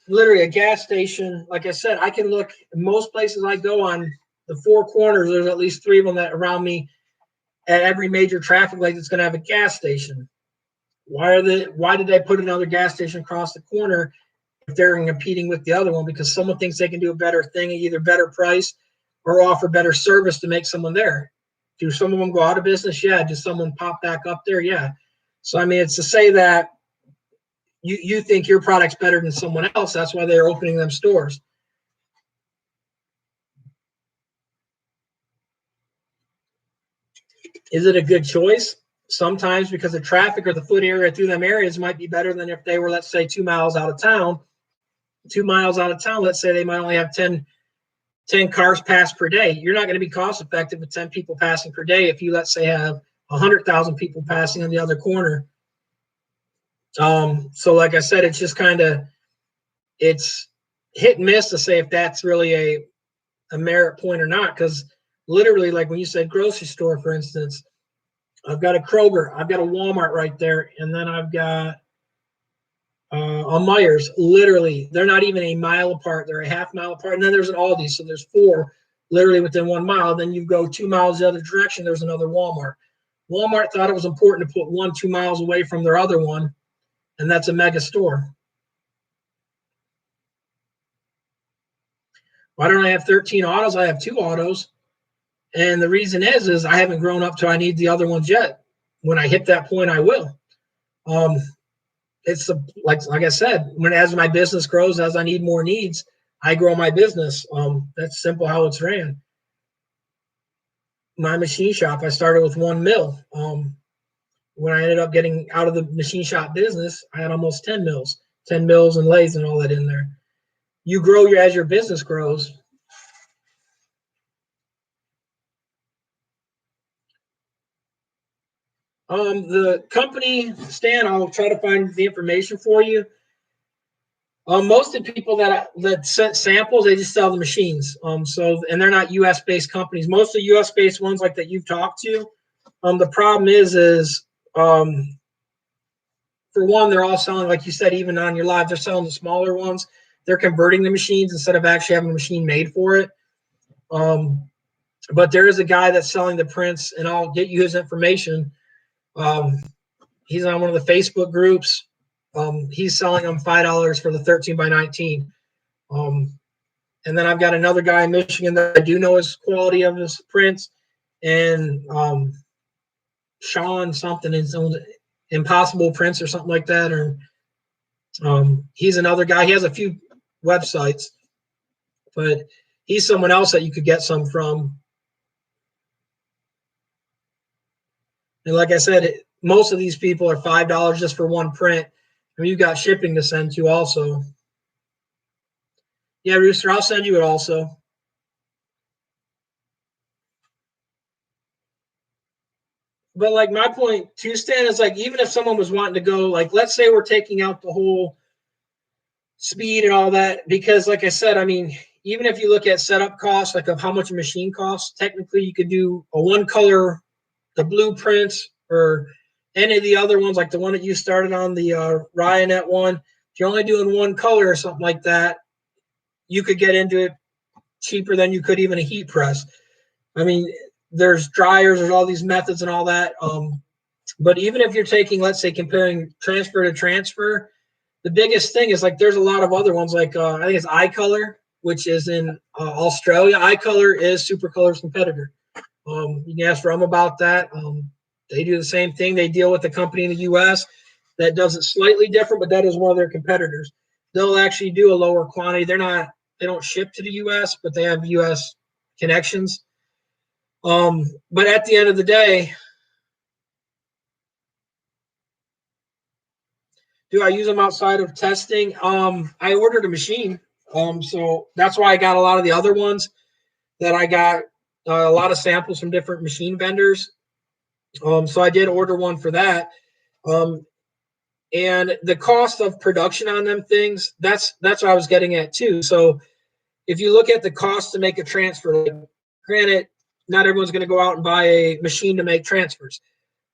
literally a gas station. Like I said, I can look most places I go on the four corners. There's at least three of them that around me at every major traffic light that's going to have a gas station. Why did they put another gas station across the corner if they're competing with the other one? Because someone thinks they can do a better thing, either better price or offer better service to make someone there. Do some of them go out of business? Yeah. Does someone pop back up there? Yeah. So, I mean, it's to say that you think your product's better than someone else. That's why they're opening them stores. Is it a good choice? Sometimes, because the traffic or the foot area through them areas might be better than if they were, let's say, 2 miles out of town. 2 miles out of town, let's say they might only have 10 cars pass per day. You're not going to be cost effective with 10 people passing per day if you, let's say, have 100,000 people passing on the other corner. So like I said, it's just kind of, it's hit and miss to say if that's really a merit point or not. Because literally, like when you said grocery store, for instance, I've got a Kroger, I've got a Walmart right there, and then I've got a Myers. Literally, they're not even a mile apart. They're a half mile apart. And then there's an Aldi. So there's four literally within 1 mile. Then you go 2 miles the other direction, there's another Walmart. Walmart thought it was important to put 2 miles away from their other one, and that's a mega store. Why don't I have 13 autos? I have 2 autos. And the reason is I haven't grown up to I need the other ones yet. When I hit that point, I will. It's like I said, as my business grows, as I need more needs, I grow my business. That's simple how it's ran. My machine shop, I started with 1 mill. When I ended up getting out of the machine shop business, I had almost 10 mills and lathes and all that in there. You grow as your business grows. The company, Stan, I'll try to find the information for you. Most of the people that sent samples, they just sell the machines. And they're not U.S. based companies. Most of the U.S. based ones like that you've talked to, the problem is for one, they're all selling, like you said, even on your live, they're selling the smaller ones. They're converting the machines instead of actually having a machine made for it. But there is a guy that's selling the prints, and I'll get you his information. He's on one of the Facebook groups. He's selling them $5 for the 13 by 19. And then I've got another guy in Michigan that I do know his quality of his prints, and Sean something, his own Impossible Prints or something like that. Or he's another guy. He has a few websites, but he's someone else that you could get some from. And like I said, most of these people are $5 just for one print. I mean, you've got shipping to send to also. Yeah, Rooster, I'll send you it also. But like my point too, Stan, is like even if someone was wanting to go, like let's say we're taking out the whole speed and all that, because like I said, I mean, even if you look at setup costs, like of how much a machine costs, technically you could do a one color, the blueprints, or any of the other ones, like the one that you started on, the Ryonet one. If you're only doing one color or something like that, you could get into it cheaper than you could even a heat press. I mean, there's dryers, there's all these methods and all that. But even if you're taking, let's say, comparing transfer to transfer, the biggest thing is like there's a lot of other ones, like I think it's iColor, which is in Australia. iColor is Supercolor's competitor. You can ask Rum about that. They do the same thing. They deal with the company in the U.S. that does it slightly different, but that is one of their competitors. They'll actually do a lower quantity. They don't ship to the U.S., but they have U.S. connections. But at the end of the day, do I use them outside of testing? I ordered a machine. So that's why I got a lot of the other ones that I got a lot of samples from different machine vendors. So I did order one for that. And the cost of production on them things, that's what I was getting at too. So if you look at the cost to make a transfer, like, granted, not everyone's going to go out and buy a machine to make transfers.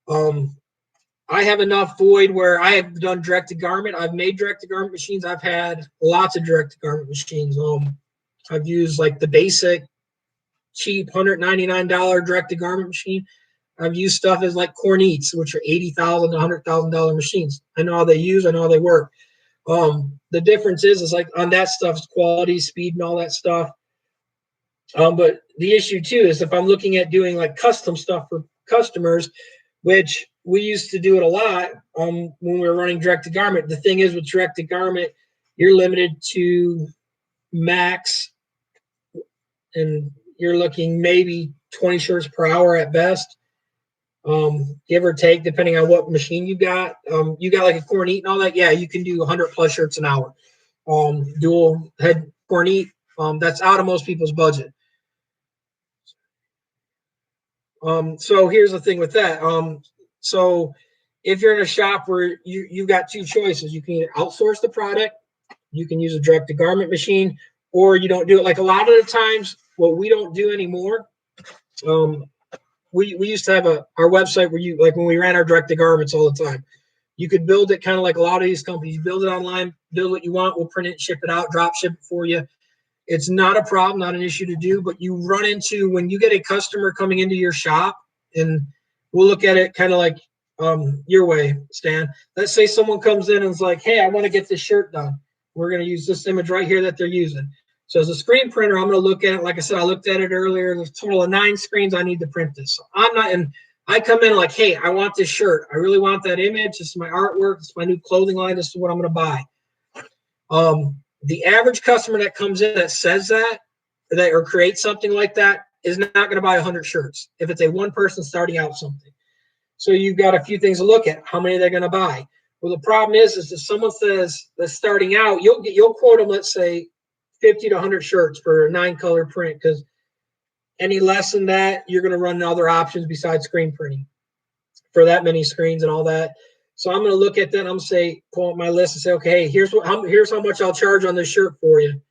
I have enough void where I have done direct to garment. I've made direct to garment machines. I've had lots of direct to garment machines. I've used like the basic cheap $199 direct to garment machine. I've used stuff as like Cornettes, which are $80,000 to $100,000 machines. I know how they use. I know how they work. The difference is like on that stuff, quality, speed, and all that stuff. But the issue too is if I'm looking at doing like custom stuff for customers, which we used to do it a lot when we were running direct to garment. The thing is with direct to garment, you're limited to max, and you're looking maybe 20 shirts per hour at best. Give or take, depending on what machine you got. You got like a Cornette and all that. Yeah, you can do 100 plus shirts an hour. Dual head Cornette. That's out of most people's budget. So here's the thing with that. So if you're in a shop where you've got two choices, you can either outsource the product, you can use a direct to garment machine, or you don't do it. Like a lot of the times, what we don't do anymore. We used to have our website where you, like when we ran our direct to garments all the time, you could build it kind of like a lot of these companies. You build it online, build what you want, we'll print it, ship it out, drop ship it for you. It's not a problem, not an issue to do, but you run into when you get a customer coming into your shop, and we'll look at it kind of like your way, Stan. Let's say someone comes in and is like, hey, I want to get this shirt done. We're going to use this image right here that they're using. So as a screen printer, I'm going to look at it. Like I said, I looked at it earlier. There's a total of 9 screens I need to print this. So I'm not, and I come in like, hey, I want this shirt. I really want that image. This is my artwork. This is my new clothing line. This is what I'm going to buy. The average customer that comes in that says that or creates something like that is not going to buy 100 shirts if it's a one person starting out something. So you've got a few things to look at. How many they're going to buy? Well, the problem is if someone says that's starting out, you'll quote them, let's say 50 to 100 shirts for a 9-color print, because any less than that, you're going to run other options besides screen printing for that many screens and all that. So I'm going to look at that. And I'm going to say, pull up my list and say, okay, here's how much I'll charge on this shirt for you.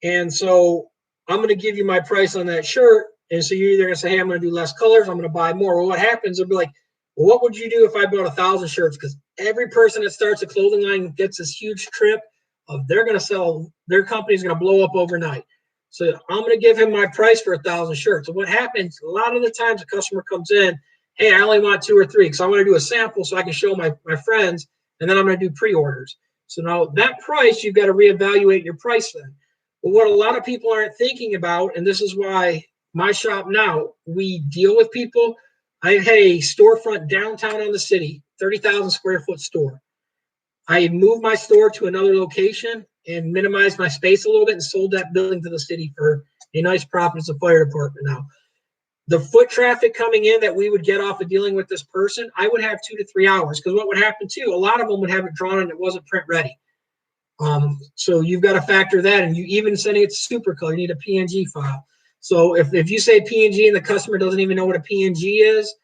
And so I'm going to give you my price on that shirt. And so you're either going to say, hey, I'm going to do less colors. I'm going to buy more. Well, what happens? They'll be like, well, what would you do if I bought 1,000 shirts? Because every person that starts a clothing line gets this huge trip of they're going to sell, their company's going to blow up overnight. So I'm going to give him my price for 1,000 shirts. So what happens, a lot of the times a customer comes in, hey, I only want 2 or 3 because I want to do a sample so I can show my friends, and then I'm going to do pre-orders. So now that price, you've got to reevaluate your price then. But what a lot of people aren't thinking about, and this is why my shop now, we deal with people. I had a storefront downtown on the city, 30,000 square foot store. I moved my store to another location and minimized my space a little bit and sold that building to the city for a nice profit as a fire department now. The foot traffic coming in that we would get off of dealing with this person, I would have 2 to 3 hours, because what would happen too, a lot of them would have it drawn and it wasn't print ready. So you've got to factor that, and you even sending it to super color, you need a PNG file. So if you say PNG and the customer doesn't even know what a PNG is,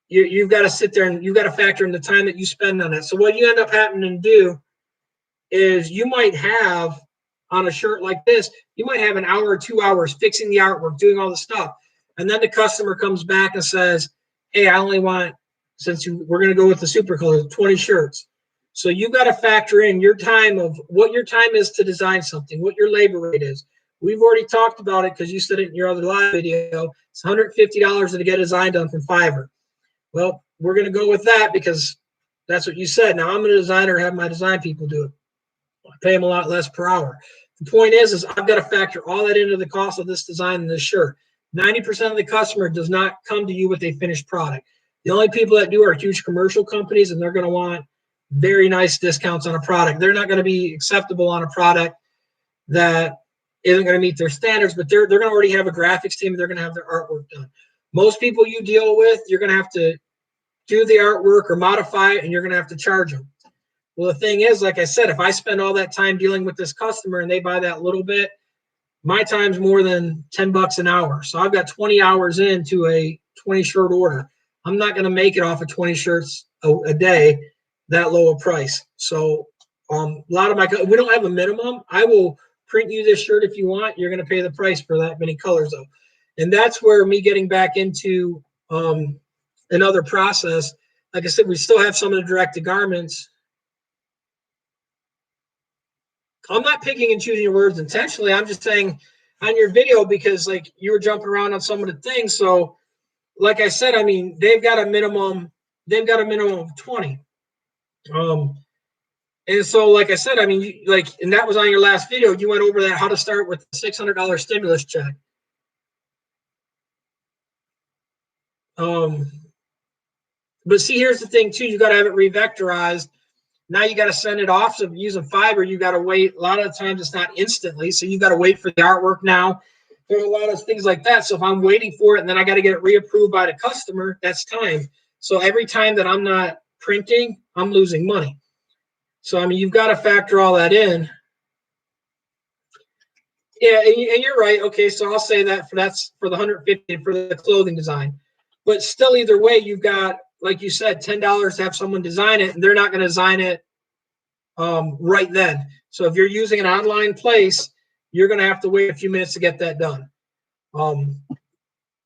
you've got to sit there and you've got to factor in the time that you spend on that. So what you end up having to do is you might have on a shirt like this, you might have an hour or 2 hours fixing the artwork, doing all the stuff. And then the customer comes back and says, hey, I only want, we're going to go with the super color, 20 shirts. So you've got to factor in your time of what your time is to design something, what your labor rate is. We've already talked about it because you said it in your other live video. It's $150 to get a design done from Fiverr. Well, we're going to go with that because that's what you said. Now I'm a designer, have my design people do it. I pay them a lot less per hour. The point is I've got to factor all that into the cost of this design and this shirt. 90% of the customer does not come to you with a finished product. The only people that do are huge commercial companies, and they're going to want very nice discounts on a product. They're not going to be acceptable on a product that isn't going to meet their standards, but they're going to already have a graphics team. They're going to have their artwork done. Most people you deal with, you're going to have to do the artwork or modify it, and you're going to have to charge them. Well, the thing is, like I said, if I spend all that time dealing with this customer and they buy that little bit, my time's more than $10 an hour. So I've got 20 hours into a 20 shirt order. I'm not going to make it off of 20 shirts a day, that low a price. So a lot of we don't have a minimum. I will print you this shirt if you want. You're going to pay the price for that many colors though. And that's where me getting back into another process. Like I said, we still have some of the direct to garments. I'm not picking and choosing your words intentionally. I'm just saying on your video, because like you were jumping around on some of the things. So like I said, I mean, they've got a minimum of 20. And so, like I said, I mean, and that was on your last video. You went over that, how to start with the $600 stimulus check. But see, here's the thing too. You got to have it revectorized. Now you got to send it off. So if you're using fiber, you got to wait. A lot of the times it's not instantly. So you got to wait for the artwork now. There's a lot of things like that. So if I'm waiting for it and then I got to get it reapproved by the customer, that's time. So every time that I'm not printing, I'm losing money. So, I mean, you've got to factor all that in. Yeah, and you're right. Okay, so I'll say that's for the 150 for the clothing design. But still, either way, you've got, like you said, $10 to have someone design it, and they're not going to design it right then. So if you're using an online place, you're going to have to wait a few minutes to get that done.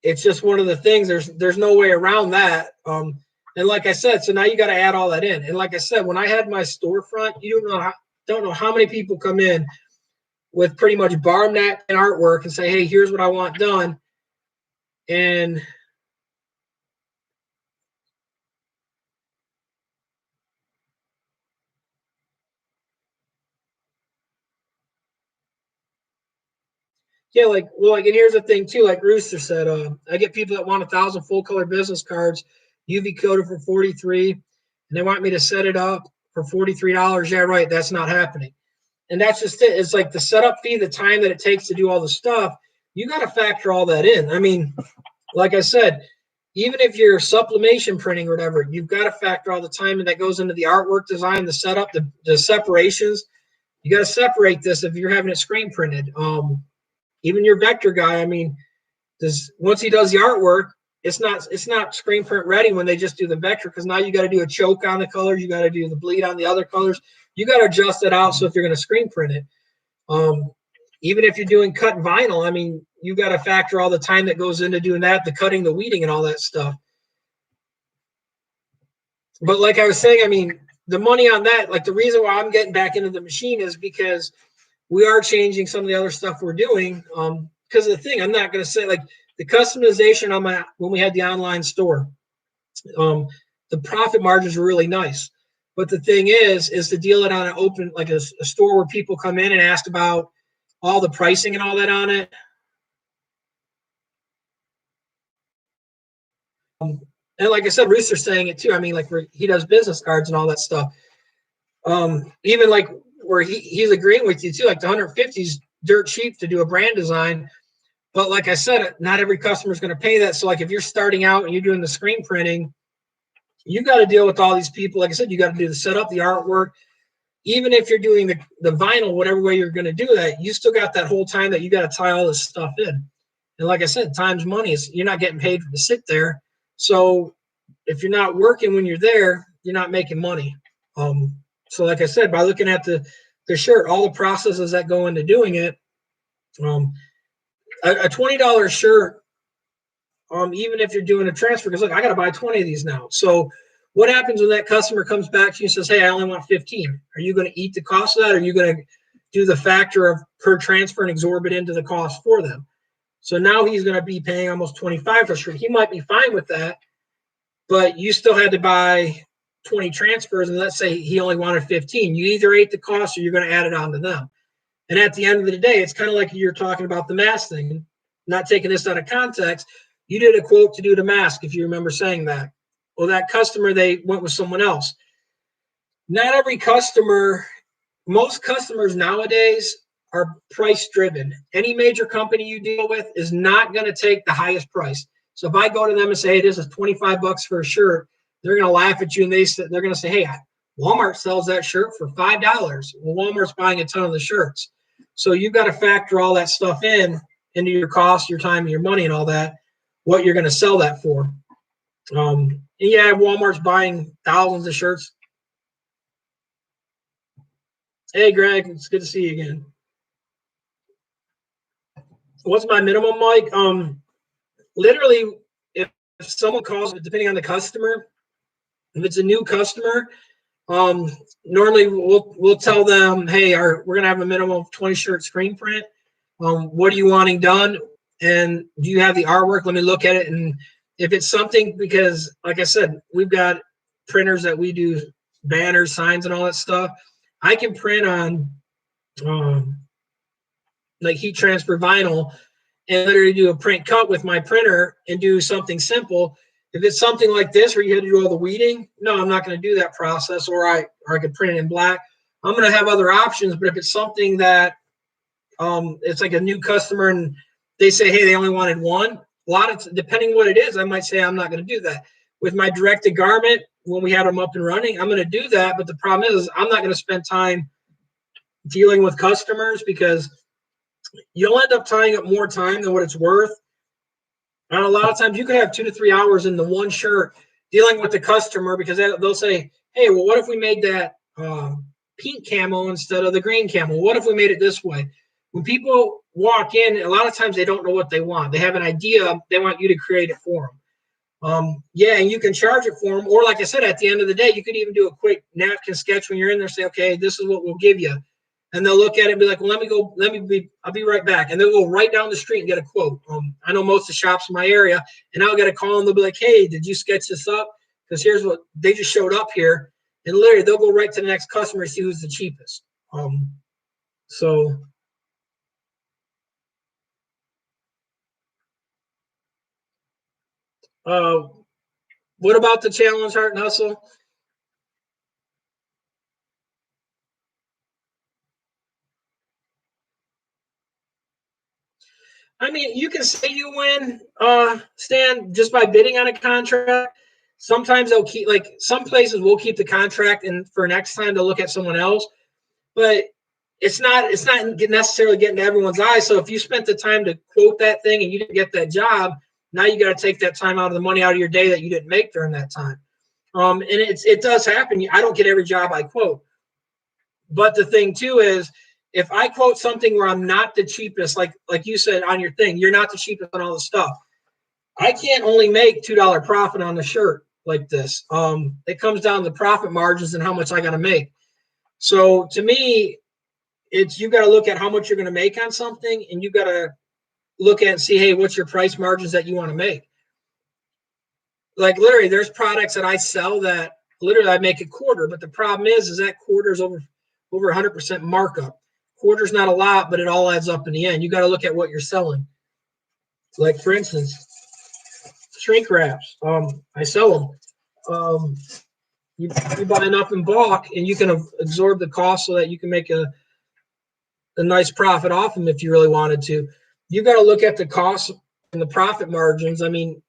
It's just one of the things. There's no way around that. And like I said, so now you got to add all that in. And like I said, when I had my storefront, you don't know how many people come in with pretty much bar napkin artwork and say, hey, here's what I want done. And yeah, and here's the thing too, like Rooster said, I get people that want 1,000 full color business cards, UV coded for 43, and they want me to set it up for $43. Yeah, right. That's not happening. And that's just it. It's like the setup fee, the time that it takes to do all the stuff. You got to factor all that in. I mean, like I said, even if you're sublimation printing or whatever, you've got to factor all the time that goes into the artwork design, the setup, the separations. You got to separate this if you're having it screen printed. Even your vector guy, I mean, once he does the artwork, it's not screen print ready when they just do the vector, because now you got to do a choke on the colors, you got to do the bleed on the other colors, you got to adjust it out. So if you're going to screen print it, even if you're doing cut vinyl, I mean, you got to factor all the time that goes into doing that, the cutting, the weeding, and all that stuff. But like I was saying, I mean, the money on that, like the reason why I'm getting back into the machine is because we are changing some of the other stuff we're doing. Because of the thing, I'm not going to say like the customization on when we had the online store, the profit margins were really nice. But the thing is to deal it on an open, like a store where people come in and ask about all the pricing and all that on it. And like I said, Rooster's saying it too. I mean, like he does business cards and all that stuff. Even like where he's agreeing with you too, like the 150 is dirt cheap to do a brand design. But like I said, not every customer is going to pay that. So like if you're starting out and you're doing the screen printing, you got to deal with all these people. Like I said, you got to do the setup, the artwork. Even if you're doing the vinyl, whatever way you're going to do that, you still got that whole time that you got to tie all this stuff in. And like I said, time's money. You're not getting paid to sit there. So if you're not working when you're there, you're not making money. So like I said, by looking at the shirt, all the processes that go into doing it, a $20 shirt, even if you're doing a transfer, because look, I got to buy 20 of these now. So what happens when that customer comes back to you and says, hey, I only want 15? Are you going to eat the cost of that? Or are you going to do the factor of per transfer and absorb it into the cost for them? So now he's going to be paying almost 25 for a shirt. He might be fine with that, but you still had to buy 20 transfers, and let's say he only wanted 15. You either ate the cost or you're going to add it on to them. And at the end of the day, it's kind of like you're talking about the mask thing, not taking this out of context. You did a quote to do the mask, if you remember saying that. Well, that customer, they went with someone else. Not every customer, most customers nowadays are price driven. Any major company you deal with is not going to take the highest price. So if I go to them and say, hey, this is 25 bucks for a shirt, they're going to laugh at you and they're going to say, hey, Walmart sells that shirt for $5. Well, Walmart's buying a ton of the shirts. So you've got to factor all that stuff into your cost, your time, and your money and all that, what you're going to sell that for. And yeah, Walmart's buying thousands of shirts. Hey, Greg, it's good to see you again. What's my minimum, Mike? Literally, if someone calls, depending on the customer, if it's a new customer, normally we'll tell them, hey, we're gonna have a minimum of 20 shirt screen print. What are you wanting done? And do you have the artwork? Let me look at it. And if it's something, because like I said, we've got printers that we do banners, signs, and all that stuff. I can print on like heat transfer vinyl and literally do a print cut with my printer and do something simple. If it's something like this where you had to do all the weeding, no, I'm not going to do that process. Or I could print it in black. I'm going to have other options. But if it's something that it's like a new customer and they say, hey, they only wanted one, depending what it is, I might say I'm not going to do that. With my directed garment, when we had them up and running, I'm going to do that. But the problem is I'm not going to spend time dealing with customers because you'll end up tying up more time than what it's worth. And a lot of times you could have 2 to 3 hours in the one shirt dealing with the customer because they'll say, hey, well, what if we made that pink camo instead of the green camo? What if we made it this way? When people walk in, a lot of times they don't know what they want. They have an idea. They want you to create it for them. Yeah, and you can charge it for them. Or like I said, at the end of the day, you could even do a quick napkin sketch when you're in there. Say, okay, this is what we'll give you. And they'll look at it and be like, well, I'll be right back. And they'll go right down the street and get a quote. I know most of the shops in my area, and I'll get a call and they'll be like, hey, did you sketch this up? Because here's what they just showed up here. And literally they'll go right to the next customer and see who's the cheapest. What about the challenge, Heart and Hustle? I mean, you can say you win, Stan, just by bidding on a contract. Sometimes they'll keep, like some places will keep the contract and for next time to look at someone else, but it's not necessarily getting to everyone's eyes. So if you spent the time to quote that thing and you didn't get that job, now you got to take that time out of the money out of your day that you didn't make during that time. And it does happen. I don't get every job I quote, but the thing too is, if I quote something where I'm not the cheapest, like you said on your thing, you're not the cheapest on all the stuff. I can't only make $2 profit on the shirt like this. It comes down to profit margins and how much I got to make. So to me, you got to look at how much you're going to make on something, and you got to look at and see, hey, what's your price margins that you want to make? Like literally, there's products that I sell that literally I make a quarter, but the problem is that quarter is over 100% markup. Quarter's not a lot, but it all adds up in the end. You got to look at what you're selling. Like for instance, shrink wraps. I sell them. You buy enough in bulk, and you can absorb the cost so that you can make a nice profit off them if you really wanted to. You got to look at the cost and the profit margins. I mean,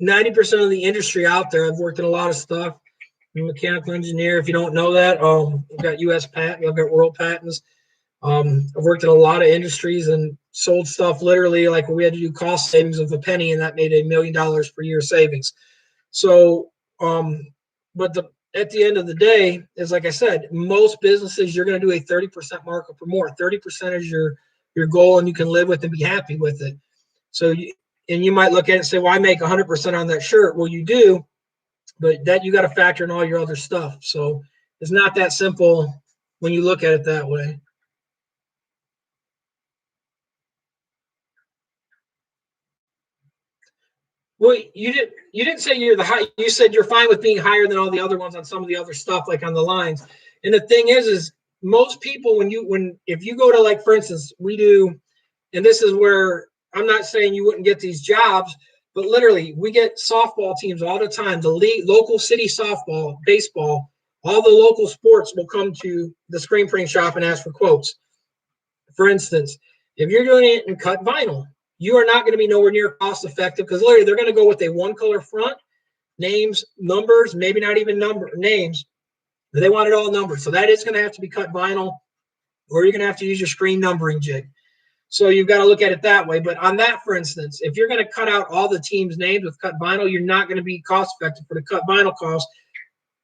90% of the industry out there. I've worked in a lot of stuff. I'm a mechanical engineer. If you don't know that, I've got U.S. patent. I've got world patents. I've worked in a lot of industries and sold stuff literally like we had to do cost savings of a penny, and that made $1 million per year savings. So, but at the end of the day, is like I said, most businesses you're going to do a 30% markup or more. 30% is your goal, and you can live with and be happy with it. So, you might look at it and say, well, I make 100% on that shirt. Well, you do, but that you got to factor in all your other stuff. So it's not that simple when you look at it that way. Well, you didn't say you're the high. You said you're fine with being higher than all the other ones on some of the other stuff, like on the lines. And the thing is most people if you go to, like for instance, we do, and this is where I'm not saying you wouldn't get these jobs, But literally, we get softball teams all the time. The league, local city softball, baseball, all the local sports will come to the screen printing shop and ask for quotes. For instance, if you're doing it in cut vinyl, you are not going to be nowhere near cost effective because literally they're going to go with a one color front, names, numbers, maybe not even names, but they want it all numbered. So that is going to have to be cut vinyl, or you're going to have to use your screen numbering jig. So you've got to look at it that way. But on that, for instance, if you're going to cut out all the teams' names with cut vinyl, you're not going to be cost effective for the cut vinyl cost.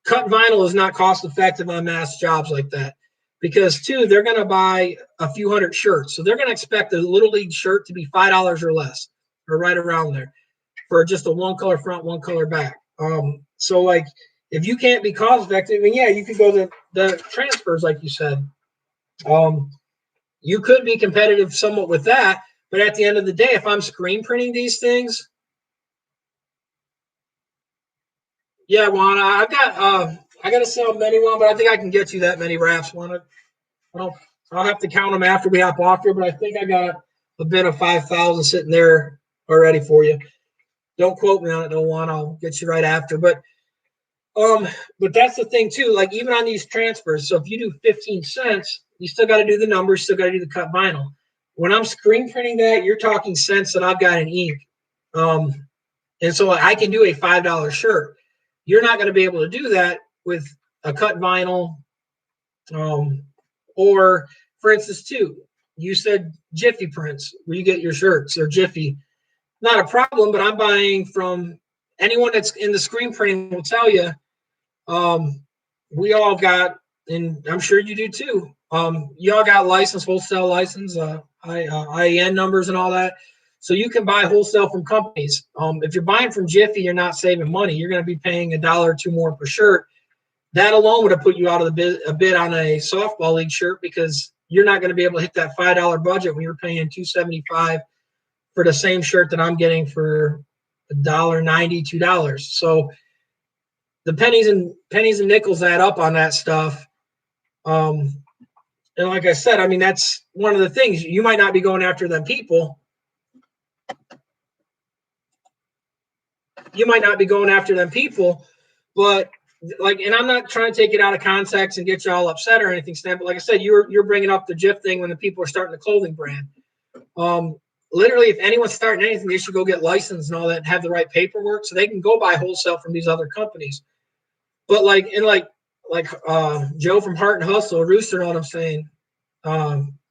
Cut vinyl is not cost effective on mass jobs like that because, two, they're going to buy a few hundred shirts. So they're going to expect a Little League shirt to be $5 or less, or right around there, for just a one color front, one color back. So like if you can't be cost effective, and yeah, you could go to the transfers like you said. You could be competitive somewhat with that, but at the end of the day, if I'm screen printing these things, yeah, Juan, I got to sell many one, but I think I can get you that many wraps. Juan, I'll have to count them after we hop off here, but I think I got a bin of 5,000 sitting there already for you. Don't quote me on it, though, Juan. I'll get you right after, but that's the thing too. Like even on these transfers, so if you do 15 cents, you still got to do the numbers, still got to do the cut vinyl. When I'm screen printing that, you're talking cents that I've got in ink. And so I can do a $5 shirt. You're not going to be able to do that with a cut vinyl. Or for instance, too, you said Jiffy prints where you get your shirts or Jiffy. Not a problem, but I'm buying from anyone that's in the screen printing will tell you. We all got, and I'm sure you do too. You all got license, wholesale license, IEN numbers and all that. So you can buy wholesale from companies. If you're buying from Jiffy, you're not saving money. You're going to be paying $1 or $2 more per shirt. That alone would have put you out of a bid on a softball league shirt because you're not going to be able to hit that $5 budget when you're paying $2.75 for the same shirt that I'm getting for $1.90, $2. So the pennies and nickels add up on that stuff. And like I said, I mean, that's one of the things. You might not be going after them people. But like, and I'm not trying to take it out of context and get you all upset or anything, Stan, but like I said, you're bringing up the GIF thing when the people are starting the clothing brand. Literally, if anyone's starting anything, they should go get licensed and all that and have the right paperwork so they can go buy wholesale from these other companies. But like Joe from Heart and Hustle, Rooster, know what I'm saying?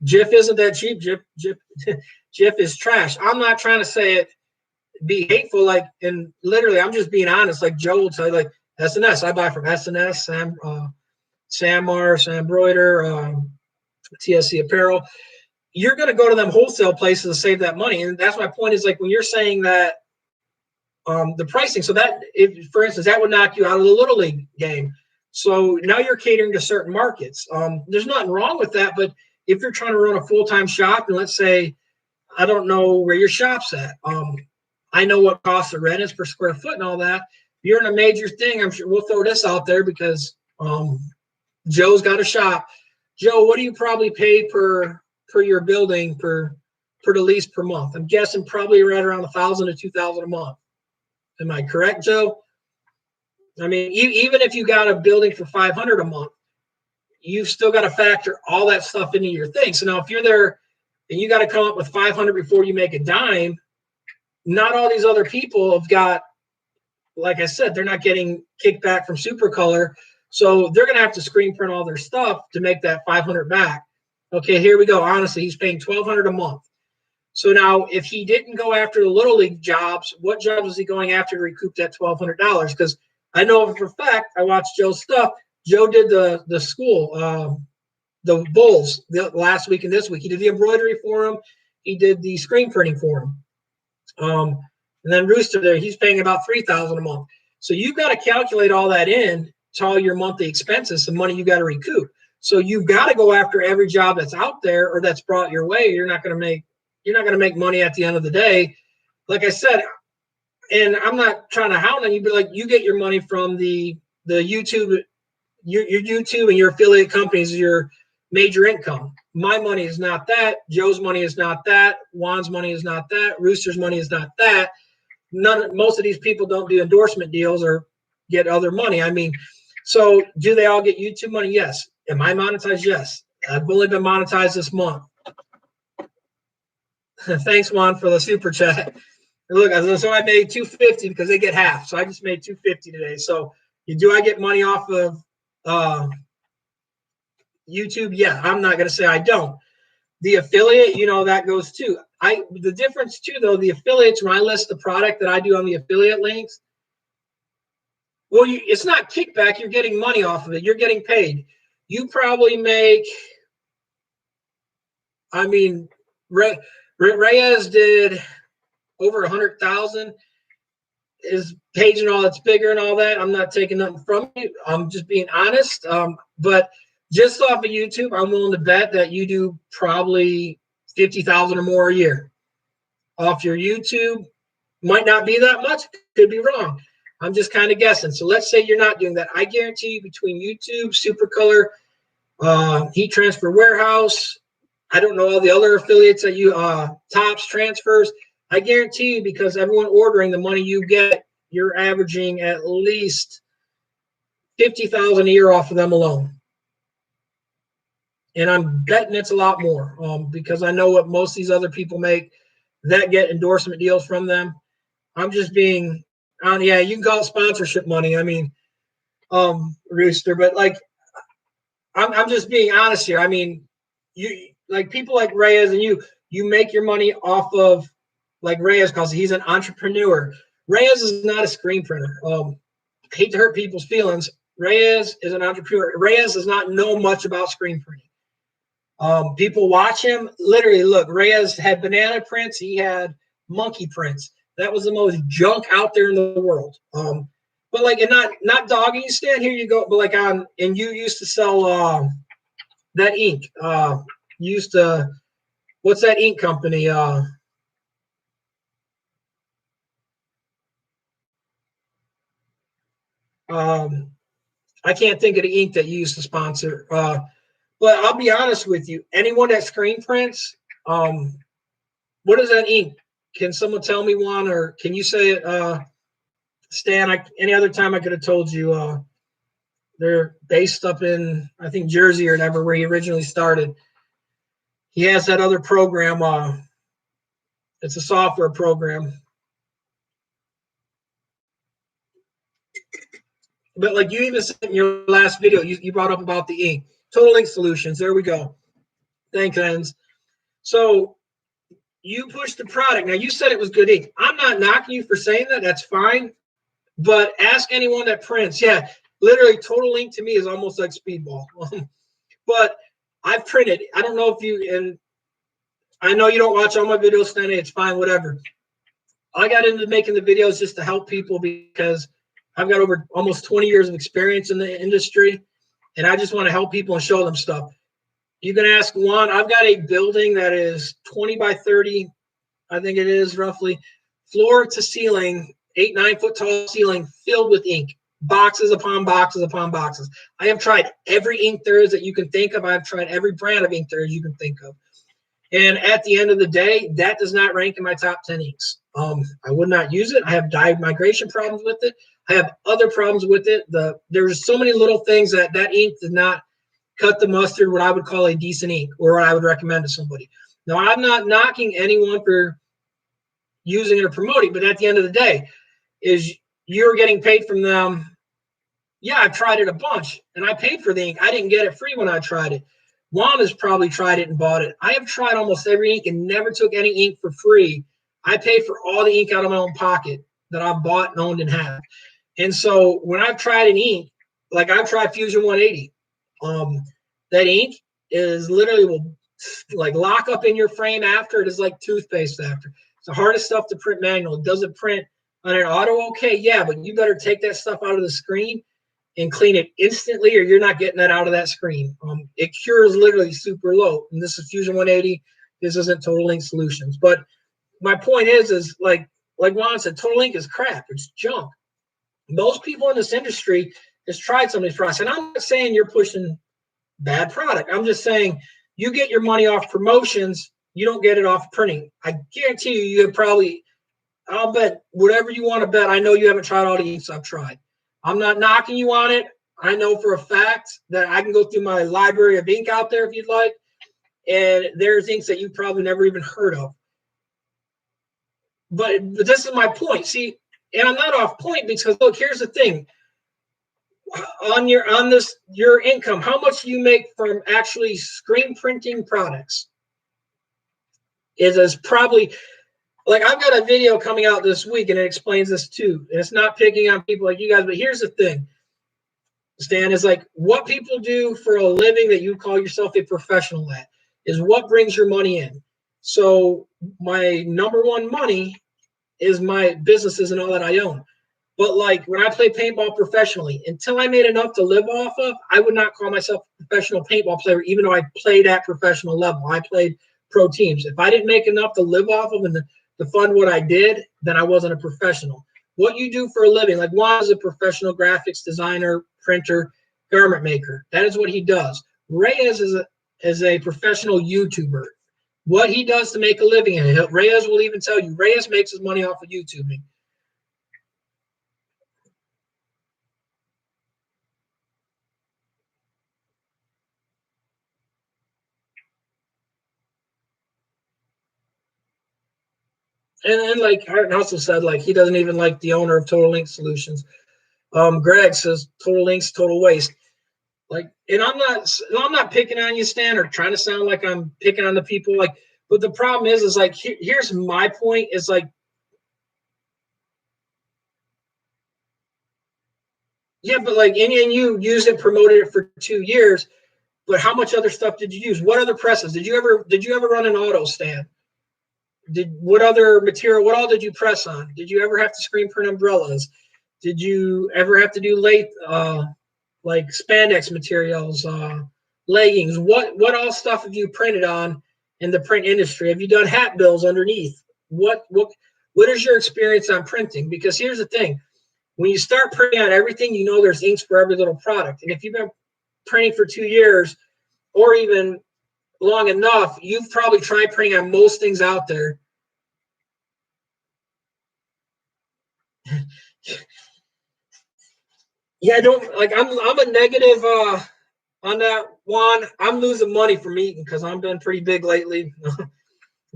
GIF isn't that cheap. GIF is trash. I'm not trying to say it, be hateful, like, and literally, I'm just being honest. Like Joe will tell you, like SNS, I buy from SNS, Samar, Sam Broider, TSC Apparel. You're going to go to them wholesale places to save that money, and that's my point. Is like when you're saying that the pricing, so that if, for instance, that would knock you out of the Little League game. So now you're catering to certain markets. There's nothing wrong with that, but if you're trying to run a full-time shop, and let's say, I don't know where your shop's at. I know what cost of rent is per square foot and all that. If you're in a major thing, I'm sure we'll throw this out there because Joe's got a shop. Joe, what do you probably pay per your building per the lease per month? I'm guessing probably right around $1,000 to $2,000 a month. Am I correct, Joe? I mean, even if you got a building for $500 a month, you've still got to factor all that stuff into your thing. So now if you're there and you got to come up with $500 before you make a dime, not all these other people have got, like I said, they're not getting kickback from Supercolor. So they're going to have to screen print all their stuff to make that $500 back. Okay, here we go. Honestly, he's paying $1,200 a month. So now if he didn't go after the Little League jobs, what jobs was he going after to recoup that $1,200? Because I know for a fact, I watched Joe's stuff. Joe did the school, the Bulls last week and this week. He did the embroidery for him. He did the screen printing for him. And then Rooster there, he's paying about $3,000 a month. So you've got to calculate all that in to all your monthly expenses, the money you got to recoup. So you've got to go after every job that's out there or that's brought your way. You're not going to make money at the end of the day. Like I said, and I'm not trying to hound on you, but like you get your money from the YouTube, your YouTube and your affiliate companies, your major income. My money is not that. Joe's money is not that. Juan's money is not that. Rooster's money is not that. most of these people don't do endorsement deals or get other money. I mean, so do they all get YouTube money? Yes. Am I monetized? Yes. I've only been monetized this month. Thanks, Juan, for the super chat. Look, so I made $250 because they get half. So I just made $250 today. So do I get money off of YouTube? Yeah, I'm not going to say I don't. The affiliate, that goes too. The difference too, though, the affiliates, when I list the product that I do on the affiliate links, well, it's not kickback. You're getting money off of it. You're getting paid. You probably make, I mean, Reyes did over 100,000. His page and all that's bigger and all that. I'm not taking nothing from you. I'm just being honest. But just off of YouTube, I'm willing to bet that you do probably 50,000 or more a year off your YouTube. Might not be that much. Could be wrong. I'm just kind of guessing. So let's say you're not doing that. I guarantee you between YouTube, Supercolor, Heat Transfer Warehouse, I don't know all the other affiliates that you Tops Transfers. I guarantee you, because everyone ordering the money you get, you're averaging at least 50,000 a year off of them alone. And I'm betting it's a lot more because I know what most of these other people make that get endorsement deals from them. I'm just being on. Yeah, you can call it sponsorship money. I mean, Rooster, but like, I'm just being honest here. I mean, you like people like Reyes and you make your money off of. Like Reyes, because he's an entrepreneur. Reyes is not a screen printer. Hate to hurt people's feelings. Reyes is an entrepreneur. Reyes does not know much about screen printing. People watch him. Literally, look, Reyes had banana prints. He had monkey prints. That was the most junk out there in the world. But like, and not dogging you, Stan. Here you go. But like and you used to sell that ink. You used to, what's that ink company? I can't think of the ink that you used to sponsor. But I'll be honest with you. Anyone that screen prints, what is that ink? Can someone tell me one, or can you say it, Stan? Any other time I could have told you. They're based up in, I think, Jersey or whatever, where he originally started. He has that other program. It's a software program. But like you even said in your last video, you brought up about the ink. Total Ink Solutions. There we go. Thanks, Enz. So you pushed the product. Now, you said it was good ink. I'm not knocking you for saying that. That's fine. But ask anyone that prints. Yeah, literally, Total Ink to me is almost like Speedball. But I've printed. I don't know if you, and I know you don't watch all my videos, Stanley. It's fine, whatever. I got into making the videos just to help people because I've got over almost 20 years of experience in the industry, and I just want to help people and show them stuff. You can ask Juan. I've got a building that is 20 by 30, I think it is roughly, floor to ceiling, 8-9 foot tall ceiling filled with ink, boxes upon boxes upon boxes. I have tried every ink there is that you can think of. I've tried every brand of ink there is you can think of. And at the end of the day, that does not rank in my top 10 inks. I would not use it. I have dye migration problems with it. I have other problems with it. There's so many little things that ink did not cut the mustard, what I would call a decent ink, or what I would recommend to somebody. Now, I'm not knocking anyone for using it or promoting, but at the end of the day, is you're getting paid from them. Yeah, I've tried it a bunch, and I paid for the ink. I didn't get it free when I tried it. Juan has probably tried it and bought it. I have tried almost every ink and never took any ink for free. I paid for all the ink out of my own pocket that I've bought and owned and have. And so when I've tried an ink, like I've tried Fusion 180, that ink is literally will like lock up in your frame after. It is like toothpaste after. It's the hardest stuff to print manual. It doesn't print on an auto, okay, yeah, but you better take that stuff out of the screen and clean it instantly, or you're not getting that out of that screen. It cures literally super low. And this is Fusion 180. This isn't Total Ink Solutions. But my point is like Juan said, Total Ink is crap. It's junk. Most people in this industry has tried some of these products. And I'm not saying you're pushing bad product. I'm just saying you get your money off promotions. You don't get it off printing. I guarantee you have probably I'll bet whatever you want to bet. I know you haven't tried all the inks I've tried. I'm not knocking you on it. I know for a fact that I can go through my library of ink out there if you'd like, and there's inks that you probably never even heard of. But this is my point. See, and I'm not off point because look, here's the thing. On your income, how much do you make from actually screen printing products? Is probably like I've got a video coming out this week and it explains this too. And it's not picking on people like you guys, but here's the thing, Stan, is like what people do for a living that you call yourself a professional at is what brings your money in. So my number one money is my businesses and all that I own. But like when I play paintball professionally, until I made enough to live off of, I would not call myself a professional paintball player, even though I played at professional level. I played pro teams. If I didn't make enough to live off of and to fund what I did, then I wasn't a professional. What you do for a living, like Juan is a professional graphics designer, printer, garment maker. That is what he does. Reyes is a professional YouTuber. What he does to make a living, and Reyes will even tell you, Reyes makes his money off of YouTubing. And like Hart also said, like he doesn't even like the owner of Total Link Solutions. Greg says Total Link's total waste. Like, and I'm not picking on you, Stan, or trying to sound like I'm picking on the people. Like, but the problem is like here's my point: is like, yeah, but like, and you used it, promoted it for 2 years, but how much other stuff did you use? What other presses did you ever run an auto stand? What other material? What all did you press on? Did you ever have to screen print umbrellas? Did you ever have to do late like spandex materials, leggings? What all stuff have you printed on in the print industry? Have you done hat bills underneath? What is your experience on printing? Because here's the thing: when you start printing on everything, you know there's inks for every little product. And if you've been printing for 2 years or even long enough, you've probably tried printing on most things out there. Yeah, don't like I'm a negative on that one. I'm losing money from eating because I've been pretty big lately.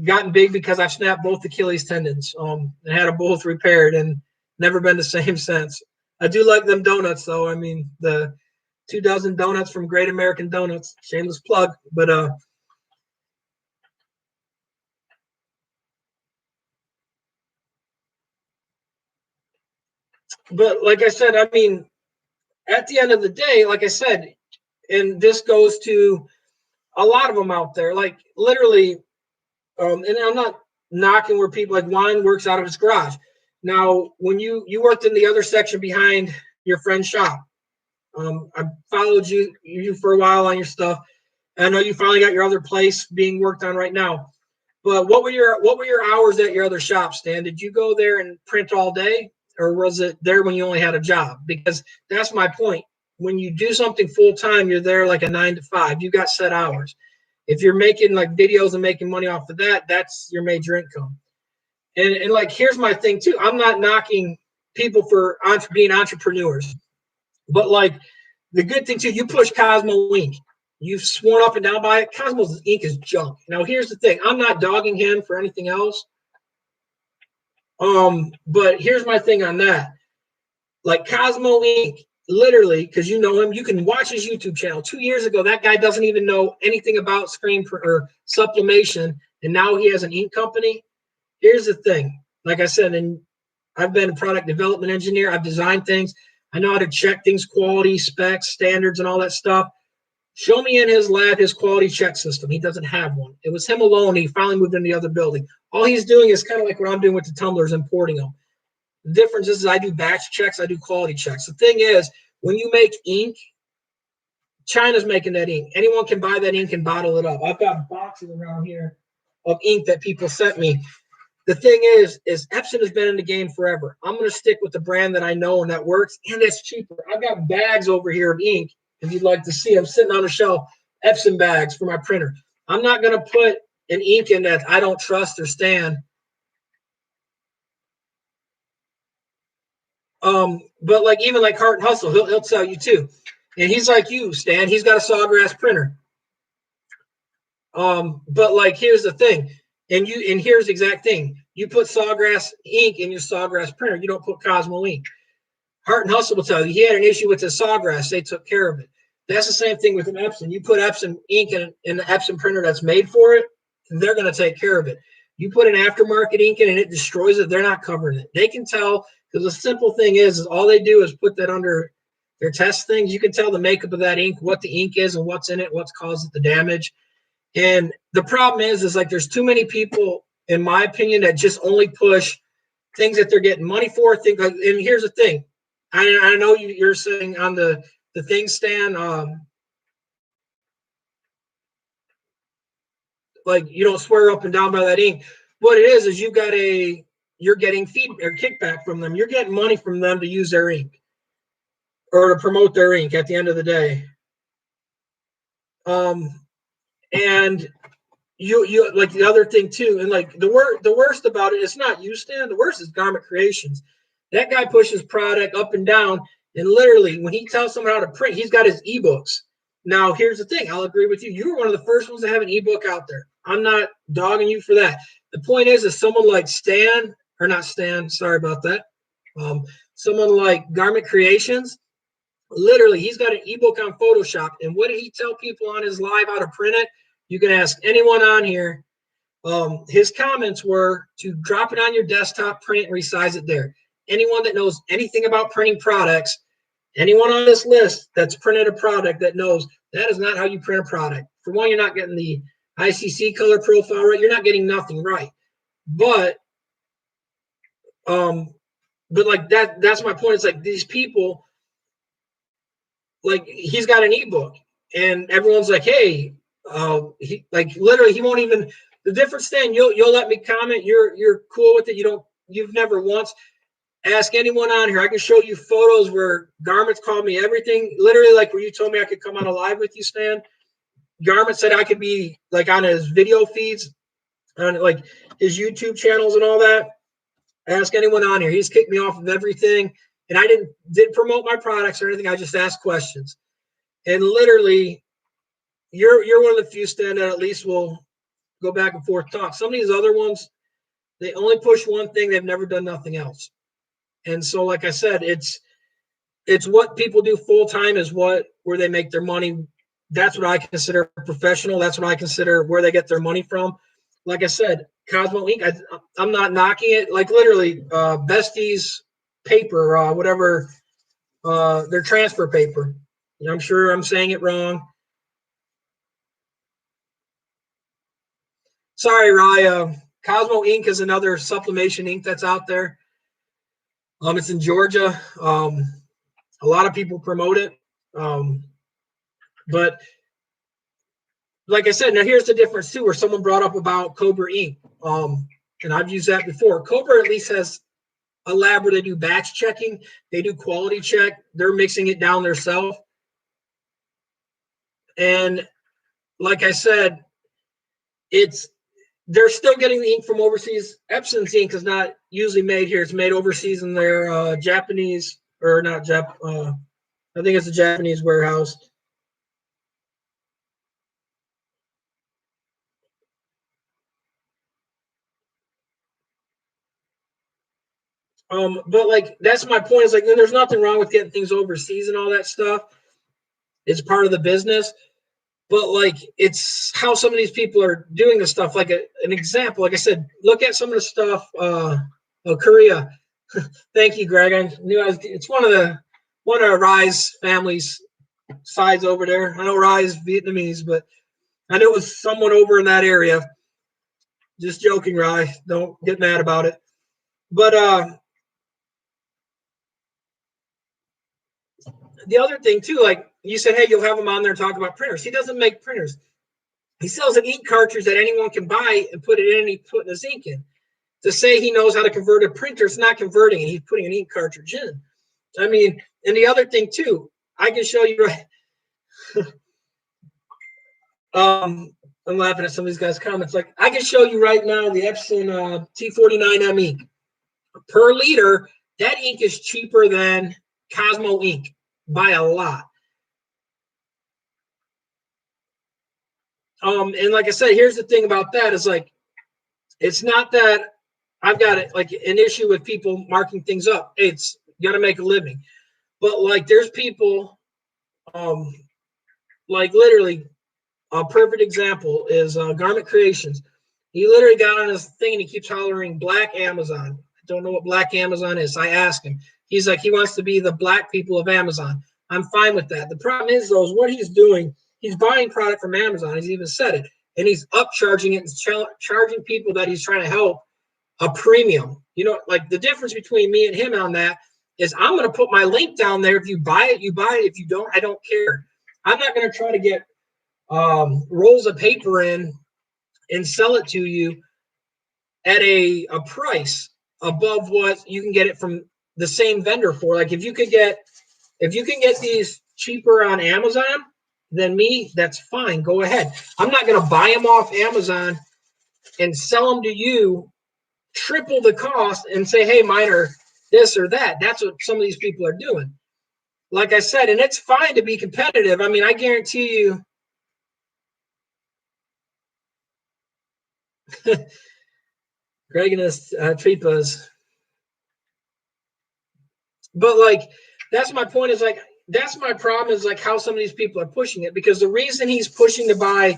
Gotten big because I've snapped both Achilles tendons. And had them both repaired and never been the same since. I do like them donuts though. I mean the 2 dozen donuts from Great American Donuts. Shameless plug, but like I said, I mean at the end of the day, like I said, and this goes to a lot of them out there, like literally. And I'm not knocking where people like Juan works out of his garage. Now, when you worked in the other section behind your friend's shop, I followed you for a while on your stuff. I know you finally got your other place being worked on right now. But what were your hours at your other shop, Stan? Did you go there and print all day, or was it there when you only had a job? Because that's my point. When you do something full time, you're there like a 9 to 5. You got set hours. If you're making like videos and making money off of that, that's your major income. And like here's my thing too. I'm not knocking people for being entrepreneurs, but like the good thing too, you push Cosmo Ink. You've sworn up and down by it. Cosmo's ink is junk. Now here's the thing. I'm not dogging him for anything else. But here's my thing on that. Like Cosmo Ink, literally, because you know him, you can watch his YouTube channel. 2 years ago, that guy doesn't even know anything about screen or sublimation, and now he has an ink company. Here's the thing. Like I said, and I've been a product development engineer. I've designed things. I know how to check things, quality, specs, standards, and all that stuff. Show me in his lab his quality check system. He doesn't have one. It was him alone. He finally moved in the other building. All he's doing is kind of like what I'm doing with the tumblers, importing them. The difference is I do batch checks. I do quality checks. The thing is, when you make ink, China's making that ink. Anyone can buy that ink and bottle it up. I've got boxes around here of ink that people sent me. The thing is Epson has been in the game forever. I'm going to stick with the brand that I know and that works, and it's cheaper. I've got bags over here of ink. If you'd like to see, I'm sitting on a shelf, Epson bags for my printer. I'm not going to put an ink in that I don't trust or stand. But like even like Heart and Hustle, he'll tell you too. And he's like you, Stan. He's got a Sawgrass printer. But like here's the thing, and here's the exact thing. You put Sawgrass ink in your Sawgrass printer. You don't put Cosmo ink. Heart and Hustle will tell you he had an issue with his Sawgrass. They took care of it. That's the same thing with an Epson. You put Epson ink in the Epson printer that's made for it, they're going to take care of it. You put an aftermarket ink in and it destroys it, they're not covering it. They can tell, because the simple thing is all they do is put that under their test things. You can tell the makeup of that ink, what the ink is and what's in it, what's caused the damage. And the problem is like there's too many people, in my opinion, that just only push things that they're getting money for. And here's the thing. I know you're saying on the thing, Stan, like you don't swear up and down by that ink. What it is you're getting feedback or kickback from them. You're getting money from them to use their ink or to promote their ink at the end of the day. And you like the other thing too, and like the worst about it, it's not you, Stan. The worst is Garment Creations. That guy pushes product up and down, and literally when he tells someone how to print, he's got his ebooks. Now, here's the thing. I'll agree with you. You were one of the first ones to have an ebook out there. I'm not dogging you for that. The point is someone like Stan, or not Stan, sorry about that. Someone like Garment Creations, literally, he's got an ebook on Photoshop. And what did he tell people on his live how to print it? You can ask anyone on here. His comments were to drop it on your desktop, print it, resize it there. Anyone that knows anything about printing products, anyone on this list that's printed a product that knows that is not how you print a product. For one, you're not getting the ICC color profile right. You're not getting nothing right. But like that's my point. It's like these people, like he's got an ebook and everyone's like, hey, he like literally he won't even, the difference, Stan, you'll let me comment. You're cool with it. You've never once ask anyone on here. I can show you photos where Garments called me everything. Literally, like where you told me I could come on a live with you, Stan. Garment said I could be like on his video feeds, on like his YouTube channels and all that. Ask anyone on here. He's kicked me off of everything. And I didn't promote my products or anything. I just asked questions. And literally, you're one of the few, Stan, that at least will go back and forth talk. Some of these other ones, they only push one thing. They've never done nothing else. And so, like I said, it's what people do full time is where they make their money. That's what I consider professional. That's what I consider where they get their money from. Like I said, Cosmo Ink, I'm not knocking it. Like literally, Bestie's paper, whatever, their transfer paper. I'm sure I'm saying it wrong. Sorry, Rye. Cosmo Ink is another sublimation ink that's out there. It's in Georgia. A lot of people promote it. But like I said, now here's the difference too, where someone brought up about Cobra ink. And I've used that before. Cobra at least has a lab where they do batch checking. They do quality check. They're mixing it down themselves. And like I said, they're still getting the ink from overseas. Epson's ink is not usually made here. It's made overseas in their Japanese, or not I think it's a Japanese warehouse. But like that's my point. Is like there's nothing wrong with getting things overseas and all that stuff. It's part of the business. But like it's how some of these people are doing this stuff. Like an example, like I said, look at some of the stuff. Korea. Thank you, Greg. I knew it's one of Rye's family's sides over there. I know Rye's Vietnamese, but I knew it was someone over in that area. Just joking, Rye. Don't get mad about it. But the other thing too, like you said, hey, you'll have him on there and talk about printers. He doesn't make printers. He sells an ink cartridge that anyone can buy and put it in and he's putting his ink in. To say he knows how to convert a printer, it's not converting it. He's putting an ink cartridge in. I mean, and the other thing too, I can show you right. I'm laughing at some of these guys' comments. Like I can show you right now the Epson T49 ink per liter. That ink is cheaper than Cosmo ink by a lot. And like I said, here's the thing about that is like, it's not that I've got it like an issue with people marking things up. It's you got to make a living. But like, there's people, like literally, a perfect example is Garment Creations. He literally got on his thing and he keeps hollering Black Amazon. I don't know what Black Amazon is. I asked him. He's like, he wants to be the black people of Amazon. I'm fine with that. The problem is, though, is what he's doing. He's buying product from Amazon. He's even said it. And he's upcharging it and charging people that he's trying to help a premium. You know, like the difference between me and him on that is I'm going to put my link down there. If you buy it, you buy it. If you don't, I don't care. I'm not going to try to get rolls of paper in and sell it to you at a price above what you can get it from the same vendor for. Like if you can get these cheaper on Amazon than me, that's fine. Go ahead. I'm not going to buy them off Amazon and sell them to you triple the cost and say, hey, mine are this or that. That's what some of these people are doing. Like I said, and it's fine to be competitive. I mean, I guarantee you. Greg and his tripas. But like, that's my point is like, that's my problem is like how some of these people are pushing it, because the reason he's pushing to buy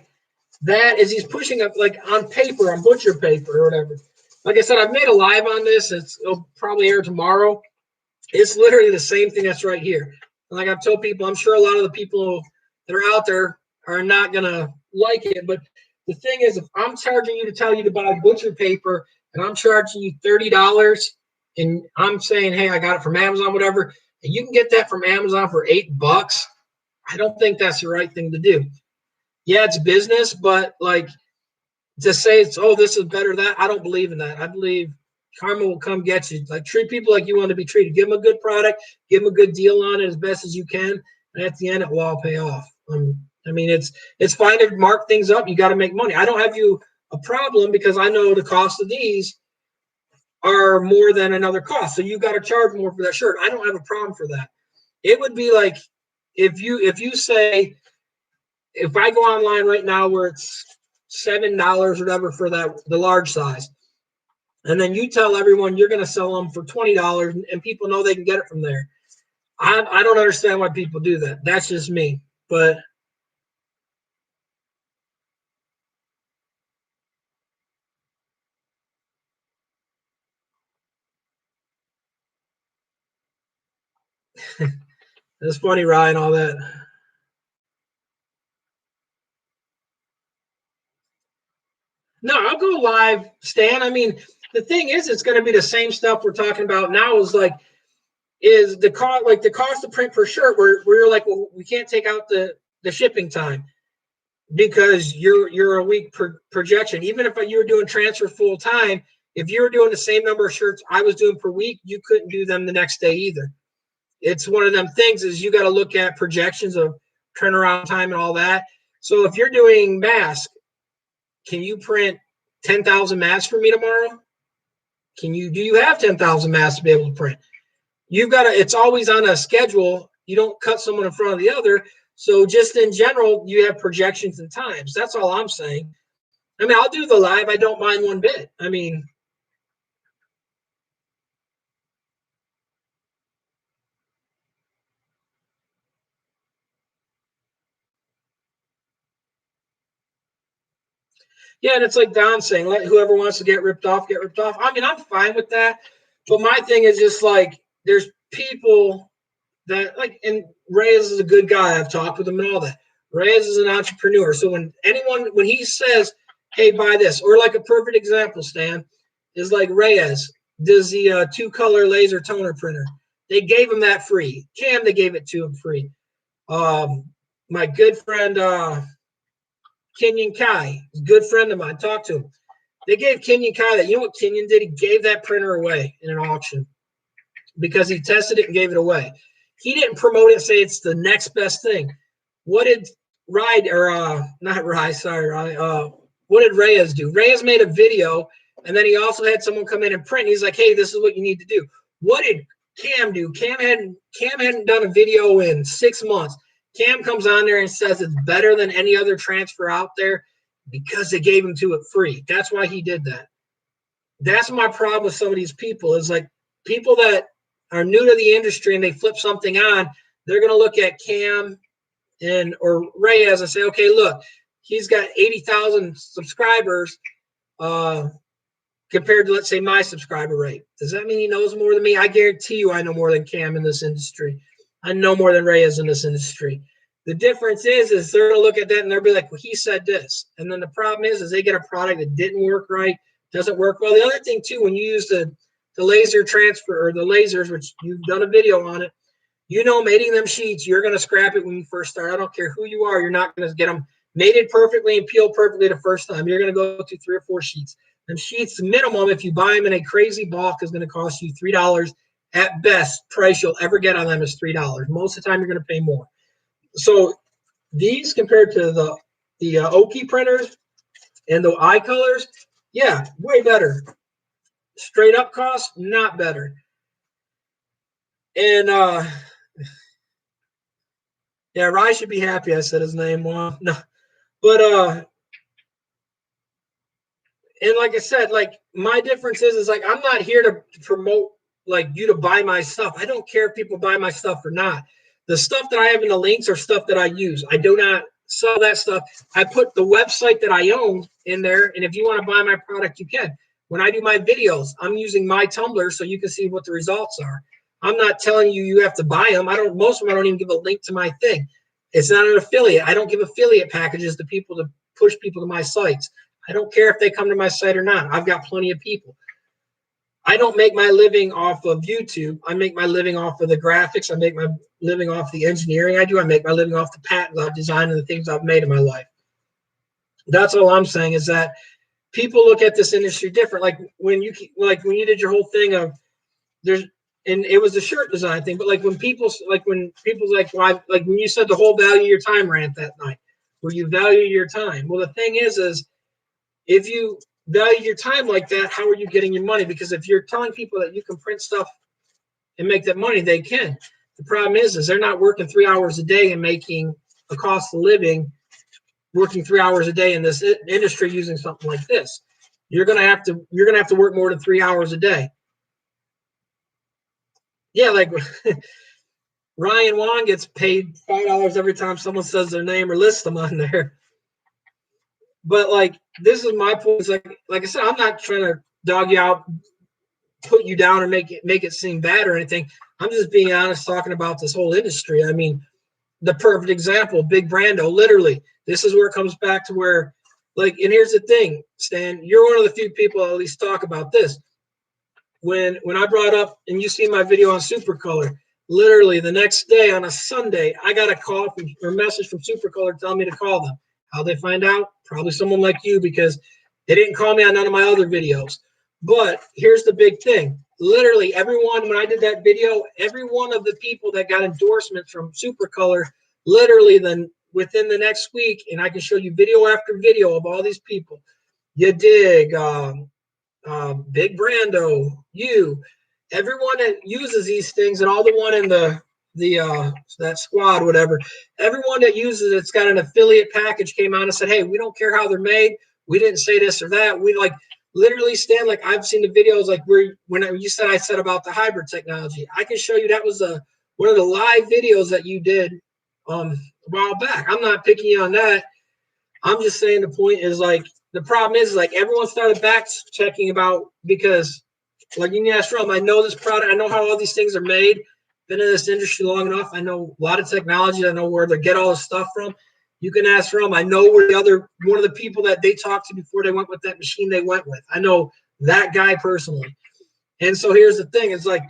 that is he's pushing up like on paper, on butcher paper or whatever. Like I said, I've made a live on this. It'll probably air tomorrow. It's literally the same thing that's right here. And like I've told people, I'm sure a lot of the people that are out there are not going to like it. But the thing is, if I'm charging you to tell you to buy butcher paper and I'm charging you $30 and I'm saying, hey, I got it from Amazon, whatever, and you can get that from Amazon for $8, I don't think that's the right thing to do. Yeah, it's business, but like to say it's, oh, this is better than that, I don't believe in that. I believe karma will come get you. Like treat people like you want to be treated. Give them a good product, give them a good deal on it as best as you can, and at the end it will all pay off. I mean, it's fine to mark things up. You got to make money. I don't have you a problem because I know the cost of these are more than another cost. So you got to charge more for that shirt. I don't have a problem for that. It would be like if you say, if I go online right now where it's $7 or whatever for the large size, and then you tell everyone you're going to sell them for $20 and people know they can get it from there. I don't understand why people do that. That's just me. But it's funny, Ryan, all that. No, I'll go live, Stan. I mean, the thing is, it's going to be the same stuff we're talking about now. Is the cost, like the cost to print per shirt? We're like, well, we can't take out the shipping time because you're a week projection. Even if you were doing transfer full time, if you were doing the same number of shirts I was doing per week, you couldn't do them the next day either. It's one of them things is you got to look at projections of turnaround time and all that. So if you're doing masks, can you print 10,000 masks for me tomorrow? Do you have 10,000 masks to be able to print? You've got to, it's always on a schedule. You don't cut someone in front of the other. So just in general, you have projections and times. That's all I'm saying. I mean, I'll do the live. I don't mind one bit. I mean, yeah, and it's like Don saying, let whoever wants to get ripped off, get ripped off. I mean, I'm fine with that. But my thing is just like, there's people that like, and Reyes is a good guy. I've talked with him and all that. Reyes is an entrepreneur. So when he says, hey, buy this, or like a perfect example, Stan, is like Reyes does the 2-color laser toner printer. They gave him that free. Cam, they gave it to him free. My good friend, Kenyon Kai, a good friend of mine, talked to him. They gave Kenyon Kai that. You know what Kenyon did? He gave that printer away in an auction because he tested it and gave it away. He didn't promote it and say it's the next best thing. What did what did Reyes do? Reyes made a video, and then he also had someone come in and print. He's like, hey, this is what you need to do. What did Cam do? Cam hadn't done a video in 6 months. Cam comes on there and says it's better than any other transfer out there because they gave him to it free. That's why he did that. That's my problem with some of these people is like people that are new to the industry and they flip something on, they're going to look at Cam or Reyes and say, okay, look, he's got 80,000 subscribers compared to, let's say, my subscriber rate. Does that mean he knows more than me? I guarantee you I know more than Cam in this industry. I know more than Reyes in this industry. The difference is they're going to look at that and they'll be like, well, he said this. And then the problem is they get a product that didn't work right, doesn't work well. The other thing, too, when you use the laser transfer or the lasers, which you've done a video on it, you know, mating them sheets, you're going to scrap it when you first start. I don't care who you are. You're not going to get them mated perfectly and peeled perfectly the first time. You're going to go through 3 or 4 sheets. And sheets, minimum, if you buy them in a crazy bulk, is going to cost you $3 at best. Price you'll ever get on them is $3. Most of the time, you're going to pay more. So these compared to the Oki printers and the eye colors, yeah, way better. Straight up cost, not better. And yeah, Rye should be happy I said his name wrong. No, but and like I said, like my difference is like I'm not here to promote like you to buy my stuff. I don't care if people buy my stuff or not. The stuff that I have in the links are stuff that I use. I do not sell that stuff. I put the website that I own in there, and if you want to buy my product, you can. When I do my videos, I'm using my Tumblr so you can see what the results are. I'm not telling you you have to buy them. Most of them I don't even give a link to my thing. It's not an affiliate. I don't give affiliate packages to people to push people to my sites. I don't care if they come to my site or not. I've got plenty of people. I don't make my living off of YouTube. I make my living off of the graphics. I make my living off the engineering I do. I make my living off the patents I've designed and the things I've made in my life. That's all I'm saying is that people look at this industry different. Like when you did your whole thing of there's, and it was the shirt design thing, but like when people's like when you said the whole value your time rant that night, where you value your time. Well, the thing is if you value your time like that, how are you getting your money? Because if you're telling people that you can print stuff and make that money, they can. The problem is they're not working 3 hours a day and making a cost of living, working 3 hours a day in this industry using something like this. You're gonna have to work more than 3 hours a day. Yeah, like Ryan Wong gets paid $5 every time someone says their name or lists them on there. But like this is my point. It's like I said, I'm not trying to dog you out, put you down, or make it seem bad or anything. I'm just being honest, talking about this whole industry. I mean, the perfect example, Big Brando. Literally, this is where it comes back to where, like, and here's the thing, Stan, you're one of the few people that at least talk about this. When I brought up, and you see my video on Supercolor, literally the next day on a Sunday, I got a call or message from Supercolor telling me to call them. How'd they find out? Probably someone like you, because they didn't call me on none of my other videos. But here's the big thing. Literally everyone, when I did that video, every one of the people that got endorsements from Supercolor, literally then within the next week, and I can show you video after video of all these people. You dig, Big Brando, everyone that uses these things, and all the one in that squad, whatever, everyone that uses it's got an affiliate package came on and said, hey, we don't care how they're made. We didn't say this or that. We like literally stand like I've seen the videos like when you said I said about the hybrid technology. I can show you that was one of the live videos that you did a while back. I'm not picking you on that. I'm just saying the point is like the problem is like everyone started back checking about because like you can ask Rum, I know this product, I know how all these things are made. Been in this industry long enough. I know a lot of technology. I know where to get all this stuff from. You can ask Rum. I know where one of the people that they talked to before they went with that machine they went with. I know that guy personally. And so here's the thing. It's like,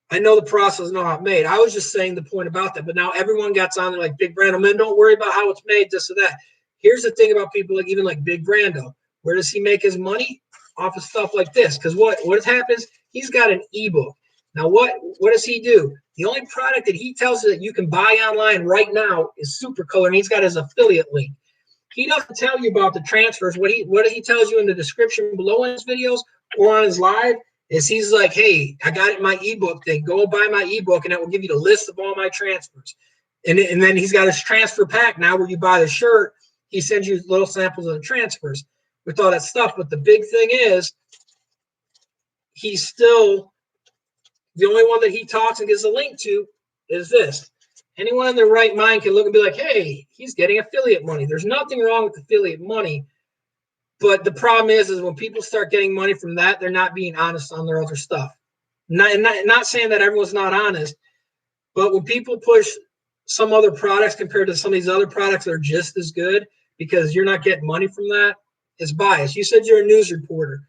I know the process, know how it's made. I was just saying the point about that. But now everyone gets on there like Big Brando. Man, don't worry about how it's made, this or that. Here's the thing about people like even like Big Brando. Where does he make his money? Off of stuff like this. Because what happens, he's got an ebook. Now, what does he do? The only product that he tells you that you can buy online right now is Supercolor, and he's got his affiliate link. He doesn't tell you about the transfers. What he tells you in the description below in his videos or on his live is he's like, hey, I got it in my ebook thing. Go buy my ebook, and it will give you the list of all my transfers. And then he's got his transfer pack now where you buy the shirt. He sends you little samples of the transfers with all that stuff. But the big thing is, he's still the only one that he talks and gives a link to is this. Anyone in their right mind can look and be like, hey, he's getting affiliate money. There's nothing wrong with affiliate money. But the problem is when people start getting money from that, they're not being honest on their other stuff. Not saying that everyone's not honest, but when people push some other products compared to some of these other products that are just as good because you're not getting money from that, it's bias. You said you're a news reporter.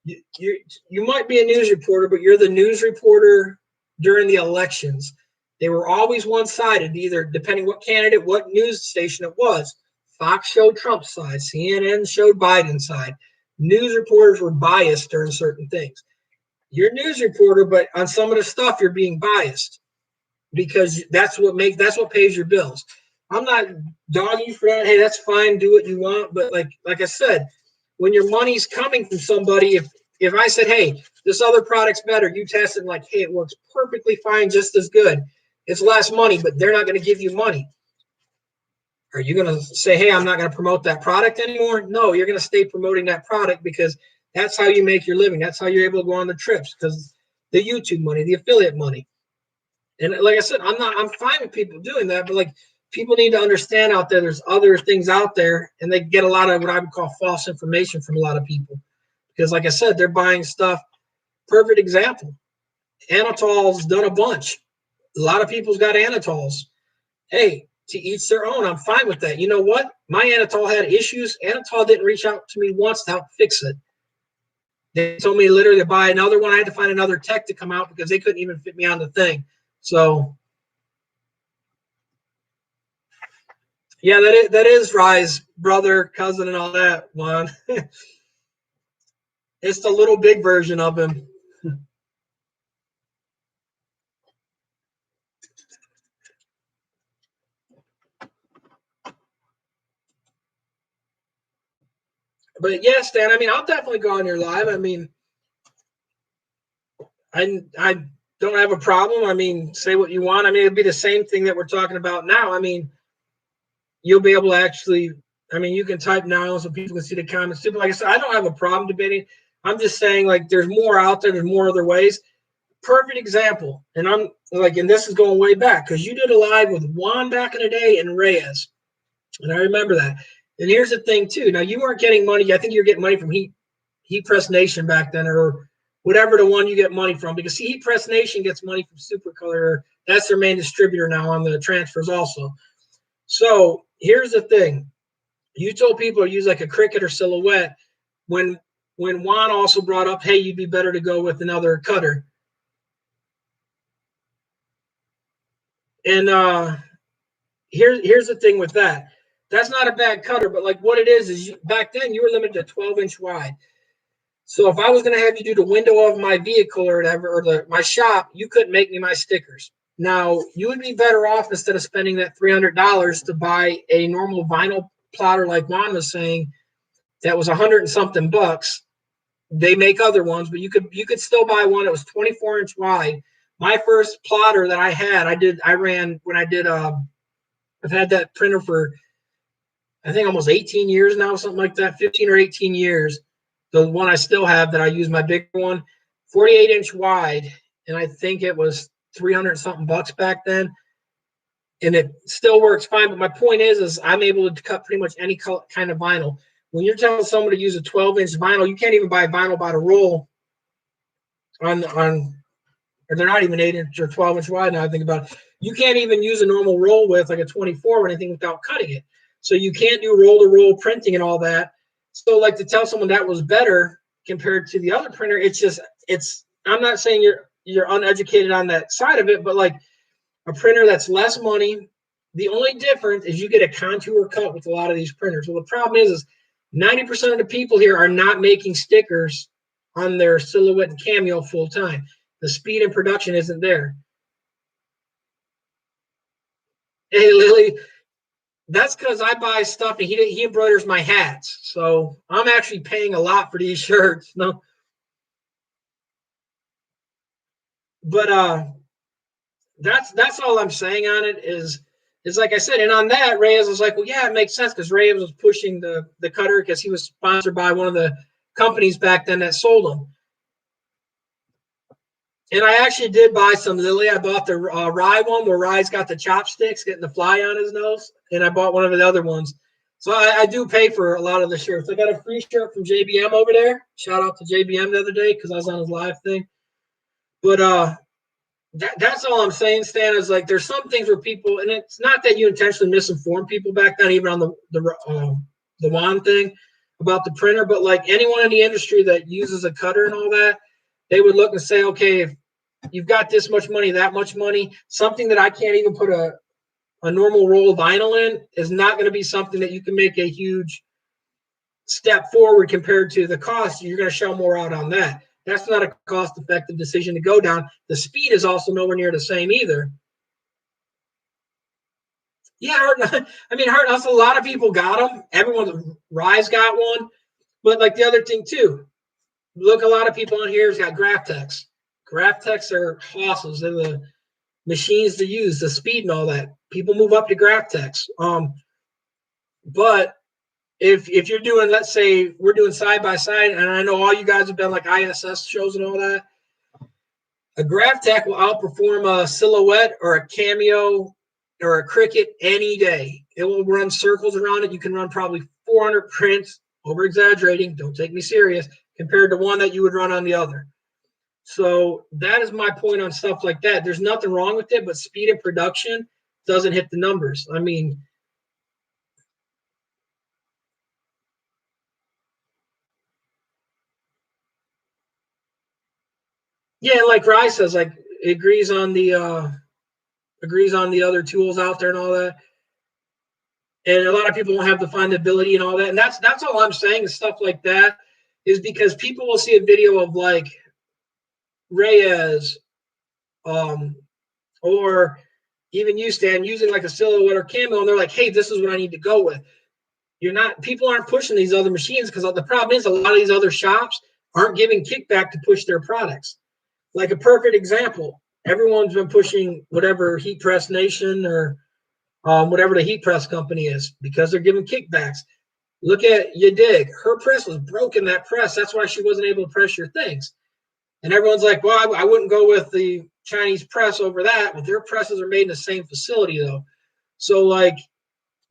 You might be a news reporter, but you're the news reporter during the elections. They were always one-sided, either depending what candidate, what news station it was. Fox showed Trump's side. CNN showed Biden's side. News reporters were biased during certain things. You're a news reporter, but on some of the stuff you're being biased because that's what pays your bills. I'm not dogging you for that. Hey, that's fine. Do what you want. But like I said, when your money's coming from somebody, if I said, hey, this other product's better, you test it like, hey, it works perfectly fine, just as good. It's less money, but they're not going to give you money. Are you going to say, hey, I'm not going to promote that product anymore? No, you're going to stay promoting that product because that's how you make your living. That's how you're able to go on the trips because the YouTube money, the affiliate money. And like I said, I'm fine with people doing that, but people need to understand out there's other things out there, and they get a lot of what I would call false information from a lot of people. Because like I said, they're buying stuff. Perfect example. Anatol's done a bunch. A lot of people's got Anatols. Hey, to each their own. I'm fine with that. You know what? My Anatol had issues. Anatol didn't reach out to me once to help fix it. They told me literally to buy another one. I had to find another tech to come out because they couldn't even fit me on the thing. So, yeah, that is Rise, brother, cousin, and all that, Juan. It's the little big version of him. But yeah, Stan, I mean, I'll definitely go on your live. I mean, I don't have a problem. I mean, say what you want. I mean, it'd be the same thing that we're talking about now. I mean, you'll be able to actually, I mean, you can type now so people can see the comments too. But like I said, I don't have a problem debating. I'm just saying, there's more out there. There's more other ways. Perfect example. And I'm and this is going way back because you did a live with Juan back in the day and Reyes. And I remember that. And here's the thing, too. Now, you weren't getting money. I think you're getting money from Heat Press Nation back then or whatever the one you get money from. Because Heat Press Nation gets money from Supercolor. That's their main distributor now on the transfers also. So here's the thing. You told people to use a Cricut or Silhouette when Juan also brought up, hey, you'd be better to go with another cutter. And here's the thing with that. That's not a bad cutter, but what it is back then you were limited to 12-inch wide. So if I was going to have you do the window of my vehicle or whatever, or my shop, you couldn't make me my stickers. Now, you would be better off instead of spending that $300 to buy a normal vinyl plotter like Juan was saying that was $100 and something bucks. They make other ones, but you could still buy one that was 24-inch wide. My first plotter that I had, I've had that printer for, I think, almost 18 years now, something like that, 15 or 18 years. The one I still have that I use, my big one, 48-inch wide, and I think it was 300 something bucks back then. And it still works fine. But my point is I'm able to cut pretty much any kind of vinyl. When you're telling someone to use a 12-inch vinyl, you can't even buy vinyl by the roll or they're not even 8-inch or 12-inch wide now I think about it. You can't even use a normal roll width like a 24 or anything without cutting it. So you can't do roll-to-roll printing and all that. So to tell someone that was better compared to the other printer, I'm not saying you're uneducated on that side of it, but a printer that's less money, the only difference is you get a contour cut with a lot of these printers. Well, the problem is 90% of the people here are not making stickers on their Silhouette and Cameo full time. The speed and production isn't there. Hey, Lily, that's because I buy stuff and he embroiders my hats. So I'm actually paying a lot for these shirts. No. But that's all I'm saying on it is like I said, and on that Reyes was like, well, yeah, it makes sense because Reyes was pushing the cutter because he was sponsored by one of the companies back then that sold them. And I actually did buy some Lily. I bought the Rye one where Rye's got the chopsticks getting the fly on his nose, and I bought one of the other ones. So I do pay for a lot of the shirts. I got a free shirt from JBM over there. Shout out to JBM the other day because I was on his live thing. But that's all I'm saying, Stan, is like there's some things where people, and it's not that you intentionally misinform people back then, even on the wand thing about the printer, but like anyone in the industry that uses a cutter and all that, they would look and say, okay, if you've got this much money, that much money, something that I can't even put a normal roll of vinyl in is not going to be something that you can make a huge step forward compared to the cost. You're going to show more out on that. That's not a cost-effective decision to go down. The speed is also nowhere near the same either. Yeah, I mean, a lot of people got them. Everyone, Rise got one. But like the other thing too, look, a lot of people on here has got Graphtex. Graphtex are awesome. They're the machines to use, the speed and all that. People move up to Graphtex. But if you're doing, let's say we're doing side by side, and I know all you guys have done like ISS shows and all that, a Graphtec will outperform a Silhouette or a Cameo or a Cricut any day. It will run circles around it. You can run probably 400 prints, over exaggerating, don't take me serious, compared to one that you would run on the other. So that is my point on stuff like that. There's nothing wrong with it, but speed of production doesn't hit the numbers. I mean, yeah, like Rye says, like it agrees on the other tools out there and all that. And a lot of people don't have the findability and all that. And that's all I'm saying is stuff like that is because people will see a video of like Reyes, or even you, Stan, using like a Silhouette or Camel, and they're like, hey, this is what I need to go with. People aren't pushing these other machines because the problem is a lot of these other shops aren't giving kickback to push their products. Like a perfect example, everyone's been pushing whatever Heat Press Nation or whatever the heat press company is because they're giving kickbacks. Look at Yadig. Her press was broken, that press. That's why she wasn't able to press your things. And everyone's like, well, I wouldn't go with the Chinese press over that. But their presses are made in the same facility, though. So, like,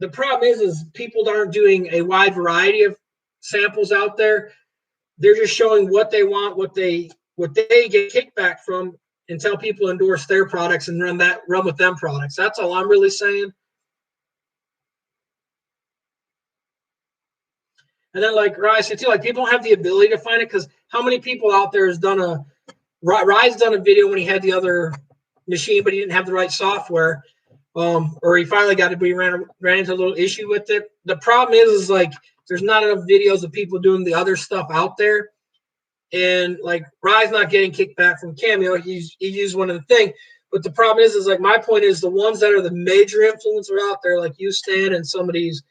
the problem is people aren't doing a wide variety of samples out there. They're just showing what they want, what they get kickback from, and tell people endorse their products and run with them products. That's all I'm really saying. And then, like Rye said too, like people don't have the ability to find it because how many people out there has done Rye's done a video when he had the other machine, but he didn't have the right software, or he finally ran into a little issue with it. The problem is like there's not enough videos of people doing the other stuff out there, and like Rye's not getting kickback from Cameo. He used one of the thing, but the problem is like my point is the ones that are the major influencer out there, like you, Stan, and some of these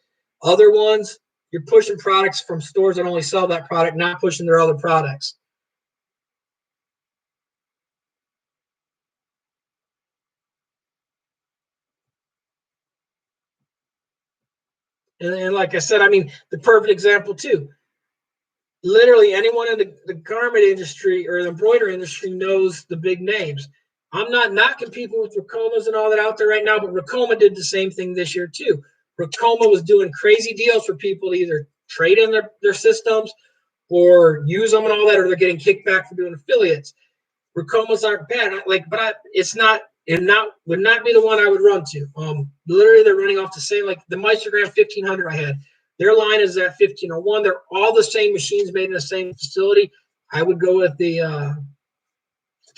other ones. You're pushing products from stores that only sell that product, not pushing their other products. And like I said, I mean, the perfect example too. Literally anyone in the garment industry or the embroidery industry knows the big names. I'm not knocking people with Rakomas and all that out there right now, but Rakoma did the same thing this year too. Rakoma was doing crazy deals for people to either trade in their systems or use them and all that, or they're getting kickback for doing affiliates. Rakomas aren't bad, it's not. And would not be the one I would run to. Literally, they're running off the same, like the Meistergram 1500 I had. Their line is at 1501. They're all the same machines made in the same facility. I would go with the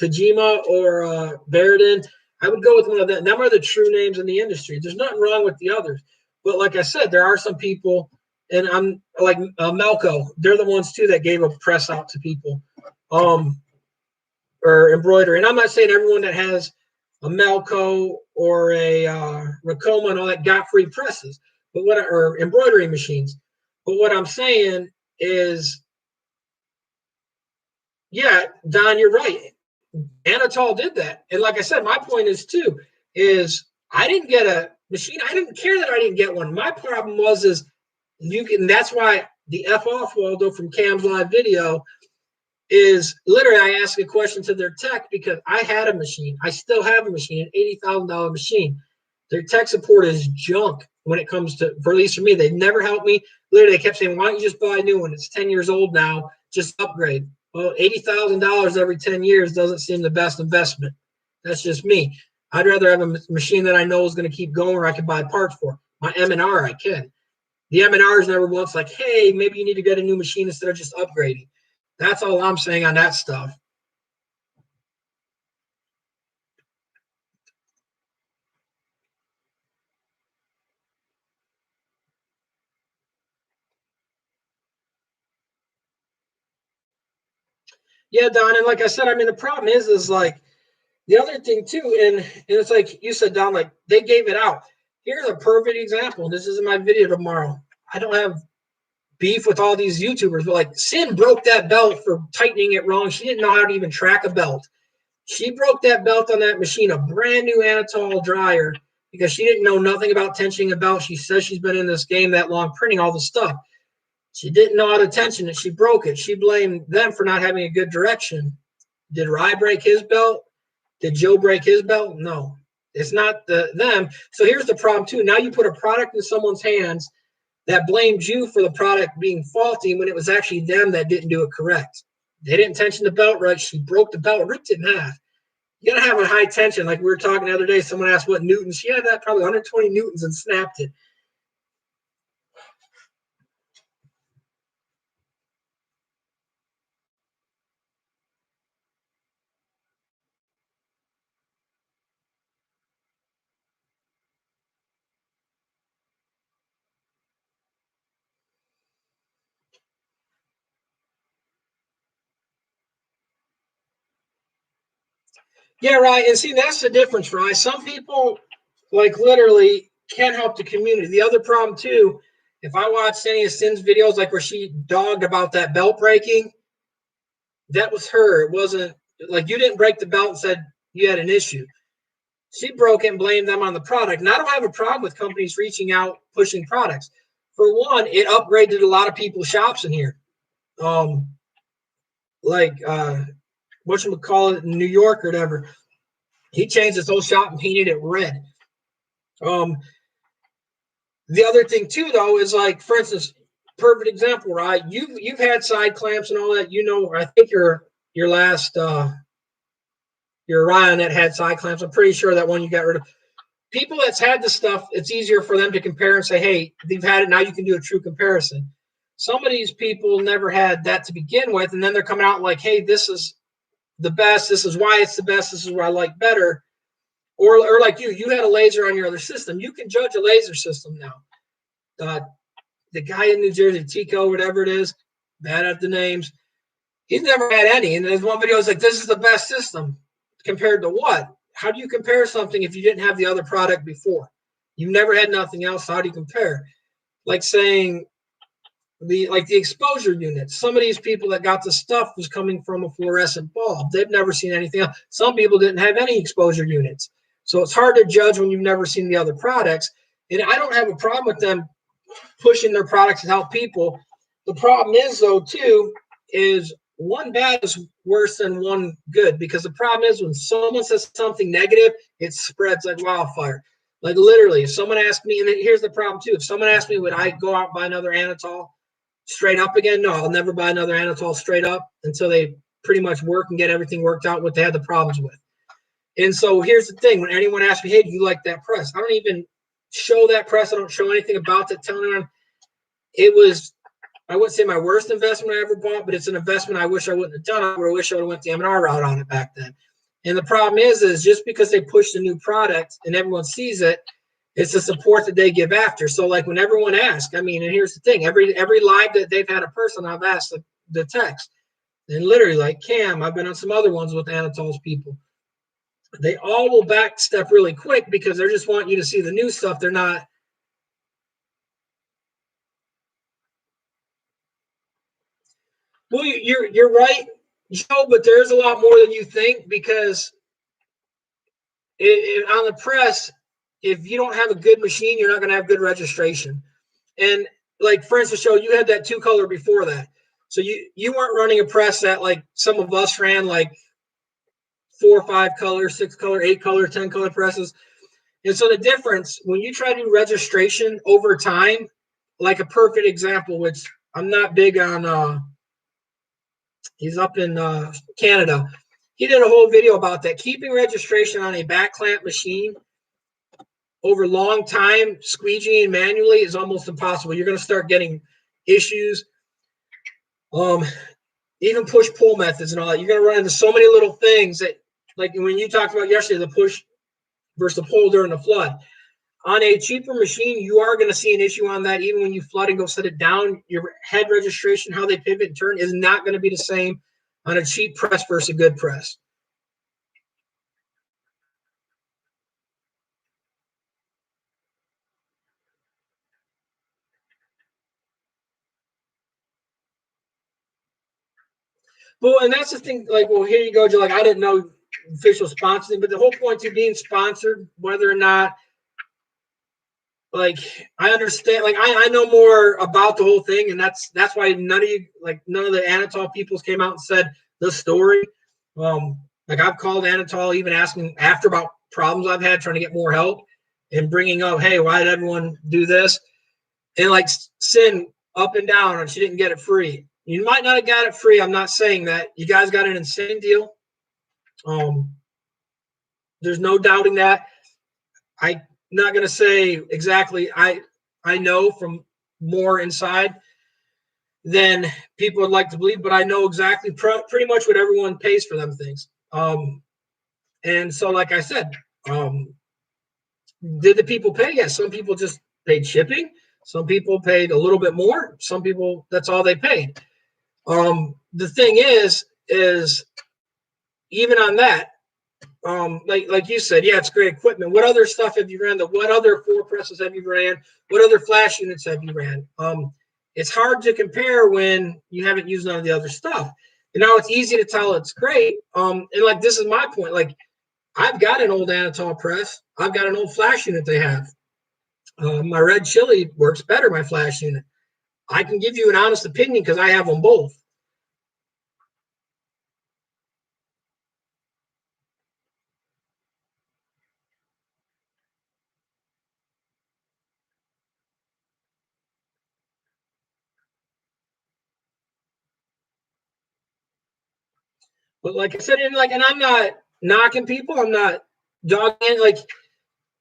Tajima or Baradin. I would go with one of them. Them are the true names in the industry. There's nothing wrong with the others. But like I said, there are some people, and I'm like Melco. They're the ones, too, that gave a press out to people or embroidery. And I'm not saying everyone that has a Melco or a Rakoma and all that got free presses, or embroidery machines. But what I'm saying is, yeah, Don, you're right. Anatol did that. And like I said, my point is too, is I didn't get a machine. I didn't care that I didn't get one. My problem was is you can, that's why the F off Waldo from Cam's live video is literally I asked a question to their tech because I had a machine. I still have a machine, an $80,000 machine. Their tech support is junk when it comes to, for at least for me, they never helped me. Literally, they kept saying, why don't you just buy a new one? It's 10 years old now, just upgrade. Well, $80,000 every 10 years doesn't seem the best investment. That's just me. I'd rather have a machine that I know is going to keep going or I can buy parts for. My M&R, I can. The M&R is never once like, hey, maybe you need to get a new machine instead of just upgrading. That's all I'm saying on that stuff. Yeah, Don, and like I said, I mean, the problem is like the other thing too, and it's like you said, Don, like they gave it out. Here's a perfect example. This is in my video tomorrow. I don't have beef with all these YouTubers, but like Sin broke that belt for tightening it wrong. She didn't know how to even track a belt. She broke that belt on that machine, a brand new Anatol dryer, because she didn't know nothing about tensioning a belt. She says she's been in this game that long, printing all the stuff. She didn't know how to tension it. She broke it. She blamed them for not having a good direction. Did Rye break his belt? Did Joe break his belt? No. It's not them. So here's the problem, too. Now you put a product in someone's hands that blamed you for the product being faulty when it was actually them that didn't do it correct. They didn't tension the belt right. She broke the belt, ripped it in half. You got to have a high tension. Like we were talking the other day, someone asked what newtons. She had that probably 120 newtons and snapped it. Yeah, right. And see, that's the difference, right? Some people, like, literally can't help the community. The other problem, too, if I watch any of Sin's videos, like where she dogged about that belt breaking, that was her. It wasn't like you didn't break the belt and said you had an issue. She broke it and blamed them on the product. And I don't have a problem with companies reaching out, pushing products. For one, it upgraded a lot of people's shops in here. Like, whatchamacallit in New York or whatever. He changed his whole shop and painted it red. The other thing too, though, is like, for instance, perfect example, right? You've had side clamps and all that. You know, I think your last your Orion that had side clamps. I'm pretty sure that one you got rid of. People that's had this stuff, it's easier for them to compare and say, hey, they've had it. Now you can do a true comparison. Some of these people never had that to begin with, and then they're coming out like, hey, this is the best. This is why it's the best. This is what I like better. Or like you had a laser on your other system. You can judge a laser system now. The guy in New Jersey, Tico, whatever it is, bad at the names, he's never had any. And there's one video is like, this is the best system. Compared to what? How do you compare something if you didn't have the other product before? You've never had nothing else. How do you compare? Like saying the exposure units. Some of these people that got the stuff was coming from a fluorescent bulb. They've never seen anything else. Some people didn't have any exposure units. So it's hard to judge when you've never seen the other products. And I don't have a problem with them pushing their products to help people. The problem is, though, too, is one bad is worse than one good, because the problem is when someone says something negative, it spreads like wildfire. Like literally, if someone asked me, and here's the problem too, if someone asked me, would I go out and buy another Anatol straight up again? No, I'll never buy another Anatol straight up until they pretty much work and get everything worked out what they had the problems with. And so here's the thing, when anyone asks me, hey, do you like that press? I don't even show that press. I don't show anything about it, telling them it was, I wouldn't say my worst investment I ever bought, but it's an investment I wish I wouldn't have done. I wish I would have went the M&R route on it back then. And the problem is just because they push the new product and everyone sees it, it's the support that they give after. So like when everyone asks, I mean, and here's the thing, every live that they've had a person, I've asked the text. And literally like Cam, I've been on some other ones with Anatol's people. They all will backstep really quick because they just want you to see the new stuff. They're not. Well, you're right, Joe, but there's a lot more than you think, because on the press, if you don't have a good machine, you're not going to have good registration. And like, for instance, Joe, you had that 2-color before that. So you weren't running a press that like some of us ran, like 4 or 5 color, 6 color, 8 color, 10 color presses. And so the difference when you try to do registration over time, like a perfect example, which I'm not big on, he's up in Canada. He did a whole video about that. Keeping registration on a back clamp machine over a long time, squeegeeing manually, is almost impossible. You're going to start getting issues. Even push-pull methods and all that. You're going to run into so many little things that, like when you talked about yesterday, the push versus the pull during the flood. On a cheaper machine, you are going to see an issue on that. Even when you flood and go set it down, your head registration, how they pivot and turn, is not going to be the same on a cheap press versus a good press. Well, and that's the thing. Like, well, here you go, Joe. Like, I didn't know official sponsoring, but the whole point to being sponsored, whether or not, like, I understand, like, I know more about the whole thing, and that's why none of the Anatol peoples came out and said the story. Like, I've called Anatol, even asking after about problems I've had, trying to get more help and bringing up, hey, why did everyone do this? And like Sin up and down, and she didn't get it free. You might not have got it free. I'm not saying that. You guys got an insane deal. There's no doubting that. I'm not going to say exactly. I know from more inside than people would like to believe, but I know exactly pretty much what everyone pays for them things. And so, like I said, did the people pay? Yes. Some people just paid shipping. Some people paid a little bit more. Some people, that's all they paid. The thing is even on that, like you said, yeah, it's great equipment. What other stuff have you ran? What other 4 presses have you ran? What other flash units have you ran? It's hard to compare when you haven't used none of the other stuff. And now it's easy to tell it's great. And like, this is my point. Like, I've got an old Anatol press. I've got an old flash unit they have. My red chili works better, my flash unit. I can give you an honest opinion because I have them both. But like I said, and I'm not knocking people. I'm not dogging. Like,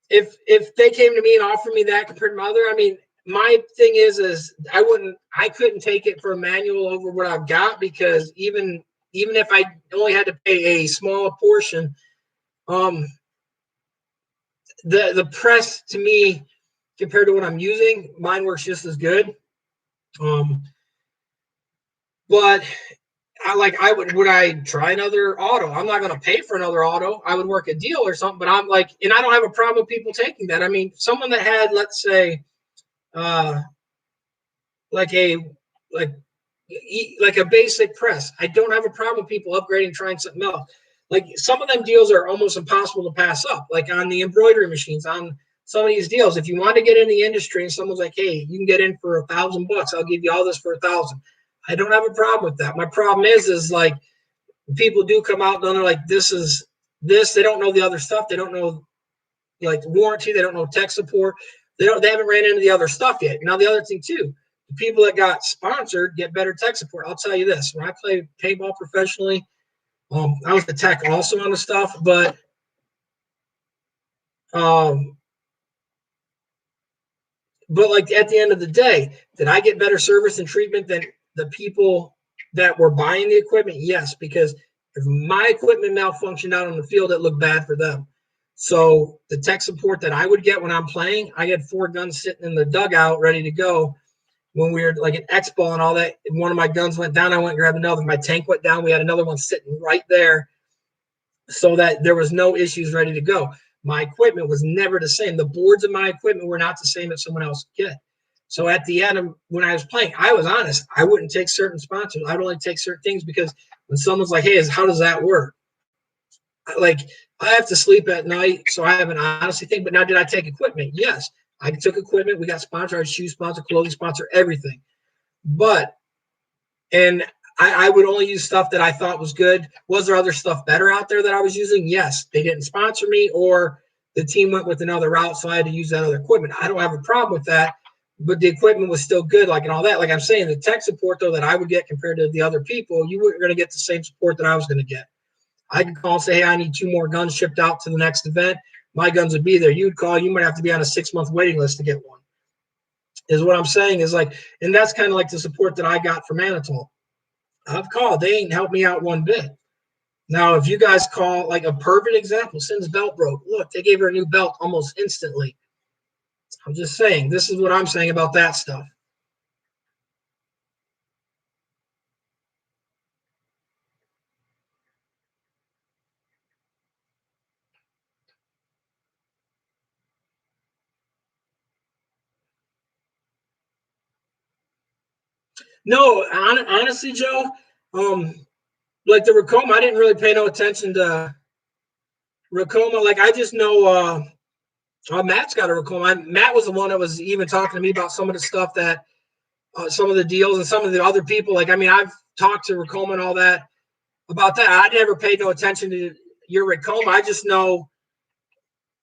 if they came to me and offered me that compared to my other, I mean, my thing is I couldn't take it for a manual over what I've got, because even if I only had to pay a small portion, the press to me compared to what I'm using, mine works just as good. But would I try another auto? I'm not going to pay for another auto. I would work a deal or something, but I'm like, and I don't have a problem with people taking that. I mean, someone that had, let's say, like a basic press, I don't have a problem with people upgrading, trying something else. Like, some of them deals are almost impossible to pass up. Like on the embroidery machines, on some of these deals, if you want to get in the industry and someone's like, hey, you can get in for $1,000, I'll give you all this for $1,000. I don't have a problem with that. My problem is like, people do come out and they're like, this. They don't know the other stuff. They don't know like warranty. They don't know tech support. They haven't ran into the other stuff yet. Now, the other thing too, the people that got sponsored get better tech support. I'll tell you this: when I played paintball professionally, I was the tech also on the stuff, but like, at the end of the day, did I get better service and treatment than the people that were buying the equipment? Yes, because if my equipment malfunctioned out on the field, it looked bad for them. So the tech support that I would get when I'm playing, I had 4 guns sitting in the dugout ready to go. When we were like an X-ball and all that, and one of my guns went down, I went and grabbed another. My tank went down, we had another one sitting right there so that there was no issues, ready to go. My equipment was never the same. The boards of my equipment were not the same that someone else could get. So at the end of when I was playing, I was honest. I wouldn't take certain sponsors. I'd only take certain things because when someone's like, hey, how does that work? Like, I have to sleep at night, so I have an honesty thing. But now, did I take equipment? Yes. I took equipment. We got sponsored, shoe sponsor, clothing sponsor, everything. But, and I would only use stuff that I thought was good. Was there other stuff better out there that I was using? Yes. They didn't sponsor me, or the team went with another route, so I had to use that other equipment. I don't have a problem with that, but the equipment was still good, like, and all that. Like I'm saying, the tech support, though, that I would get compared to the other people, you weren't going to get the same support that I was going to get. I could call and say, hey, I need 2 more guns shipped out to the next event. My guns would be there. You'd call, you might have to be on a 6-month waiting list to get one, is what I'm saying. Is like, and that's kind of like the support that I got from Anatol. I've called. They ain't helped me out one bit. Now, if you guys call, like a perfect example, Sin's belt broke. Look, they gave her a new belt almost instantly. I'm just saying, this is what I'm saying about that stuff. No, honestly, Joe, like the Racoma, I didn't really pay no attention to Racoma. Like, I just know Matt's got a Racoma. Matt was the one that was even talking to me about some of the stuff that, some of the deals and some of the other people. Like, I mean, I've talked to Racoma and all that about that. I never paid no attention to your Racoma. I just know,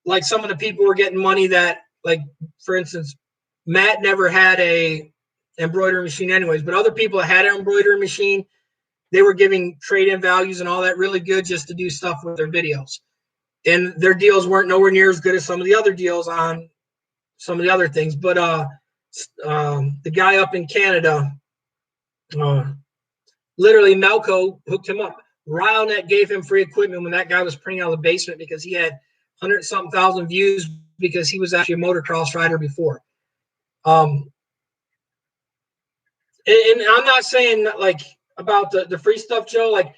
like, some of the people were getting money that, like, for instance, Matt never had a embroidery machine anyways, but other people that had an embroidery machine, they were giving trade-in values and all that really good just to do stuff with their videos. And their deals weren't nowhere near as good as some of the other deals on some of the other things. But the guy up in Canada, literally Melco hooked him up. RileNet gave him free equipment when that guy was printing out of the basement because he had 100-something thousand views because he was actually a motocross rider before. And I'm not saying like about the free stuff, Joe. Like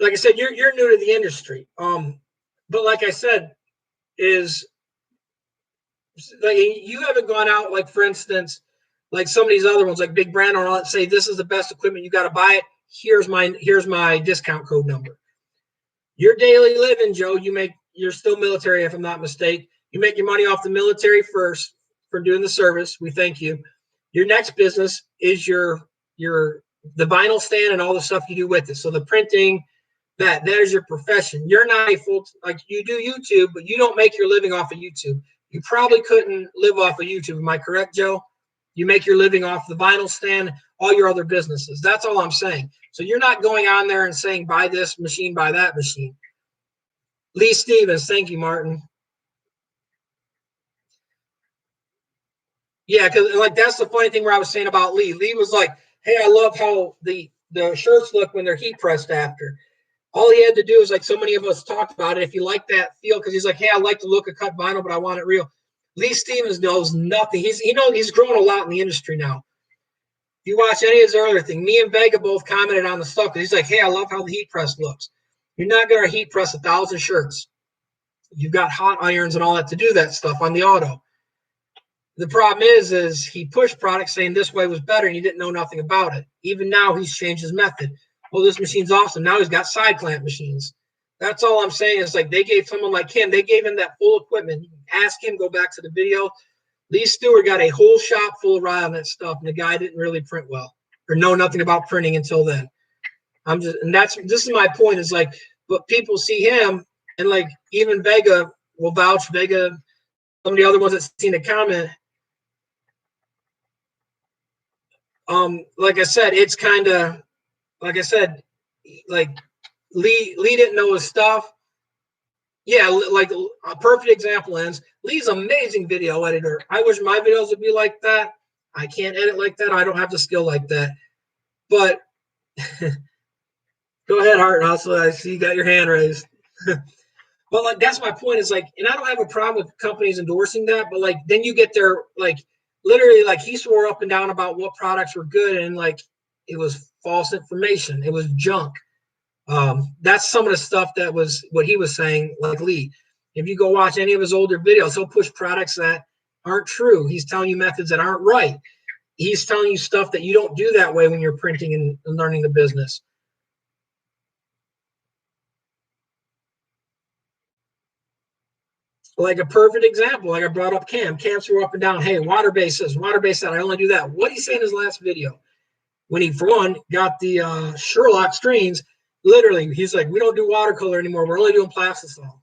I said, you're new to the industry. But like I said, is like you haven't gone out, like, for instance, like some of these other ones, like Big Brand, or let's say this is the best equipment, you got to buy it. Here's my discount code number. Your daily living, Joe, you're still military, if I'm not mistaken. You make your money off the military first for doing the service. We thank you. Your next business is the vinyl stand and all the stuff you do with it. So the printing, that is your profession. You're not a full, like, you do YouTube, but you don't make your living off of YouTube. You probably couldn't live off of YouTube. Am I correct, Joe? You make your living off the vinyl stand, all your other businesses. That's all I'm saying. So you're not going on there and saying, buy this machine, buy that machine. Lee Stevens, thank you, Martin. Yeah, because like that's the funny thing where I was saying about Lee. Lee was like, hey, I love how the shirts look when they're heat pressed after. All he had to do is, like so many of us talked about it, if you like that feel, because he's like, hey, I like the look of cut vinyl, but I want it real. Lee Stevens knows nothing. He's grown a lot in the industry now. If you watch any of his earlier thing, me and Vega both commented on the stuff because he's like, hey, I love how the heat press looks. You're not going to heat press 1,000 shirts. You've got hot irons and all that to do that stuff on the auto. The problem is he pushed products saying this way was better, and he didn't know nothing about it. Even now, he's changed his method. Oh, this machine's awesome. Now he's got side clamp machines. That's all I'm saying is, like, they gave someone like him, they gave him that full equipment. Ask him, go back to the video. Lee Stewart got a whole shop full of RileNet stuff, and the guy didn't really print well or know nothing about printing until then. This is my point, is like, but people see him, and like even Vega will vouch. Vega, some of the other ones that seen the comment. Like I said, it's kind of, like I said, like Lee didn't know his stuff. Yeah, like a perfect example is Lee's amazing video editor. I wish my videos would be like that. I can't edit like that. I don't have the skill like that. But go ahead, Hart Hustle. I see you got your hand raised. But like that's my point, is like, and I don't have a problem with companies endorsing that, but like then you get their, like, literally, like, he swore up and down about what products were good, and like it was false information. It was junk. That's some of the stuff that was what he was saying. Like Lee, if you go watch any of his older videos, he'll push products that aren't true. He's telling you methods that aren't right. He's telling you stuff that you don't do that way when you're printing and learning the business. Like a perfect example, like I brought up Cam. Cam threw up and down, hey, water-based this, water-based that. I only do that. What did he say in his last video? When he, for one, got the Sherlock screens, literally, he's like, we don't do watercolor anymore. We're only doing plastisol.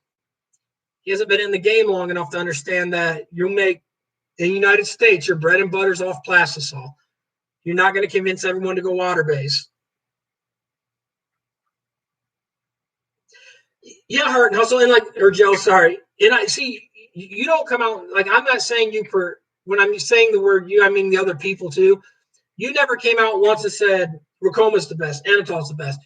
He hasn't been in the game long enough to understand that you make, in the United States, your bread and butter's off plastisol. You're not going to convince everyone to go water-based. Yeah, Hart and Hustle, and like, or Joe, sorry. And I see, you don't come out, like, I'm not saying you per, when I'm saying the word you, I mean the other people too. You never came out once and said, Racoma's the best, Anatol's the best.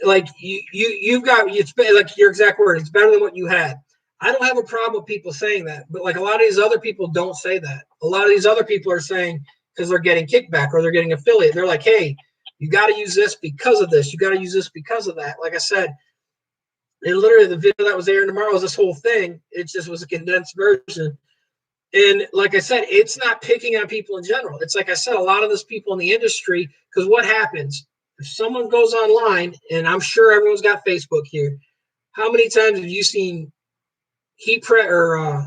Like, you've got, it's like your exact word, it's better than what you had. I don't have a problem with people saying that, but like a lot of these other people don't say that. A lot of these other people are saying, because they're getting kickback or they're getting affiliate, they're like, hey, you got to use this because of this. You got to use this because of that. Like I said, and literally the video that was airing tomorrow is this whole thing. It just was a condensed version. And like I said, it's not picking on people in general. It's like I said, a lot of those people in the industry, because what happens if someone goes online, and I'm sure everyone's got Facebook here. How many times have you seen heat press or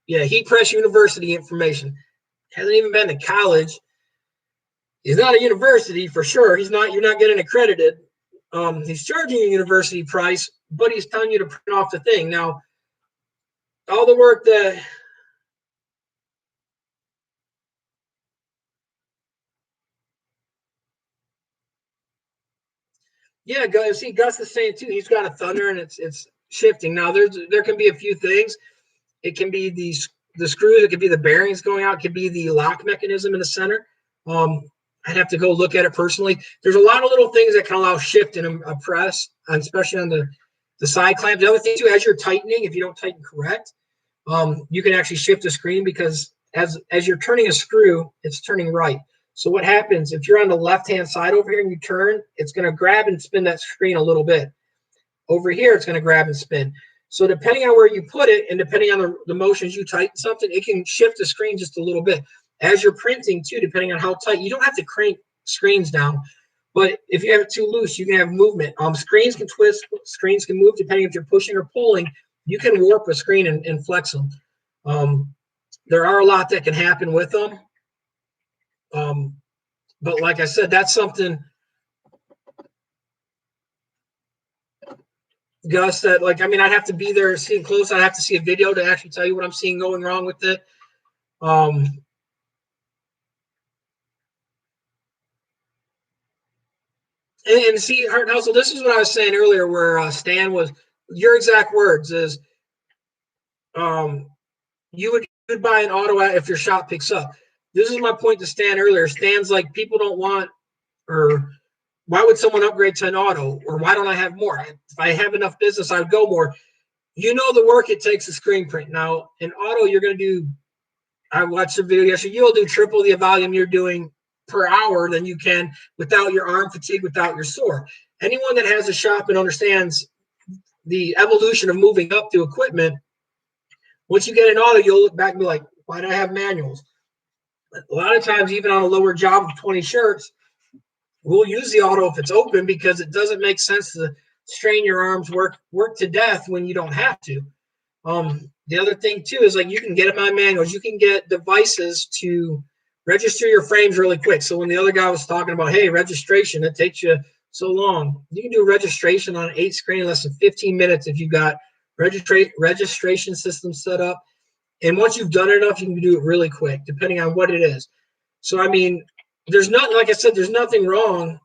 heat press university information? Hasn't even been to college. He's not a university for sure. He's not. You're not getting accredited. He's charging a university price, but he's telling you to print off the thing. Now, all the work that see, Gus is saying too. He's got a Thunder, and it's shifting. Now, there can be a few things. It can be the screws. It could be the bearings going out. It could be the lock mechanism in the center. I'd have to go look at it personally. There's a lot of little things that can allow shift in a press, especially on the side clamp. The other thing too, as you're tightening, if you don't tighten correct, you can actually shift the screen because as you're turning a screw, it's turning right. So what happens if you're on the left-hand side over here and you turn, it's going to grab and spin that screen a little bit. Over here, it's going to grab and spin. So depending on where you put it and depending on the motions you tighten something, it can shift the screen just a little bit. As you're printing too, depending on how tight, you don't have to crank screens down. But if you have it too loose, you can have movement. Screens can twist, screens can move depending if you're pushing or pulling. You can warp a screen and flex them. There are a lot that can happen with them. But like I said, that's something, Gus, that like, I mean, I'd have to be there seeing close. I'd have to see a video to actually tell you what I'm seeing going wrong with it. And see, Hart Hustle, this is what I was saying earlier where Stan was, your exact words is, you would buy an auto if your shop picks up. This is my point to Stan earlier. Stan's like, people don't want, or why would someone upgrade to an auto? Or why don't I have more? If I have enough business, I would go more. You know the work it takes to screen print. Now, in auto, you're going to do, I watched the video yesterday, you'll do triple the volume you're doing per hour than you can without your arm fatigue, without your sore. Anyone that has a shop and understands the evolution of moving up to equipment, once you get an auto, you'll look back and be like, why do I have manuals? A lot of times, even on a lower job of 20 shirts, we'll use the auto if it's open because it doesn't make sense to strain your arms, work to death when you don't have to. The other thing too is like you can get them on manuals. You can get devices to register your frames really quick. So when the other guy was talking about, hey, registration, it takes you so long. You can do registration on 8 screen in less than 15 minutes if you've got registration system set up. And once you've done it enough, you can do it really quick, depending on what it is. So, I mean, there's nothing, like I said, there's nothing wrong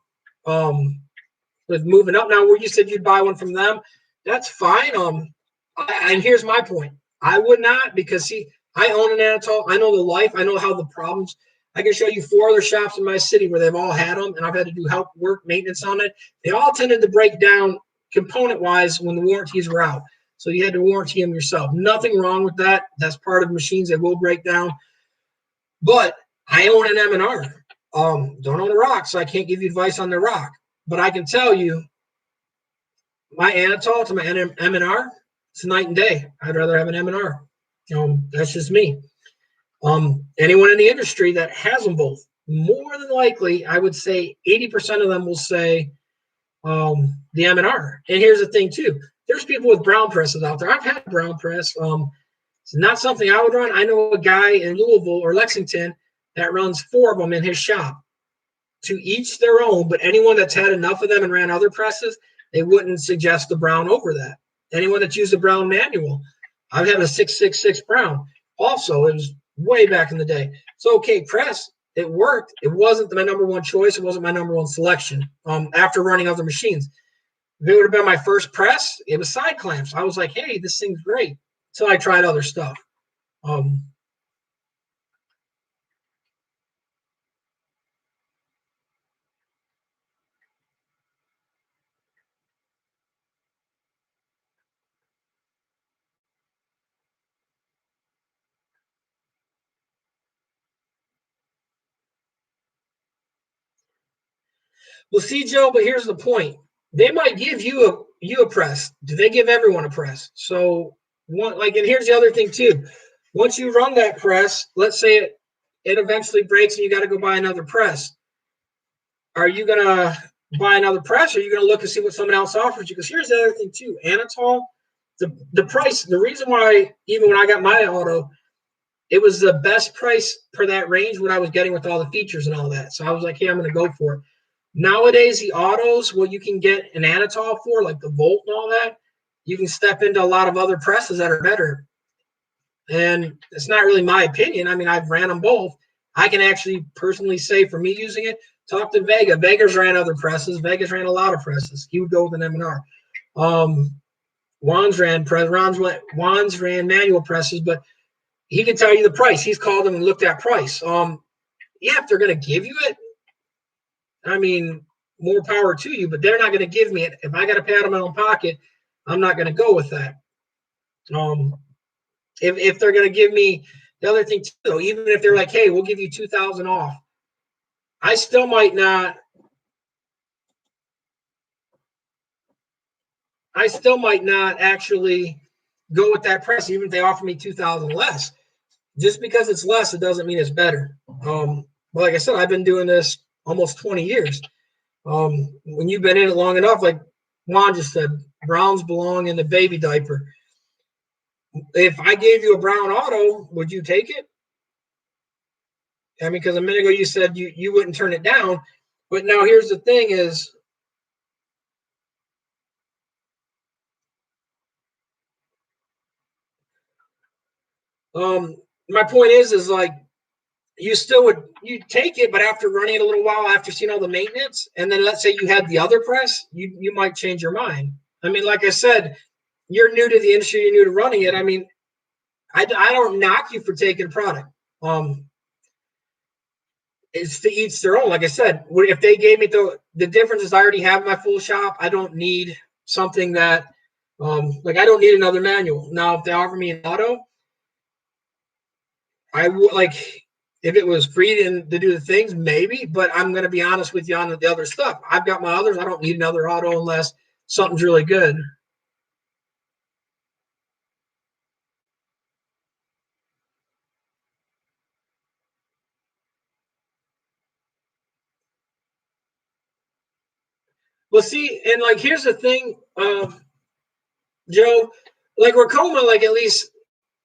with moving up. Now, where you said you'd buy one from them, that's fine. And here's my point. I would not because, see, I own an Anatol. I know the life. I know how the problems. I can show you 4 other shops in my city where they've all had them, and I've had to do help work, maintenance on it. They all tended to break down component-wise when the warranties were out. So you had to warranty them yourself. Nothing wrong with that. That's part of machines that will break down. But I own an M&R. Don't own a rock, so I can't give you advice on the rock. But I can tell you, my Anatol to my M&R, it's night and day. I'd rather have an M&R. That's just me. Anyone in the industry that has them both, more than likely, I would say 80% of them will say the M&R. And here's the thing too. There's people with brown presses out there. I've had a brown press. It's not something I would run. I know a guy in Louisville or Lexington that runs 4 of them in his shop. To each their own, but anyone that's had enough of them and ran other presses, they wouldn't suggest the brown over that. Anyone that's used a brown manual, I've had a 666 brown. Also, it was way back in the day. So, okay, press, it worked. It wasn't my number one choice. It wasn't my number one selection after running other machines. If it would have been my first press, it was side clamps. I was like, hey, this thing's great. So I tried other stuff. Well, see, Joe, but here's the point. They might give you a press. Do they give everyone a press? So and here's the other thing too. Once you run that press, let's say it eventually breaks and you got to go buy another press. Are you gonna buy another press, or are you gonna look and see what someone else offers you? Because here's the other thing too. Anatol, the price, the reason why even when I got my auto, it was the best price for that range what I was getting with all the features and all that. So I was like, hey, I'm gonna go for it. Nowadays, the autos, what you can get an Anatol for, like the Volt and all that, you can step into a lot of other presses that are better. And it's not really my opinion. I mean, I've ran them both. I can actually personally say for me using it, talk to Vega. Vega's ran other presses. Vega's ran a lot of presses. He would go with an M&R. Juan's ran manual presses, but he can tell you the price. He's called them and looked at price. Yeah, if they're going to give you it, I mean, more power to you, but they're not going to give me it. If I got to pay out of my own pocket, I'm not going to go with that. If they're going to give me the other thing too, even if they're like, hey, we'll give you $2,000 off, I still might not actually go with that press, even if they offer me $2,000 less. Just because it's less, it doesn't mean it's better. But like I said, I've been doing this almost 20 years. When you've been in it long enough, like Juan just said, browns belong in the baby diaper. If I gave you a brown auto, would you take it? I mean, because a minute ago you said you wouldn't turn it down. But now here's the thing is, my point is like, you take it, but after running it a little while, after seeing all the maintenance, and then let's say you had the other press, you might change your mind. I mean, like I said, you're new to the industry, you're new to running it. I mean, I don't knock you for taking a product. It's to each their own. Like I said, if they gave me the difference is I already have my full shop. I don't need something that, like I don't need another manual. Now, if they offer me an auto, I would like, if it was free to do the things, maybe, but I'm going to be honest with you on the other stuff. I've got my others. I don't need another auto unless something's really good. Well, see, and like, here's the thing, Joe, like Racoma, like at least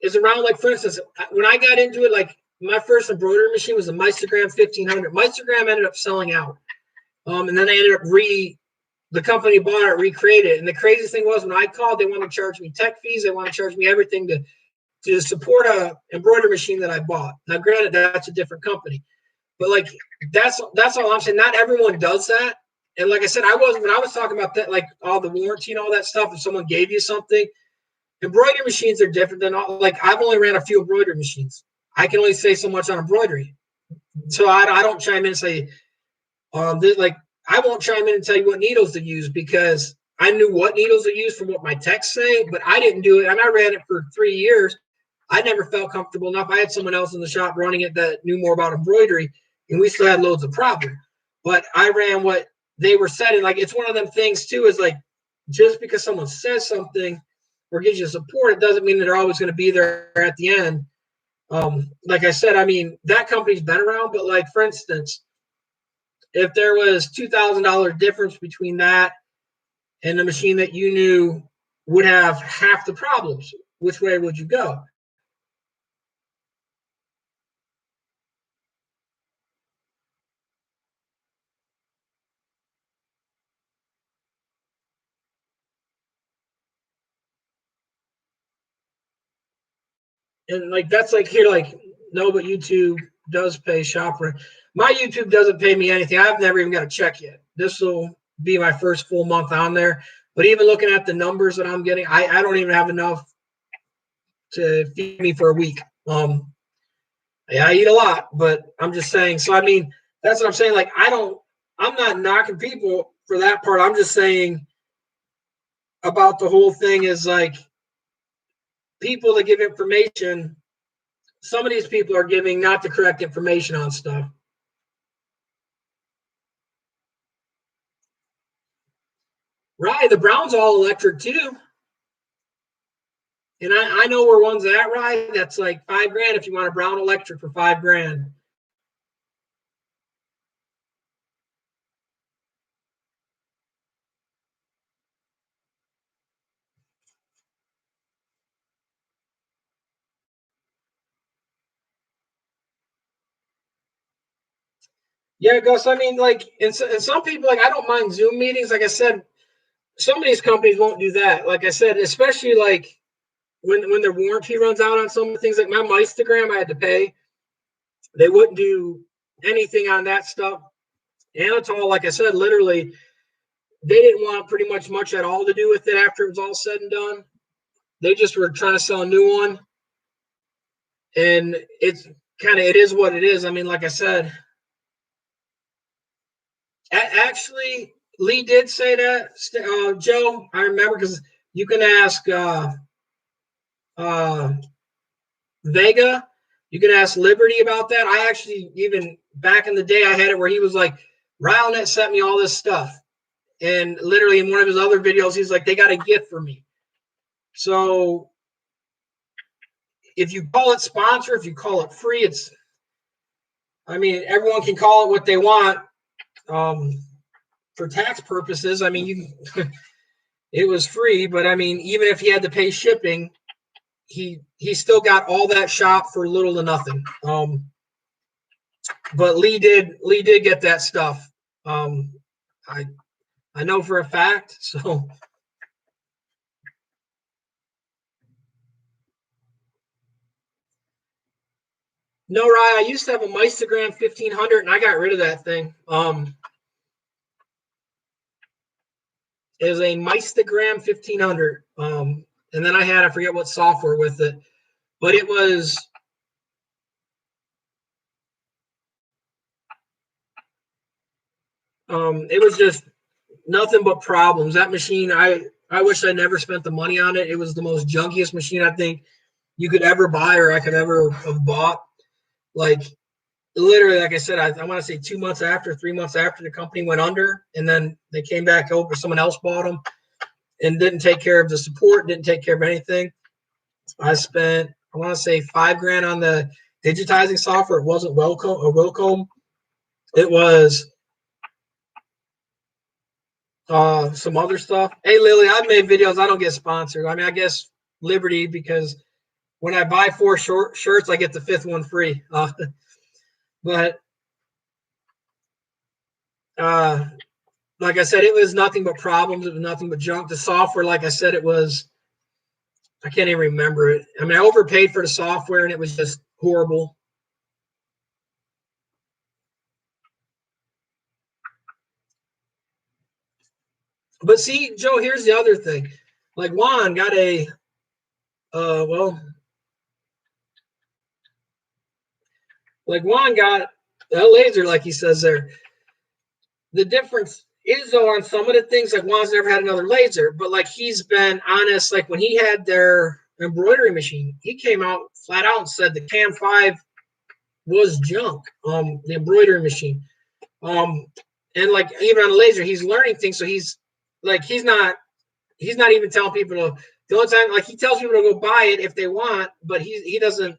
is around, like, for instance, when I got into it, like my first embroidery machine was a Meistergram 1500. Meistergram ended up selling out. And then they ended up the company bought it, recreated it. And the craziest thing was when I called, they wanted to charge me tech fees. They want to charge me everything to support a embroidery machine that I bought. Now, granted, that's a different company, but like, that's all I'm saying. Not everyone does that. And like I said, when I was talking about that, like all the warranty and all that stuff, if someone gave you something, embroidery machines are different than all, like I've only ran a few embroidery machines. I can only say so much on embroidery. So I don't chime in and say, like, I won't chime in and tell you what needles to use because I knew what needles to use from what my techs say, but I didn't do it. And I ran it for 3 years. I never felt comfortable enough. I had someone else in the shop running it that knew more about embroidery, and we still had loads of problems. But I ran what they were setting. Like, it's one of them things too, is like, just because someone says something, or gives you support, it doesn't mean that they're always going to be there at the end. Like I said, I mean, that company's been around, but like, for instance, if there was $2,000 difference between that and the machine that you knew would have half the problems, which way would you go? And like, that's like here, like, no, but YouTube does pay shopper. My YouTube doesn't pay me anything. I've never even got a check yet. This will be my first full month on there. But even looking at the numbers that I'm getting, I don't even have enough to feed me for a week. Yeah, I eat a lot, but I'm just saying. So I mean, that's what I'm saying. Like, I'm not knocking people for that part. I'm just saying about the whole thing is like, people that give information, some of these people are giving not the correct information on stuff. Right, the Brown's all electric too. And I know where one's at, right? That's like $5,000 if you want a Brown electric for $5,000. Yeah, Gus. I mean, like, and some people, like, I don't mind Zoom meetings. Like I said, some of these companies won't do that. Like I said, especially like when their warranty runs out on some things, like my Instagram, I had to pay. They wouldn't do anything on that stuff. Anatol, like I said, literally, they didn't want pretty much at all to do with it after it was all said and done. They just were trying to sell a new one, and it's kind of, it is what it is. I mean, like I said, actually, Lee did say that, Joe. I remember, because you can ask uh, Vega, you can ask Liberty about that. I actually, even back in the day, I had it where he was like, RyleNet sent me all this stuff. And literally in one of his other videos, he's like, they got a gift for me. So if you call it sponsor, if you call it free, it's, I mean, everyone can call it what they want. For tax purposes, I mean, you it was free, but I mean, even if he had to pay shipping, he still got all that shop for little to nothing. But Lee did get that stuff. I know for a fact. So no, Rye, I used to have a Mystagram 1500, and I got rid of that thing. It was a Mystagram 1500. And then I forget what software with it, but it was just nothing but problems. That machine, I wish I never spent the money on it. It was the most junkiest machine I think you could ever buy, or I could ever have bought. Like, literally, like I said, I want to say 3 months after the company went under, and then they came back over, someone else bought them and didn't take care of the support, didn't take care of anything. I spent, I want to say, $5,000 on the digitizing software. It wasn't Wilcomb. It was some other stuff. Hey, Lily, I've made videos. I don't get sponsored. I mean, I guess Liberty, because when I buy 4 shirts, I get the 5th one free. But like I said, it was nothing but problems. It was nothing but junk. The software, like I said, it was, I can't even remember it. I mean, I overpaid for the software, and it was just horrible. But see, Joe, here's the other thing. Like, Juan got a, like Juan got a laser, like he says there. The difference is, though, on some of the things, like, Juan's never had another laser, but like, he's been honest. Like, when he had their embroidery machine, he came out flat out and said the Cam 5 was junk. The embroidery machine. And like, even on the laser, he's learning things. So he's like, he's not even telling people to The only time, like, he tells people to go buy it if they want, but he doesn't.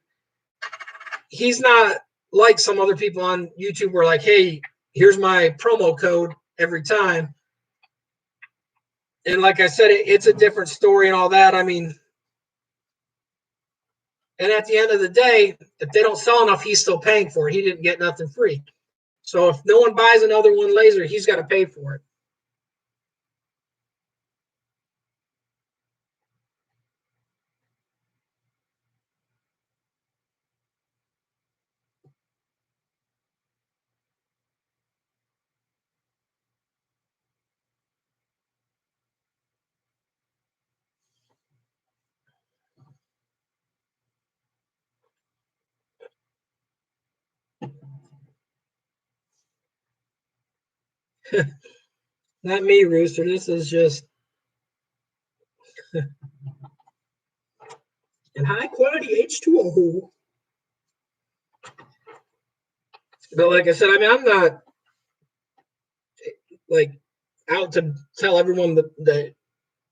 He's not like some other people on YouTube where like, hey, here's my promo code every time. And like I said, it's a different story and all that. I mean, and at the end of the day, if they don't sell enough, he's still paying for it. He didn't get nothing free. So if no one buys another one laser, he's got to pay for it. Not me, Rooster. This is just in high quality H2O. But like I said, I mean, I'm not like out to tell everyone that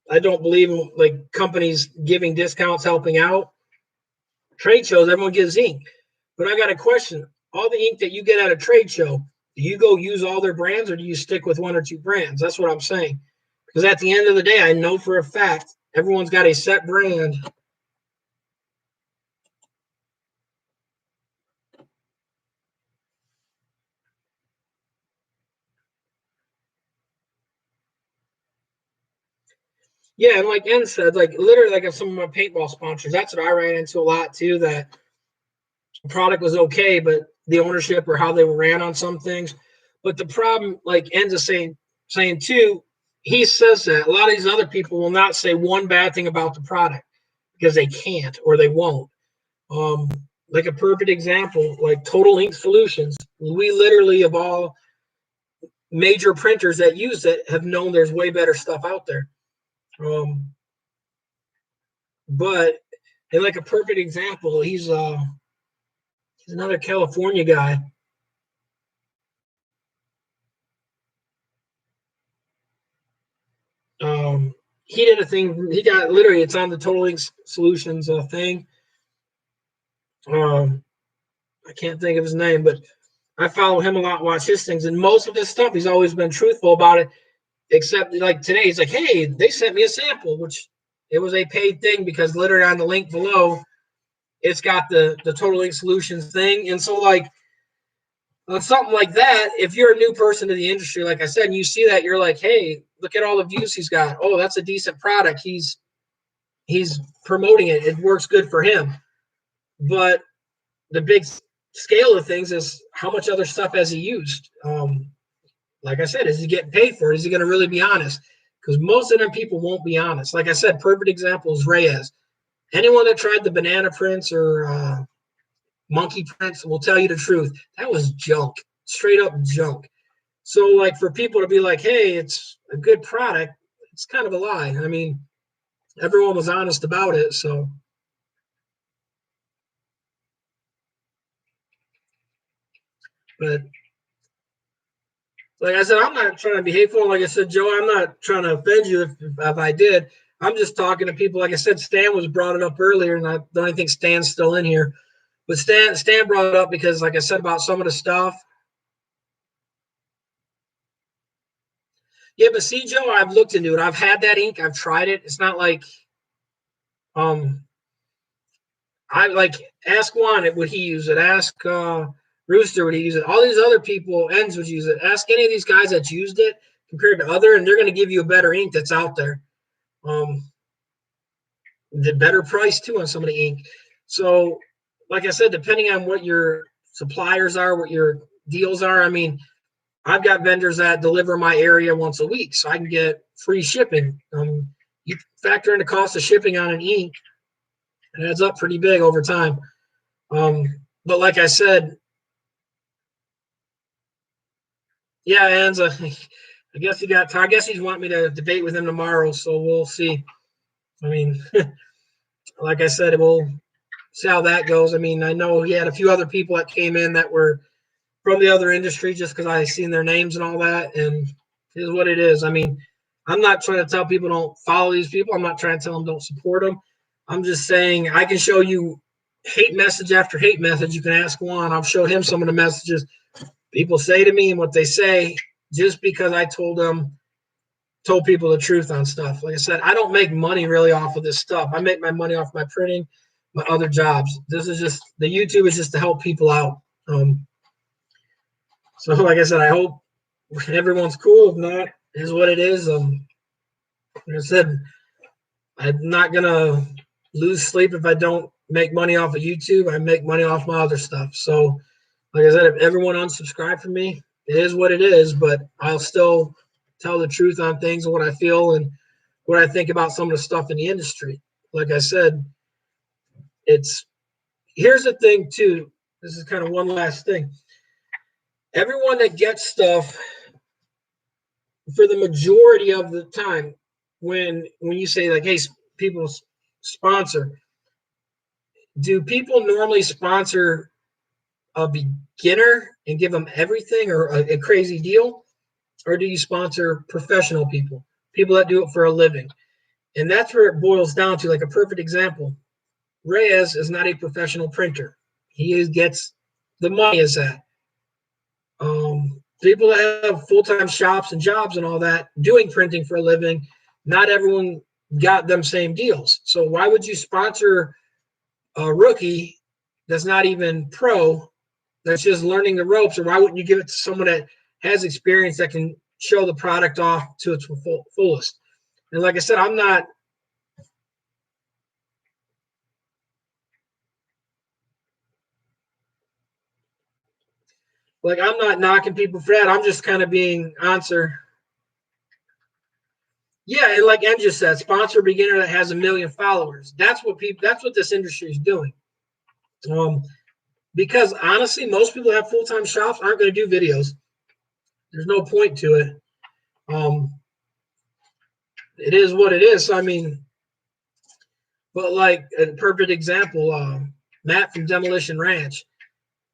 I don't believe in like companies giving discounts, helping out. Trade shows, everyone gives ink. But I got a question. All the ink that you get at a trade show, do you go use all their brands or do you stick with one or two brands? That's what I'm saying. Because at the end of the day, I know for a fact everyone's got a set brand. Yeah, and like N said, like literally, like if some of my paintball sponsors, that's what I ran into a lot too. That the product was okay, but the ownership or how they were ran on some things. But the problem, like N's is saying too, he says that a lot of these other people will not say one bad thing about the product because they can't or they won't. Um, like a perfect example, like Total Ink Solutions. We literally of all major printers that use it have known there's way better stuff out there. But and like a perfect example, he's another California guy. He did a thing. He got literally. It's on the Total Ink Solutions thing. I can't think of his name, but I follow him a lot, watch his things, and most of his stuff, he's always been truthful about it. Except like today, he's like, "Hey, they sent me a sample," which it was a paid thing because literally on the link below, it's got the Total Ink Solutions thing, and so like on something like that, if you're a new person to the industry, like I said, and you see that, you're like, "Hey, look at all the views he's got. Oh, that's a decent product. He's promoting it. It works good for him." But the big scale of things is how much other stuff has he used? Like I said, is he getting paid for it? Is he going to really be honest? Because most of them people won't be honest. Like I said, perfect example is Reyes. Anyone that tried the banana prints or monkey prints will tell you the truth. That was junk, straight up junk. So, like, for people to be like, hey, it's a good product, it's kind of a lie. I mean, everyone was honest about it. So, but like I said, I'm not trying to be hateful. Like I said, Joe, I'm not trying to offend you if I did. I'm just talking to people. Like I said, Stan was brought it up earlier, and I don't even think Stan's still in here. But Stan brought it up because, like I said, about some of the stuff. Yeah, but see, Joe, I've looked into it. I've had that ink. I've tried it. It's not like um I like ask Juan would he use it? Ask Rooster would he use it? All these other people, Ends would use it. Ask any of these guys that's used it compared to other, and they're going to give you a better ink that's out there. The better price too on some of the ink. So, like I said, depending on what your suppliers are, what your deals are. I mean, I've got vendors that deliver my area once a week, so I can get free shipping. You factor in the cost of shipping on an ink, it adds up pretty big over time. But like I said, yeah, Anza, I guess he got. I guess he's wanting me to debate with him tomorrow, so we'll see. I mean, like I said, we'll see how that goes. I mean, I know he had a few other people that came in that were from the other industry just because I seen their names and all that, and it is what it is. I mean, I'm not trying to tell people don't follow these people. I'm not trying to tell them don't support them. I'm just saying I can show you hate message after hate message. You can ask Juan. I'll show him some of the messages people say to me and what they say just because I told people the truth on stuff. Like I said, I don't make money really off of this stuff. I make my money off my printing, my other jobs. This is just the YouTube is just to help people out. So like I said, I hope everyone's cool. If not, it is what it is. Like I said, I'm not gonna lose sleep if I don't make money off of YouTube. I make money off my other stuff. So like I said, if everyone unsubscribed from me, it is what it is, but I'll still tell the truth on things and what I feel and what I think about some of the stuff in the industry. Like I said, here's the thing too. This is kind of one last thing. Everyone that gets stuff for the majority of the time, when you say like, hey, people sponsor, do people normally sponsor a beginner and give them everything or a crazy deal? Or do you sponsor professional people that do it for a living? And that's where it boils down to. Like a perfect example, Reyes is not a professional printer. He gets the money as that. People that have full-time shops and jobs and all that doing printing for a living, not everyone got them same deals. So why would you sponsor a rookie that's not even pro, that's just learning the ropes? Or why wouldn't you give it to someone that has experience that can show the product off to its fullest? And like I said, I'm not knocking people for that. I'm just kind of being answer. Yeah, and like Em just said, sponsor a beginner that has 1 million followers. That's what this industry is doing. Because honestly, most people that have full-time shops aren't going to do videos. There's no point to it. It is what it is. So, I mean, but like a perfect example, Matt from Demolition Ranch,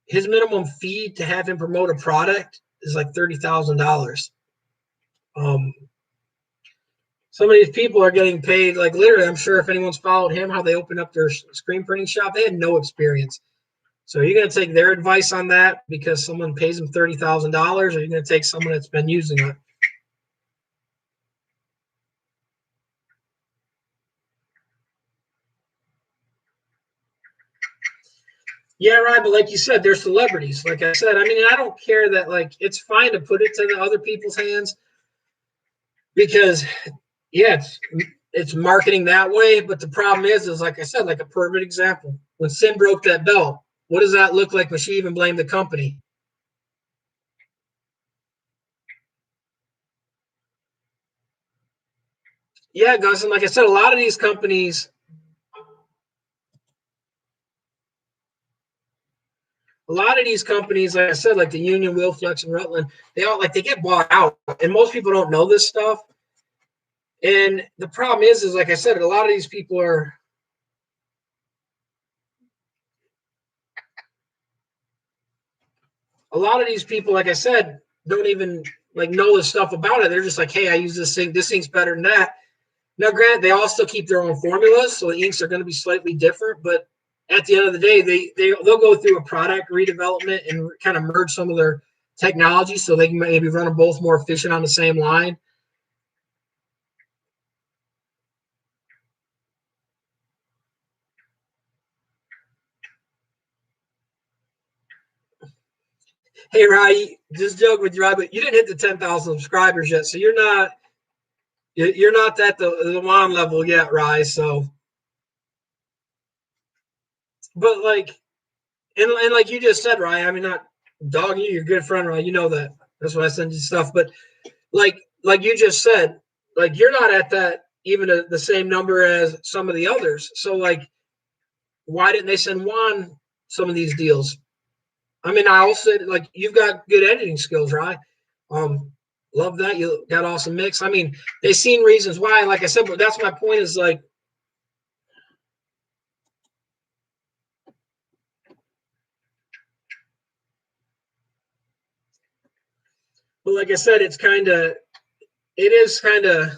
his minimum fee to have him promote a product is like $30,000. Some of these people are getting paid like literally. I'm sure if anyone's followed him, how they opened up their screen printing shop, they had no experience. So are you going to take their advice on that because someone pays them $30,000, or are you going to take someone that's been using it? Yeah, right. But like you said, they're celebrities. Like I said, I mean, I don't care that like it's fine to put it to the other people's hands because yeah, it's marketing that way. But the problem is like I said, like a perfect example. When Sin broke that belt, what does that look like when she even blamed the company? Yeah, Gus, and like I said, a lot of these companies, like I said, like the Union, Wilflex, and Rutland, they get bought out, and most people don't know this stuff. And the problem is like I said, a lot of these people are. A lot of these people, like I said, don't even like know the stuff about it. They're just like, hey, I use this thing. This thing's better than that. Now, granted, they all still keep their own formulas, so the inks are going to be slightly different. But at the end of the day, they'll go through a product redevelopment and kind of merge some of their technology so they can maybe run them both more efficient on the same line. Hey, Rye, just joke with you, Rye, but you didn't hit the 10,000 subscribers yet, so you're not at the Juan level yet, Rye. So, but like, and like you just said, Ryan, I mean, not dogging you, you're a good friend, Ryan. You know that. That's why I send you stuff. But like you just said, like you're not at that even the same number as some of the others. So like, why didn't they send Juan some of these deals? I mean, I also like you've got good editing skills, right? Love that. You got awesome mix. I mean, they've seen reasons why. Like I said, but that's my point. Is like but like I said, it's kind of it is kind of,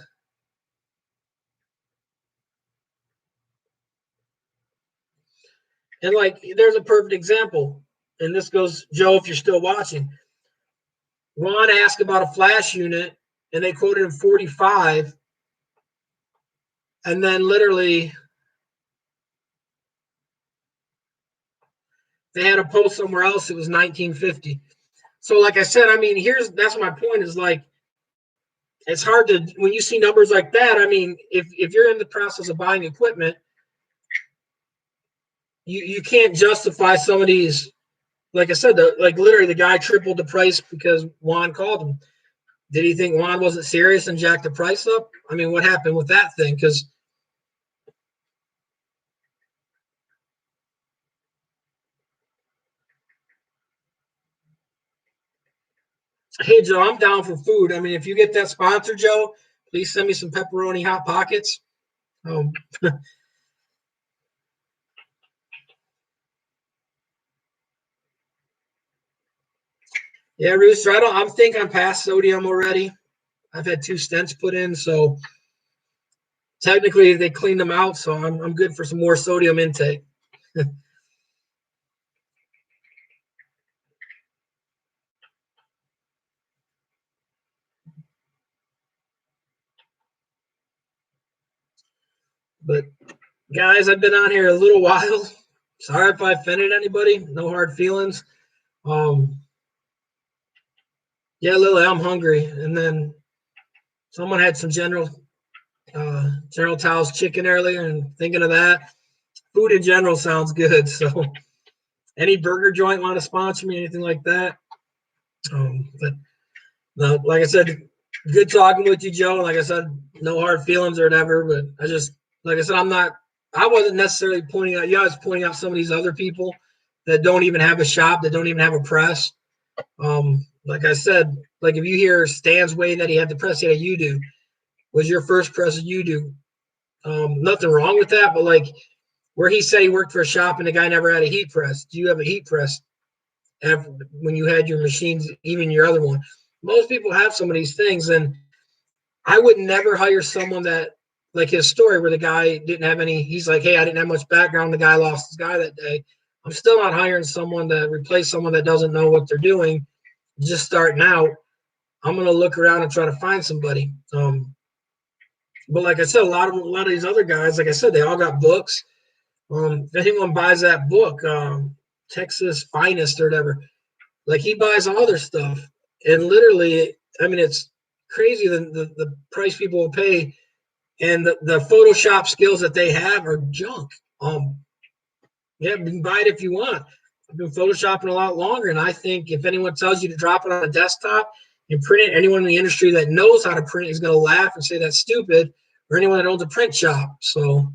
and like there's a perfect example. And this goes, Joe, if you're still watching. Ron asked about a flash unit, and they quoted him 45, and then literally they had a post somewhere else. It was 1950. So, like I said, I mean, that's my point. Is like it's hard to when you see numbers like that. I mean, if you're in the process of buying equipment, you can't justify some of these. Like I said, like literally the guy tripled the price because Juan called him. Did he think Juan wasn't serious and jacked the price up? I mean, what happened with that thing? Because hey, Joe, I'm down for food. I mean, if you get that sponsor, Joe, please send me some pepperoni hot pockets. Um, yeah, Rooster, I'm think I'm past sodium already. I've had 2 stents put in, so technically they cleaned them out, so I'm good for some more sodium intake. But guys, I've been on here a little while. Sorry if I offended anybody. No hard feelings. Um, yeah, Lily, I'm hungry. And then someone had some General Tao's chicken earlier, and thinking of that, food in general sounds good. So, any burger joint want to sponsor me, anything like that? But no, like I said, good talking with you, Joe. Like I said, no hard feelings or whatever. But I just, like I said, I wasn't necessarily pointing out. I was pointing out some of these other people that don't even have a shop, that don't even have a press. Like I said, like if you hear Stan's way that he had the press, he had a U-do. Was your first press a U-do? Nothing wrong with that, but like where he said he worked for a shop and the guy never had a heat press. Do you have a heat press when you had your machines, even your other one? Most people have some of these things, and I would never hire someone that like his story where the guy didn't have any. He's like, hey, I didn't have much background. The guy lost his guy that day. I'm still not hiring someone to replace someone that doesn't know what they're doing, just starting out. I'm gonna look around and try to find somebody. But like I said, a lot of these other guys, like I said, they all got books. If anyone buys that book, Texas Finest or whatever, like he buys all their stuff, and literally, I mean, it's crazy the price people will pay, and the Photoshop skills that they have are junk. Yeah, you can buy it if you want. I've been photoshopping a lot longer, and I think if anyone tells you to drop it on a desktop and print it, anyone in the industry that knows how to print is going to laugh and say that's stupid, or anyone that owns a print shop. So,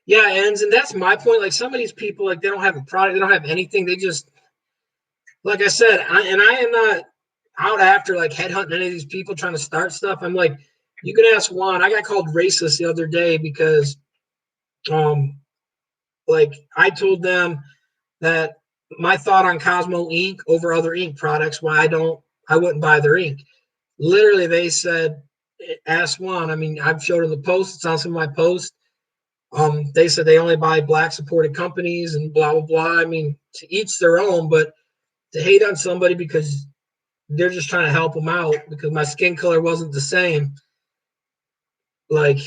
yeah, and that's my point. Like some of these people, like they don't have a product, they don't have anything. They just, like I said, I am not out after like headhunting any of these people trying to start stuff. I'm like, you can ask Juan. I got called racist the other day because, um, like I told them that my thought on Cosmo ink over other ink products, why I wouldn't buy their ink. Literally, they said, ask Juan. I mean, I've showed them the post. It's on some of my posts. They said they only buy black supported companies and blah blah blah. I mean, to each their own, but to hate on somebody because they're just trying to help them out because my skin color wasn't the same, like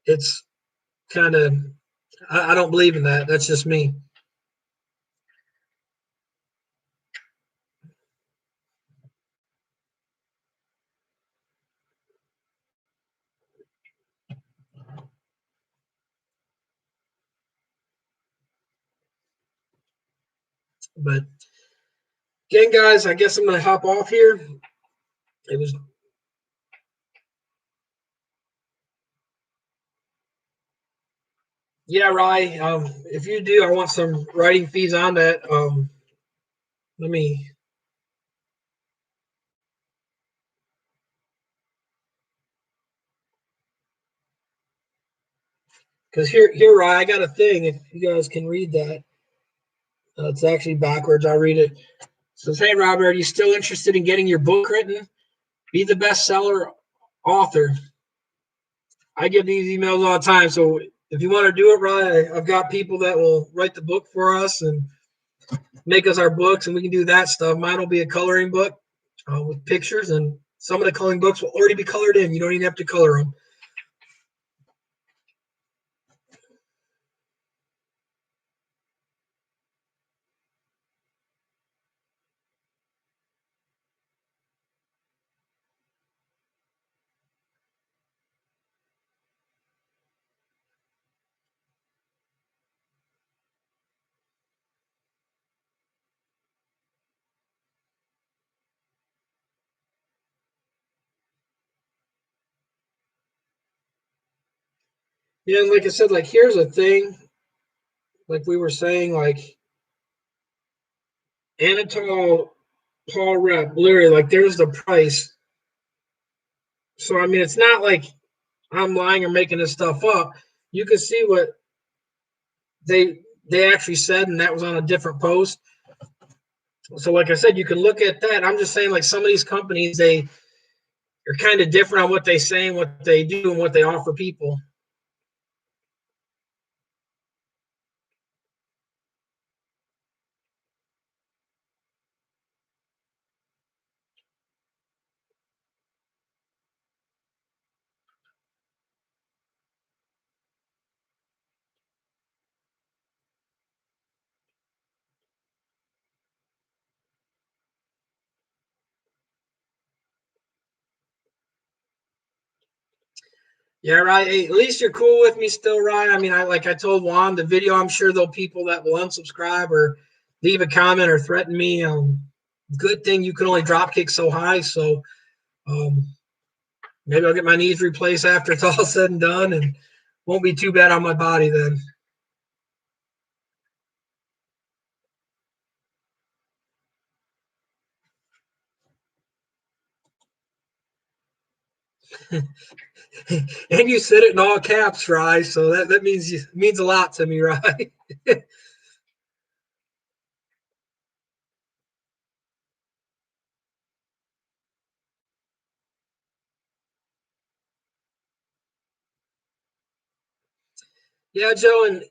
it's kind of I don't believe in that. That's just me. But again, guys, I guess I'm gonna hop off here. It was yeah, Rye. If you do, I want some writing fees on that. Let me Because here, Ryan, I got a thing. If you guys can read that, it's actually backwards. I'll read it. It says, "Hey, Robert, are you still interested in getting your book written? Be the bestseller author." I get these emails all the time. So if you want to do it, Ryan, I've got people that will write the book for us and make us our books, and we can do that stuff. Mine will be a coloring book with pictures, and some of the coloring books will already be colored in. You don't even have to color them. Yeah, and like I said, like here's a thing, like we were saying, like Anatol Paul Rep, literally, like there's the price. So I mean, it's not like I'm lying or making this stuff up. You can see what they actually said, and that was on a different post. So like I said, you can look at that. I'm just saying, like some of these companies, they are kind of different on what they say and what they do and what they offer people. Yeah, right. Hey, at least you're cool with me still, Ryan. I mean, I told Juan the video. I'm sure there'll people that will unsubscribe or leave a comment or threaten me. Good thing you can only drop kick so high. So um, maybe I'll get my knees replaced after it's all said and done, and won't be too bad on my body then. And you said it in all caps, Rye. So that means a lot to me, Rye. Yeah, Joe, and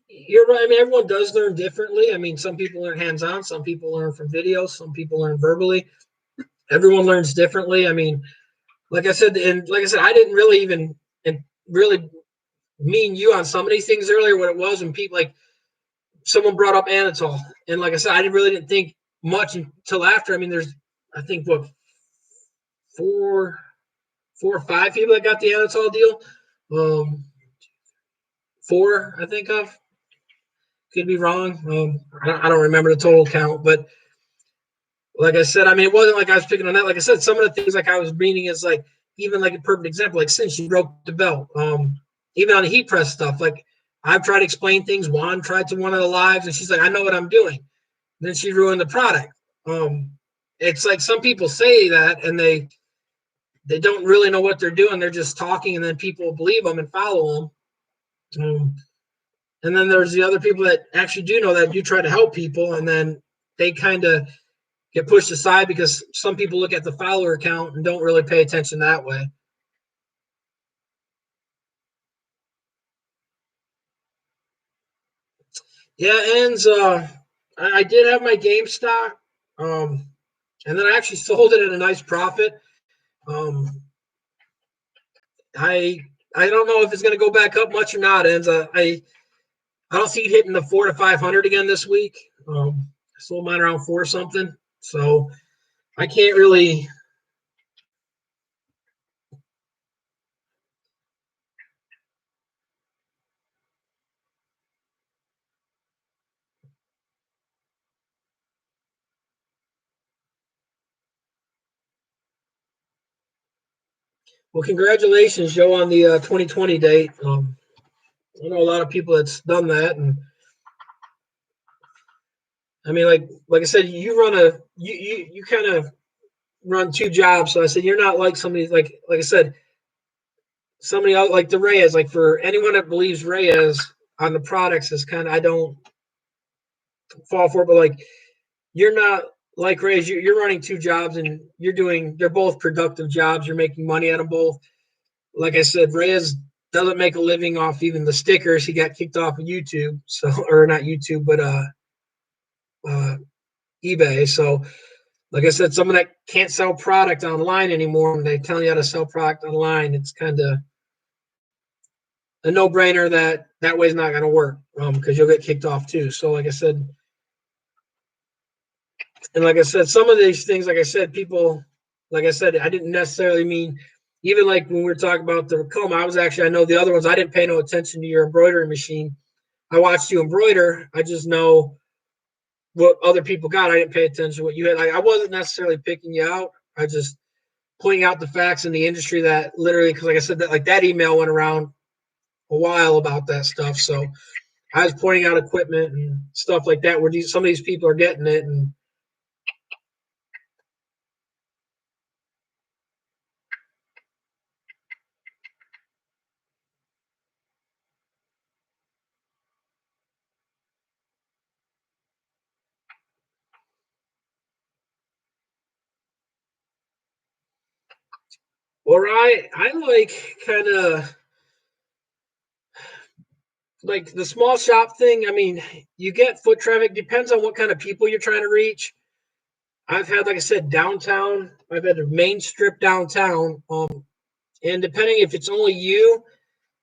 you're right. I mean, everyone does learn differently. I mean, some people learn hands-on, some people learn from videos, some people learn verbally. Everyone learns differently. I mean, like I said, I didn't really even and really mean you on some of these things earlier. What it was, and people like someone brought up Anatol, and like I said, I didn't think much until after. I mean, there's I think what four four or five people that got the Anatol deal. Um, four, I think of. Could be wrong. I don't remember the total count, but like I said, I mean, it wasn't like I was picking on that. Like I said, some of the things like I was reading is like even like a perfect example, like since she broke the belt, even on the heat press stuff, like I've tried to explain things. Juan tried to one of the lives, and she's like, "I know what I'm doing." And then she ruined the product. It's like some people say that, and they don't really know what they're doing. They're just talking, and then people believe them and follow them. And then there's the other people that actually do know that do try to help people, and then they kind of get pushed aside because some people look at the follower count and don't really pay attention that way. Yeah, and I did have my GameStop, um, and then I actually sold it at a nice profit. Um, I I don't know if it's going to go back up much or not. And I don't see it hitting the 400 to 500 again this week. I sold mine around four something, so I can't really. Well, congratulations, Joe, on the 2020 date. I know a lot of people that's done that, and I mean, like I said, you kind of run two jobs. So I said you're not like somebody like I said. somebody else like the Reyes, like for anyone that believes Reyes on the products is kind of, I don't fall for it, but like you're not like Reyes, you're running two jobs and they're both productive jobs. You're making money at them both. Like I said, Reyes doesn't make a living off even the stickers. He got kicked off of YouTube, so, or not YouTube, but eBay. So, like I said, someone that can't sell product online anymore, and they tell you how to sell product online, it's kind of a no-brainer that way is not going to work because you'll get kicked off too. So, like I said, some of these things, like I said, people, like I said, I didn't necessarily mean. Even like when we were talking about the comb, I know the other ones. I didn't pay no attention to your embroidery machine. I watched you embroider. I just know what other people got. I didn't pay attention to what you had. Like, I wasn't necessarily picking you out. I just pointing out the facts in the industry that literally, because like I said, that like that email went around a while about that stuff. So I was pointing out equipment and stuff like that where some of these people are getting it. And or I like kind of like the small shop thing. I mean, you get foot traffic, depends on what kind of people you're trying to reach. I've had, like I said, downtown. I've had a main strip downtown. And depending if it's only you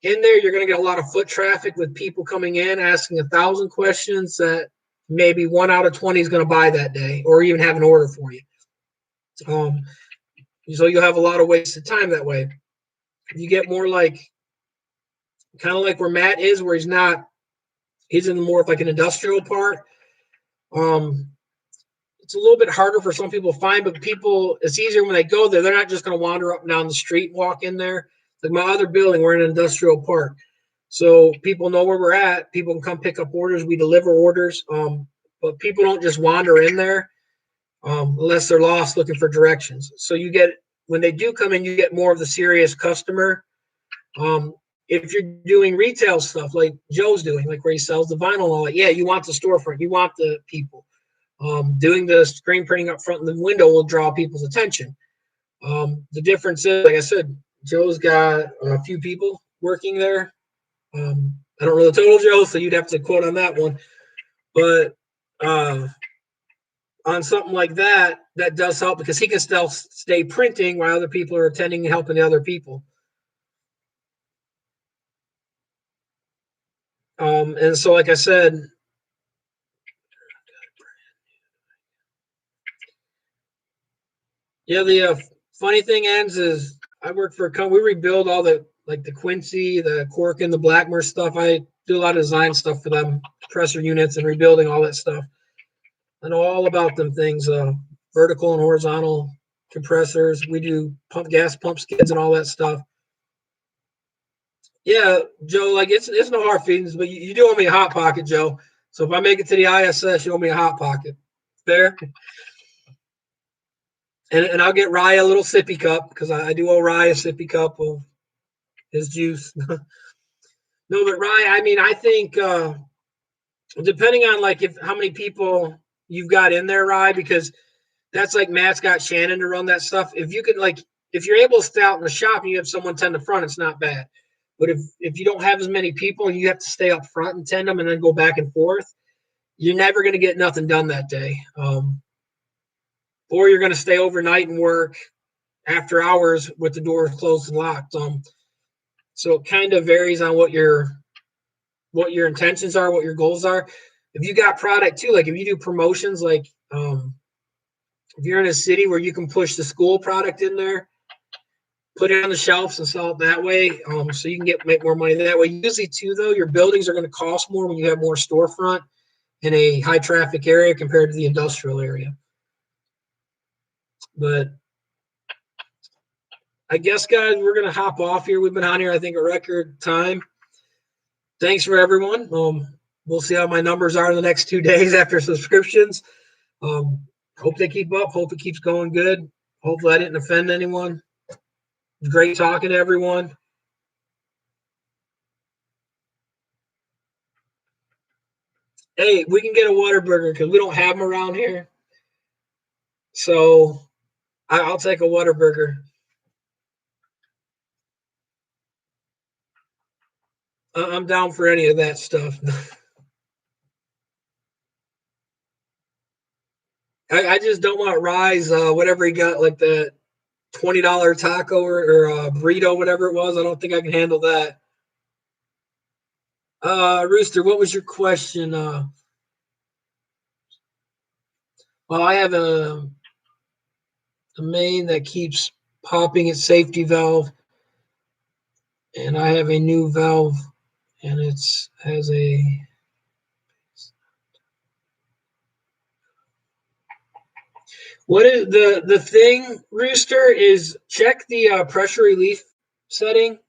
in there, you're going to get a lot of foot traffic with people coming in asking 1,000 questions that maybe 1 out of 20 is going to buy that day or even have an order for you. So you'll have a lot of wasted time that way. You get more like kind of like where Matt is, where he's in more of like an industrial part. It's a little bit harder for some people to find, but it's easier when they go there. They're not just going to wander up and down the street and walk in there. Like my other building, we're in an industrial park. So people know where we're at. People can come pick up orders. We deliver orders. But people don't just wander in there unless they're lost looking for directions. So when they do come in, you get more of the serious customer. If you're doing retail stuff like Joe's doing, like where he sells the vinyl and all that, yeah, you want the storefront, you want the people. Doing the screen printing up front in the window will draw people's attention. The difference is, like I said, Joe's got a few people working there. I don't know the total, Joe, so you'd have to quote on that one. But on something like that, that does help because he can still stay printing while other people are attending and helping the other people. And so, like I said, yeah, the funny thing is I work for a company. We rebuild all the Quincy, the Cork, and the Blackmer stuff. I do a lot of design stuff for them, compressor units and rebuilding all that stuff. I know all about them things, vertical and horizontal compressors. We do gas pump skids and all that stuff. Yeah, Joe, like it's no hard feelings, but you do owe me a hot pocket, Joe. So if I make it to the ISS, you owe me a hot pocket. Fair? And I'll get Rye a little sippy cup because I do owe Rye a sippy cup of his juice. No, but Rye, I mean, I think depending on like how many people you've got in there, Rye, because that's like Matt's got Shannon to run that stuff. If you could if you're able to stay out in the shop and you have someone tend the front, it's not bad. But if you don't have as many people and you have to stay up front and tend them and then go back and forth, you're never going to get nothing done that day. Or you're going to stay overnight and work after hours with the doors closed and locked. So it kind of varies on what your intentions are, what your goals are. If you got product too, like if you do promotions, like if you're in a city where you can push the school product in there, put it on the shelves and sell it that way, so you can make more money that way. Usually too, though, your buildings are going to cost more when you have more storefront in a high traffic area compared to the industrial area. But I guess, guys, we're going to hop off here. We've been on here, I think, a record time. Thanks for everyone. We'll see how my numbers are in the next 2 days after subscriptions. Hope they keep up. Hope it keeps going good. Hopefully I didn't offend anyone. Great talking to everyone. Hey, we can get a Whataburger because we don't have them around here. So I'll take a Whataburger. I'm down for any of that stuff. I just don't want Rise, whatever he got, like the $20 taco or burrito, whatever it was. I don't think I can handle that. Rooster, what was your question? Well, I have a main that keeps popping its safety valve, and I have a new valve, and it's has a. What is the thing, Rooster? Is check the pressure relief setting,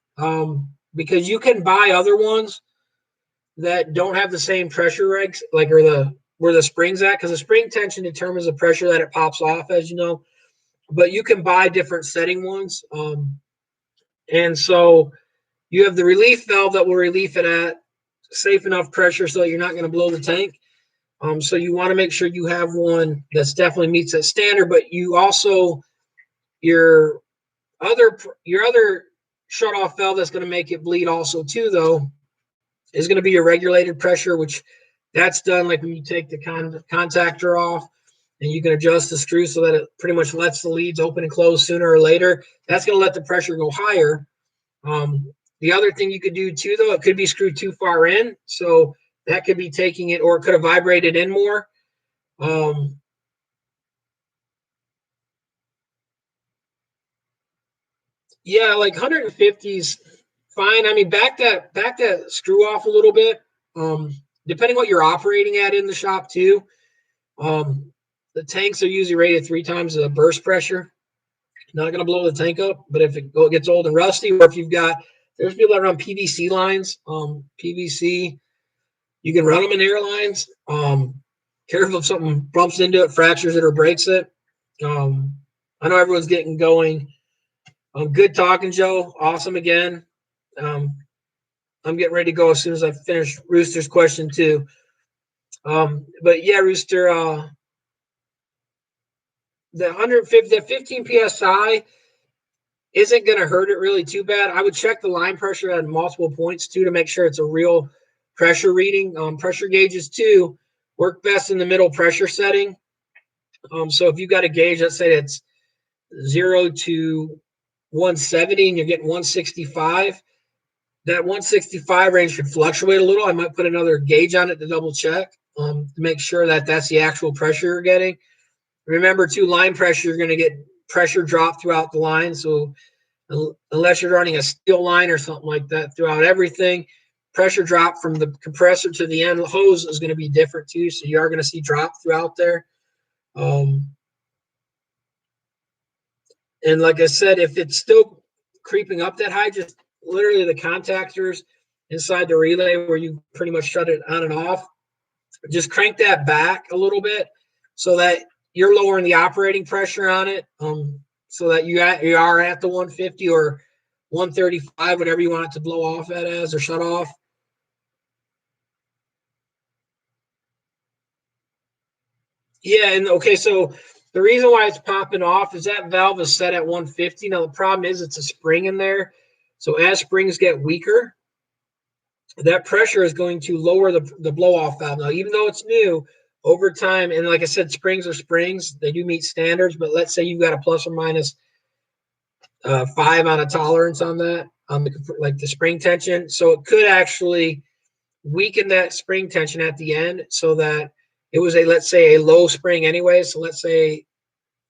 because you can buy other ones that don't have the same pressure regs, like or the where the spring's at, because the spring tension determines the pressure that it pops off, as you know. But you can buy different setting ones, and so you have the relief valve that will relief it at safe enough pressure so that you're not going to blow the tank. So you want to make sure you have one that's definitely meets that standard, but you also your your other shut off valve that's going to make it bleed also too though is going to be your regulated pressure, which that's done like when you take the contactor off and you can adjust the screw so that it pretty much lets the leads open and close sooner or later. That's going to let the pressure go higher. The other thing you could do too, though, it could be screwed too far in, so that could be taking it, or it could have vibrated in more. Um, yeah, like 150s, fine. I mean, back that screw off a little bit. Um, Depending what you're operating at in the shop too. Um, the tanks are usually rated 3 times the burst pressure. Not going to blow the tank up, but if it gets old and rusty, or if you've got, there's people that run PVC lines. PVC, you can run them in airlines. Careful if something bumps into it, fractures it, or breaks it. Um, I know everyone's getting going. Good talking, Joe. Awesome again. Um, I'm getting ready to go as soon as I finish Rooster's question too. But yeah, Rooster, the 150, the 15 psi isn't going to hurt it really too bad. I would check the line pressure at multiple points too to make sure it's a real pressure reading. Pressure gauges too work best in the middle pressure setting. So if you got a gauge, let's say it's 0 to 170 and you're getting 165, that 165 range should fluctuate a little. I might put another gauge on it to double check to make sure that that's the actual pressure you're getting. Remember, too, line pressure, you're going to get pressure drop throughout the line. So unless you're running a steel line or something like that throughout everything, pressure drop from the compressor to the end hose is going to be different too. So you are going to see drop throughout there. And like I said, if it's still creeping up that high, just literally the contactors inside the relay where you pretty much shut it on and off, just crank that back a little bit so that you're lowering the operating pressure on it, so that you are at the 150 or 135, whatever you want it to blow off at as or shut off. Yeah, and okay, so the reason why it's popping off is that valve is set at 150. Now the problem is it's a spring in there. So as springs get weaker, that pressure is going to lower the blow off valve. Now, even though it's new, over time, and like I said, springs are springs, they do meet standards, but let's say you've got a plus or minus 5 on a tolerance on that, on the spring tension. So it could actually weaken that spring tension at the end so that it was let's say a low spring anyway. So let's say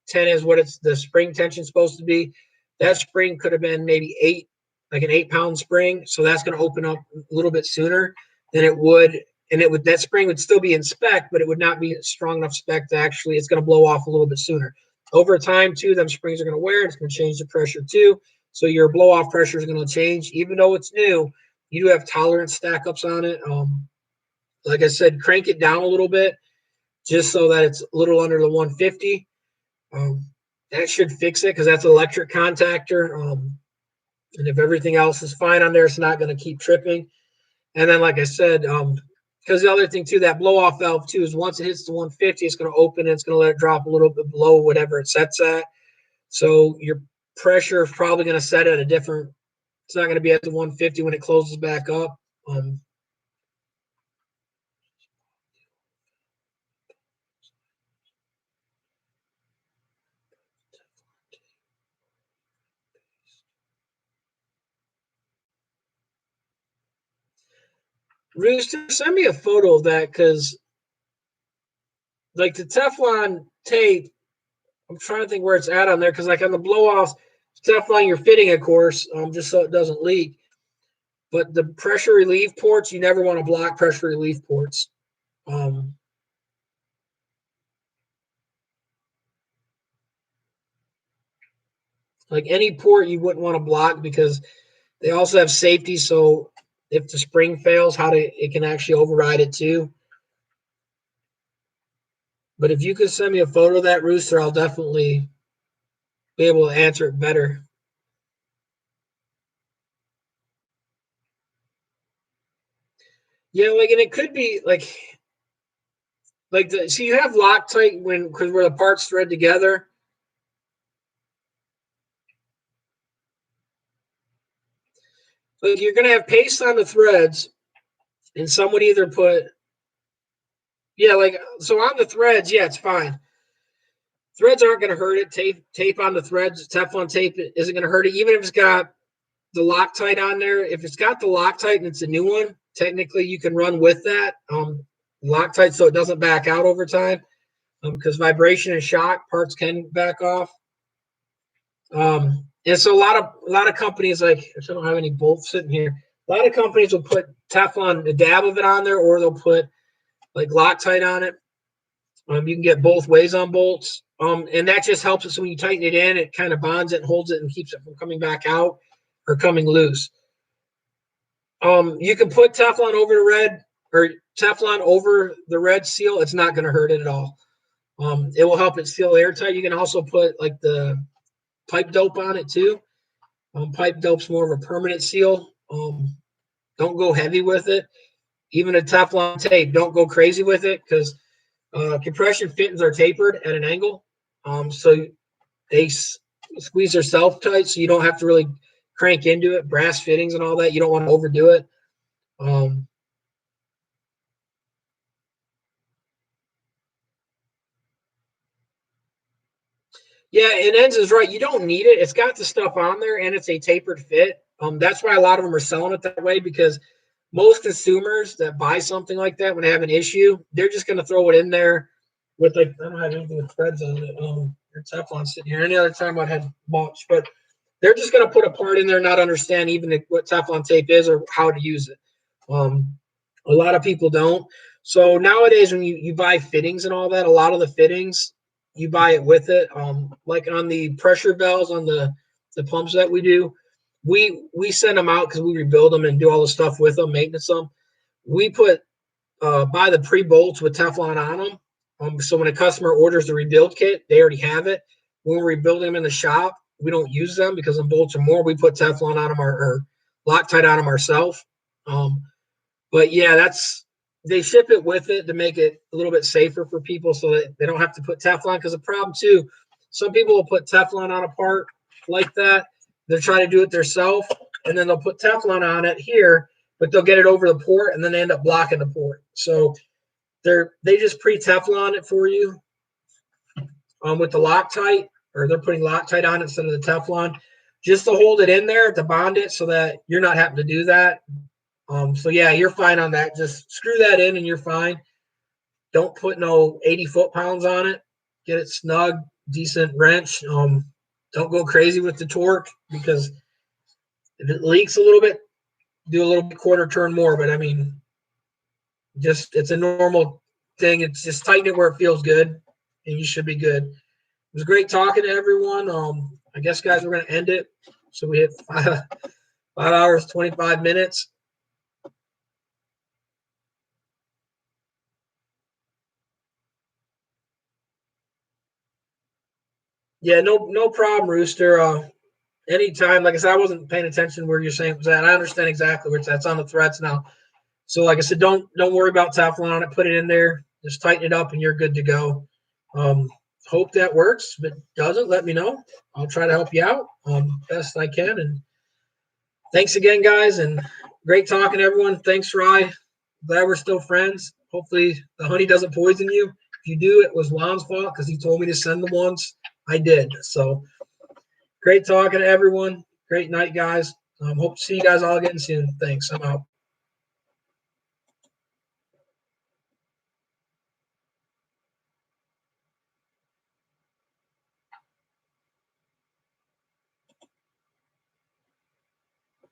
10 is what it's the spring tension supposed to be. That spring could have been maybe 8, like an 8-pound spring. So that's going to open up a little bit sooner than it would. And it would, that spring would still be in spec, but it would not be strong enough spec to actually, it's going to blow off a little bit sooner. Over time, too, them springs are going to wear. It's going to change the pressure, too. So your blow off pressure is going to change. Even though it's new, you do have tolerance stack ups on it. Like I said, crank it down a little bit just so that it's a little under the 150. That should fix it because that's an electric contactor. And if everything else is fine on there, it's not going to keep tripping. And then, like I said, because the other thing too, that blow off valve too, is once it hits the 150, it's going to open and it's going to let it drop a little bit below whatever it sets at. So your pressure is probably going to set at a different. It's not going to be at the 150 when it closes back up. Rooster, send me a photo of that because, like the Teflon tape, I'm trying to think where it's at on there because, like on the blow offs, Teflon you're fitting, of course, just so it doesn't leak. But the pressure relief ports, you never want to block pressure relief ports. Like any port you wouldn't want to block because they also have safety. So if the spring fails, it can actually override it too. But if you could send me a photo of that, Rooster, I'll definitely be able to answer it better. Yeah, like, and it could be so you have Loctite because where the parts thread together. Like you're gonna have paste on the threads, and some would either put like so on the threads. Yeah, it's fine. Threads aren't gonna hurt it. Tape on the threads. Teflon tape isn't gonna hurt it, even if it's got the Loctite on there. If it's got the Loctite and it's a new one, technically you can run with that Loctite so it doesn't back out over time. Because vibration and shock parts can back off. And so a lot of companies, like I don't have any bolts sitting here. A lot of companies will put Teflon, a dab of it on there, or they'll put like Loctite on it. You can get both ways on bolts. And that just helps it. So when you tighten it in, it kind of bonds it and holds it and keeps it from coming back out or coming loose. You can put Teflon over the red or Teflon over the red seal. It's not going to hurt it at all. It will help it seal airtight. You can also put like the pipe dope on it too. Pipe dope's more of a permanent seal. Don't go heavy with it. Even a Teflon tape, don't go crazy with it because compression fittings are tapered at an angle. So they squeeze themselves tight, so you don't have to really crank into it. Brass fittings and all that, you don't want to overdo it. Yeah, and Enz is right. You don't need it. It's got the stuff on there, and it's a tapered fit. That's why a lot of them are selling it that way because most consumers that buy something like that when they have an issue, they're just going to throw it in there with I don't have anything with threads on it. Your Teflon sitting here. Any other time I'd had much, but they're just going to put a part in there, not understand even what Teflon tape is or how to use it. A lot of people don't. So nowadays, when you buy fittings and all that, a lot of the fittings you buy it with it. Like on the pressure valves on the pumps that we do, we send them out because we rebuild them and do all the stuff with them, maintenance them. We buy the pre bolts with Teflon on them. So when a customer orders the rebuild kit, they already have it. When we're rebuilding them in the shop, we don't use them because the bolts are more. We put Teflon on them or Loctite on them ourselves. But yeah, they ship it with it to make it a little bit safer for people so that they don't have to put Teflon. Because the problem too, some people will put Teflon on a part like that. They'll try to do it themselves, and then they'll put Teflon on it here, but they'll get it over the port, and then they end up blocking the port. So they just pre-Teflon it for you with the Loctite, or they're putting Loctite on it instead of the Teflon, just to hold it in there to bond it so that you're not having to do that. So yeah, you're fine on that. Just screw that in and you're fine. Don't put no 80 foot-pounds on it. Get it snug, decent wrench. Don't go crazy with the torque because if it leaks a little bit, do a little bit quarter turn more. But I mean, it's a normal thing. It's just tighten it where it feels good, and you should be good. It was great talking to everyone. I guess, guys, we're going to end it. So we hit 5 hours, 25 minutes. Yeah, no problem, Rooster. Anytime, like I said, I wasn't paying attention where you're saying it was at. I understand exactly where it's at. It's on the threads now. So like I said, don't worry about Teflon on it. Put it in there. Just tighten it up, and you're good to go. Hope that works. If it doesn't, let me know. I'll try to help you out best I can. And thanks again, guys. And great talking to everyone. Thanks, Rye. Glad we're still friends. Hopefully the honey doesn't poison you. If you do, it was Juan's fault because he told me to send them once. I did. So great talking to everyone. Great night, guys. Hope to see you guys all again soon. Thanks. I'm out.